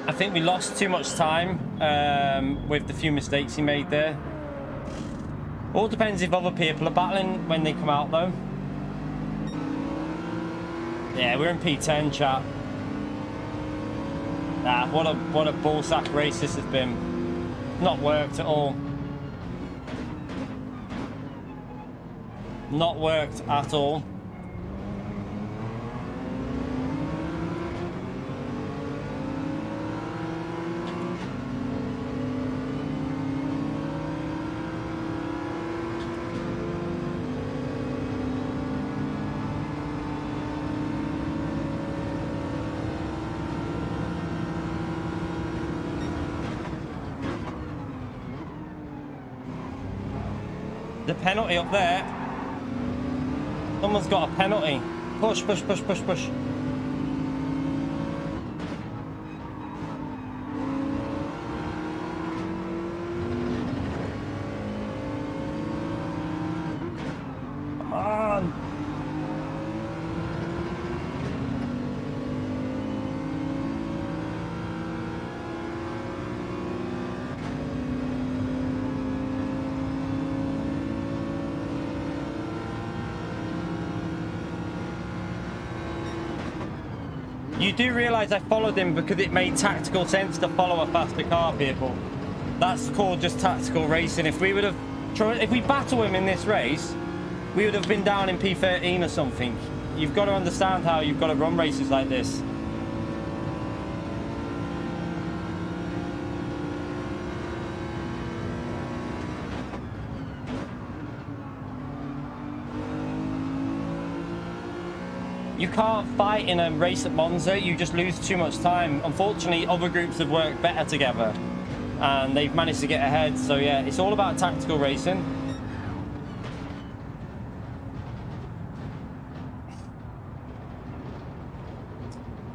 I think we lost too much time with the few mistakes he made there. All depends if other people are battling when they come out, though. Yeah, we're in P10, chat. Nah, what a ballsack race this has been. Not worked at all. Not worked at all. The penalty up there. Someone's got a penalty. Push. Come on. You do realise I followed him because it made tactical sense to follow a faster car, people. That's called just tactical racing. If we would have If we battle him in this race, we would have been down in P13 or something. You've got to understand how you've got to run races like this. You can't fight in a race at Monza, you just lose too much time. Unfortunately, other groups have worked better together and they've managed to get ahead. So yeah, it's all about tactical racing.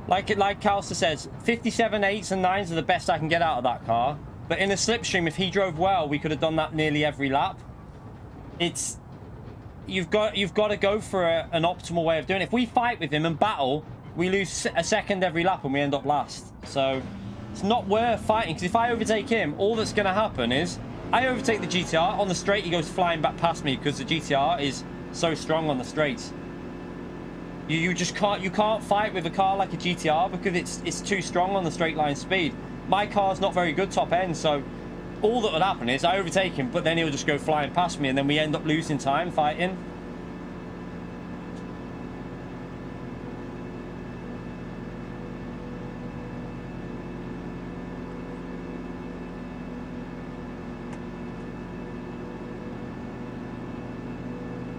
Like Calster says, 57 8s and 9s are the best I can get out of that car. But in a slipstream, if he drove well, we could have done that nearly every lap. It's... You've got to go for an optimal way of doing it. If we fight with him and battle, we lose a second every lap and we end up last. So it's not worth fighting, because if I overtake him, all that's going to happen is I overtake the GTR. On the straight, he goes flying back past me because the GTR is so strong on the straights. You just can't fight with a car like a GTR because it's too strong on the straight line speed. My car's not very good top end, so all that would happen is I overtake him, but then he'll just go flying past me and then we end up losing time fighting.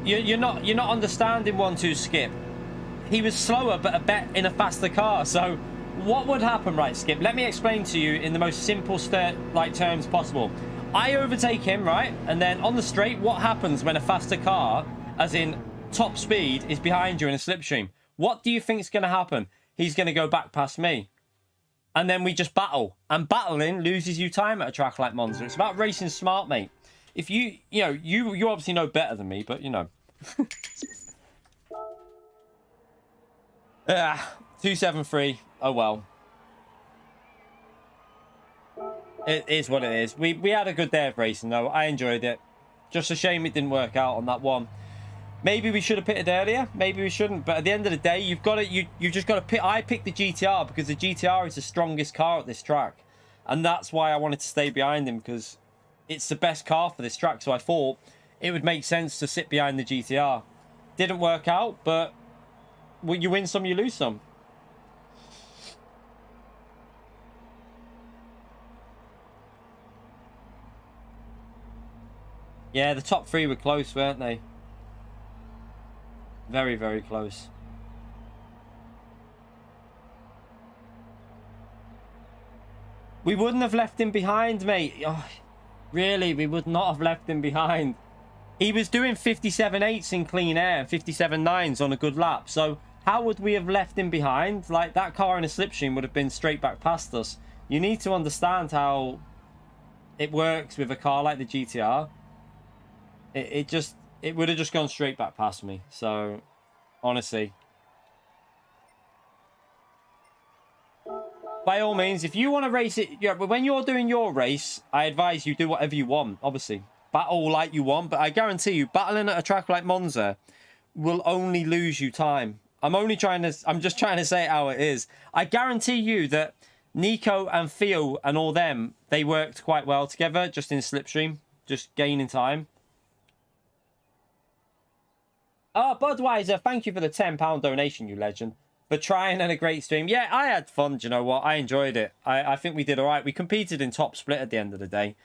You're not understanding 1-2 Skip. He was slower, but in a faster car. So what would happen, right, Skip? Let me explain to you in the most simple terms possible. I overtake him, right? And then on the straight, what happens when a faster car, as in top speed, is behind you in a slipstream? What do you think is going to happen? He's going to go back past me. And then we just battle. And battling loses you time at a track like Monza. It's about racing smart, mate. If you obviously know better than me, but you know. 273. Oh well. It is what it is. We had a good day of racing though. I enjoyed it. Just a shame it didn't work out on that one. Maybe we should have pitted earlier. Maybe we shouldn't. But at the end of the day, you've just got to pick. I picked the GTR because the GTR is the strongest car at this track, and that's why I wanted to stay behind him, because it's the best car for this track. So I thought it would make sense to sit behind the GTR. Didn't work out, but you win some, you lose some. Yeah, the top three were close, weren't they? Very, very close. We wouldn't have left him behind, mate. Oh, really, we would not have left him behind. He was doing 57 8s in clean air, 57 9s on a good lap. So how would we have left him behind? Like, that car in a slipstream would have been straight back past us. You need to understand how it works with a car like the GTR. It would have just gone straight back past me. So, honestly. By all means, if you want to race it, yeah, but when you're doing your race, I advise you do whatever you want, obviously. Battle like you want, but I guarantee you, battling at a track like Monza will only lose you time. I'm just trying to say it how it is. I guarantee you that Nico and Theo and all them, they worked quite well together, just in slipstream, just gaining time. Oh, Budweiser, thank you for the £10 donation, you legend. For trying and a great stream. Yeah, I had fun, do you know what? I enjoyed it. I think we did all right. We competed in top split at the end of the day.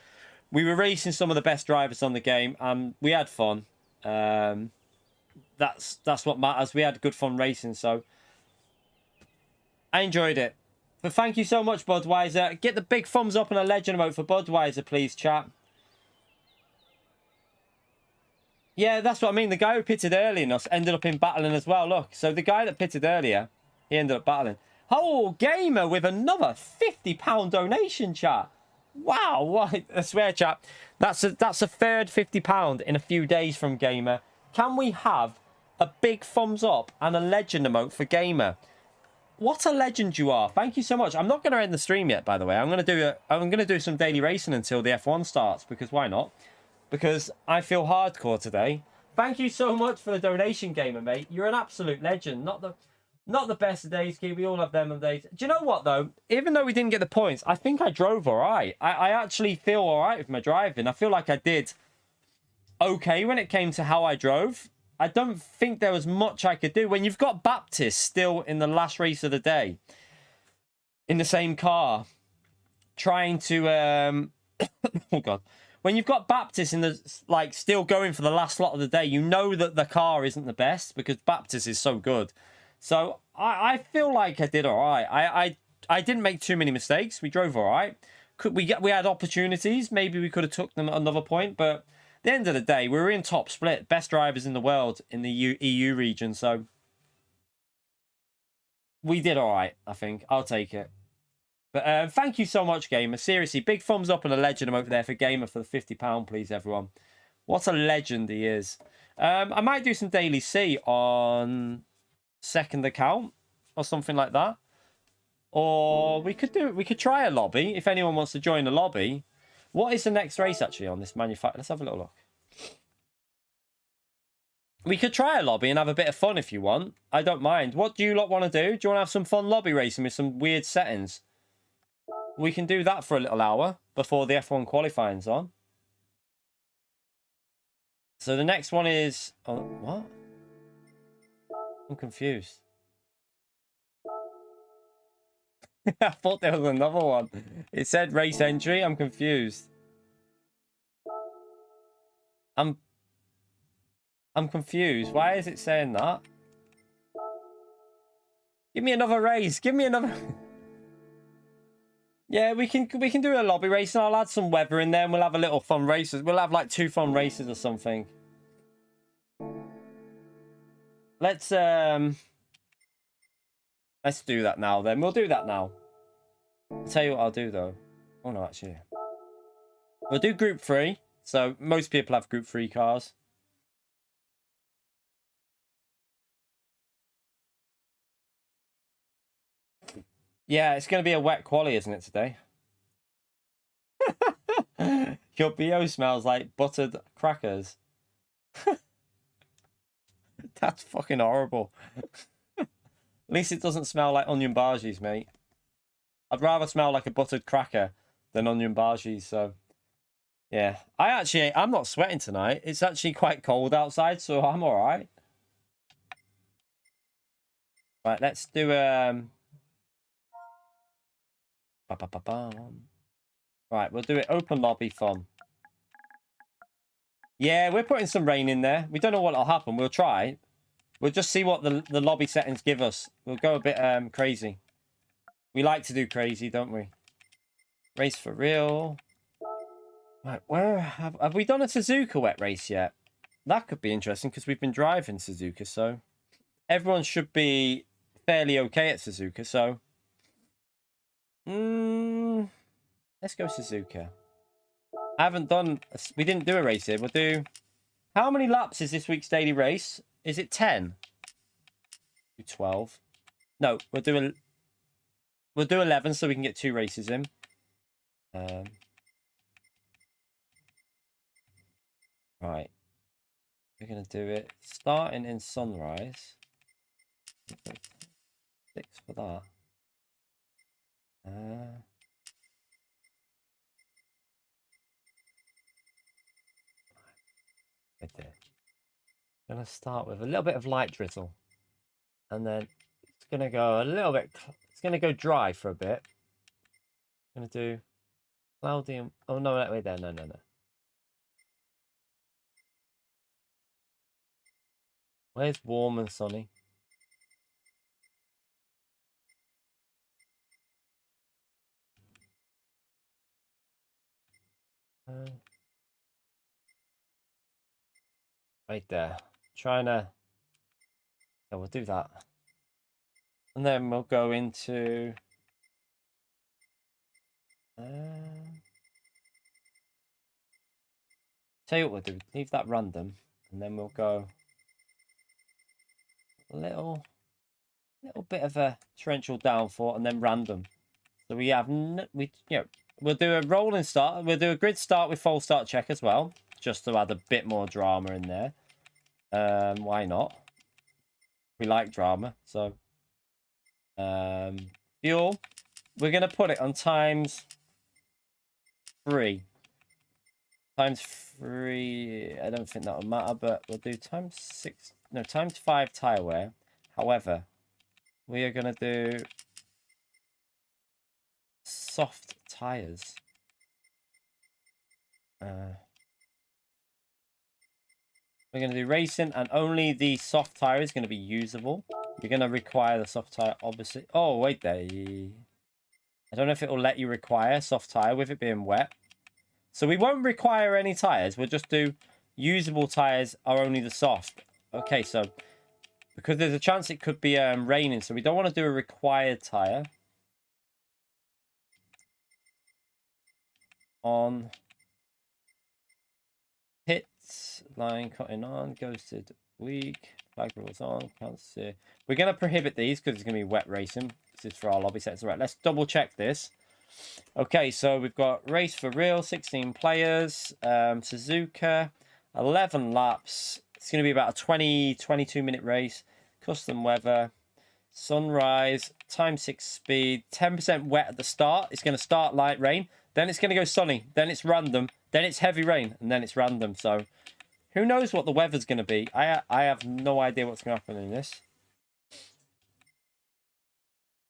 We were racing some of the best drivers on the game, and we had fun. That's what matters. We had good fun racing, so I enjoyed it. But thank you so much, Budweiser. Get the big thumbs up and a legend vote for Budweiser, please, chat. Yeah, that's what I mean. The guy who pitted early in us ended up in battling as well. Look, so the guy that pitted earlier, he ended up battling. Oh, Gamer with another £50 donation, chat. Wow, what? I swear, chat. That's a third £50 in a few days from Gamer. Can we have a big thumbs up and a legend emote for Gamer? What a legend you are. Thank you so much. I'm not going to end the stream yet, by the way. I'm going to do some daily racing until the F1 starts, because why not? Because I feel hardcore today. Thank you so much for the donation, Gamer, mate. You're an absolute legend. Not the best of days, Key. We all have them days. Do you know what, though? Even though we didn't get the points, I think I drove all right. I actually feel all right with my driving. I feel like I did okay when it came to how I drove. I don't think there was much I could do. When you've got Baptist still in the last race of the day, in the same car, trying to... oh, God. When you've got Baptist in the, like, still going for the last lot of the day, you know that the car isn't the best because Baptist is so good. So I feel like I did all right. I didn't make too many mistakes. We drove all right. We had opportunities. Maybe we could have took them at another point, but at the end of the day, we were in top split, best drivers in the world in the EU region. So we did all right, I think. I'll take it. But thank you so much, Gamer. Seriously, big thumbs up and a legend over there for Gamer for the £50, please, everyone. What a legend he is. I might do some Daily C on second account or something like that. Or we could try a lobby if anyone wants to join a lobby. What is the next race actually on this manufacturer? Let's have a little look. We could try a lobby and have a bit of fun if you want. I don't mind. What do you lot want to do? Do you want to have some fun lobby racing with some weird settings? We can do that for a little hour before the F1 qualifying's on. So the next one is... Oh, what? I'm confused. I thought there was another one. It said race entry. I'm confused. I'm confused. Why is it saying that? Give me another race. Give me another... Yeah, we can do a lobby race and I'll add some weather in there and we'll have a little fun races. We'll have like 2 fun races or something. Let's do that now then. We'll do that now. I'll tell you what I'll do though. Oh no, actually. We'll do group 3. So most people have group 3 cars. Yeah, it's going to be a wet quali, isn't it, today? Your BO smells like buttered crackers. That's fucking horrible. At least it doesn't smell like onion bhajis, mate. I'd rather smell like a buttered cracker than onion bhajis, so... Yeah. I'm not sweating tonight. It's actually quite cold outside, so I'm alright. Right, let's do, Right, we'll do it open lobby fun. Yeah, we're putting some rain in there. We don't know what'll happen. We'll try. We'll just see what the lobby settings give us. We'll go a bit crazy. We like to do crazy, don't we? Race for real. Right, where have we done a Suzuka wet race yet? That could be interesting because we've been driving Suzuka, so everyone should be fairly okay at Suzuka, so let's go Suzuka. I haven't done... We didn't do a race here. We'll do... How many laps is this week's daily race? Is it 10? 12. No, we'll do 11 so we can get 2 races in. Right. We're going to do it starting in sunrise. 6 for that. Right there. I'm going to start with a little bit of light drizzle. And then it's going to go a little bit... It's going to go dry for a bit. I'm going to do cloudy and... Oh, no, wait there. No. Where's warm and sunny? Right there. Trying to... Yeah, we'll do that. And then we'll go into... Tell you what we'll do. Leave that random. And then we'll go... A little bit of a torrential downfall and then random. So we have... we'll do a rolling start. We'll do a grid start with full start check as well. Just to add a bit more drama in there. Why not? We like drama, so fuel, we're gonna put it on times 3. times 3. I don't think that will matter, but we'll do times 6. No, times 5 tire wear. However, we are going to do soft tires. We're going to do racing, and only the soft tire is going to be usable. You're going to require the soft tire, obviously. Oh, wait there. I don't know if it will let you require soft tire with it being wet. So we won't require any tires. We'll just do usable tires are only the soft. Okay, so because there's a chance it could be raining, so we don't want to do a required tire. On pits, line cutting on, ghosted weak, flag rules on, can't see. We're going to prohibit these because it's going to be wet racing. This is for our lobby sets. All right, let's double check this. Okay, so we've got race for real, 16 players, Suzuka, 11 laps. It's going to be about a 22 minute race. Custom weather, sunrise, time 6 speed, 10% wet at the start. It's going to start light rain. Then it's going to go sunny. Then it's random. Then it's heavy rain. And then it's random. So who knows what the weather's going to be? I have no idea what's going to happen in this.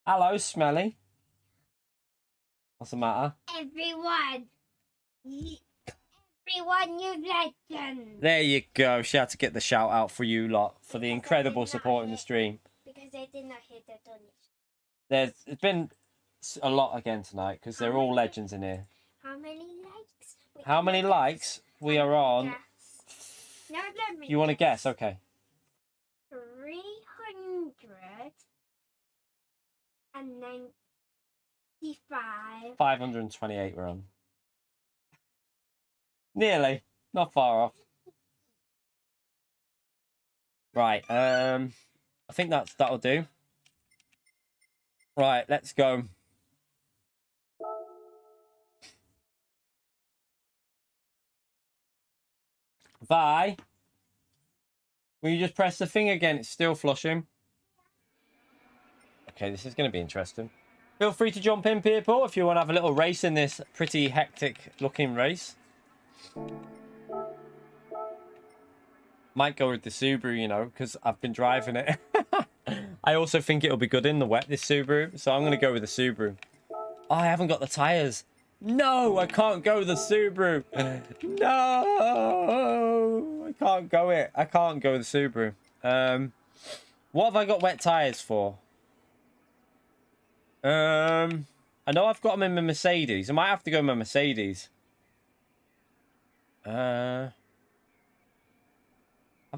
Hello, Smelly. What's the matter? Everyone, you legend. There you go. She had to get the shout out for you lot for the incredible support in the stream. Because I did not hit the donation. There's been a lot again tonight because they're all legends in here. How many likes? How many likes? We are on. No, let me You want to guess? Okay. 395. 528 we're on. Nearly. Not far off. Right. I think that'll do. Right, let's go. Vi, will you just press the thing again? It's still flushing. Okay, this is going to be interesting. Feel free to jump in, people, if you want to have a little race in this pretty hectic looking race. Might go with the Subaru, you know, because I've been driving it. I also think it'll be good in the wet, this Subaru. So I'm going to go with the Subaru. Oh, I haven't got the tyres. No, I can't go the Subaru. No, I can't go it. I can't go the Subaru. What have I got wet tyres for? I know I've got them in my Mercedes. I might have to go in my Mercedes. Have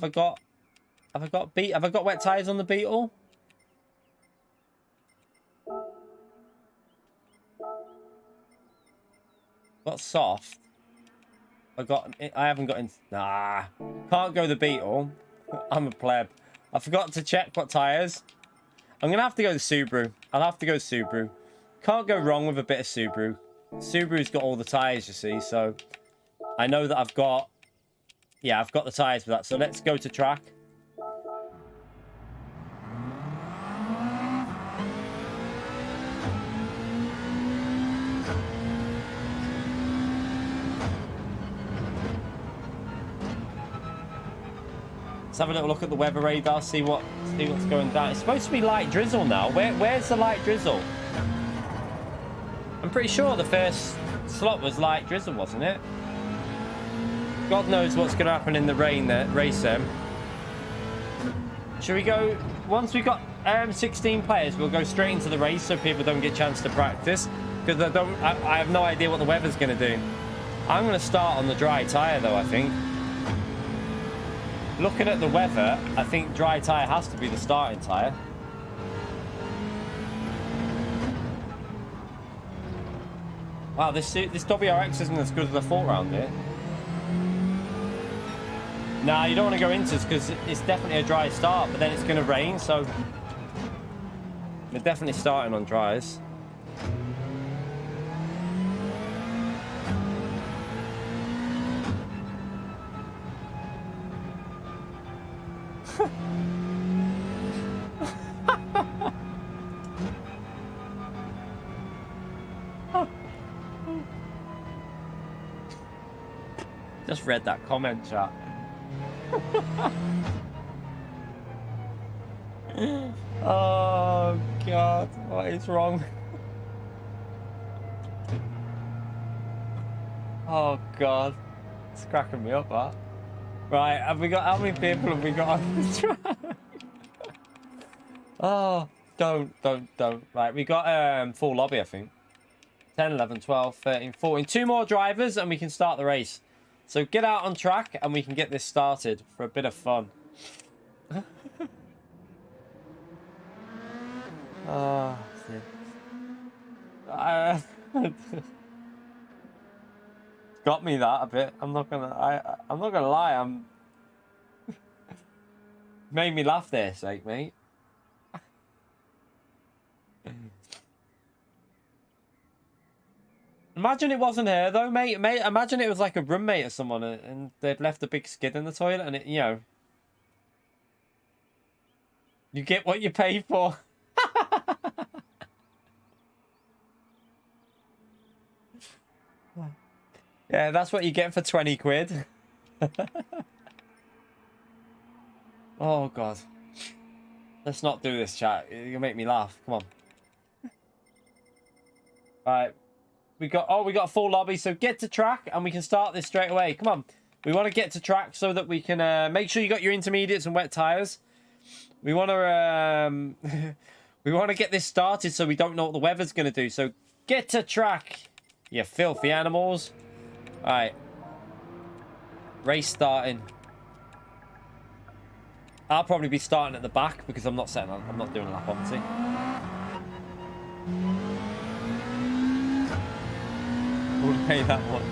I got wet tyres on the Beetle? Got soft. I haven't got in. Nah, can't go the Beetle. I'm a pleb. I forgot to check what tyres. I'm gonna have to go the Subaru. I'll have to go Subaru. Can't go wrong with a bit of Subaru. Subaru's got all the tyres, you see, so I know that I've got the tyres for that. So let's go to track. Let's have a little look at the weather radar, see what's going down. It's supposed to be light drizzle now. Where's the light drizzle? I'm pretty sure the first slot was light drizzle, wasn't it? God knows what's going to happen in the rain there, race them. Should we go, once we've got 16 players, we'll go straight into the race so people don't get a chance to practice. Because I have no idea what the weather's going to do. I'm going to start on the dry tyre though, I think. Looking at the weather, I think dry tyre has to be the starting tyre. Wow, this WRX isn't as good as I thought around here. Nah, you don't want to go into this because it's definitely a dry start, but then it's going to rain, so they're definitely starting on dries. just read that comment, chat. Oh God, what is wrong? Oh God, it's cracking me up, that. Right, have we got, how many people have we got on the track? Oh, don't. Right, we got full lobby, I think. 10, 11, 12, 13, 14. 2 more drivers and we can start the race. So get out on track and we can get this started for a bit of fun. Oh, got me that a bit. I'm not gonna lie. Made me laugh there, sake, mate. Imagine it wasn't her though, mate. Imagine it was like a roommate or someone, and they'd left a big skid in the toilet, and it, you know, you get what you pay for. Yeah, that's what you get for 20 quid. Oh God, let's not do this, chat. You make me laugh. Come on. Right. We got a full lobby, so get to track and we can start this straight away. Come on. We want to get to track so that we can make sure you got your intermediates and wet tires. We want to we want to get this started so we don't know what the weather's going to do. So get to track, you filthy animals. All right. Race starting. I'll probably be starting at the back because I'm not doing a lap, obviously. We'll pay that one.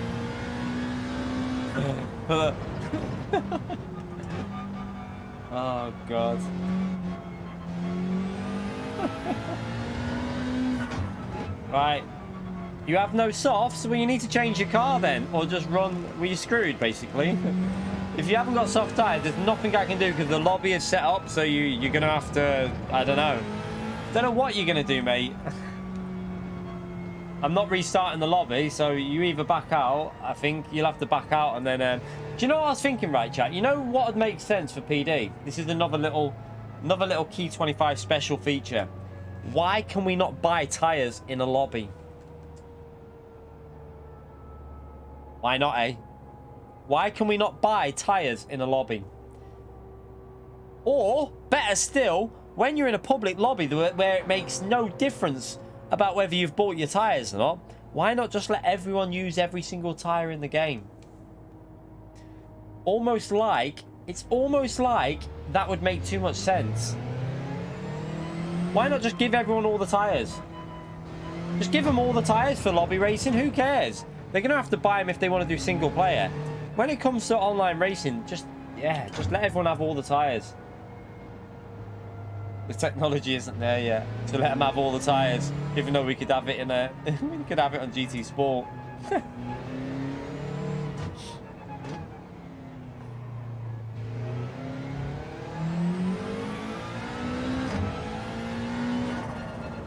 Oh God. Right. You have no softs? Well, you need to change your car then, or just run. Well, you're screwed basically. If you haven't got soft tires, there's nothing I can do because the lobby is set up. So you're gonna have to. I don't know what you're gonna do, mate. I'm not restarting the lobby, so you either back out. I think you'll have to back out, and then. Do you know what I was thinking, right, chat? You know what would make sense for PD? This is another little Key 25 special feature. Why can we not buy tires in a lobby? Why not, eh? Why can we not buy tires in a lobby? Or better still, when you're in a public lobby where it makes no difference about whether you've bought your tires or not, why not just let everyone use every single tire in the game? It's almost like that would make too much sense. Why not just give everyone all the tires? Just give them all the tires for lobby racing. Who cares? They're gonna have to buy them if they want to do single player. When it comes to online racing, just let everyone have all the tires. The technology isn't there yet to let them have all the tires, even though we could have it in a we could have it on GT Sport.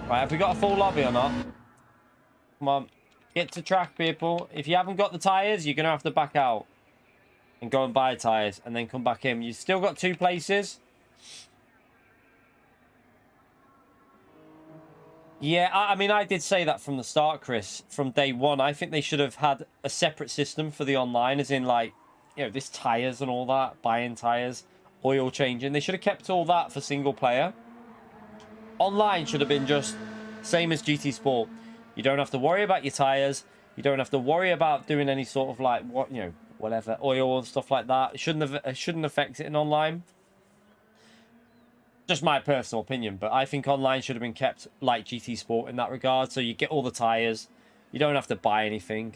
Right, have we got a full lobby or not? Come on, get to track, people. If you haven't got the tires, you're gonna have to back out and go and buy tires and then come back in. You've still got 2 places. Yeah, I mean, I did say that from the start, Chris, from day one. I think they should have had a separate system for the online, as in, like, you know, this tires and all that, buying tires, oil changing. They should have kept all that for single player. Online should have been just same as GT Sport. You don't have to worry about your tires. You don't have to worry about doing any sort of, like, what, you know, whatever, oil and stuff like that. It shouldn't affect it in online. Just my personal opinion, but I think online should have been kept like GT Sport in that regard. So you get all the tires, you don't have to buy anything.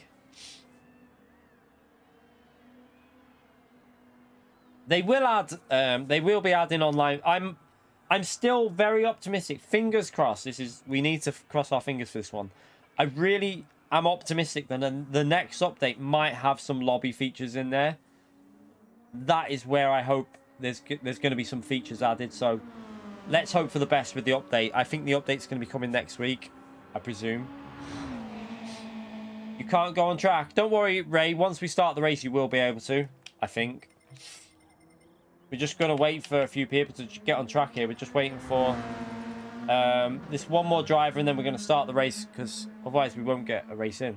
They will add. They will be adding online. I'm still very optimistic. Fingers crossed. We need to cross our fingers for this one. I really am optimistic that the next update might have some lobby features in there. That is where I hope there's going to be some features added. So let's hope for the best with the update. I think the update's going to be coming next week, I presume. You can't go on track. Don't worry, Ray. Once we start the race, you will be able to, I think. We're just going to wait for a few people to get on track here. We're just waiting for this one more driver, and then we're going to start the race, because otherwise we won't get a race in.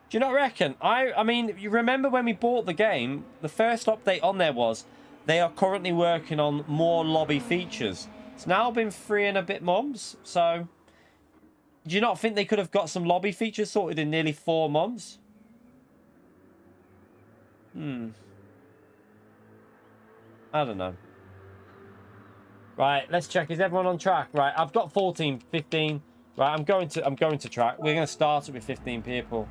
Do you not reckon? I mean, you remember when we bought the game, the first update on there was they are currently working on more lobby features. It's now been 3 and a bit months, so do you not think they could have got some lobby features sorted in nearly 4 months? I don't know. Right, let's check. Is everyone on track? Right, I've got 14, 15. Right, I'm going to track. We're going to start it with 15 people.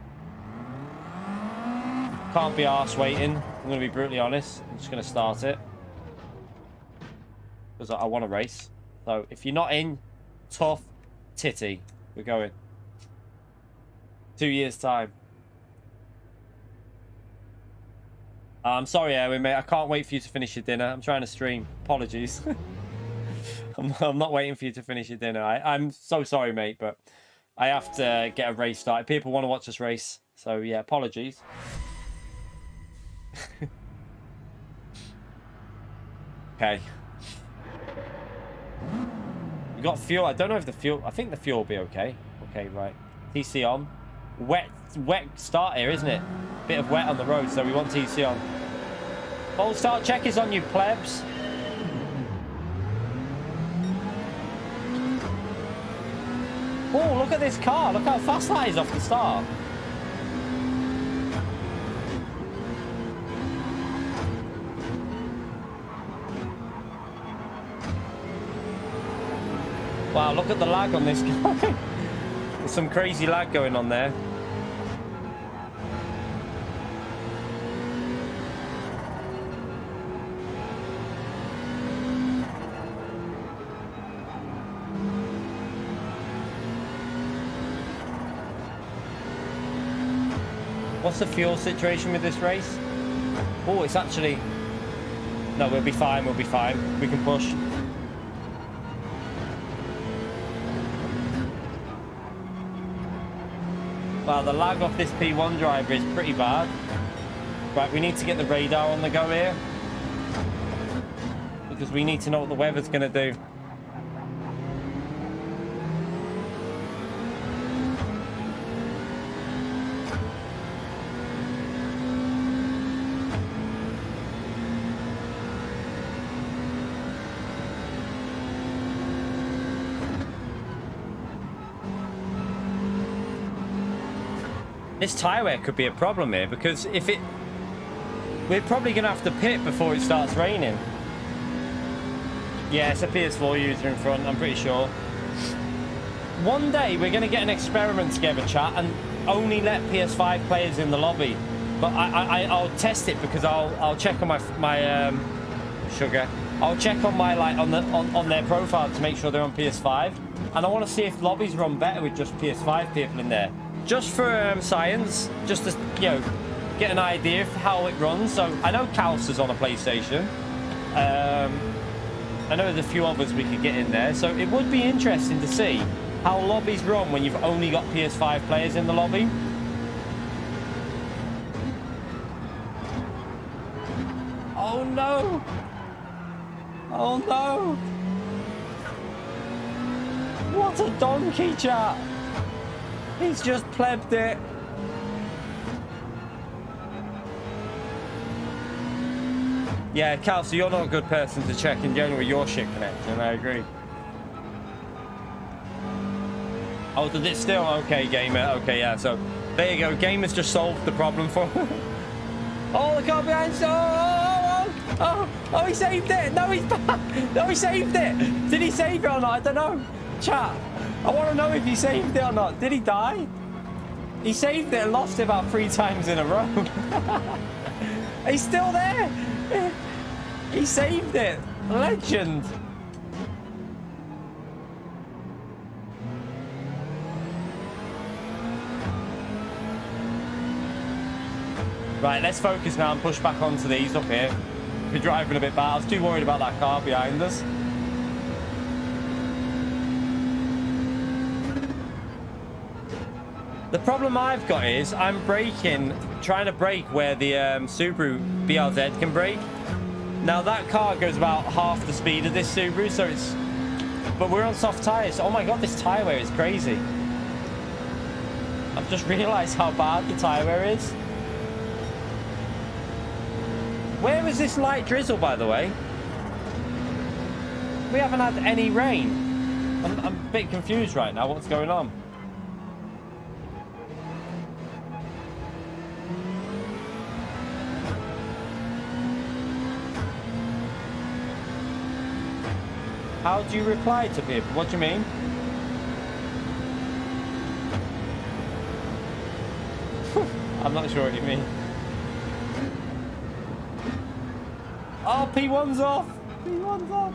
Can't be arsed waiting. I'm going to be brutally honest. I'm just going to start it. Because I want to race. So, if you're not in, tough titty. We're going. 2 years' time. I'm sorry, Erwin, mate. I can't wait for you to finish your dinner. I'm trying to stream. Apologies. I'm not waiting for you to finish your dinner. I'm so sorry, mate, but I have to get a race started. People want to watch us race. So, yeah, apologies. Okay. You got fuel. I don't know if the fuel... I think the fuel will be okay. Okay, right. TC on. Wet start here, isn't it? Bit of wet on the road, so we want TC on. Full start check is on you, plebs. Oh, look at this car. Look how fast that is off the start. Wow, look at the lag on this guy. There's some crazy lag going on there. What's the fuel situation with this race? Oh, it's actually... No, we'll be fine, we'll be fine. We can push. Wow, the lag off this P1 driver is pretty bad. Right, we need to get the radar on the go here. Because we need to know what the weather's going to do. This tyre wear could be a problem here, because if it... We're probably going to have to pit before it starts raining. Yeah, it's a PS4 user in front, I'm pretty sure. One day we're going to get an experiment together, chat, and only let PS5 players in the lobby. But I'll test it, because I'll check on my sugar. I'll check on my on their profile to make sure they're on PS5, and I want to see if lobbies run better with just PS5 people in there. Just for science, just to, you know, get an idea of how it runs. So I know Kaus is on a PlayStation. I know there's a few others we could get in there. So it would be interesting to see how lobbies run when you've only got PS5 players in the lobby. Oh no! Oh no! What a donkey, chat! He's just plebbed it. Yeah, Cal, so you're not a good person to check in general with your shit connection, I agree. Oh, did it still? Okay, Gamer. Okay, yeah, so there you go. Gamer's just solved the problem for... Oh, the car behind... Oh, he saved it. No, he's back. No, he saved it. Did he save it or not? I don't know. Chat. I want to know if he saved it or not. Did he die? He saved it and lost it about 3 times in a row. He's still there. He saved it. Legend. Right, let's focus now and push back onto these up here. We're driving a bit bad. I was too worried about that car behind us. The problem I've got is I'm trying to brake where the Subaru BRZ can brake. Now that car goes about half the speed of this Subaru, so it's... But we're on soft tyres. Oh my god, this tyre wear is crazy. I've just realised how bad the tyre wear is. Where was this light drizzle, by the way? We haven't had any rain. I'm a bit confused right now. What's going on? How do you reply to people? What do you mean? I'm not sure what you mean. Oh, P1's off! P1's off!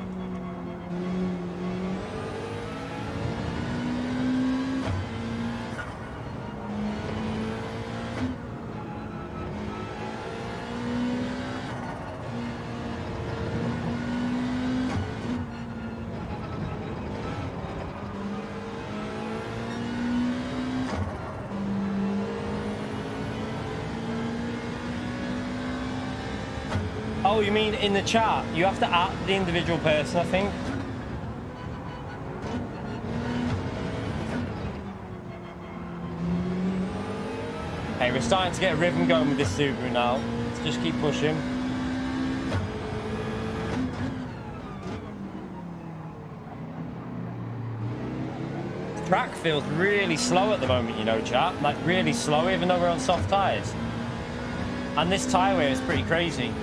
Oh, you mean in the chat? You have to add the individual person, I think. Hey, we're starting to get a rhythm going with this Subaru now. Let's just keep pushing. The track feels really slow at the moment, you know, chat. Like, really slow, even though we're on soft tyres. And this tyre wear is pretty crazy.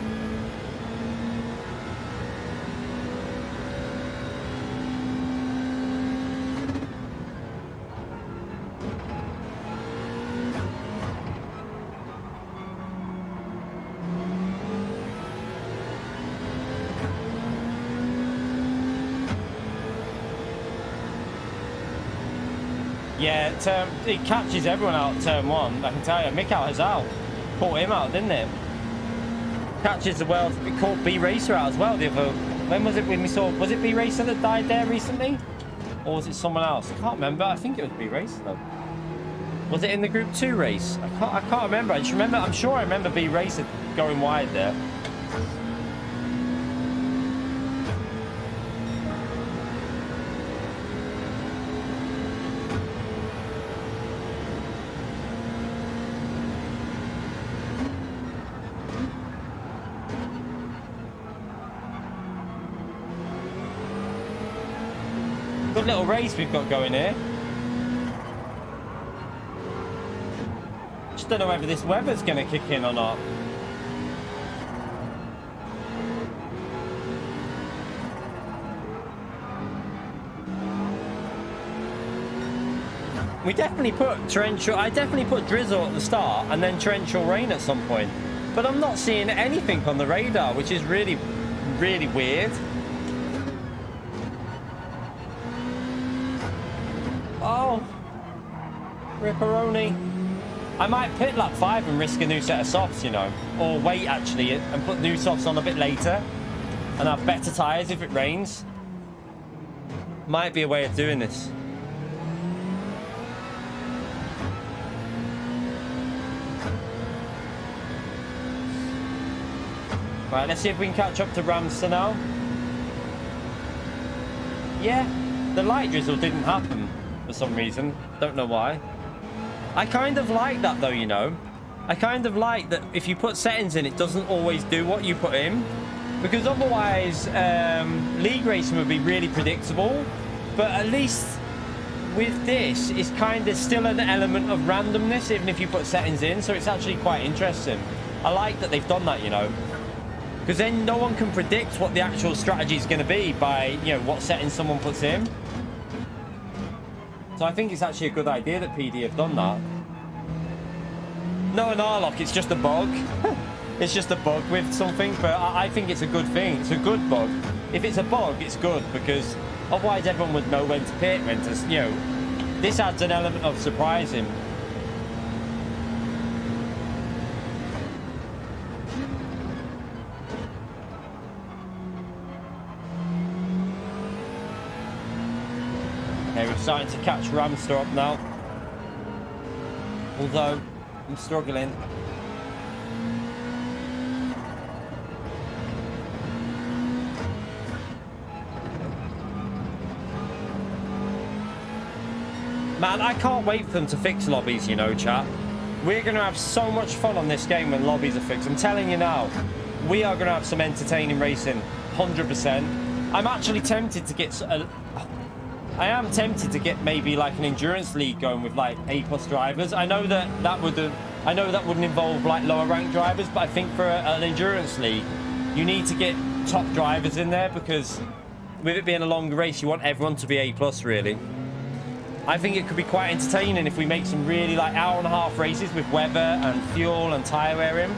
Yeah, it catches everyone out at turn one. I can tell you, Mick out is out. Caught him out, didn't it? Catches the world. It caught B Racer out as well. The other, when was it when we saw? Was it B Racer that died there recently, or was it someone else? I can't remember. I think it was B Racer though. Was it in the Group 2 race? I can't remember. I just remember. I'm sure I remember B Racer going wide there. Good little race we've got going here. Just don't know whether this weather's going to kick in or not. We definitely put torrential... I definitely put drizzle at the start and then torrential rain at some point. But I'm not seeing anything on the radar, which is really, really weird. Oh, Ripperoni. I might pit lap 5 and risk a new set of softs, you know. Or wait, actually, and put new softs on a bit later. And have better tyres if it rains. Might be a way of doing this. Right, let's see if we can catch up to Ramster now. Yeah, the light drizzle didn't happen. For some reason, don't know why. I kind of like that though, you know. I kind of like that if you put settings in, it doesn't always do what you put in, because otherwise league racing would be really predictable. But at least with this, it's kind of still an element of randomness even if you put settings in, so it's actually quite interesting. I like that they've done that, you know, because then no one can predict what the actual strategy is going to be by, you know, what settings someone puts in. So I think it's actually a good idea that PD have done that. No, an R-lock, it's just a bug. It's just a bug with something, but I think it's a good thing. It's a good bug. If it's a bug, it's good, because otherwise everyone would know when to pit, when to, you know. This adds an element of surprising. Okay, we're starting to catch Ramster up now. Although, I'm struggling. Man, I can't wait for them to fix lobbies, you know, chat. We're going to have so much fun on this game when lobbies are fixed. I'm telling you now, we are going to have some entertaining racing, 100%. I'm actually tempted to get... I am tempted to get maybe like an endurance league going with like A+ drivers. I know that wouldn't involve like lower ranked drivers, but I think for an endurance league, you need to get top drivers in there because with it being a longer race, you want everyone to be A+, really. I think it could be quite entertaining if we make some really like hour-and-a-half races with weather and fuel and tyre wearing.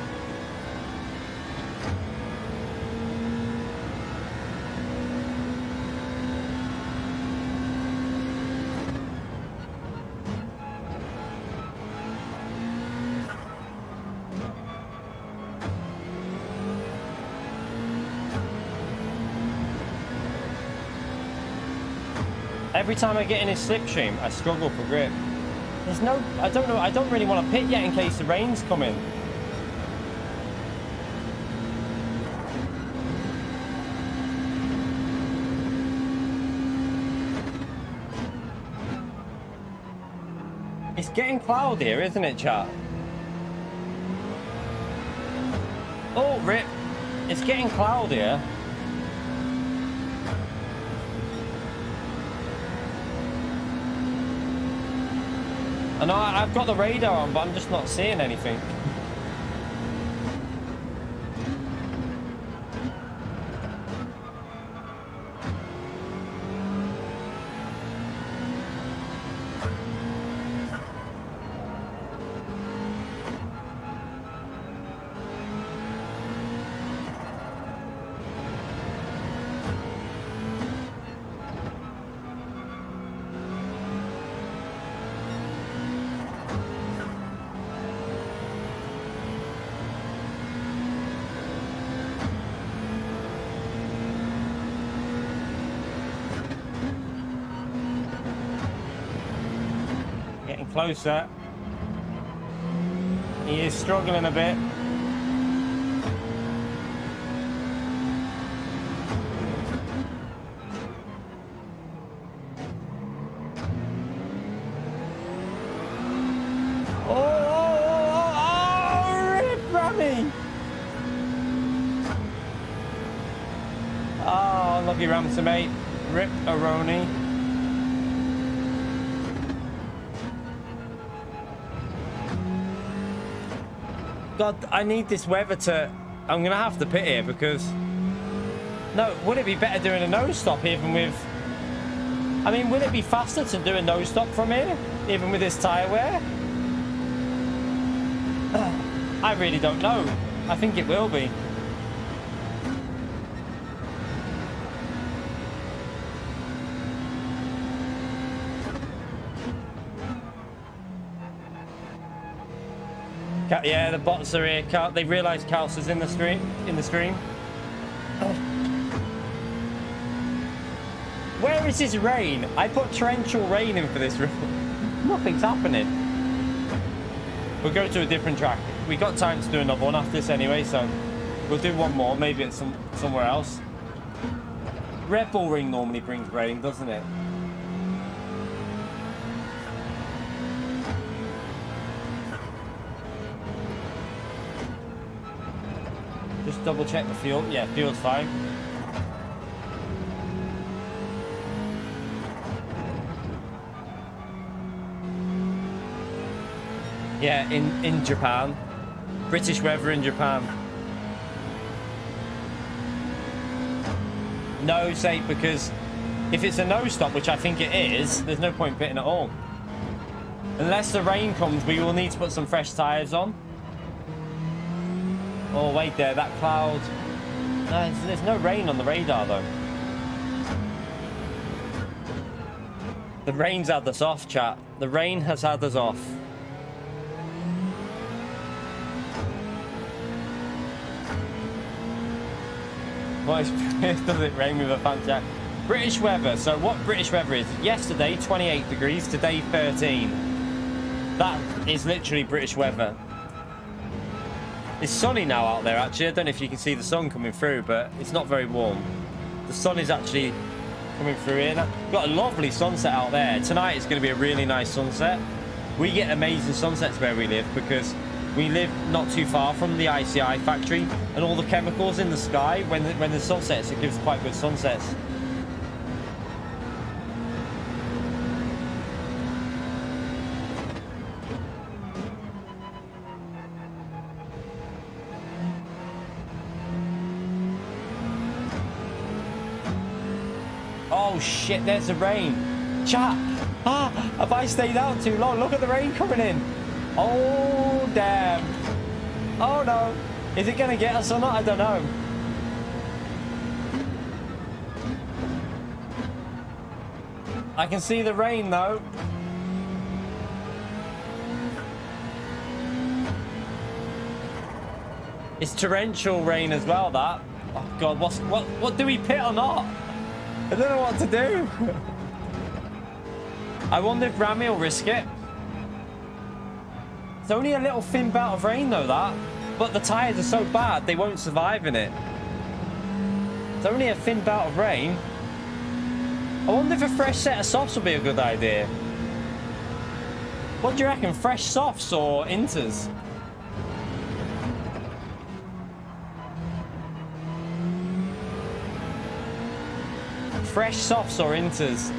Every time I get in his slipstream, I struggle for grip. There's no... I don't know. I don't really want to pit yet in case the rain's coming. It's getting cloudier, isn't it, chat? Oh, rip. It's getting cloudier. I know I've got the radar on, but I'm just not seeing anything. Closer. He is struggling a bit. Oh, rip Rami! Oh, lucky Ramsey, mate. Rip Aroni. God, I need this weather to... I'm going to have to pit here because... No, would it be better doing a nose stop even with... I mean, would it be faster to do a nose stop from here? Even with this tyre wear? I really don't know. I think it will be. Yeah, the bots are here. They realise Kals is in the stream. Oh. Where is this rain? I put torrential rain in for this room. Nothing's happening. We'll go to a different track. We got time to do another one after this anyway, so we'll do one more. Maybe it's somewhere else. Red Bull Ring normally brings rain, doesn't it? Just double check the fuel. Yeah, fuel's fine. Yeah, in Japan. British weather in Japan. No, say, because if it's a no stop, which I think it is, there's no point pitting at all. Unless the rain comes, we will need to put some fresh tyres on. Oh, wait there, that cloud. No, there's no rain on the radar, though. The rain's had us off, chat. The rain has had us off. Why does it rain with a fan jack? British weather. So what British weather is? Yesterday, 28 degrees. Today, 13. That is literally British weather. It's sunny now out there, actually. I don't know if you can see the sun coming through, but it's not very warm. The sun is actually coming through here. We've got a lovely sunset out there. Tonight is going to be a really nice sunset. We get amazing sunsets where we live because we live not too far from the ICI factory, and all the chemicals in the sky, when the sun sets, it gives quite good sunsets. Oh shit, there's the rain. Chat, have I stayed out too long? Look at the rain coming in. Oh damn. Oh no. Is it gonna get us or not? I don't know. I can see the rain though. It's torrential rain as well, that. Oh god, what do we pit or not? I don't know what to do. I wonder if Rami will risk it. It's only a little thin bout of rain though, that. But the tyres are so bad, they won't survive in it. It's only a thin bout of rain. I wonder if a fresh set of softs will be a good idea. What do you reckon? Fresh softs or inters? Fresh softs or inters?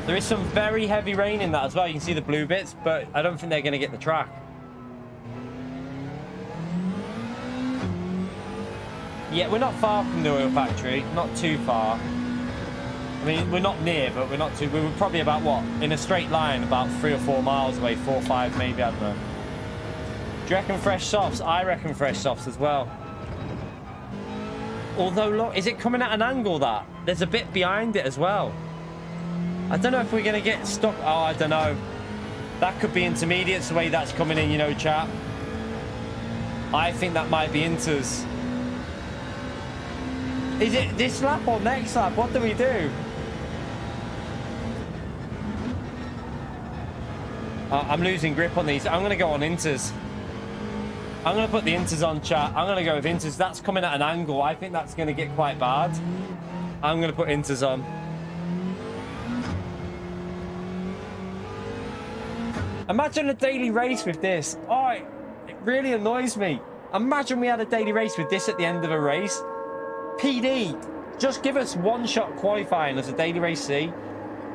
There is some very heavy rain in that as well. You can see the blue bits, but I don't think they're going to get the track. Yeah, we're not far from the oil factory. Not too far. I mean, we're not near, but we're not too... We were probably about, what? In a straight line, about 3 or 4 miles away. 4 or 5, maybe, I don't know. Do you reckon fresh softs? I reckon fresh softs as well. Although, look, is it coming at an angle, that? There's a bit behind it as well. I don't know if we're going to get stuck. Oh, I don't know. That could be intermediates, the way that's coming in, you know, chat. I think that might be inters. Is it this lap or next lap? What do we do? I'm losing grip on these. I'm going to go on inters. I'm going to put the inters on, chat. I'm going to go with inters. That's coming at an angle. I think that's going to get quite bad. I'm going to put inters on. Imagine a daily race with this. Oh, it really annoys me. Imagine we had a daily race with this at the end of a race. PD, just give us one-shot qualifying as a daily race C,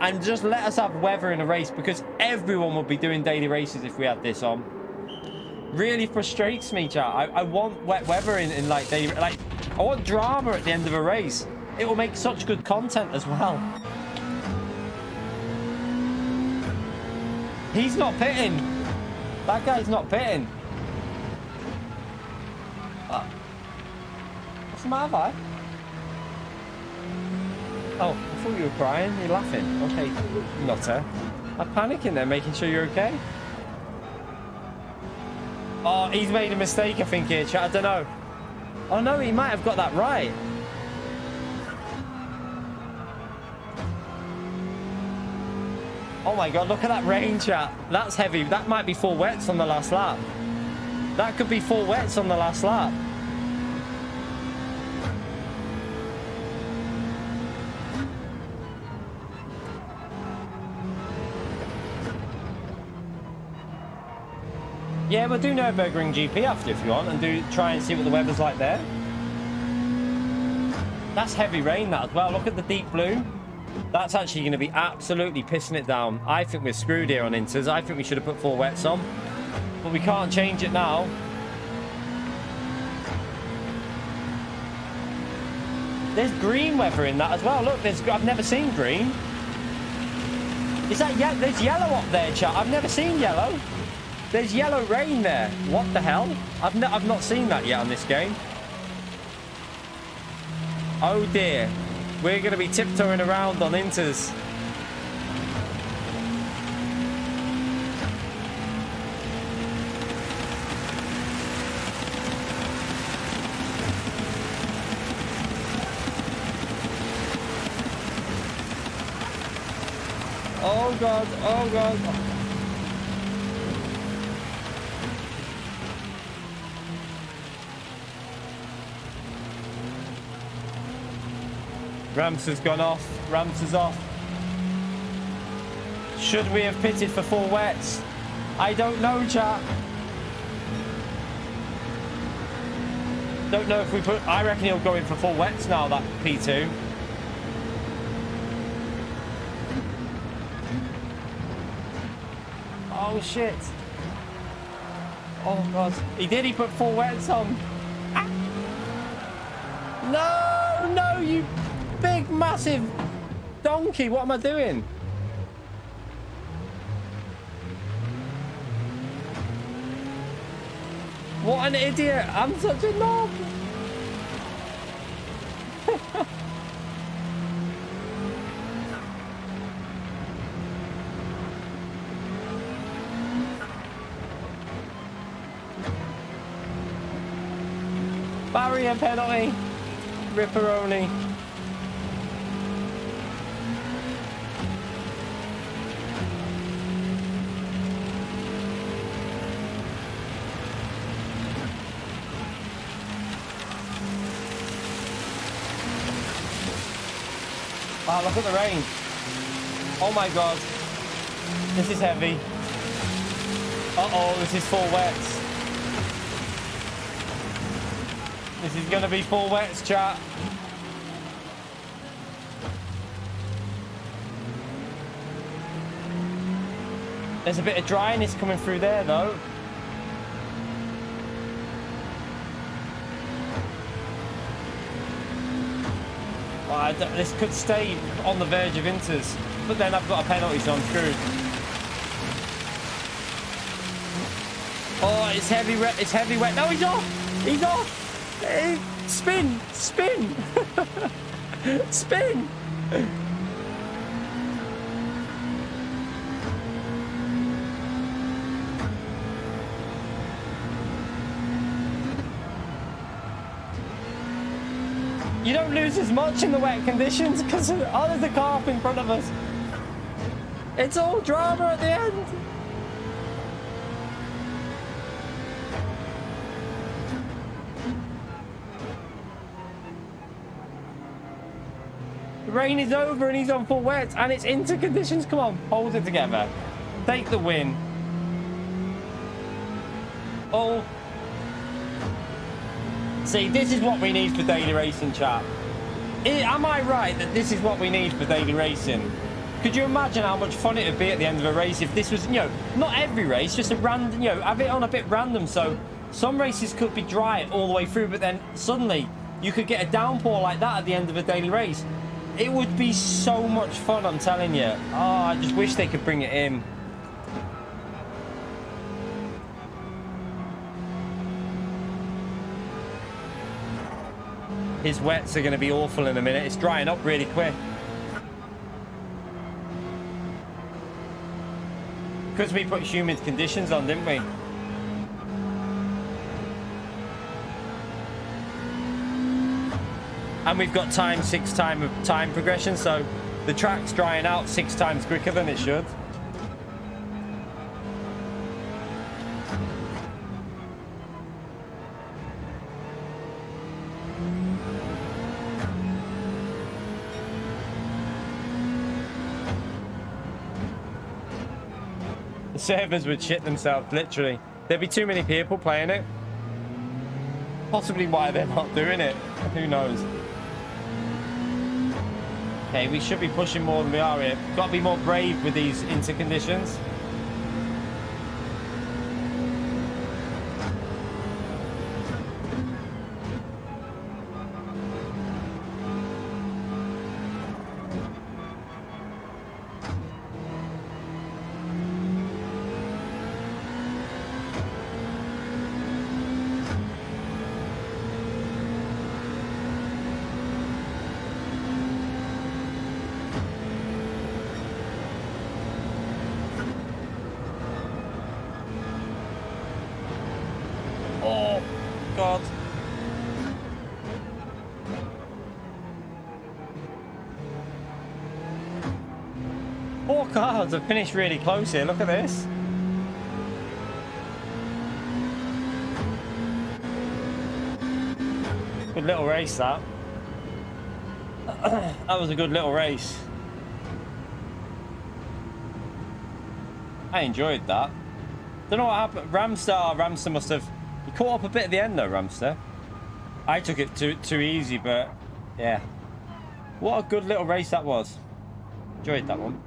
and just let us have weather in a race, because everyone would be doing daily races if we had this on. Really frustrates me, chat. I want wet weather in like daily, like I want drama at the end of a race. It will make such good content as well. He's not pitting. That guy's not pitting. What's the matter, Vi? Oh, I thought you were crying. You're laughing. Okay, nutter. I'm panicking there, making sure you're okay. Oh, he's made a mistake, I think, here, chat. I don't know. Oh, no, he might have got that right. Oh, my God, look at that rain, chat. That's heavy. That might be 4 wets on the last lap. That could be 4 wets on the last lap. Yeah, we'll do Nürburgring GP after if you want, and try and see what the weather's like there. That's heavy rain, that as well. Look at the deep blue. That's actually going to be absolutely pissing it down. I think we're screwed here on inters. I think we should have put 4 wets on, but we can't change it now. There's green weather in that as well. Look, I've never seen green. Is that yellow? There's yellow up there, chat. I've never seen yellow. There's yellow rain there. What the hell? I've not seen that yet on this game. Oh dear. We're going to be tiptoeing around on inters. Oh God. Oh God. Ramps has gone off. Ramps is off. Should we have pitted for full wets? I don't know, chat. Don't know if we put... I reckon he'll go in for full wets now, that P2. Oh, shit. Oh, God. He did. He put full wets on. Ah. No, no, you big, massive donkey. What am I doing? What an idiot. I'm such a knob. Barrier penalty. Ripperoni. Wow, look at the rain. Oh my God. This is heavy. Uh-oh, this is full wets. This is going to be full wets, chat. There's a bit of dryness coming through there, though. Well, this could stay on the verge of inters, but then I've got a penalty, so I'm screwed. Oh, it's heavy wet. It's heavy wet. No, he's off. He's off. Spin, spin, spin. You don't lose as much in the wet conditions because there's a car up in front of us. It's all drama at the end. The rain is over and he's on full wet and it's into conditions. Come on, hold it together. Take the win. Oh. See, this is what we need for daily racing, chat. Am I right that this is what we need for daily racing? Could you imagine how much fun it would be at the end of a race if this was, you know, not every race, just a random, you know, have it on a bit random. So some races could be dry all the way through, but then suddenly you could get a downpour like that at the end of a daily race. It would be so much fun, I'm telling you. Oh, I just wish they could bring it in. His wets are going to be awful in a minute. It's drying up really quick. Because we put humid conditions on, didn't we? And we've got six time progression, so the track's drying out 6 times quicker than it should. The servers would shit themselves, literally. There'd be too many people playing it. Possibly why they're not doing it. Who knows? Okay, we should be pushing more than we are here. Got to be more brave with these interconditions. God. Four cars have finished really close here. Look at this. Good little race, that. That was a good little race. I enjoyed that. Don't know what happened. Ramster must have... He caught up a bit at the end though, Ramster. I took it too easy, but yeah. What a good little race that was. Enjoyed that one.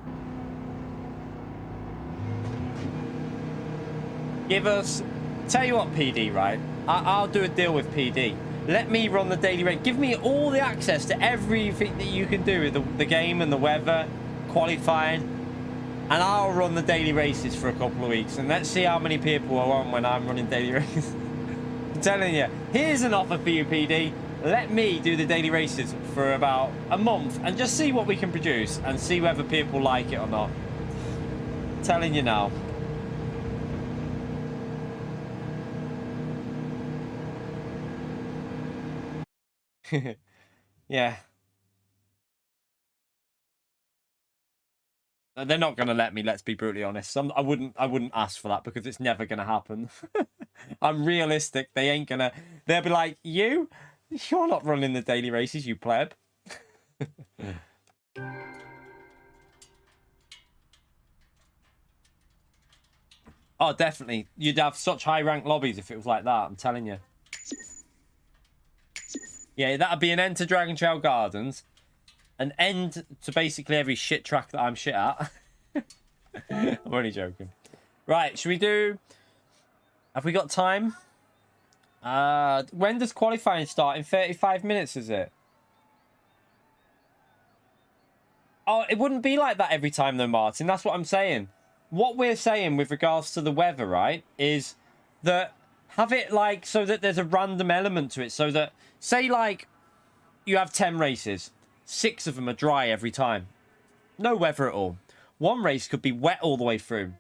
Give us... Tell you what, PD, right? I'll do a deal with PD. Let me run the daily race. Give me all the access to everything that you can do with the game and the weather, qualifying. And I'll run the daily races for a couple of weeks. And let's see how many people are on when I'm running daily races. I'm telling you, here's an offer for you, PD. Let me do the daily races for about a month and just see what we can produce and see whether people like it or not. I'm telling you now. Yeah. They're not going to let me, let's be brutally honest. I wouldn't ask for that because it's never going to happen. I'm realistic. They ain't going to... They'll be like, you're not running the daily races, you pleb. Oh, definitely. You'd have such high-ranked lobbies if it was like that, I'm telling you. Yeah, that'd be an end to Dragon Trail Gardens. An end to basically every shit track that I'm shit at. I'm only joking. Right, should we do... Have we got time? When does qualifying start? In 35 minutes, is it? Oh, it wouldn't be like that every time though, Martin. That's what I'm saying. What we're saying with regards to the weather, right, is that have it like so that there's a random element to it. So that, say like, you have 10 races. 6 of them are dry every time. No weather at all. One race could be wet all the way through.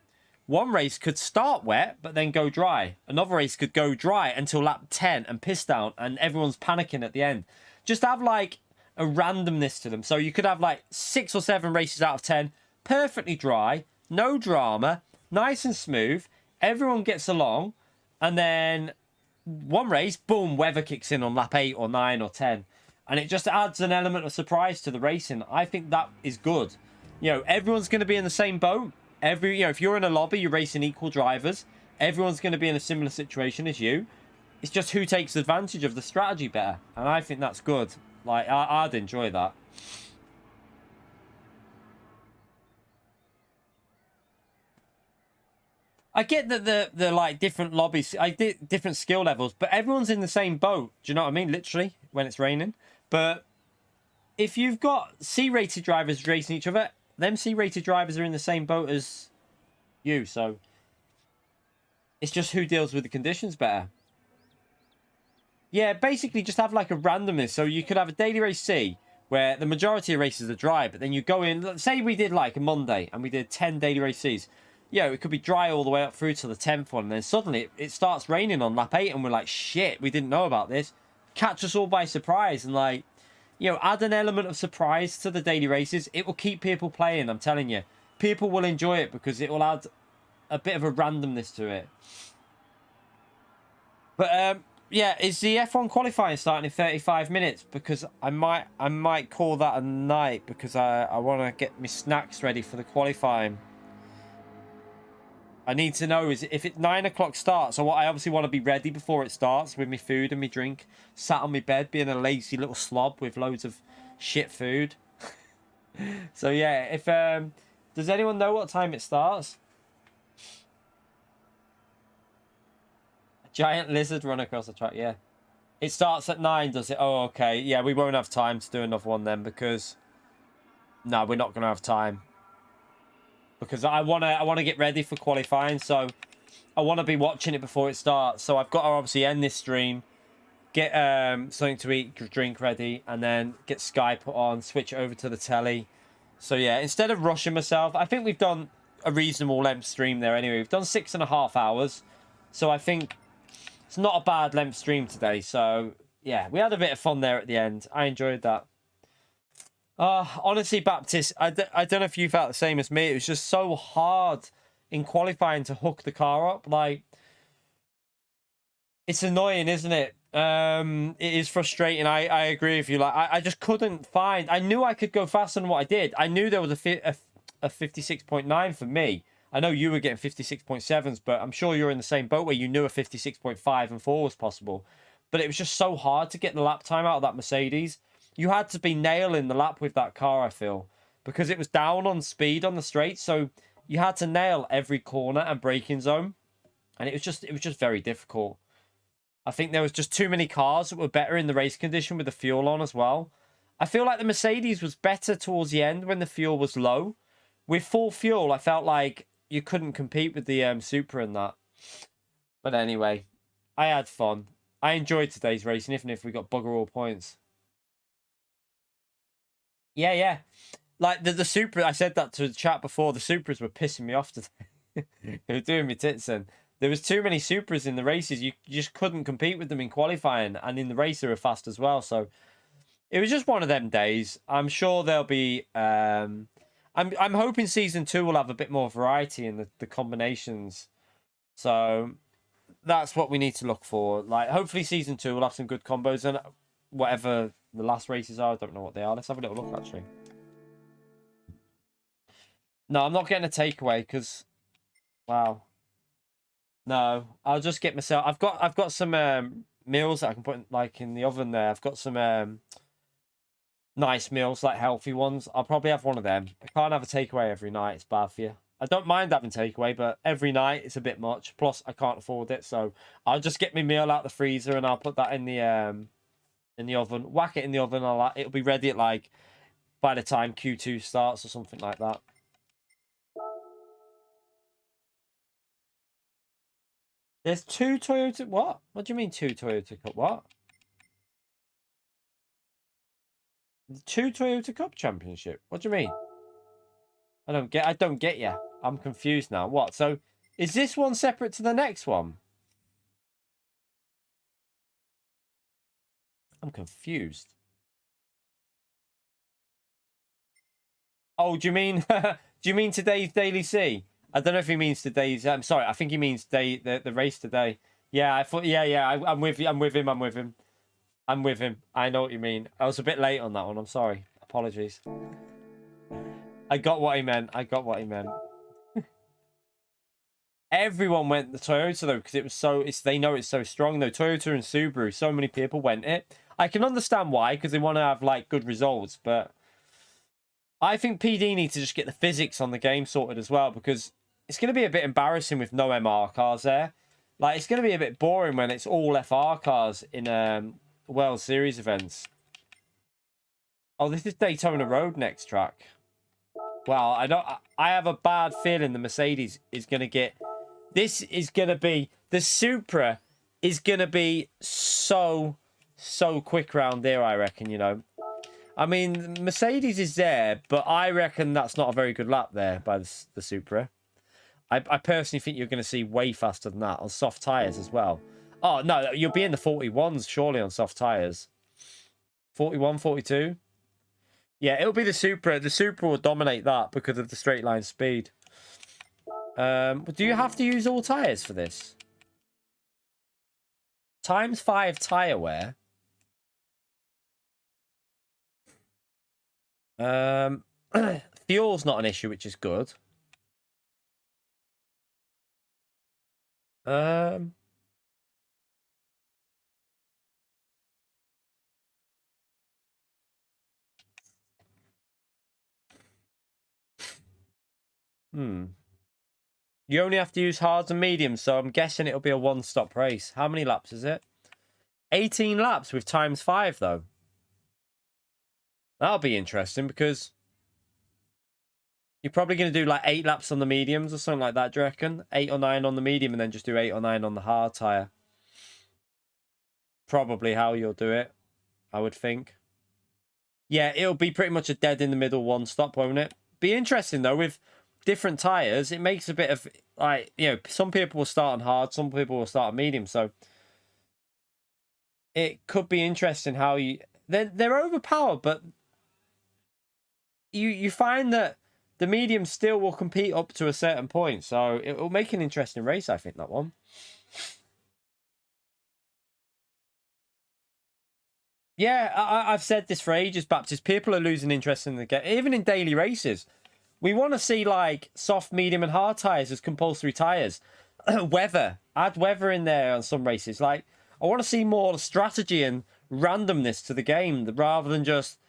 One race could start wet, but then go dry. Another race could go dry until lap 10 and piss down, and everyone's panicking at the end. Just have, like, a randomness to them. So you could have, like, 6 or 7 races out of 10, perfectly dry, no drama, nice and smooth, everyone gets along, and then one race, boom, weather kicks in on lap 8 or 9 or 10. And it just adds an element of surprise to the racing. I think that is good. You know, everyone's going to be in the same boat. If you're in a lobby, you're racing equal drivers. Everyone's going to be in a similar situation as you. It's just who takes advantage of the strategy better. And I think that's good. Like, I'd enjoy that. I get that the like different lobbies, I did different skill levels, but everyone's in the same boat. Do you know what I mean? Literally, when it's raining. But if you've got C-rated drivers racing each other, them C-rated drivers are in the same boat as you. So it's just who deals with the conditions better. Yeah, basically just have like a randomness. So you could have a daily race C where the majority of races are dry, but then you go in, let's say we did like a Monday and we did 10 daily race Cs. Yeah, it could be dry all the way up through to the 10th one, and then suddenly it starts raining on lap 8, and we're like, shit, we didn't know about this. Catch us all by surprise, and like, you know, add an element of surprise to the daily races. It will keep people playing, I'm telling you. People will enjoy it because it will add a bit of a randomness to it. But, yeah, is the F1 qualifying starting in 35 minutes? Because I might call that a night because I want to get my snacks ready for the qualifying. I need to know is if it 9 o'clock starts, so I obviously want to be ready before it starts with my food and my drink, sat on my bed being a lazy little slob with loads of shit food. So yeah, if does anyone know what time it starts? A giant lizard run across the track, yeah. It starts at 9, does it? Oh, okay. Yeah, we won't have time to do another one then because no, we're not going to have time. Because I wanna get ready for qualifying, so I want to be watching it before it starts. So I've got to obviously end this stream, get something to eat, drink ready, and then get Sky put on, switch it over to the telly. So yeah, instead of rushing myself, I think we've done a reasonable length stream there anyway. We've done 6.5 hours, so I think it's not a bad length stream today. So yeah, we had a bit of fun there at the end. I enjoyed that. Honestly, Baptist, I don't know if you felt the same as me. It was just so hard in qualifying to hook the car up. Like, it's annoying, isn't it? It is frustrating. I agree with you. Like I just couldn't find. I knew I could go faster than what I did. I knew there was a 56.9 for me. I know you were getting 56.7s, but I'm sure you're in the same boat where you knew a 56.5 and 4 was possible. But it was just so hard to get the lap time out of that Mercedes. You had to be nailing the lap with that car, I feel, because it was down on speed on the straight. So you had to nail every corner and braking zone, and it was just very difficult. I think there was just too many cars that were better in the race condition with the fuel on as well. I feel like the Mercedes was better towards the end when the fuel was low. With full fuel, I felt like you couldn't compete with the Supra and that. But anyway, I had fun. I enjoyed today's racing, even if we got bugger all points. Yeah. Like the Supra, I said that to the chat before. The Supras were pissing me off today. They were doing me tits in. There was too many Supras in the races. You just couldn't compete with them in qualifying, and in the race they were fast as well. So it was just one of them days. I'm sure there'll be. I'm hoping season 2 will have a bit more variety in the combinations. So that's what we need to look for. Like hopefully season 2 will have some good combos, and whatever the last races are, I don't know what they are. Let's have a little look actually. No, I'm not getting a takeaway because wow. No, I'll just get myself. I've got some meals that I can put in the oven there. I've got some nice meals, like healthy ones. I'll probably have one of them. I can't have a takeaway every night. It's bad for you. I don't mind having takeaway, but every night it's a bit much. Plus, I can't afford it, so I'll just get my meal out the freezer and I'll put that in the oven. Whack it in the oven. It'll be ready at like by the time Q2 starts or something like that. There's 2 Toyota. What? What do you mean 2 Toyota Cup? What? 2 Toyota Cup Championship? What do you mean? I don't get you. I'm confused now. What? So is this one separate to the next one? I'm confused. Oh, do you mean today's Daily C? I don't know if he means today's. I'm sorry. I think he means the race today. Yeah, I thought. Yeah. I'm with you. I'm with him. I know what you mean. I was a bit late on that one. I'm sorry. Apologies. I got what he meant. Everyone went the Toyota though because it was so. They know it's so strong though. Toyota and Subaru. So many people went it. I can understand why because they want to have like good results, but I think PD needs to just get the physics on the game sorted as well because it's going to be a bit embarrassing with no MR cars there. Like it's going to be a bit boring when it's all FR cars in World Series events. Oh, this is Daytona Road next track. Well, I have a bad feeling the Mercedes is going to get. This is going to be the Supra is going to be so quick round there. I reckon. You know, I mean Mercedes is there, but I reckon that's not a very good lap there by the Supra. I personally think you're going to see way faster than that on soft tires as well. Oh no, you'll be in the 41s surely on soft tires. 41, 42. Yeah, it'll be the Supra. The Supra will dominate that because of the straight line speed. Do you have to use all tyres for this? ×5 tyre wear. Fuel's not an issue, which is good. You only have to use hards and mediums, so I'm guessing it'll be a one-stop race. How many laps is it? 18 laps with ×5, though. That'll be interesting because you're probably going to do like 8 laps on the mediums or something like that, do you reckon? 8 or 9 on the medium and then just do 8 or 9 on the hard tyre. Probably how you'll do it, I would think. Yeah, it'll be pretty much a dead in the middle one stop, won't it? Be interesting though, with different tyres, it makes a bit of like, you know, some people will start on hard, some people will start on medium, so it could be interesting how you they're overpowered, but you find that the medium still will compete up to a certain point, so it will make an interesting race, I think, that one. Yeah, I've said this for ages, Baptist. People are losing interest in the game, even in daily races. We want to see like soft, medium, and hard tires as compulsory tires. Weather, add weather in there on some races. Like, I want to see more strategy and randomness to the game rather than just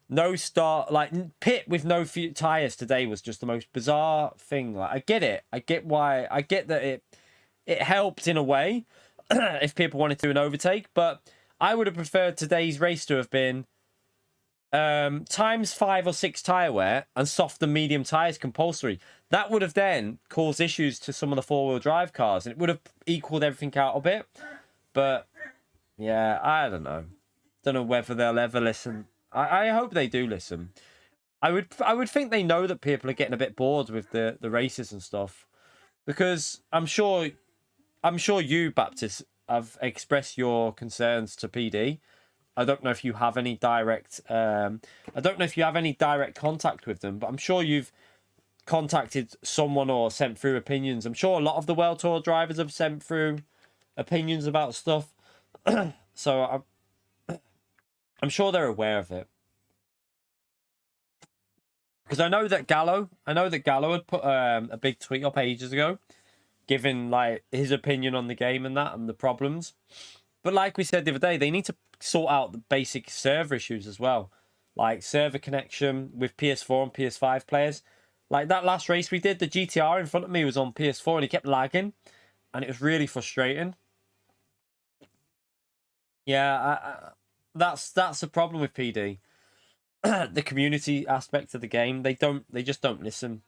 no start. Like, pit with no tires today was just the most bizarre thing. Like, I get it. I get why. I get that it helped in a way if people wanted to do an overtake, but I would have preferred today's race to have been times 5 or 6 tire wear and soft and medium tires compulsory. That would have then caused issues to some of the 4-wheel drive cars, and it would have equaled everything out a bit. But yeah, I don't know. Don't know whether they'll ever listen. I hope they do listen. I would think they know that people are getting a bit bored with the races and stuff, because I'm sure you, Baptist, have expressed your concerns to PD. I don't know if you have any direct contact with them, but I'm sure you've contacted someone or sent through opinions. I'm sure a lot of the World Tour drivers have sent through opinions about stuff. So I'm sure they're aware of it. Because I know that Gallo had put a big tweet up ages ago, giving like his opinion on the game and that and the problems. But like we said the other day, they need to sort out the basic server issues as well, like server connection with PS4 and PS5 players. Like that last race we did, the GTR in front of me was on PS4 and he kept lagging, and it was really frustrating. Yeah, that's a problem with PD. The community aspect of the game, they just don't listen.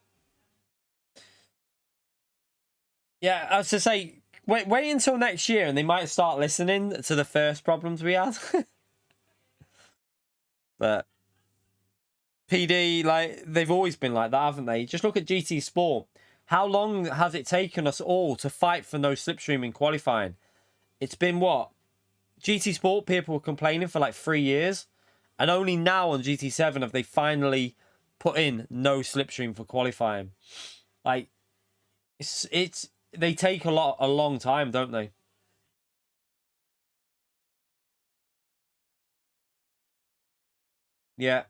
Yeah, I was to say, wait until next year and they might start listening to the first problems we had. But PD, like, they've always been like that, haven't they? Just look at GT Sport. How long has it taken us all to fight for no slipstream in qualifying? It's been what? GT Sport people were complaining for like 3 years, and only now on GT7 have they finally put in no slipstream for qualifying. Like, it's they take a long time, don't they? Yeah.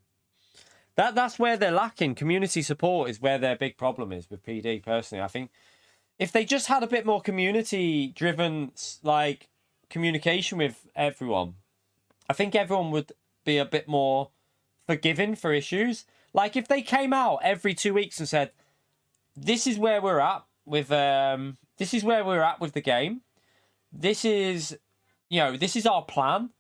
That's where they're lacking. Community support is where their big problem is with PD, personally. I think if they just had a bit more community driven like communication with everyone, I think everyone would be a bit more forgiving for issues. Like if they came out every 2 weeks and said, this is where we're at with the game. This is our plan.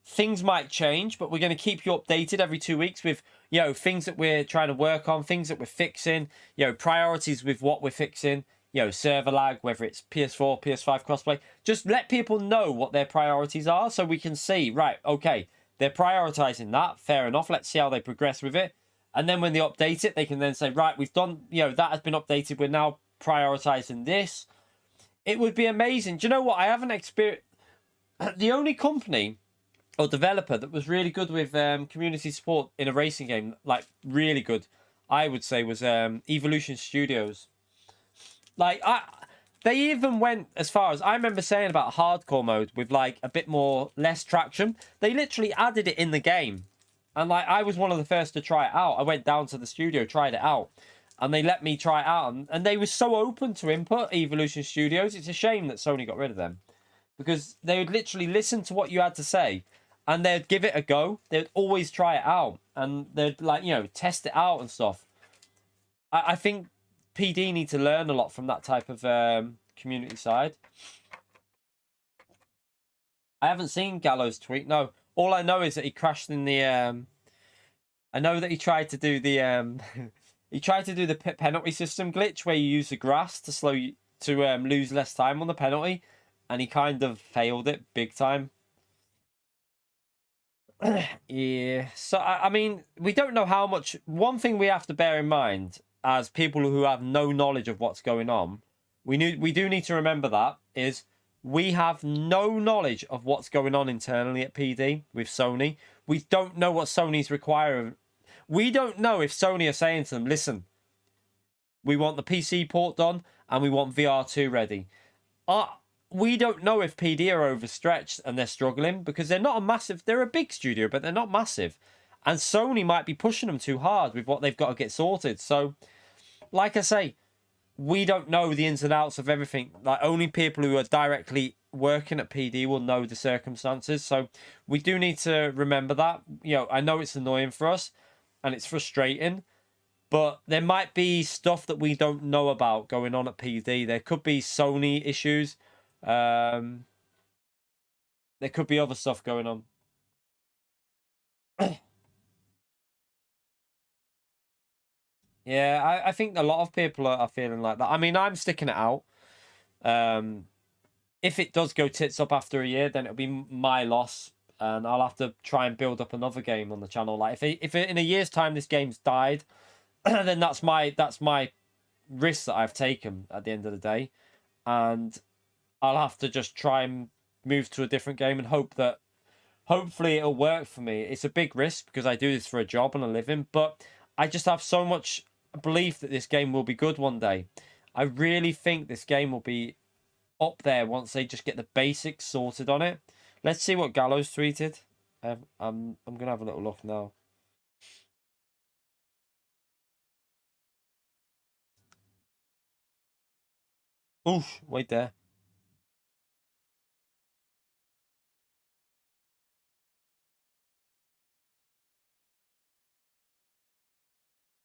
Things might change, but we're going to keep you updated every 2 weeks with, things that we're trying to work on, things that we're fixing, priorities with what we're fixing, server lag, whether it's PS4, PS5 crossplay. Just let people know what their priorities are so we can see, right, okay, they're prioritizing that. Fair enough. Let's see how they progress with it. And then when they update it, they can then say, right, we've done, that has been updated. We're now prioritizing this. It would be amazing. Do you know what? I haven't experienced... The only company or developer that was really good with community support in a racing game, like really good, I would say, was Evolution Studios. Like, they even went as far as, I remember saying about hardcore mode with like a bit more less traction. They literally added it in the game. And like, I was one of the first to try it out. I went down to the studio, tried it out, and they let me try it out. And they were so open to input, Evolution Studios. It's a shame that Sony got rid of them, because they would literally listen to what you had to say and they'd give it a go. They'd always try it out and they'd like, test it out and stuff. I think PD need to learn a lot from that type of community side. I haven't seen Gallo's tweet. No, all I know is that he crashed in the. I know that he tried to do the. He tried to do the penalty system glitch where you use the grass to lose less time on the penalty, and he kind of failed it big time. Yeah. So I mean, we don't know how much. One thing we have to bear in mind as people who have no knowledge of what's going on, we do need to remember that is we have no knowledge of what's going on internally at PD with Sony. We don't know what Sony's requiring. We don't know if Sony are saying to them, listen, we want the PC port done and we want VR2 ready. we don't know if PD are overstretched and they're struggling because they're not a massive. They're a big studio, but they're not massive. And Sony might be pushing them too hard with what they've got to get sorted. So, like I say, we don't know the ins and outs of everything. Like, only people who are directly working at PD will know the circumstances. So we do need to remember that. You know, I know it's annoying for us and it's frustrating, but there might be stuff that we don't know about going on at PD. There could be Sony issues. There could be other stuff going on. Yeah, I think a lot of people are feeling like that. I mean, I'm sticking it out. If it does go tits up after a year, then it'll be my loss, and I'll have to try and build up another game on the channel. Like, if in a year's time this game's died, then that's my risk that I've taken at the end of the day, and I'll have to just try and move to a different game and hope that hopefully it'll work for me. It's a big risk because I do this for a job and a living, but I just have so much belief that this game will be good one day. I really think this game will be up there once they just get the basics sorted on it. Let's see what Gallows tweeted. I'm gonna have a little look now. Oof, wait there.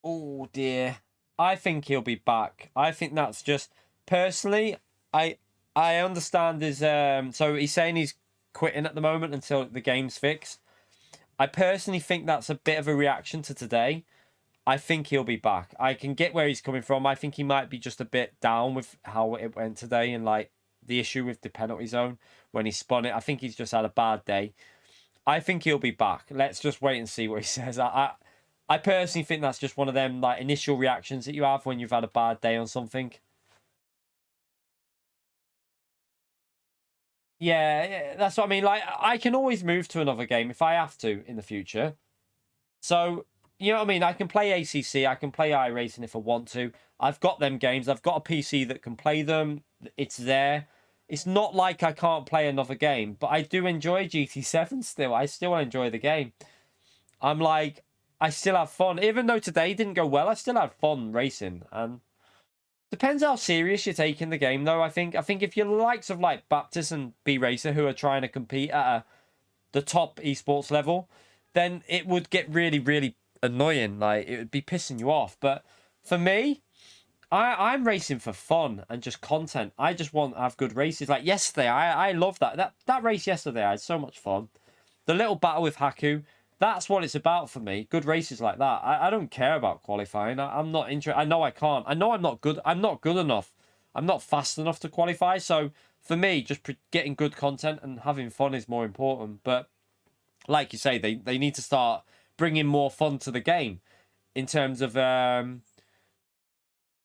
Oh dear. I think he'll be back. I think that's just personally, I understand his so he's saying he's quitting at the moment until the game's fixed. I personally think that's a bit of a reaction to today. I think he'll be back. I can get where he's coming from. I think he might be just a bit down with how it went today and like the issue with the penalty zone when he spun it. I think he's just had a bad day. I think he'll be back. Let's just wait and see what he says. I personally think that's just one of them like initial reactions that you have when you've had a bad day on something. Yeah, that's what I mean. Like, I can always move to another game if I have to in the future. So, you know what I mean? I can play ACC, I can play iRacing if I want to. I've got them games. I've got a PC that can play them. It's there. It's not like I can't play another game, but I do enjoy GT7 still. I still enjoy the game. I'm like, I still have fun. Even though today didn't go well, I still had fun racing. And depends how serious you're taking the game, though. I think if you're the likes of like Baptist and B Racer who are trying to compete at the top esports level, then it would get really, really annoying. Like, it would be pissing you off. But for me, I'm racing for fun and just content. I just want to have good races. Like yesterday, I love that race yesterday. I had so much fun. The little battle with Haku, that's what it's about for me. Good races like that. I don't care about qualifying. I'm not interested. I know I can't. I know I'm not good. I'm not good enough. I'm not fast enough to qualify. So for me, just getting good content and having fun is more important. But like you say, they need to start bringing more fun to the game in terms of the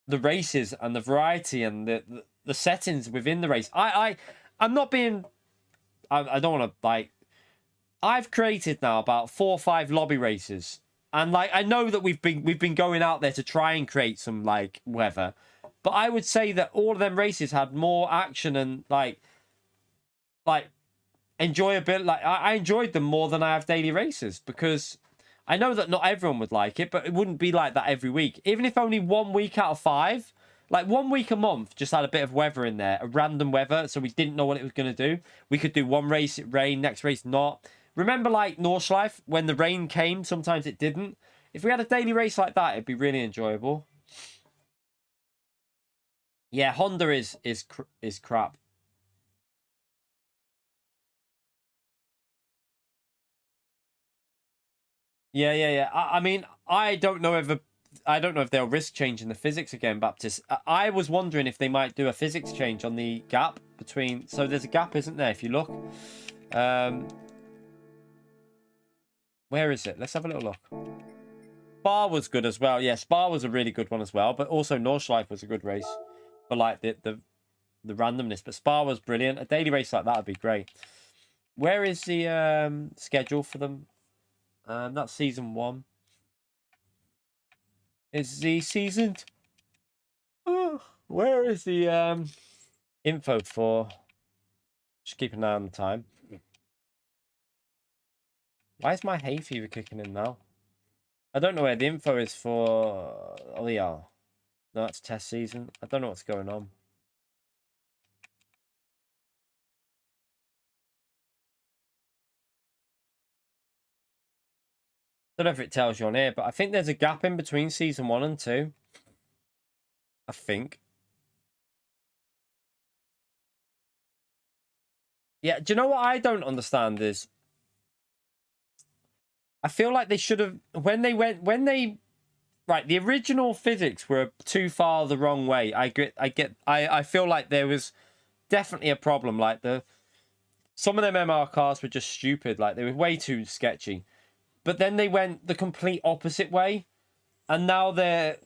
races and the variety and the settings within the race. I'm not being. I don't want to like. I've created now about 4 or 5 lobby races, and like I know that we've been going out there to try and create some like weather, but I would say that all of them races had more action and like enjoyability. Like I enjoyed them more than I have daily races because I know that not everyone would like it, but it wouldn't be like that every week. Even if only 1 week out of 5, like 1 week a month, just had a bit of weather in there, a random weather, so we didn't know what it was going to do. We could do one race, it rained, next race not. Remember, like, Nordschleife, when the rain came, sometimes it didn't. If we had a daily race like that, it'd be really enjoyable. Yeah, Honda is crap. Yeah. I mean, I don't know if they'll risk changing the physics again, Baptist. I was wondering if they might do a physics change on the gap between. So there's a gap, isn't there? If you look, where is it? Let's have a little look. Spa was good as well. Yeah, Spa was a really good one as well. But also Nordschleife was a good race for like the randomness. But Spa was brilliant. A daily race like that would be great. Where is the schedule for them? That's season 1. Is the season? Oh, where is the info for? Just keep an eye on the time. Why is my hay fever kicking in now? I don't know where the info is for... Oh, yeah. No, that's test season. I don't know what's going on. Don't know if it tells you on here, but I think there's a gap in between season 1 and 2. I think. Yeah, do you know what I don't understand is... I feel like they should have... Right, the original physics were too far the wrong way. I feel like there was definitely a problem. Like some of them MR cars were just stupid. Like they were way too sketchy. But then they went the complete opposite way, and now they're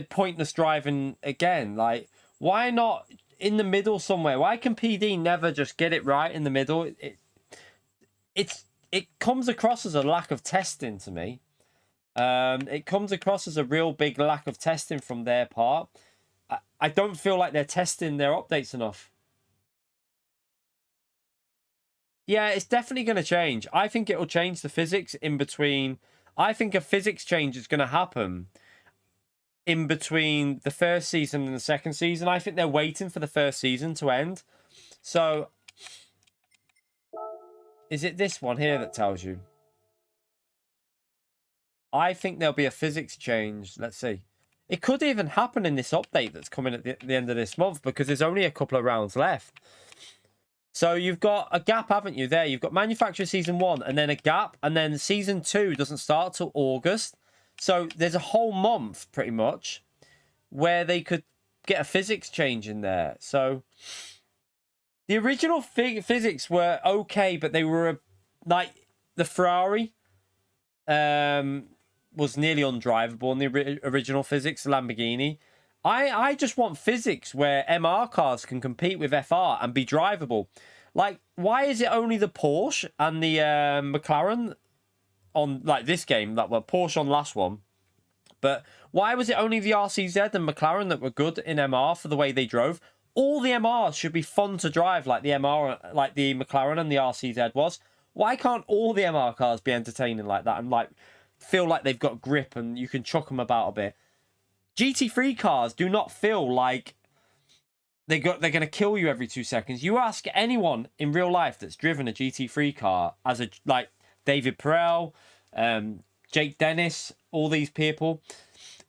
pointless driving again. Like, why not in the middle somewhere? Why can PD never just get it right in the middle? It comes across as a lack of testing to me. It comes across as a real big lack of testing from their part. I don't feel like they're testing their updates enough. Yeah, it's definitely going to change. I think it will change the physics in between. I think a physics change is going to happen in between the first season and the second season. I think they're waiting for the first season to end. So, is it this one here that tells you? I think there'll be a physics change. Let's see. It could even happen in this update that's coming at the end of this month, because there's only a couple of rounds left. So you've got a gap, haven't you, there? You've got manufacturer season 1 and then a gap, and then season 2 doesn't start till August. So there's a whole month, pretty much, where they could get a physics change in there. So the original physics were okay, but they were like the Ferrari was nearly undrivable in the original physics, the Lamborghini. I just want physics where MR cars can compete with FR and be drivable. Like, why is it only the Porsche and the McLaren on, like, this game? That were Porsche on last one. But why was it only the RCZ and McLaren that were good in MR for the way they drove? All the MRs should be fun to drive like the McLaren and the RCZ was. Why can't all the MR cars be entertaining like that and, like, feel like they've got grip and you can chuck them about a bit? GT3 cars do not feel like they're going to kill you every 2 seconds. You ask anyone in real life that's driven a GT3 car, as like David Perel, Jake Dennis, all these people.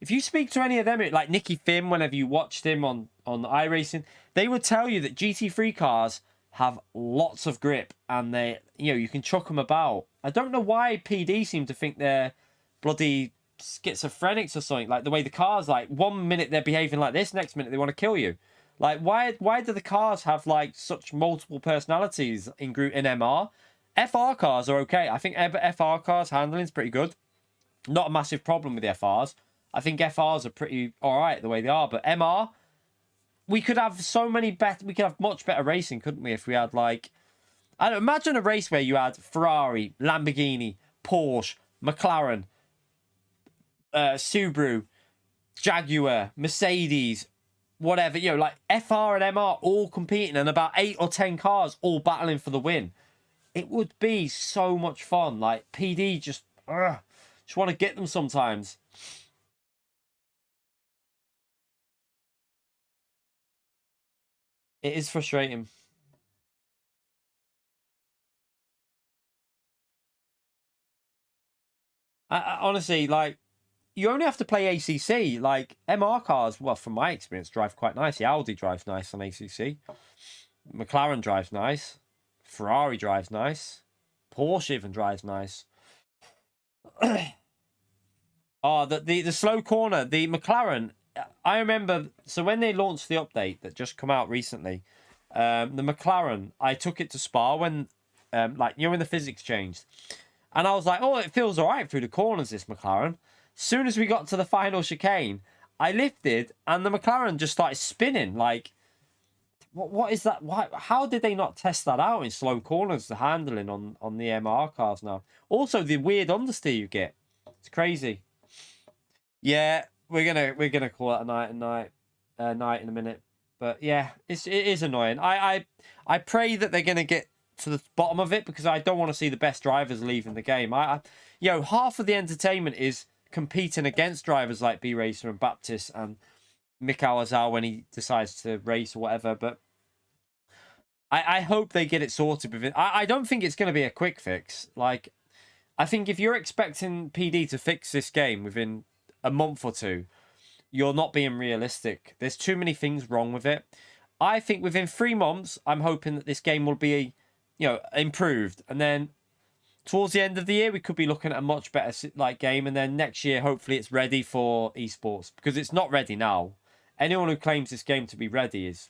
If you speak to any of them, like Nicky Finn, whenever you watched him on iRacing, they would tell you that GT3 cars have lots of grip and you can chuck them about. I don't know why PD seem to think they're bloody schizophrenics or something. Like the way the cars, like 1 minute they're behaving like this, next minute they want to kill you. Like why do the cars have like such multiple personalities in MR? FR cars are okay. I think FR cars handling is pretty good. Not a massive problem with the FRs. I think FRs are pretty all right the way they are, but MR, we could have we could have much better racing, couldn't we, if we had, like, I don't imagine a race where you had Ferrari, Lamborghini, Porsche, McLaren, Subaru, Jaguar, Mercedes, whatever, like FR and MR all competing and about 8 or 10 cars all battling for the win. It would be so much fun. Like, PD just want to get them sometimes. It is frustrating. I honestly, like, you only have to play ACC. Like, MR cars, well, from my experience, drive quite nice. The Audi drives nice on ACC. McLaren drives nice. Ferrari drives nice. Porsche even drives nice. Oh, the slow corner, the McLaren. I remember, so when they launched the update that just come out recently, the McLaren, I took it to Spa when, when the physics changed. And I was like, oh, it feels all right through the corners, this McLaren. Soon as we got to the final chicane, I lifted and the McLaren just started spinning. Like, what is that? How did they not test that out in slow corners, the handling on the MR cars now? Also, the weird understeer you get. It's crazy. Yeah, we're gonna call it a night in a minute. But yeah, it is annoying. I pray that they're going to get to the bottom of it, because I don't want to see the best drivers leaving the game. You know, half of the entertainment is competing against drivers like B Racer and Baptist and Mikhail Azar when he decides to race or whatever. But I hope they get it sorted with it. I don't think it's going to be a quick fix. Like, I think if you're expecting PD to fix this game within a month or two, you're not being realistic. There's too many things wrong with it. I think within 3 months, I'm hoping that this game will be, you know, improved. And then towards the end of the year, we could be looking at a much better like game. And then next year, hopefully it's ready for esports, because it's not ready now. Anyone who claims this game to be ready is...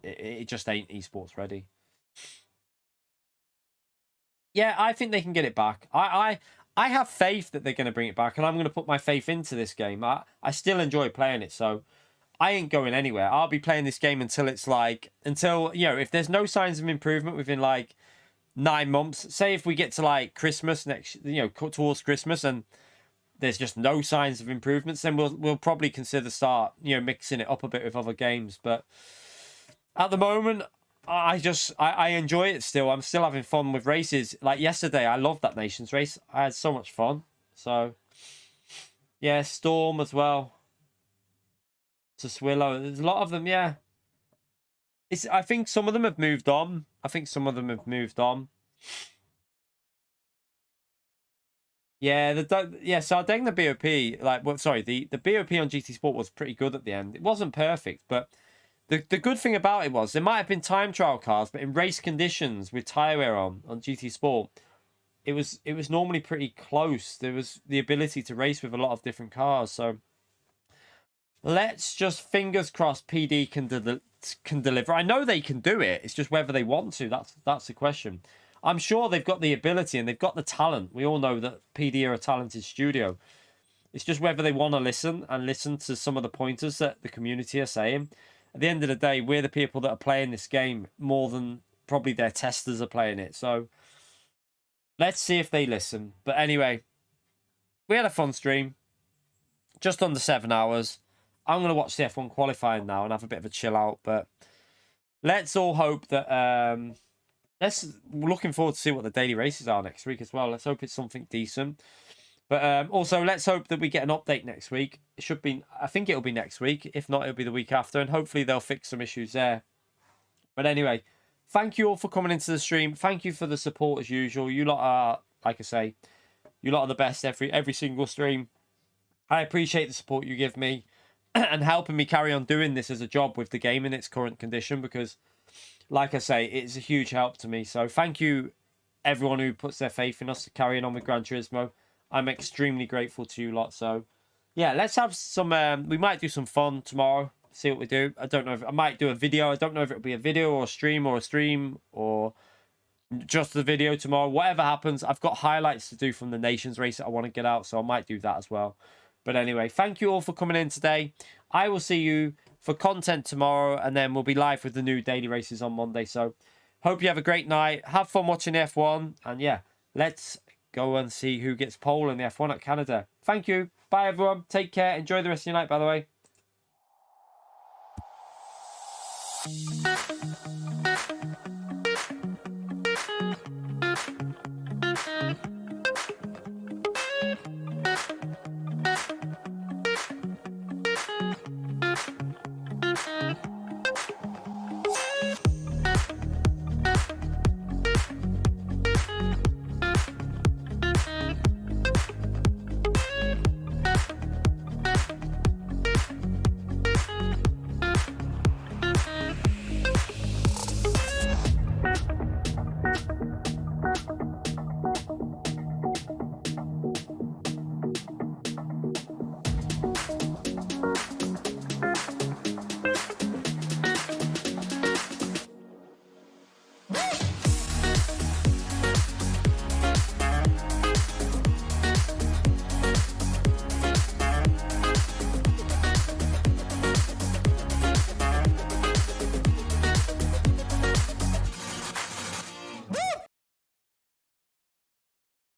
It just ain't esports ready. Yeah, I think they can get it back. I have faith that they're going to bring it back, and I'm going to put my faith into this game. I still enjoy playing it, so I ain't going anywhere. I'll be playing this game until it's like, until, you know, if there's no signs of improvement within like 9 months, say if we get to like Christmas next, you know, towards Christmas, and there's just no signs of improvements, then we'll probably consider start, you know, mixing it up a bit with other games. But at the moment, I enjoy it still. I'm still having fun with races. Like yesterday, I loved that Nations race. I had so much fun. So, yeah, Storm as well. To Swillow. There's a lot of them, yeah. I think some of them have moved on. Yeah, so I think the BOP, like, well, sorry, the BOP on GT Sport was pretty good at the end. It wasn't perfect, but the good thing about it was there might have been time trial cars, but in race conditions with tyre wear on GT Sport, it was normally pretty close. There was the ability to race with a lot of different cars. So let's just fingers crossed PD can deliver. I know they can do it. It's just whether they want to. That's the question. I'm sure they've got the ability and they've got the talent. We all know that PD are a talented studio. It's just whether they want to listen to some of the pointers that the community are saying. At the end of the day, we're the people that are playing this game more than probably their testers are playing it. So let's see if they listen. But anyway, we had a fun stream. Just under 7 hours. I'm going to watch the F1 qualifying now and have a bit of a chill out. But let's all hope that... we're looking forward to see what the daily races are next week as well. Let's hope it's something decent. But also, let's hope that we get an update next week. It should be, I think it'll be next week. If not, it'll be the week after. And hopefully they'll fix some issues there. But anyway, thank you all for coming into the stream. Thank you for the support as usual. You lot are, like I say, you lot are the best every single stream. I appreciate the support you give me and helping me carry on doing this as a job with the game in its current condition. Because, like I say, it's a huge help to me. So thank you, everyone who puts their faith in us carrying on with Gran Turismo. I'm extremely grateful to you lot. So, yeah, let's have some... we might do some fun tomorrow. See what we do. I don't know if... I might do a video. I don't know if it'll be a video or a stream or just the video tomorrow. Whatever happens, I've got highlights to do from the Nations race that I want to get out. So I might do that as well. But anyway, thank you all for coming in today. I will see you for content tomorrow. And then we'll be live with the new daily races on Monday. So, hope you have a great night. Have fun watching F1. And yeah, let's... go and see who gets pole in the F1 at Canada. Thank you. Bye, everyone. Take care. Enjoy the rest of your night, by the way.